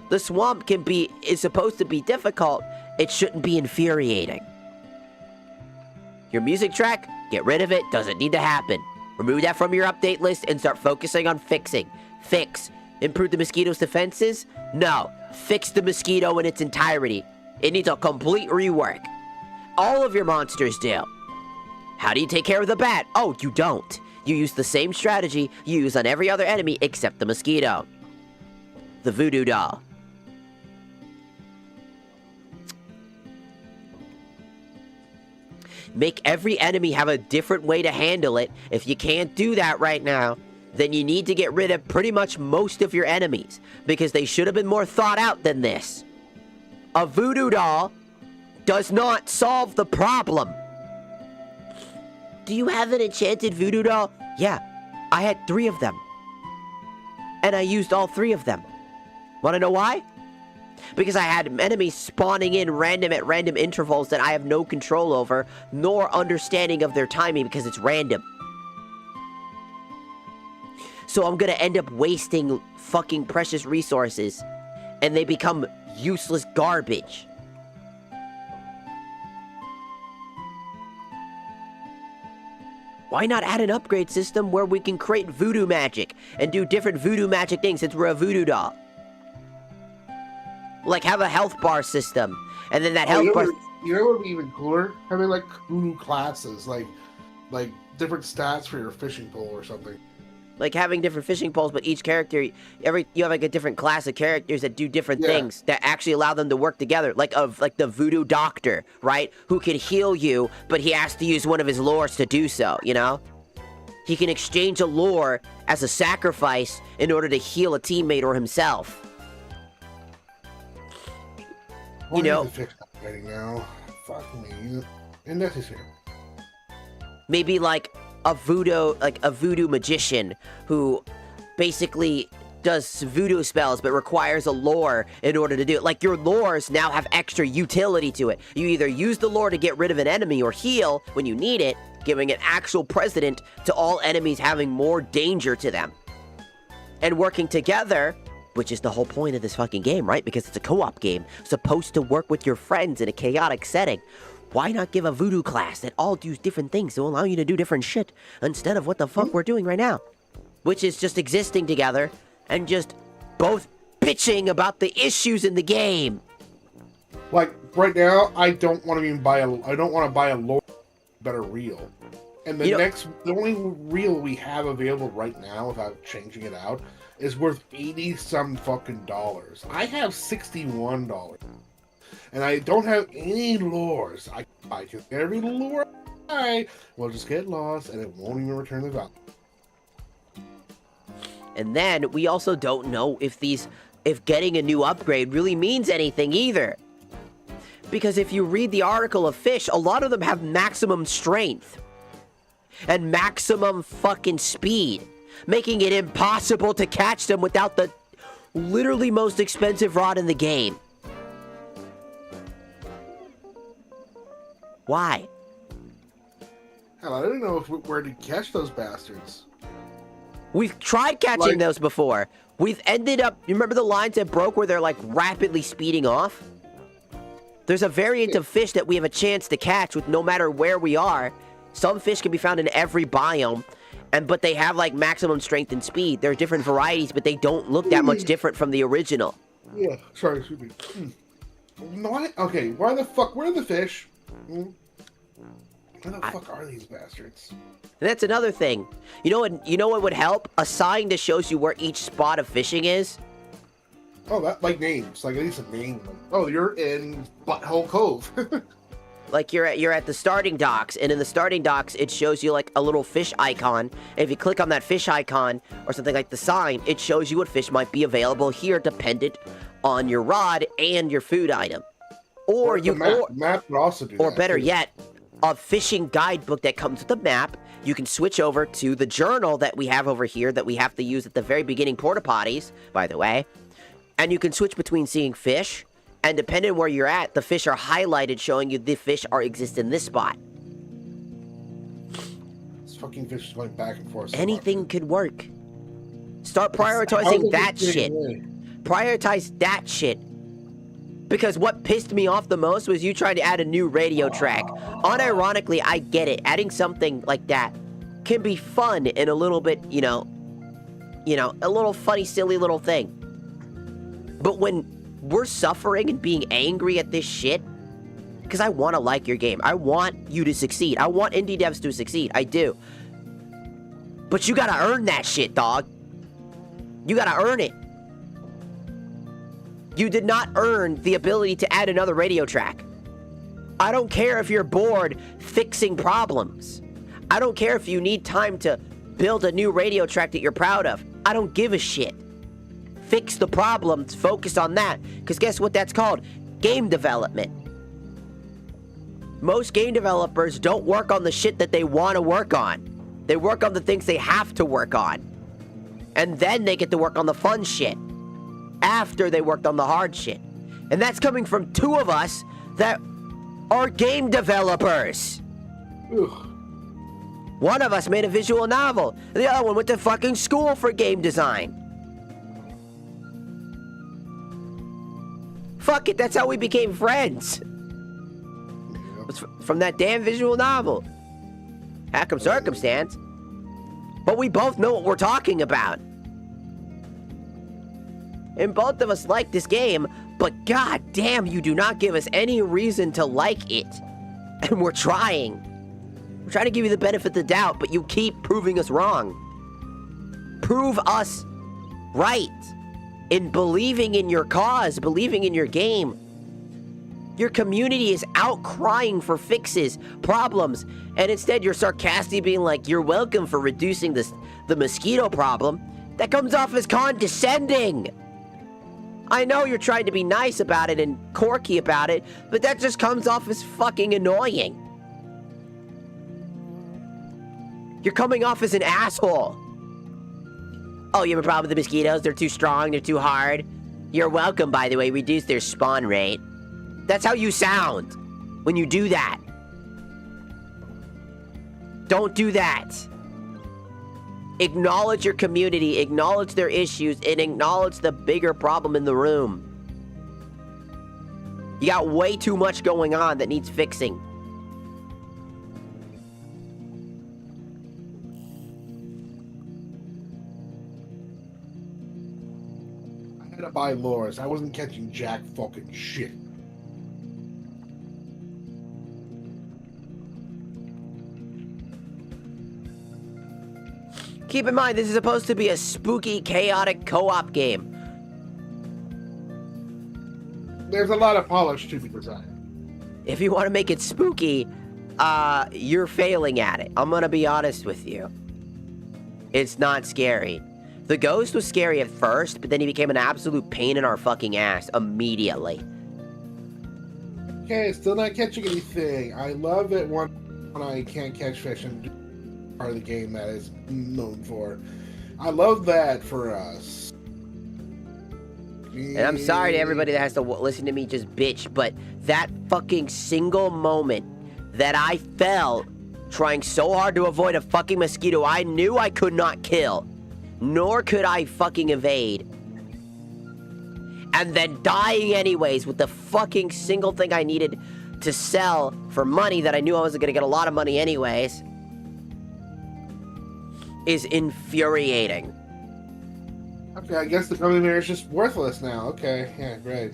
The swamp is supposed to be difficult. It shouldn't be infuriating. Your music track, get rid of it, doesn't need to happen. Remove that from your update list and start focusing on fixing. Fix. Improve the mosquito's defenses? No. Fix the mosquito in its entirety. It needs a complete rework. All of your monsters do. How do you take care of the bat? Oh, you don't. You use the same strategy you use on every other enemy except the mosquito. The voodoo doll. Make every enemy have a different way to handle it. If you can't do that right now, then you need to get rid of pretty much most of your enemies, because they should have been more thought out than this. A voodoo doll does not solve the problem. Do you have an enchanted voodoo doll? Yeah, I had 3 of them. And I used all 3 of them. Want to know why? Because I had enemies spawning in at random intervals that I have no control over, nor understanding of their timing because it's random. So I'm gonna end up wasting fucking precious resources, and they become useless garbage. Why not add an upgrade system where we can create voodoo magic and do different voodoo magic things since we're a voodoo doll? Like, have a health bar system, and then that health bar... You know what would be even cooler? Having, like, voodoo classes, like different stats for your fishing pole or something. Like, having different fishing poles, but each character, you have, like, a different class of characters that do different things that actually allow them to work together. Like the voodoo doctor, right? Who can heal you, but he has to use one of his lures to do so, you know? He can exchange a lure as a sacrifice in order to heal a teammate or himself. Why you know, fix that now? Fuck me. Unnecessary. Maybe like a voodoo magician who basically does voodoo spells but requires a lore in order to do it. Like, your lores now have extra utility to it. You either use the lore to get rid of an enemy or heal when you need it, giving an actual precedent to all enemies having more danger to them. And working together, which is the whole point of this fucking game, right? Because it's a co-op game, supposed to work with your friends in a chaotic setting. Why not give a voodoo class that all do different things to allow you to do different shit instead of what the fuck we're doing right now? Which is just existing together and just both bitching about the issues in the game. Like, right now, I don't want to even buy a lore better reel. And the only reel we have available right now without changing it out is worth 80-some fucking dollars. I have $61. And I don't have any lures. I can every lure I will just get lost and it won't even return the value. And then we also don't know if getting a new upgrade really means anything either. Because if you read the article of fish, a lot of them have maximum strength and maximum fucking speed, making it impossible to catch them without the literally most expensive rod in the game. Why? Hell, I don't know where to catch those bastards. We've tried catching those before. We've ended up... You remember the lines that broke where they're, like, rapidly speeding off? There's a variant of fish that we have a chance to catch with no matter where we are. Some fish can be found in every biome, but they have, like, maximum strength and speed. There are different varieties, but they don't look that much different from the original. Yeah, sorry, excuse me. Okay, why the fuck... Where are the fish? Where the fuck are these bastards? And that's another thing. You know what would help? A sign that shows you where each spot of fishing is. Oh, that like names. Like at least a name. Oh, you're in Butthole Cove. Like you're at the starting docks, and in the starting docks, it shows you like a little fish icon. And if you click on that fish icon or something like the sign, it shows you what fish might be available here, dependent on your rod and your food item. Or map would also do or that, better too. yet, a fishing guidebook that comes with the map. You can switch over to the journal that we have over here that we have to use at the very beginning porta potties, by the way. And you can switch between seeing fish, and depending on where you're at, the fish are highlighted showing you the fish exist in this spot. This fucking fish is going back and forth. So Anything could work. Start prioritizing that shit. Prioritize that shit. Because what pissed me off the most was you trying to add a new radio track. Unironically, I get it. Adding something like that can be fun and a little bit, a little funny, silly little thing. But when we're suffering and being angry at this shit, because I want to like your game. I want you to succeed. I want indie devs to succeed. I do. But you gotta earn that shit, dog. You gotta earn it. You did not earn the ability to add another radio track. I don't care if you're bored fixing problems. I don't care if you need time to build a new radio track that you're proud of. I don't give a shit. Fix the problems, focus on that. Because guess what that's called? Game development. Most game developers don't work on the shit that they want to work on. They work on the things they have to work on. And then they get to work on the fun shit. After they worked on the hard shit. And that's coming from two of us that are game developers. Ugh. One of us made a visual novel. The other one went to fucking school for game design. Fuck it, that's how we became friends. It's from that damn visual novel. Hack 'em circumstance. But we both know what we're talking about. And both of us like this game, but god damn, you do not give us any reason to like it. And we're trying. We're trying to give you the benefit of the doubt, but you keep proving us wrong. Prove us right in believing in your cause, believing in your game. Your community is out crying for fixes, problems, and instead you're sarcastically being like, you're welcome for reducing the mosquito problem. That comes off as condescending. I know you're trying to be nice about it and quirky about it, but that just comes off as fucking annoying. You're coming off as an asshole. Oh, you have a problem with the mosquitoes? They're too strong, they're too hard. You're welcome, by the way, reduce their spawn rate. That's how you sound when you do that. Don't do that. Acknowledge your community, acknowledge their issues, and acknowledge the bigger problem in the room. You got way too much going on that needs fixing. not buy lures. I wasn't catching jack fucking shit. Keep in mind, this is supposed to be a spooky, chaotic co-op game. There's a lot of polish to be desired. If you want to make it spooky, you're failing at it. I'm gonna be honest with you. It's not scary. The ghost was scary at first, but then he became an absolute pain in our fucking ass immediately. Okay, still not catching anything. I love it when I can't catch fish and part of the game that is known for. I love that for us. And I'm sorry to everybody that has to listen to me just bitch, but that fucking single moment that I fell trying so hard to avoid a fucking mosquito I knew I could not kill, nor could I fucking evade, and then dying anyways with the fucking single thing I needed to sell for money that I knew I wasn't gonna get a lot of money anyways, is infuriating. Okay, I guess the millionaire is just worthless now. Okay, yeah, great.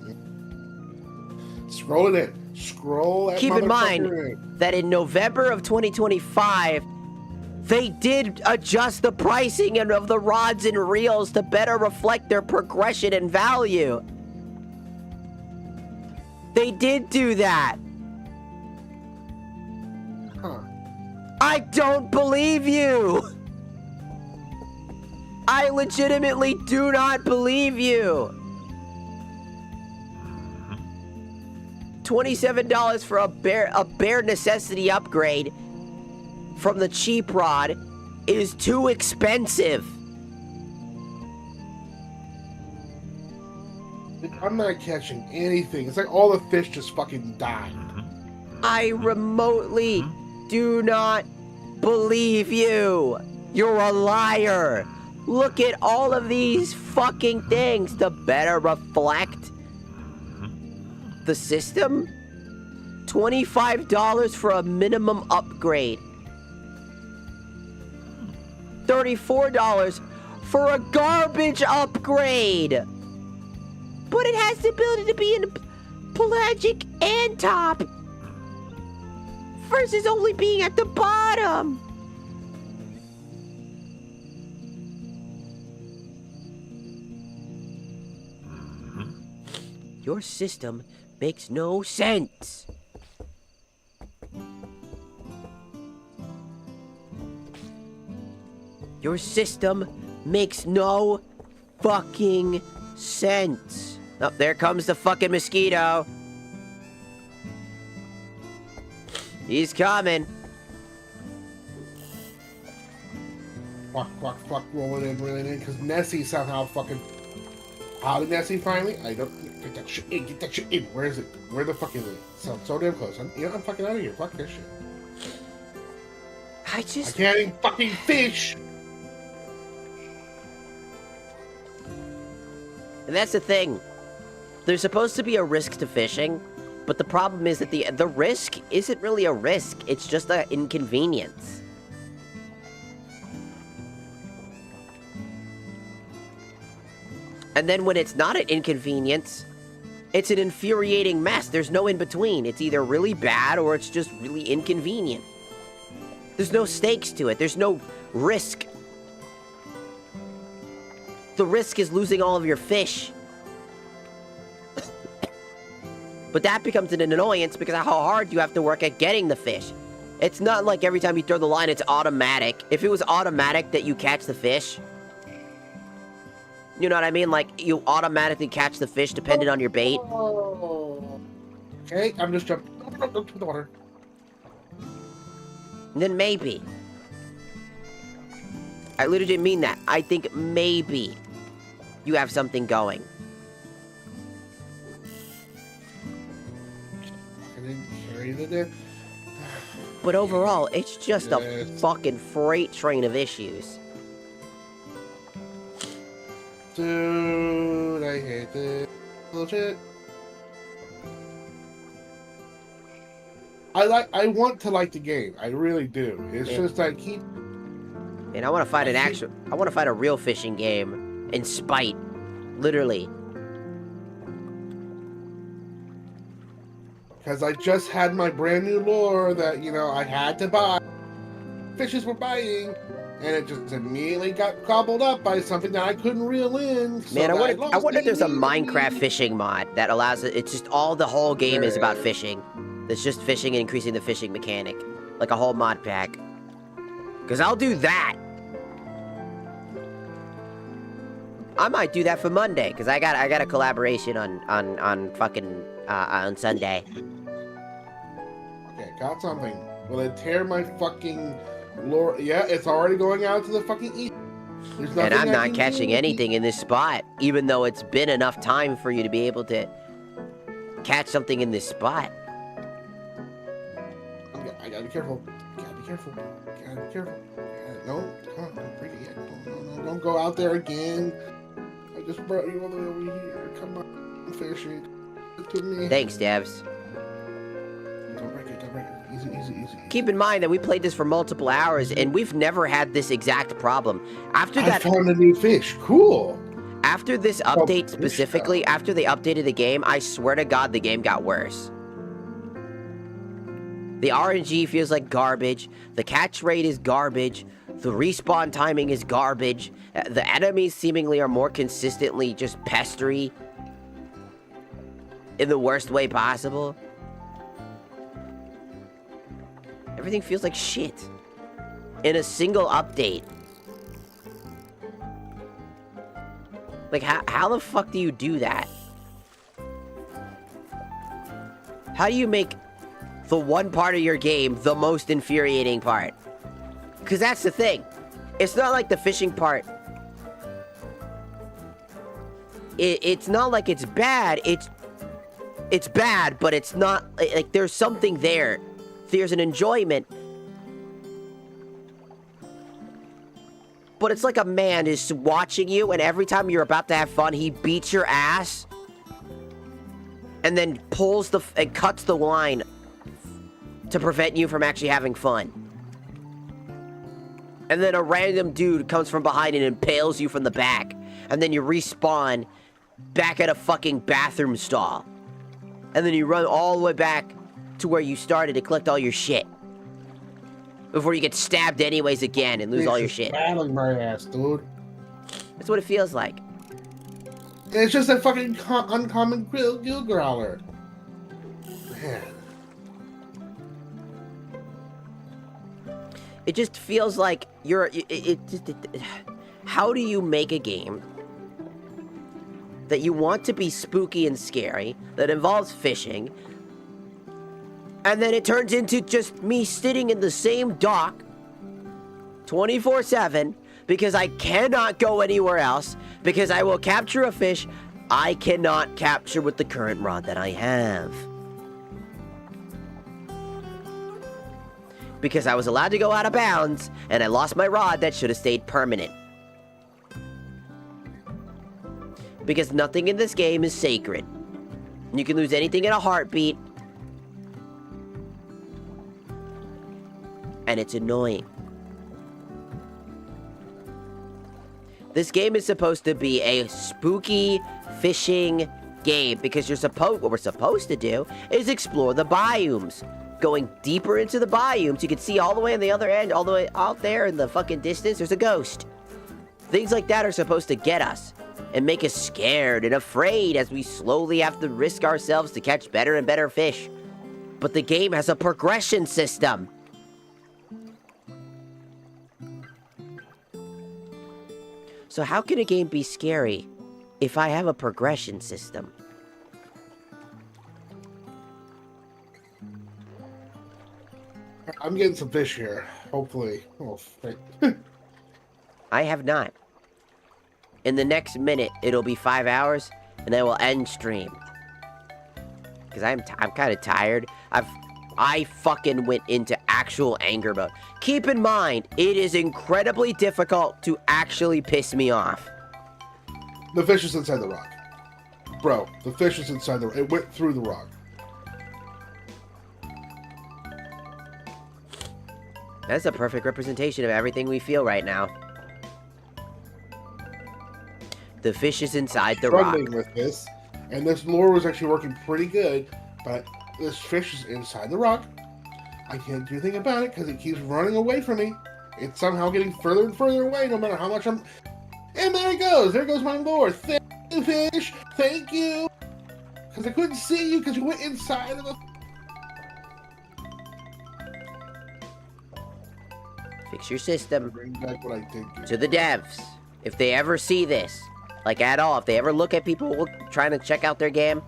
Scroll it in. Scroll that Keep in mind in. that in November of 2025, they did adjust the pricing of the rods and reels to better reflect their progression and value. They did do that. Huh. I don't believe you. I legitimately do not believe you. $27 for a bare necessity upgrade from the cheap rod is too expensive. I'm not catching anything. It's like all the fish just fucking died. I remotely do not believe you. You're a liar. Look at all of these fucking things to better reflect the system. $25 for a minimum upgrade. $34 for a garbage upgrade. But it has the ability to be in pelagic and top versus only being at the bottom. Your system makes no sense. Your system makes no fucking sense. Oh, there comes the fucking mosquito. He's coming. Fuck, rolling in, because Nessie somehow fucking... How did Nessie finally? I don't... Get that shit in, Where is it? Where the fuck is it? So damn close. I'm fucking out of here. Fuck this shit. I can't even fucking fish! And that's the thing. There's supposed to be a risk to fishing, but the problem is that the risk isn't really a risk. It's just an inconvenience. And then when it's not an inconvenience, it's an infuriating mess. There's no in-between. It's either really bad or it's just really inconvenient. There's no stakes to it. There's no risk. The risk is losing all of your fish. But that becomes an annoyance because of how hard you have to work at getting the fish. It's not like every time you throw the line, it's automatic. If it was automatic that you catch the fish, you know what I mean? Like, you automatically catch the fish depending on your bait. Okay, I'm just jumping to the water. Then maybe. I literally didn't mean that. I think maybe you have something going. I didn't carry the... But overall, it's just a fucking freight train of issues. Dude, I hate this bullshit. I want to like the game. I really do. It's just I keep... And I want to fight I want to fight a real fishing game in spite. Literally. Because I just had my brand new lure that, you know, I had to buy. Fishes were biting, and it just immediately got gobbled up by something that I couldn't reel in. So Man, I wonder if there's a immediately. Minecraft fishing mod that allows it. It's just all the whole game is about fishing. It's just fishing and increasing the fishing mechanic. Like a whole mod pack. Because I'll do that. I might do that for Monday, because I got a collaboration on fucking on Sunday. Okay, got something. Will it tear my fucking lure? Yeah, it's already going out to the fucking east. There's And nothing I'm I not can catching do. anything in this spot, even though it's been enough time for you to be able to catch something in this spot. I gotta be careful. Gotta be careful. Gotta be careful. No, don't break it yet. No, don't go out there again. I just brought you all the way over here. Come on, fishing. To me. Thanks, Devs. Don't break it. Don't break it. Easy. Keep in mind that we played this for multiple hours, and we've never had this exact problem. After that, I found a new fish. Cool. After this update specifically, after they updated the game, I swear to God, the game got worse. The RNG feels like garbage. The catch rate is garbage. The respawn timing is garbage. The enemies seemingly are more consistently just pestery. In the worst way possible. Everything feels like shit. In a single update. Like, how the fuck do you do that? How do you make the one part of your game the most infuriating part? Because that's the thing. It's not like the fishing part. It's not like it's bad. It's bad, but it's not... Like, there's something there. There's an enjoyment. But it's like a man is watching you, and every time you're about to have fun, he beats your ass. And then pulls and cuts the line to prevent you from actually having fun. And then a random dude comes from behind and impales you from the back. And then you respawn back at a fucking bathroom stall. And then you run all the way back to where you started to collect all your shit. Before you get stabbed anyways again and lose all your shit. Battling my ass, dude. That's what it feels like. It's just a fucking uncommon gill growler. Man. It just feels like you're... how do you make a game that you want to be spooky and scary, that involves fishing, and then it turns into just me sitting in the same dock 24/7 because I cannot go anywhere else, because I will capture a fish I cannot capture with the current rod that I have. Because I was allowed to go out of bounds, and I lost my rod that should have stayed permanent. Because nothing in this game is sacred. You can lose anything in a heartbeat. And it's annoying. This game is supposed to be a spooky fishing game because what we're supposed to do is explore the biomes. Going deeper into the biomes, you can see all the way on the other end, all the way out there in the fucking distance, there's a ghost. Things like that are supposed to get us and make us scared and afraid as we slowly have to risk ourselves to catch better and better fish. But the game has a progression system. So how can a game be scary if I have a progression system? I'm getting some fish here, hopefully. Oh, I have not. In the next minute, it'll be 5 hours, and I will end stream. Because I'm kind of tired. I fucking went into actual anger mode. Keep in mind, it is incredibly difficult to actually piss me off. The fish is inside the rock. Bro, the fish is inside the rock. It went through the rock. That's a perfect representation of everything we feel right now. The fish is inside the rock. Struggling with this, and this lure was actually working pretty good, but this fish is inside the rock. I can't do anything about it because it keeps running away from me. It's somehow getting further and further away no matter how much I'm... And there it goes! There goes my lure! Thank you, fish! Thank you! Because I couldn't see you because you went inside of the... Fix your system. Bring back what I did. To the devs, if they ever see this, like at all, if they ever look at people trying to check out their game,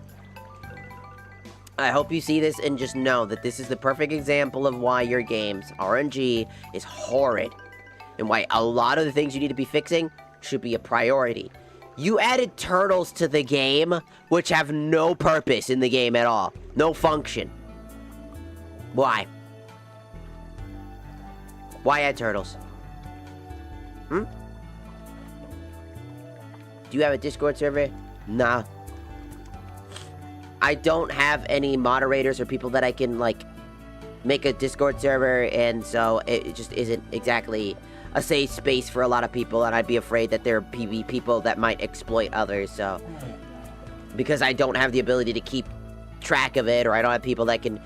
I hope you see this and just know that this is the perfect example of why your game's RNG is horrid. And why a lot of the things you need to be fixing should be a priority. You added turtles to the game, which have no purpose in the game at all. No function. Why? Why add turtles? Hmm? Do you have a Discord server? Nah. I don't have any moderators or people that I can, like, make a Discord server, and so it just isn't exactly a safe space for a lot of people, and I'd be afraid that there are people that might exploit others, so... Because I don't have the ability to keep track of it, or I don't have people that can,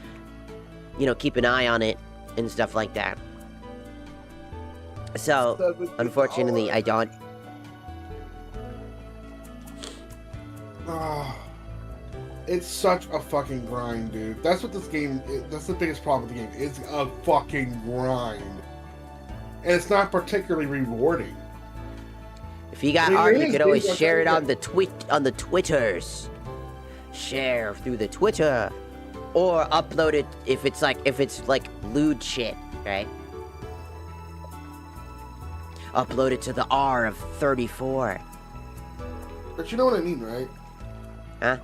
you know, keep an eye on it, and stuff like that. So, unfortunately, I don't. It's such a fucking grind, dude. That's what this game is. That's the biggest problem with the game. It's a fucking grind. And it's not particularly rewarding. If you got art, you could always share it on the Twitters. Share through the Twitter. Or upload it if it's like lewd shit, right? Upload it to the R of 34. But you know what I mean, right? Huh?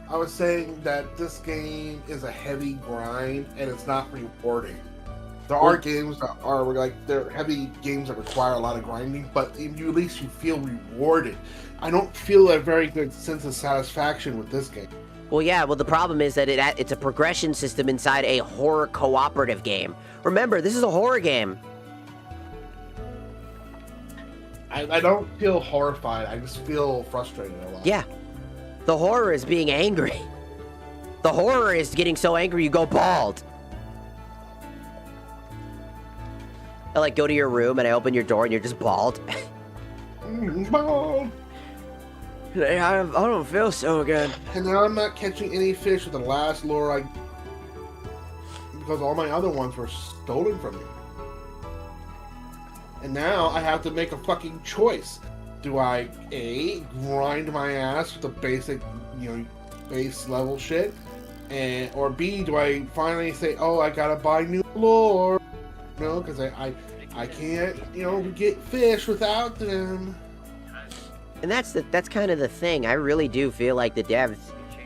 I was saying that this game is a heavy grind and it's not rewarding. There are games that are like, they're heavy games that require a lot of grinding, but at least you feel rewarded. I don't feel a very good sense of satisfaction with this game. Well, yeah, well, the problem is that it's a progression system inside a horror cooperative game. Remember, this is a horror game. I don't feel horrified, I just feel frustrated a lot. Yeah. The horror is being angry. The horror is getting so angry you go bald. I like go to your room and I open your door and you're just bald. Bald. I don't feel so good. And now I'm not catching any fish with the last lure because all my other ones were stolen from me. And now I have to make a fucking choice. Do I, A, grind my ass with the basic, base level shit? Or B, do I finally say, oh, I gotta buy new lore? Because I can't, get fish without them. And that's kind of the thing. I really do feel like the devs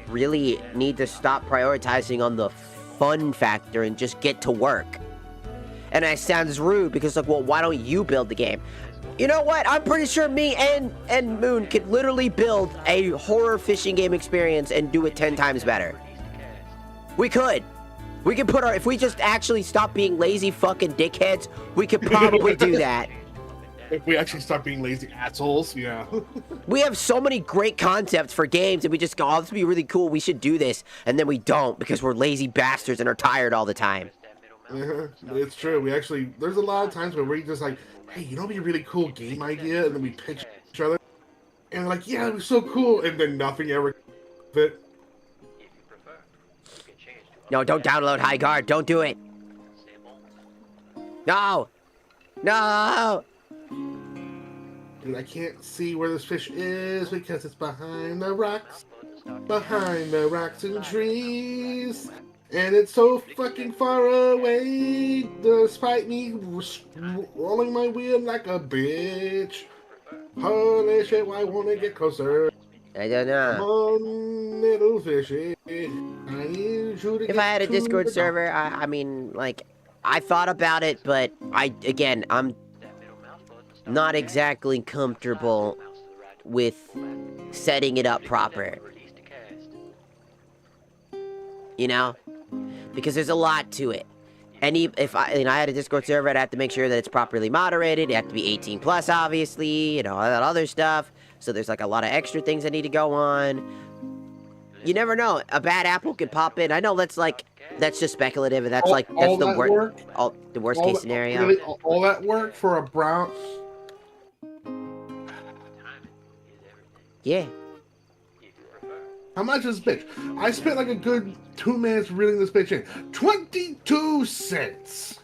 really need to stop prioritizing on the fun factor and just get to work. And that sounds rude because, like, well, why don't you build the game? You know what? I'm pretty sure me and Moon could literally build a horror fishing game experience and do it 10 times better. We could. We could put if we just actually stop being lazy fucking dickheads, we could probably do that. If we actually stop being lazy assholes, yeah. We have so many great concepts for games and we just go, oh, this would be really cool, we should do this. And then we don't because we're lazy bastards and are tired all the time. Yeah, it's true. There's a lot of times where we're just like, hey, you know what'd be a really cool game idea? And then we pitch each other. And we're like, yeah, it was so cool. And then nothing ever fit. No, don't download High Guard. Don't do it. No. No. Dude, I can't see where this fish is because it's behind the rocks. Behind the rocks and trees. And it's so fucking far away, despite me rolling my wheel like a bitch. Holy shit, why won't it get closer? I don't know. Come on, little fishy. I need you to if I had a Discord server, I mean, like, I thought about it, but I'm not exactly comfortable with setting it up proper. You know? Because there's a lot to it. And if I had a Discord server, I'd have to make sure that it's properly moderated. It had to be 18 plus, obviously, all that other stuff. So there's like a lot of extra things that need to go on. you never know. A bad apple could pop in. I know that's just speculative, and that's that's all the that worst, work? the worst case scenario. Really, all that work for a brown. Yeah. How much is this bitch? I spent like a good 2 minutes reeling this bitch in. 22 cents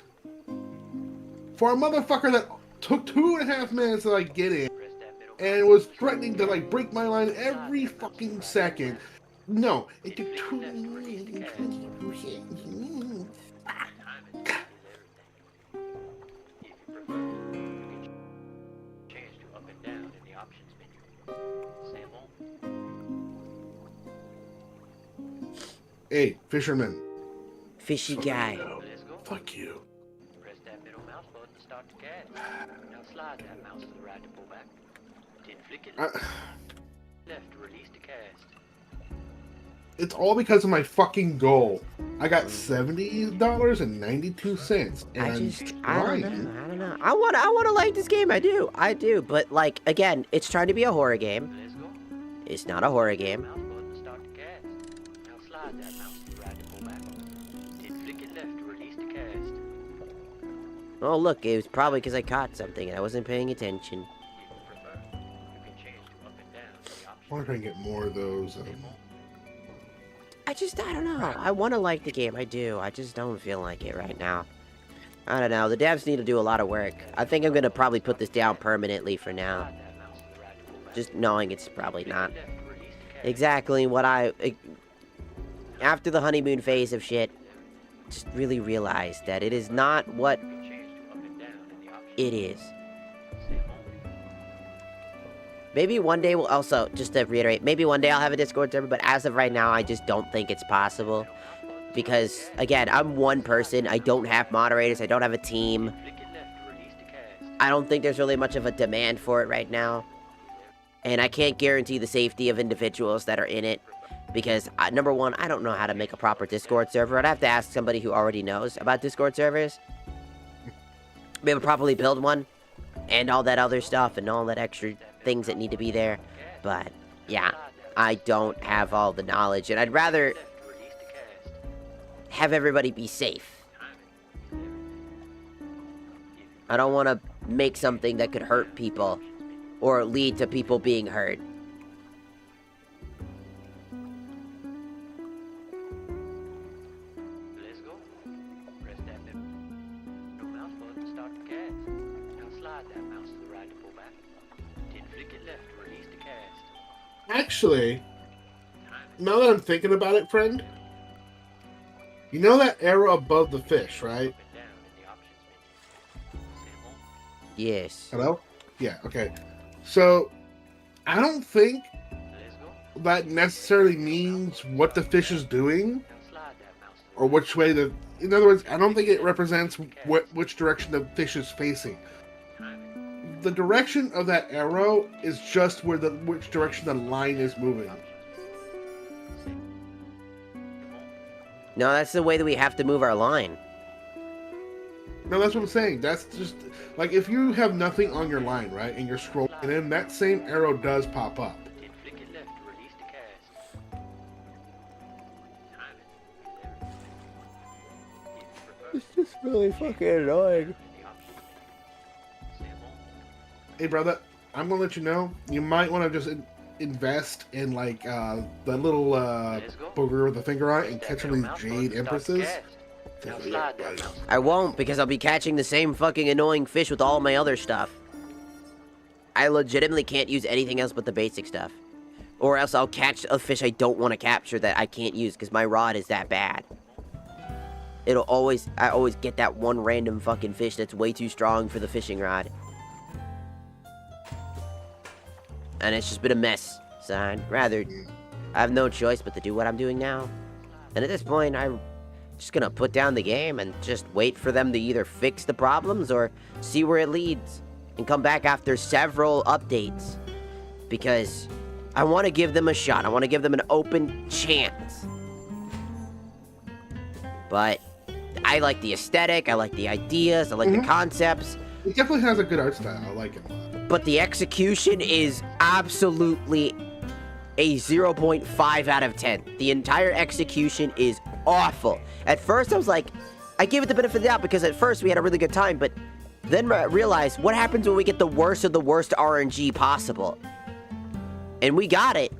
for a motherfucker that took 2.5 minutes to like get in and was threatening to like break my line every fucking second. No, it took 2 minutes. Hey, fisherman. Fishy guy. Fuck you. Press that middle mouse button to start the cast. Now slide that mouse to the right to pull back. Then flick it left to release the cast. It's all because of my fucking goal. I got $70.92, and I don't know. I want to like this game. I do. But like again, it's trying to be a horror game. It's not a horror game. Oh look, it was probably because I caught something and I wasn't paying attention. I wonder if I can get more of those. I don't know. I want to like the game. I do. I just don't feel like it right now. I don't know. The devs need to do a lot of work. I think I'm going to probably put this down permanently for now. Just knowing it's probably not exactly what after the honeymoon phase of shit, just really realized that it is not what it is. Maybe one day we'll also, just to reiterate, maybe one day I'll have a Discord server, but as of right now, I just don't think it's possible. Because, again, I'm one person, I don't have moderators, I don't have a team. I don't think there's really much of a demand for it right now. And I can't guarantee the safety of individuals that are in it. Because, number one, I don't know how to make a proper Discord server. I'd have to ask somebody who already knows about Discord servers. Be able to properly build one. And all that other stuff and all that extra things that need to be there. But, yeah, I don't have all the knowledge. And I'd rather have everybody be safe. I don't want to make something that could hurt people. Or lead to people being hurt. Actually, now that I'm thinking about it, friend, you know that arrow above the fish, right? Yes. Hello? Yeah, okay. So, I don't think that necessarily means what the fish is doing, or which way the... In other words, I don't think it represents which direction the fish is facing. The direction of that arrow is just which direction the line is moving. No, that's the way that we have to move our line. No, that's what I'm saying. That's just... Like, if you have nothing on your line, right, and you're scrolling, and then that same arrow does pop up. It's just really fucking annoying. Hey, brother, I'm gonna let you know. You might want to just invest in, like, the little booger with the finger on it and catch one of these jade empresses. I won't, because I'll be catching the same fucking annoying fish with all my other stuff. I legitimately can't use anything else but the basic stuff. Or else I'll catch a fish I don't want to capture that I can't use because my rod is that bad. I always get that one random fucking fish that's way too strong for the fishing rod. And it's just been a mess. So I have no choice but to do what I'm doing now. And at this point, I'm just gonna put down the game and just wait for them to either fix the problems or see where it leads. And come back after several updates. Because I want to give them a shot. I want to give them an open chance. But I like the aesthetic, I like the ideas, I like the concepts. It definitely has a good art style, I like it a lot. But the execution is absolutely a 0.5 out of 10. The entire execution is awful. At first, I was like, I gave it the benefit of the doubt because at first we had a really good time, but then I realized what happens when we get the worst of the worst RNG possible. And we got it.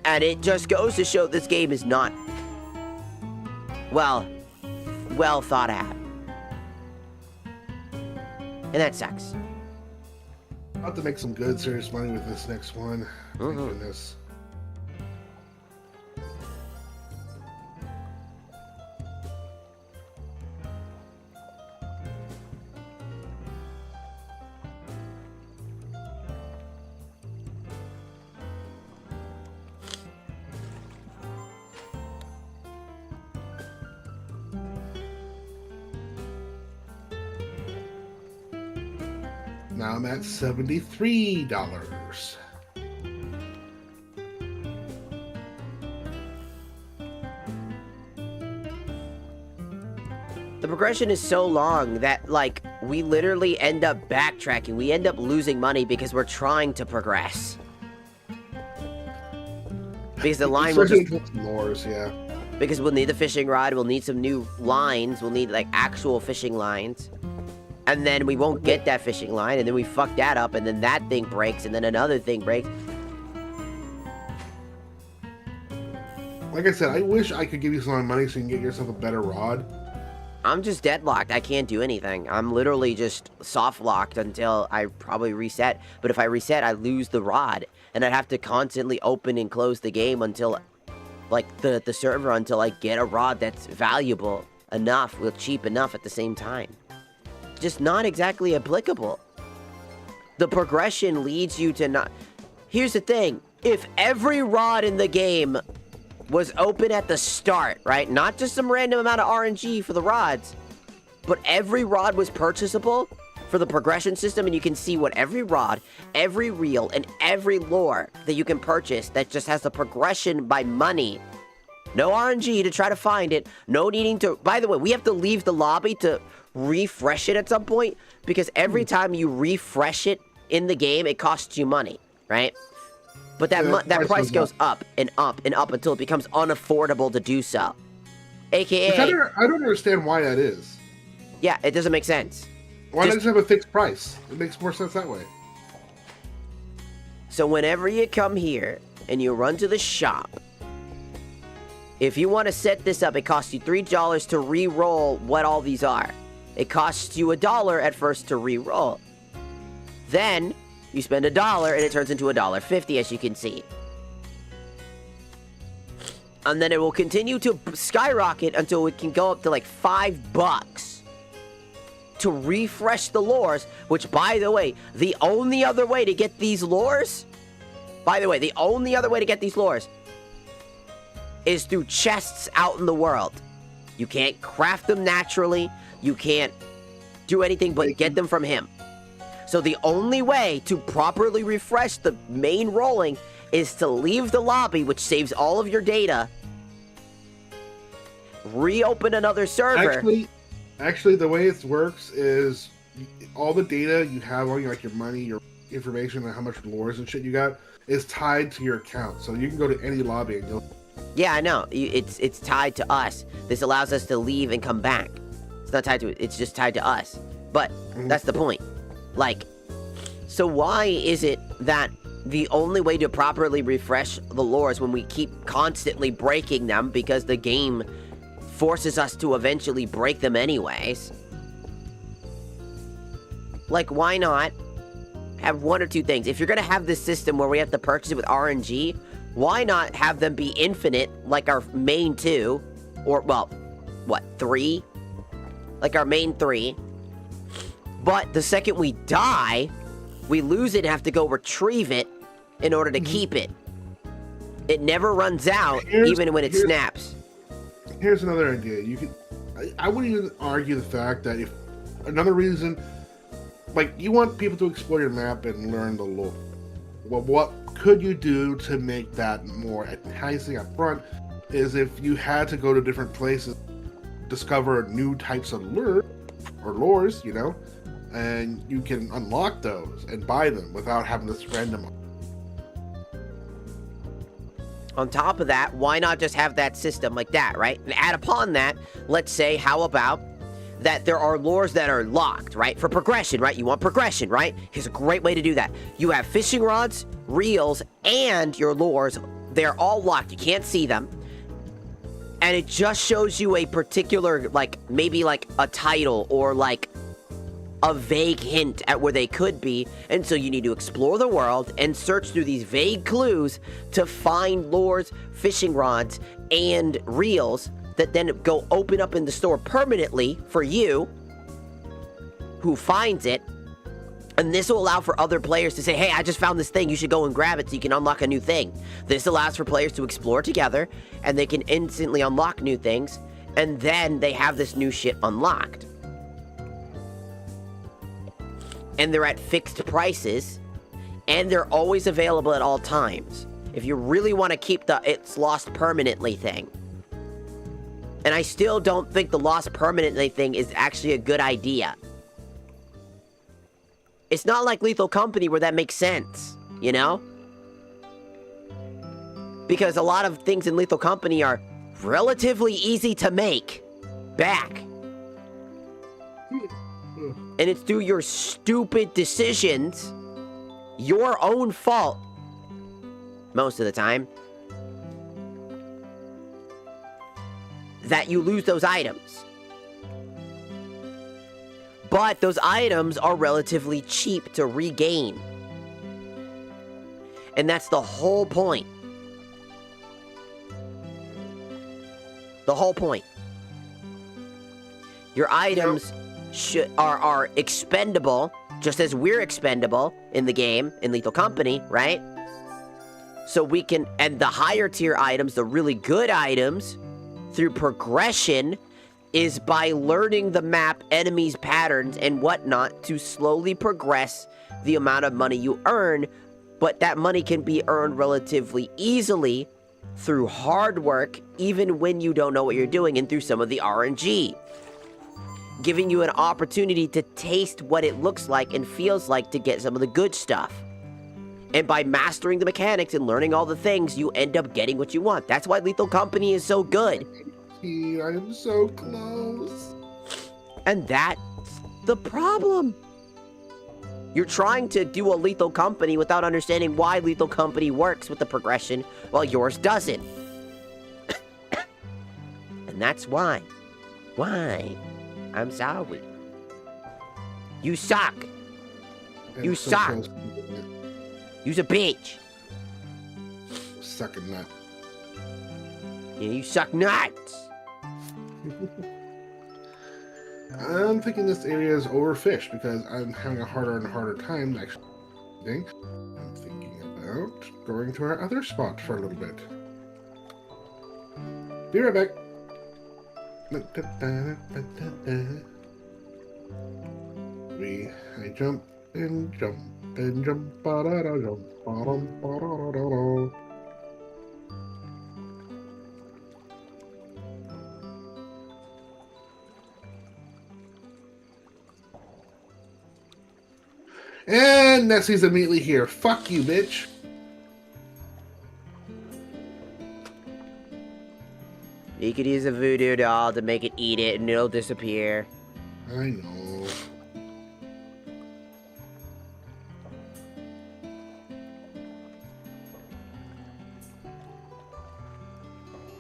And it just goes to show this game is not, well thought out. And that sucks. I'll have to make some good, serious money with this next one. Thank goodness. Now I'm at $73. The progression is so long that, like, we literally end up backtracking. We end up losing money because we're trying to progress. Because the line will just... Lures, yeah. Because we'll need the fishing rod, we'll need some new lines, we'll need, like, actual fishing lines. And then we won't get that fishing line, and then we fuck that up, and then that thing breaks, and then another thing breaks. Like I said, I wish I could give you some money so you can get yourself a better rod. I'm just deadlocked. I can't do anything. I'm literally just soft-locked until I probably reset. But if I reset, I lose the rod. And I'd have to constantly open and close the game until, like, the server, until I get a rod that's valuable enough, cheap enough at the same time. Just not exactly applicable. The progression leads you to not... Here's the thing. If every rod in the game was open at the start, right? Not just some random amount of RNG for the rods, but every rod was purchasable for the progression system, and you can see what every rod, every reel, and every lure that you can purchase that just has the progression by money. No RNG to try to find it. No needing to... By the way, we have to leave the lobby to refresh it at some point, because every time you refresh it in the game, it costs you money, right? But that price goes up and up and up until it becomes unaffordable to do so. AKA... I don't understand why that is. Yeah, it doesn't make sense. Why not just have a fixed price? It makes more sense that way. So whenever you come here and you run to the shop, if you want to set this up, it costs you $3 to re-roll what all these are. It costs you $1 at first to re-roll. Then you spend $1 and it turns into $1.50, as you can see. And then it will continue to skyrocket until it can go up to like $5 to refresh the lures, which, by the way, the only other way to get these lures, is through chests out in the world. You can't craft them naturally. You can't do anything but get them from him. So the only way to properly refresh the main rolling is to leave the lobby, which saves all of your data, reopen another server. Actually, the way it works is all the data you have on you, like your money, your information, and how much lures and shit you got, is tied to your account. So you can go to any lobby and go. Yeah, I know. It's tied to us. This allows us to leave and come back. It's not tied to it. It's just tied to us. But that's the point. Like, so why is it that the only way to properly refresh the lures when we keep constantly breaking them, because the game forces us to eventually break them anyways? Like, why not have one or two things? If you're gonna have this system where we have to purchase it with RNG, why not have them be infinite, like our main two? Or, well, what, 3? Like our main 3. But the second we die, we lose it and have to go retrieve it in order to keep it. It never runs out, even when it snaps. Here's another idea. I wouldn't even argue the fact that if another reason, like, you want people to explore your map and learn the lore. Well, what could you do to make that more enticing up front is if you had to go to different places, discover new types of lures, you know, and you can unlock those and buy them without having this random. On top of that, why not just have that system like that, right? And add upon that, let's say, how about that there are lures that are locked, right? For progression, right? You want progression, right? Here's a great way to do that. You have fishing rods, reels, and your lures. They're all locked. You can't see them. And it just shows you a particular, like, maybe like a title or like a vague hint at where they could be. And so you need to explore the world and search through these vague clues to find lures, fishing rods, and reels that then go open up in the store permanently for you who finds it. And this will allow for other players to say, hey, I just found this thing, you should go and grab it so you can unlock a new thing. This allows for players to explore together, and they can instantly unlock new things, and then they have this new shit unlocked. And they're at fixed prices, and they're always available at all times. If you really want to keep the it's lost permanently thing. And I still don't think the lost permanently thing is actually a good idea. It's not like Lethal Company where that makes sense, you know? Because a lot of things in Lethal Company are relatively easy to make back. And it's through your stupid decisions, your own fault, most of the time, that you lose those items. But those items are relatively cheap to regain. And that's the whole point. The whole point. Your items are expendable, just as we're expendable in the game, in Lethal Company, right? So we can, and the higher tier items, the really good items, through progression, is by learning the map, enemies, patterns, and whatnot to slowly progress the amount of money you earn, but that money can be earned relatively easily through hard work, even when you don't know what you're doing, and through some of the RNG, giving you an opportunity to taste what it looks like and feels like to get some of the good stuff. And by mastering the mechanics and learning all the things, you end up getting what you want. That's why Lethal Company is so good. I am so close. And that's the problem. You're trying to do a Lethal Company without understanding why Lethal Company works with the progression while yours doesn't. And that's why. Why? I'm sorry. You suck. You suck. You's a bitch. Sucking nut. Yeah, you suck nuts. I'm thinking this area is overfished because I'm having a harder and harder time actually. I'm thinking about going to our other spot for a little bit. Be right back. I jump and jump and jump, ba-da-da-jump, ba-dum, ba-da-da-da-da. And Nessie's immediately here. Fuck you, bitch. You could use a voodoo doll to make it eat it and it'll disappear. I know.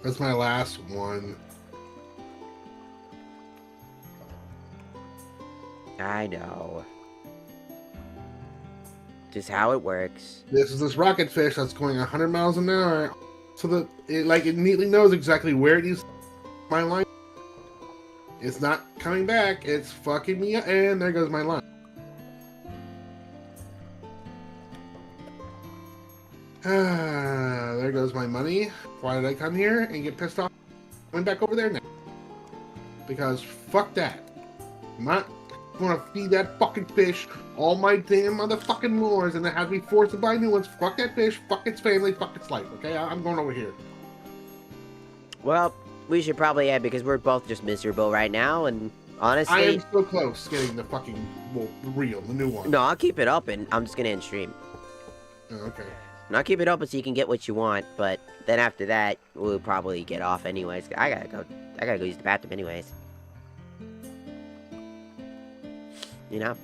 That's my last one. I know. Just how it works. This is this rocket fish that's going 100 miles an hour. So that it neatly knows exactly where it needs my line. It's not coming back. It's fucking me up. And there goes my line. There goes my money. Why did I come here and get pissed off? I'm back over there now. Because fuck that. I'm not going to feed that fucking fish all my damn motherfucking lures and then have me forced to buy new ones. Fuck that fish. Fuck its family. Fuck its life. Okay? I'm going over here. Well, we should probably end because we're both just miserable right now, and honestly... I am so close getting the fucking reel, the new one. No, I'll keep it up and I'm just going to end stream. Oh, okay. And I'll keep it open so you can get what you want, but then after that, we'll probably get off anyways. I gotta go use the bathroom anyways. You know?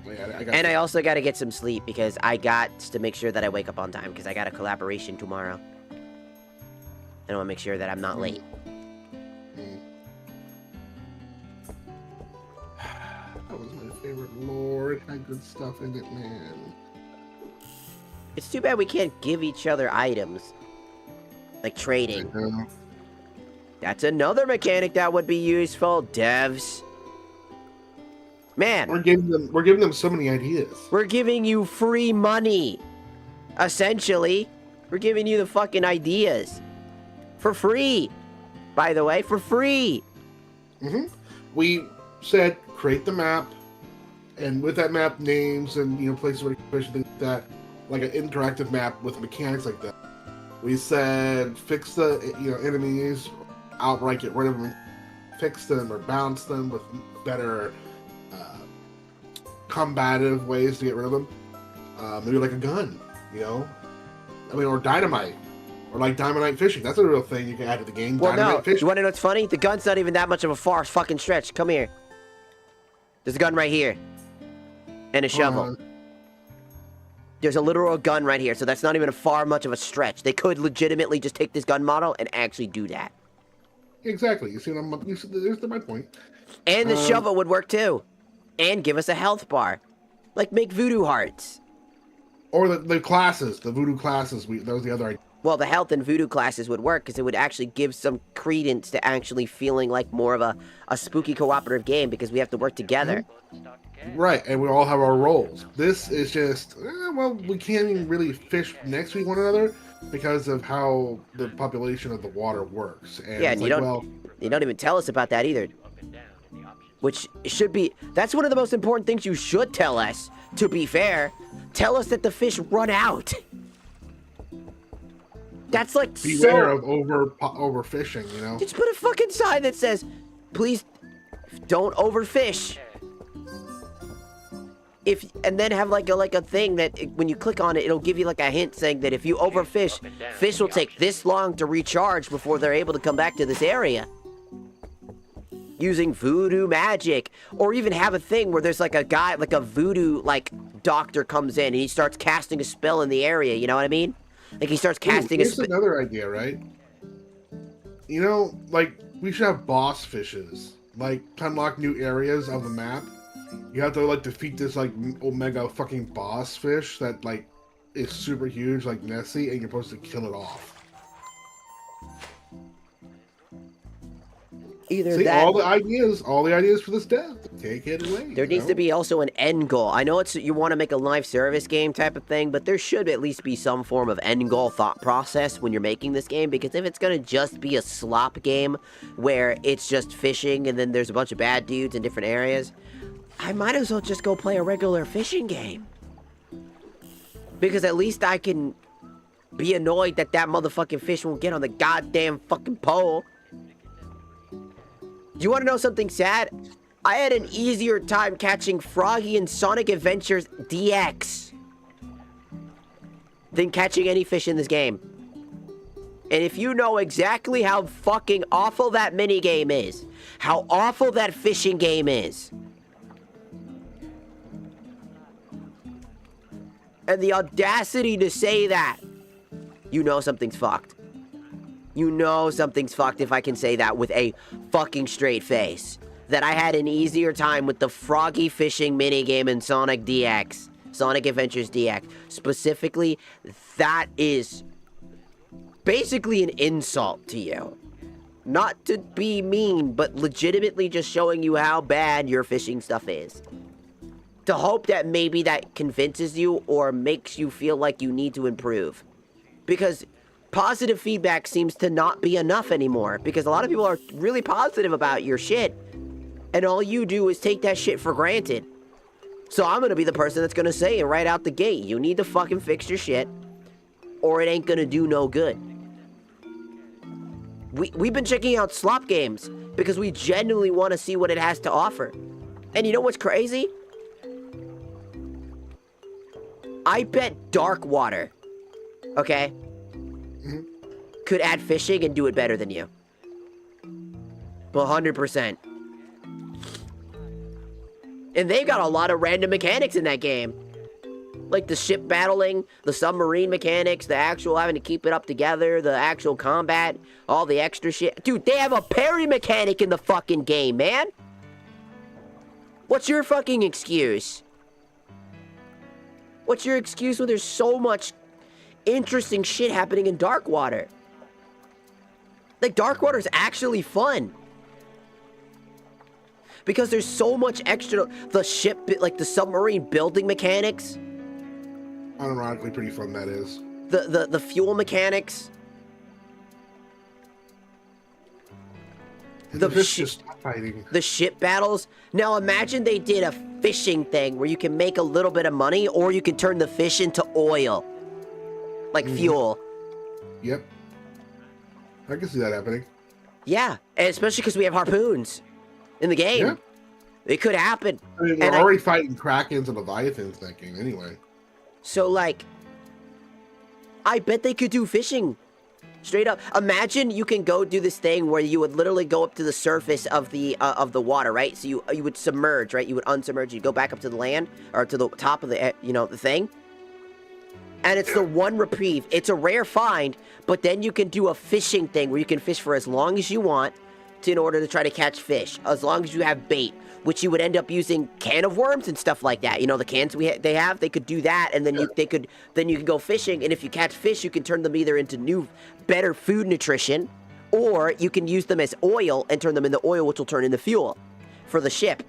And I also gotta get some sleep because I got to make sure that I wake up on time because I got a collaboration tomorrow. And I wanna make sure that I'm not late. That was my favorite lore. It had good stuff in it, man. It's too bad we can't give each other items. Like trading. That's another mechanic that would be useful, devs. Man. We're giving them so many ideas. We're giving you free money. Essentially. We're giving you the fucking ideas. For free. By the way, for free. We said create the map, and with that map, names and places where you can fish and things like that, like an interactive map with mechanics like that. We said fix the enemies, outright get rid of them, fix them or balance them with better combative ways to get rid of them. Maybe like a gun, or dynamite. Or like dynamite fishing. That's a real thing you can add to the game. Well, dynamite fishing. You want to know what's funny? The gun's not even that much of a far fucking stretch. Come here. There's a gun right here. And a shovel. There's a literal gun right here, so that's not even a far much of a stretch. They could legitimately just take this gun model and actually do that. Exactly. You see what there's my point. And the shovel would work too. And give us a health bar. Like make voodoo hearts. Or the classes, the voodoo classes, that was the other idea. Well, the health and voodoo classes would work because it would actually give some credence to actually feeling like more of a spooky cooperative game because we have to work together. Right, and we all have our roles. This is just, we can't even really fish next to one another because of how the population of the water works. And yeah, and you don't even tell us about that either. Which should be, that's one of the most important things you should tell us, to be fair. Tell us that the fish run out. That's like beware of overfishing, Just put a fucking sign that says, please don't overfish. And then have like a thing that when you click on it, it'll give you like a hint saying that if you overfish, fish will take this long to recharge before they're able to come back to this area. Using voodoo magic. Or even have a thing where there's like a guy, like a voodoo doctor comes in and he starts casting a spell in the area, you know what I mean? Like he starts casting a spell. Another idea, right? We should have boss fishes. To unlock new areas of the map. You have to defeat this omega fucking boss fish that is super huge, like Nessie, and you're supposed to kill it off. Either See, that, all the ideas for this death. Take it away. There needs to be also an end goal. I know you want to make a live service game type of thing, but there should at least be some form of end goal thought process when you're making this game, because if it's going to just be a slop game where it's just fishing and then there's a bunch of bad dudes in different areas, I might as well just go play a regular fishing game. Because at least I can be annoyed that motherfucking fish won't get on the goddamn fucking pole. Do you want to know something sad? I had an easier time catching Froggy in Sonic Adventures DX than catching any fish in this game. And if you know exactly how fucking awful that minigame is, how awful that fishing game is, and the audacity to say that, you know something's fucked. You know something's fucked if I can say that with a fucking straight face. That I had an easier time with the Froggy fishing minigame in Sonic DX. Sonic Adventures DX. Specifically, that is basically an insult to you. Not to be mean, but legitimately just showing you how bad your fishing stuff is. To hope that maybe that convinces you or makes you feel like you need to improve. Because positive feedback seems to not be enough anymore, because a lot of people are really positive about your shit, and all you do is take that shit for granted. So I'm gonna be the person that's gonna say it right out the gate. You need to fucking fix your shit, or it ain't gonna do no good. We've been checking out slop games, because we genuinely want to see what it has to offer. And you know what's crazy? I bet Dark Water okay, could add fishing and do it better than you. 100%. And they've got a lot of random mechanics in that game. Like the ship battling, the submarine mechanics, the actual having to keep it up together, the actual combat, all the extra shit. Dude, they have a parry mechanic in the fucking game, man. What's your fucking excuse? What's your excuse when there's so much interesting shit happening in Darkwater? Like, Darkwater's actually fun. Because there's so much extra, the ship, like the submarine building mechanics. Unironically pretty fun that is. The fuel mechanics. And the just fighting. The ship battles. Now imagine they did a fishing thing where you can make a little bit of money or you can turn the fish into oil. Like fuel. Yep. I can see that happening. Yeah, and especially because we have harpoons in the game. Yeah. It could happen. I mean, we're already fighting Krakens and Leviathans in that game anyway. So, like, I bet they could do fishing. Straight up. Imagine you can go do this thing where you would literally go up to the surface of the water, right? So you would submerge, right? You would unsubmerge. You go back up to the land or to the top of the, the thing. And it's the one reprieve. It's a rare find, but then you can do a fishing thing where you can fish for as long as you want in order to try to catch fish, as long as you have bait, which you would end up using can of worms and stuff like that. You know, the cans they could do that, and then you can go fishing, and if you catch fish, you can turn them either into new, better food nutrition, or you can use them as oil and turn them into oil, which will turn into fuel for the ship.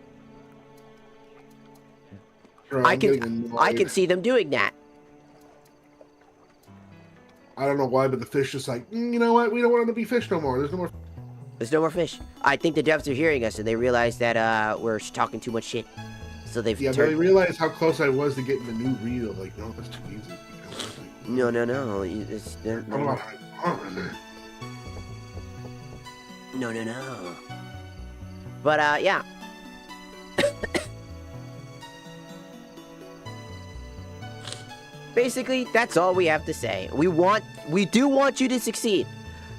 I can see them doing that. I don't know why, but the fish is like, you know what? We don't want them to be fish no more. There's no more fish. I think the devs are hearing us, and they realize that we're talking too much shit. So they've they realized how close I was to getting the new reel. Like, no, that's too easy. No. No. But yeah. Basically, that's all we have to say. We do want you to succeed.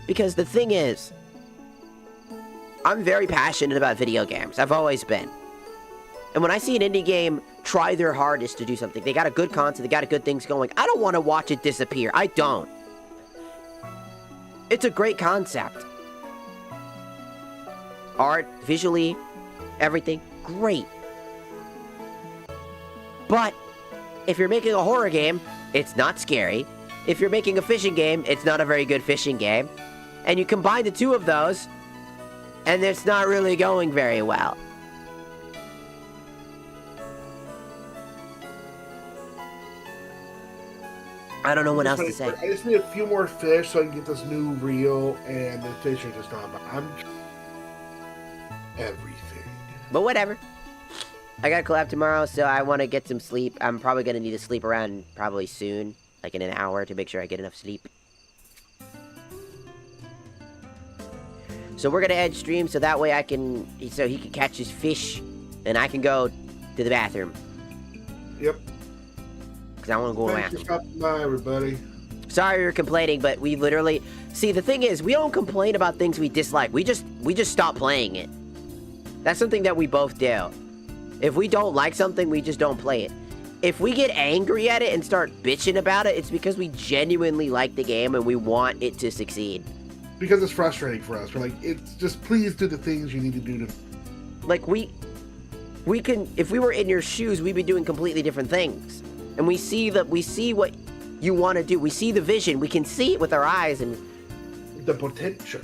Because the thing is, I'm very passionate about video games. I've always been. And when I see an indie game try their hardest to do something, they got a good concept, they got good things going, I don't want to watch it disappear. I don't. It's a great concept. Art, visually, everything, great. But if you're making a horror game, it's not scary. If you're making a fishing game, it's not a very good fishing game. And you combine the two of those, and it's not really going very well. I don't know what else to say. I just need a few more fish so I can get this new reel, and the fish are just not. I'm everything. But whatever. I got a collab tomorrow, so I want to get some sleep. I'm probably going to need to sleep around probably soon, like in an hour, to make sure I get enough sleep. So we're going to end stream so that way so he can catch his fish, and I can go to the bathroom. Yep. Because I want to go Thanks for stopping by, everybody. Sorry you're complaining, but we literally... See, the thing is, we don't complain about things we dislike. We just stop playing it. That's something that we both do. If we don't like something, we just don't play it. If we get angry at it and start bitching about it, it's because we genuinely like the game and we want it to succeed. Because it's frustrating for us. We're like, it's just please do the things you need to do to... Like, we can... If we were in your shoes, we'd be doing completely different things. And we see what you want to do. We see the vision. We can see it with our eyes and... The potential.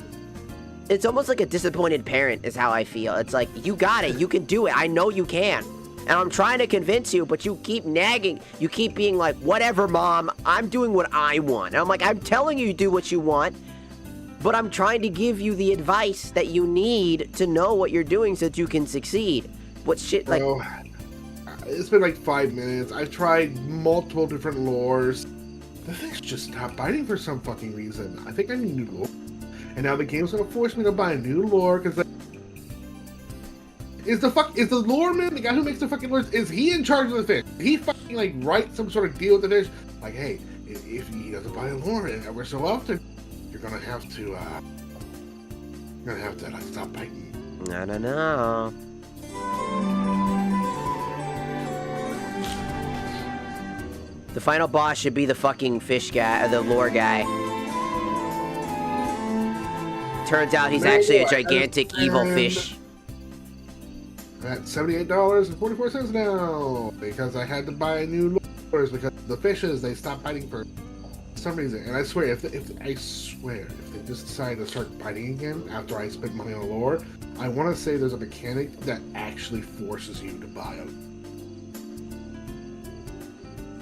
It's almost like a disappointed parent is how I feel. It's like, you got it. You can do it. I know you can. And I'm trying to convince you, but you keep nagging. You keep being like, whatever, Mom. I'm doing what I want. And I'm like, I'm telling you to do what you want, but I'm trying to give you the advice that you need to know what you're doing so that you can succeed. What shit, like... Bro, it's been like 5 minutes. I've tried multiple different lores. The thing's just stopped biting for some fucking reason. I think I need new lore. And now the game's gonna force me to buy new lore, because is the lore man, the guy who makes the fucking lures, is he in charge of the fish? He fucking like write some sort of deal with the fish? Like, hey, if he doesn't buy a lure ever so often, you're gonna have to like stop biting. I don't know. The final boss should be the fucking fish guy, the lure guy. Turns out he's actually a gigantic evil fish. At $78.44 now, because I had to buy new lures because the fishes, they stopped biting for some reason. And I swear, if they just decide to start biting again after I spend money on a lure, I want to say there's a mechanic that actually forces you to buy them.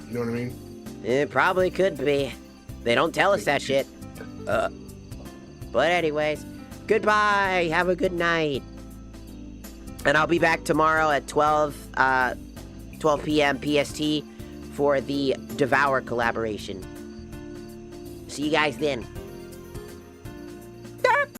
You know what I mean? It probably could be. They don't tell us that shit. But anyways, goodbye. Have a good night. And I'll be back tomorrow at 12 p.m. PST for the Devour collaboration. See you guys then.